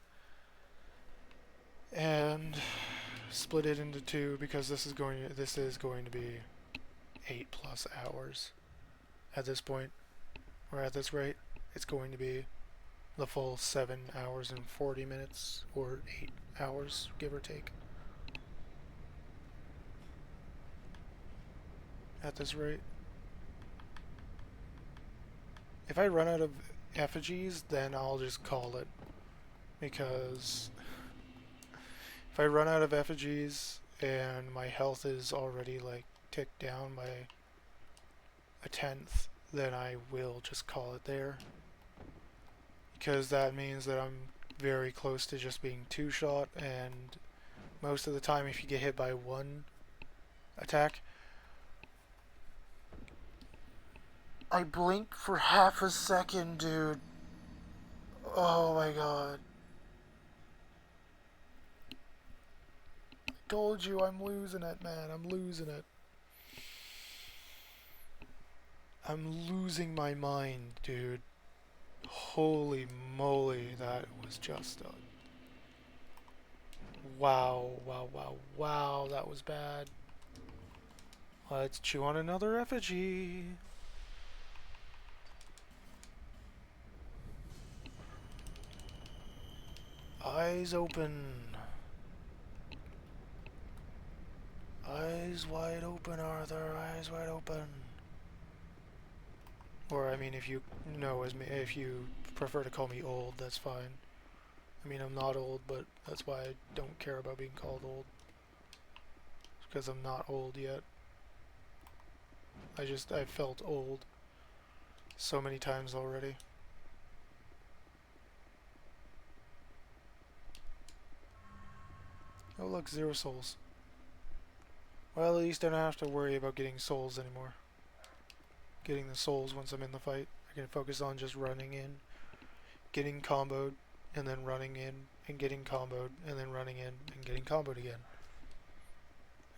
A: And split it into two because this is going to be 8+ hours at this point, or at this rate. It's going to be the full 7 hours and 40 minutes, or 8 hours, give or take. At this rate. If I run out of effigies, then I'll just call it. Because if I run out of effigies and my health is already like ticked down by 1/10, then I will just call it there. Because that means that I'm very close to just being 2-shot, and most of the time if you get hit by one attack, I blinked for half a second, dude. Oh my god. I told you I'm losing it, man. I'm losing it. I'm losing my mind, dude. Holy moly, that was just a... Wow, that was bad. Let's chew on another effigy. Eyes open. Eyes wide open, Arthur. Eyes wide open. Or, I mean, if you know as me, if you prefer to call me old, that's fine. I mean, I'm not old, but that's why I don't care about being called old. It's because I'm not old yet. I felt old so many times already. Oh look, 0 souls. Well, at least I don't have to worry about getting souls anymore. Getting the souls once I'm in the fight. I can focus on just running in, getting comboed, and then running in, and getting comboed, and then running in, and getting comboed again.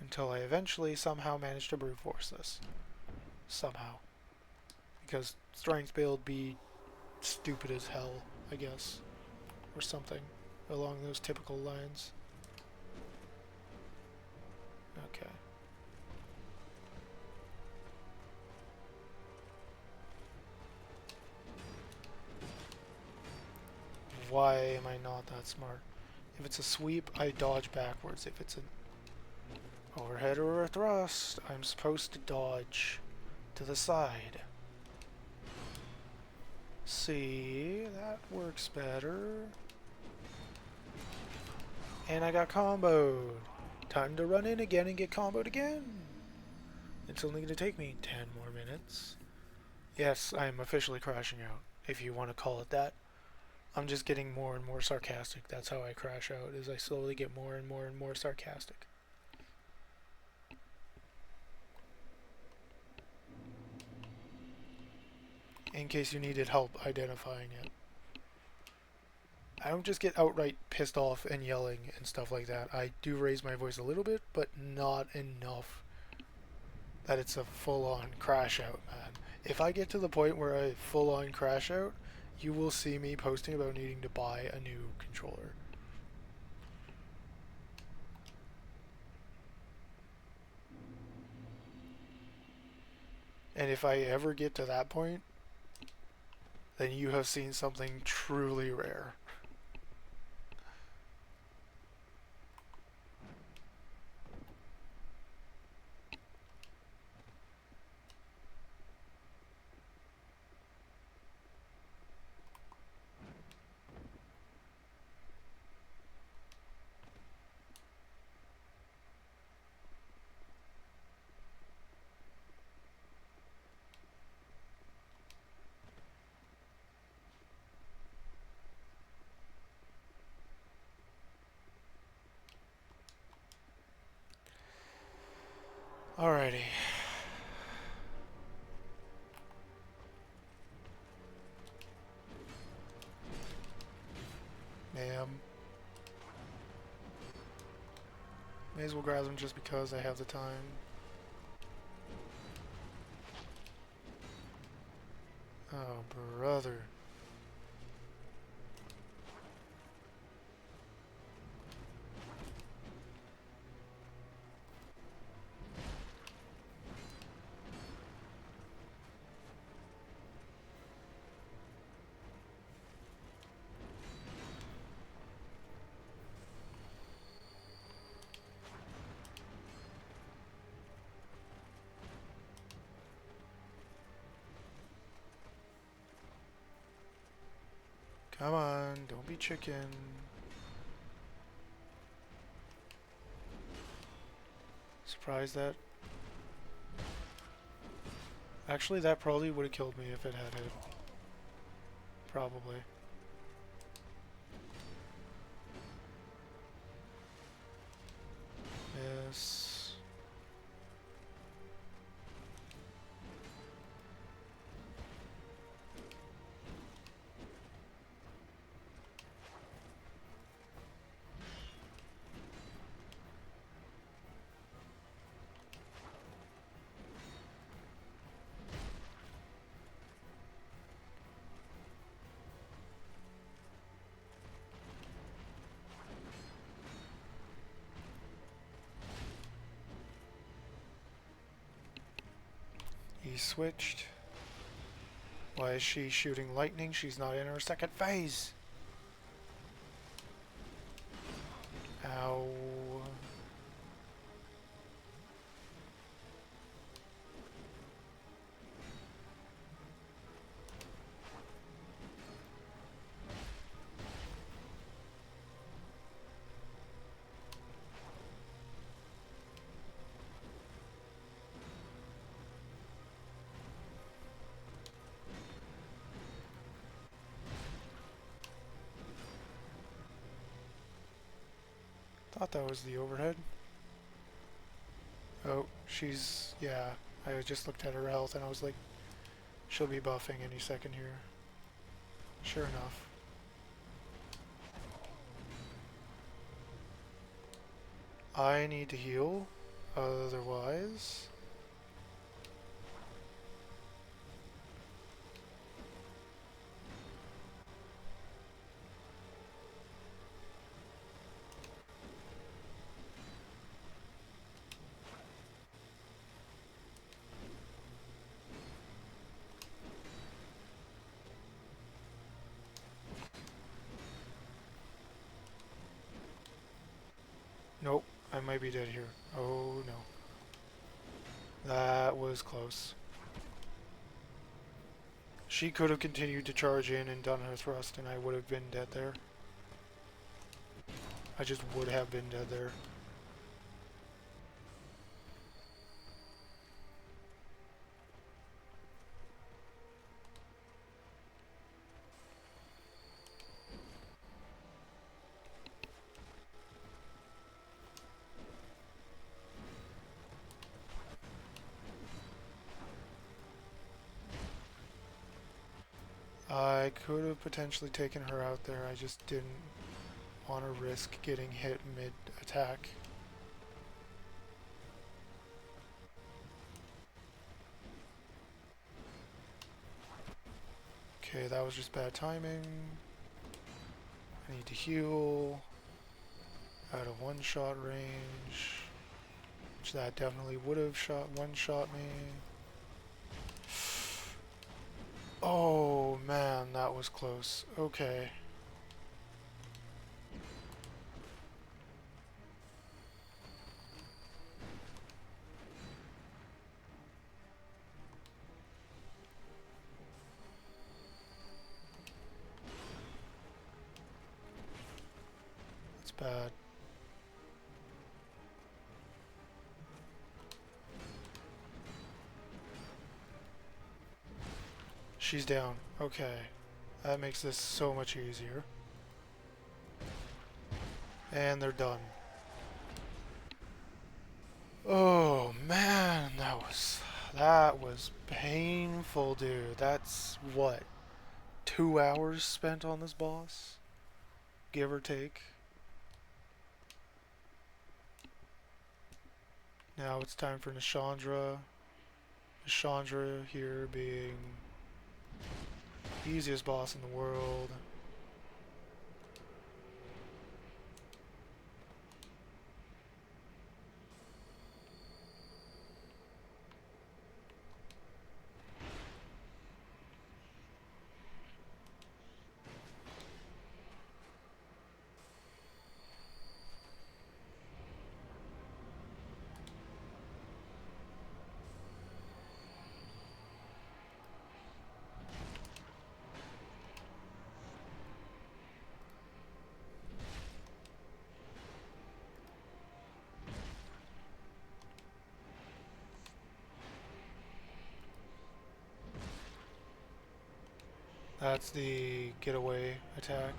A: Until I eventually somehow manage to brute force this. Somehow. Because strength build be stupid as hell, I guess. Or something along those typical lines. Okay. Why am I not that smart? If it's a sweep, I dodge backwards. If it's an overhead or a thrust, I'm supposed to dodge to the side. See, that works better. And I got comboed. Time to run in again and get comboed again. It's only going to take me 10 more minutes. Yes, I am officially crashing out, if you want to call it that. I'm just getting more and more sarcastic. That's how I crash out, is I slowly get more and more and more sarcastic. In case you needed help identifying it. I don't just get outright pissed off and yelling and stuff like that. I do raise my voice a little bit, but not enough that it's a full-on crash out, man. If I get to the point where I full-on crash out, you will see me posting about needing to buy a new controller. And if I ever get to that point, then you have seen something truly rare. Alrighty. Ma'am. May as well grab them just because I have the time. Oh, brother. Come on, don't be chicken. Surprised that. Actually, that probably would have killed me if it had hit. Probably. Miss. He switched. Why is she shooting lightning? She's not in her second phase. Ow. Thought that was the overhead. Oh, she's, yeah. I just looked at her health and I was like, she'll be buffing any second here. Sure enough. I need to heal, otherwise... Nope, I might be dead here. Oh no. That was close. She could have continued to charge in and done her thrust and I would have been dead there. I just would have been dead there. I could have potentially taken her out there, I just didn't want to risk getting hit mid-attack. Okay, that was just bad timing. I need to heal. Out of one-shot range. Which that definitely would have one-shot me. Oh man, that was close. Okay. That's bad. She's down. Okay. That makes this so much easier. And they're done. Oh man, that was painful, dude. That's what, 2 hours spent on this boss? Give or take. Now it's time for Nishandra. Nishandra here being the easiest boss in the world. That's the getaway attack.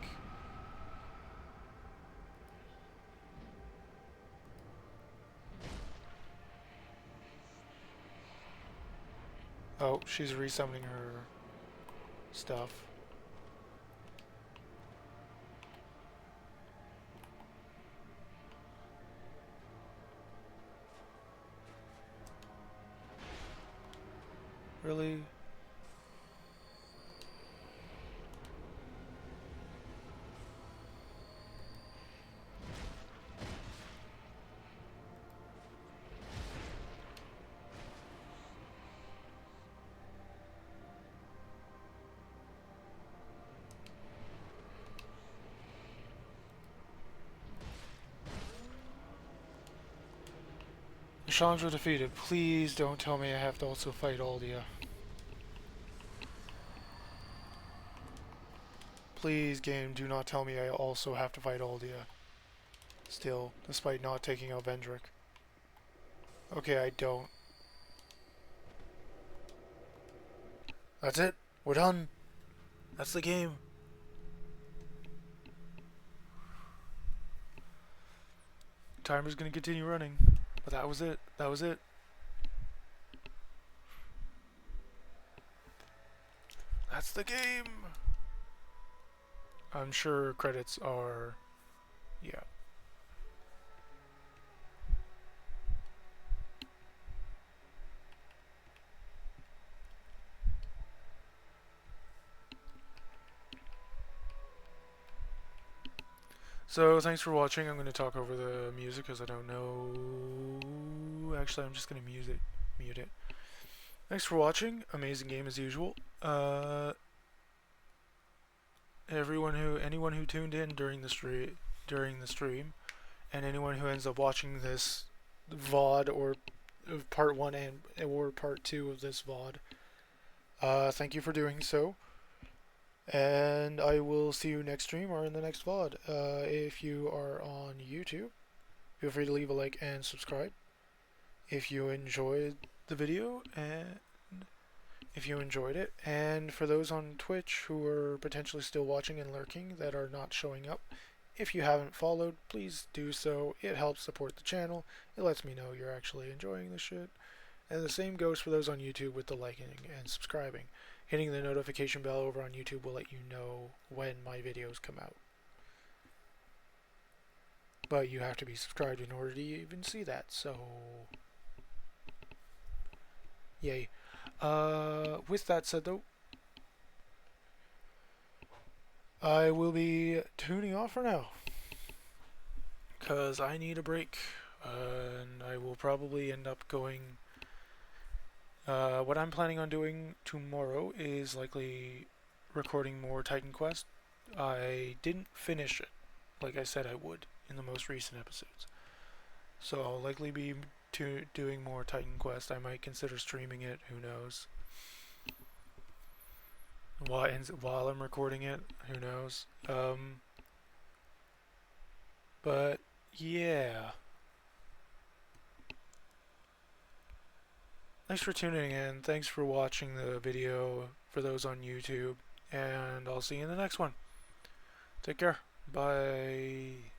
A: Oh, she's resummoning her stuff. Really? Chandra defeated. Please don't tell me I have to also fight Aldia. Please, game, do not tell me I also have to fight Aldia. Still, despite not taking out Vendrick. Okay, I don't. That's it. We're done. That's the game. Timer's gonna continue running. But that was it. That was it. That's the game. I'm sure credits are... yeah. So, thanks for watching. I'm going to talk over the music because I don't know... Actually, I'm just going to mute it. Thanks for watching. Amazing game as usual. Anyone who tuned in during the stream, and anyone who ends up watching this VOD or part 1 or part 2 of this VOD, thank you for doing so. And I will see you next stream or in the next VOD. If you are on YouTube, feel free to leave a like and subscribe if you enjoyed the video and if you enjoyed it. And for those on Twitch who are potentially still watching and lurking that are not showing up, if you haven't followed, please do so. It helps support the channel. It lets me know you're actually enjoying the shit. And the same goes for those on YouTube with the liking and subscribing. Hitting the notification bell over on YouTube will let you know when my videos come out. But you have to be subscribed in order to even see that, so... yay. With that said though, I will be tuning off for now. Because I need a break. And I will probably end up going What I'm planning on doing tomorrow is likely recording more Titan Quest. I didn't finish it, like I said I would, in the most recent episodes. So I'll likely be doing more Titan Quest. I might consider streaming it, who knows. While I'm recording it, who knows. But yeah. Thanks for tuning in. Thanks for watching the video for those on YouTube. And I'll see you in the next one. Take care. Bye.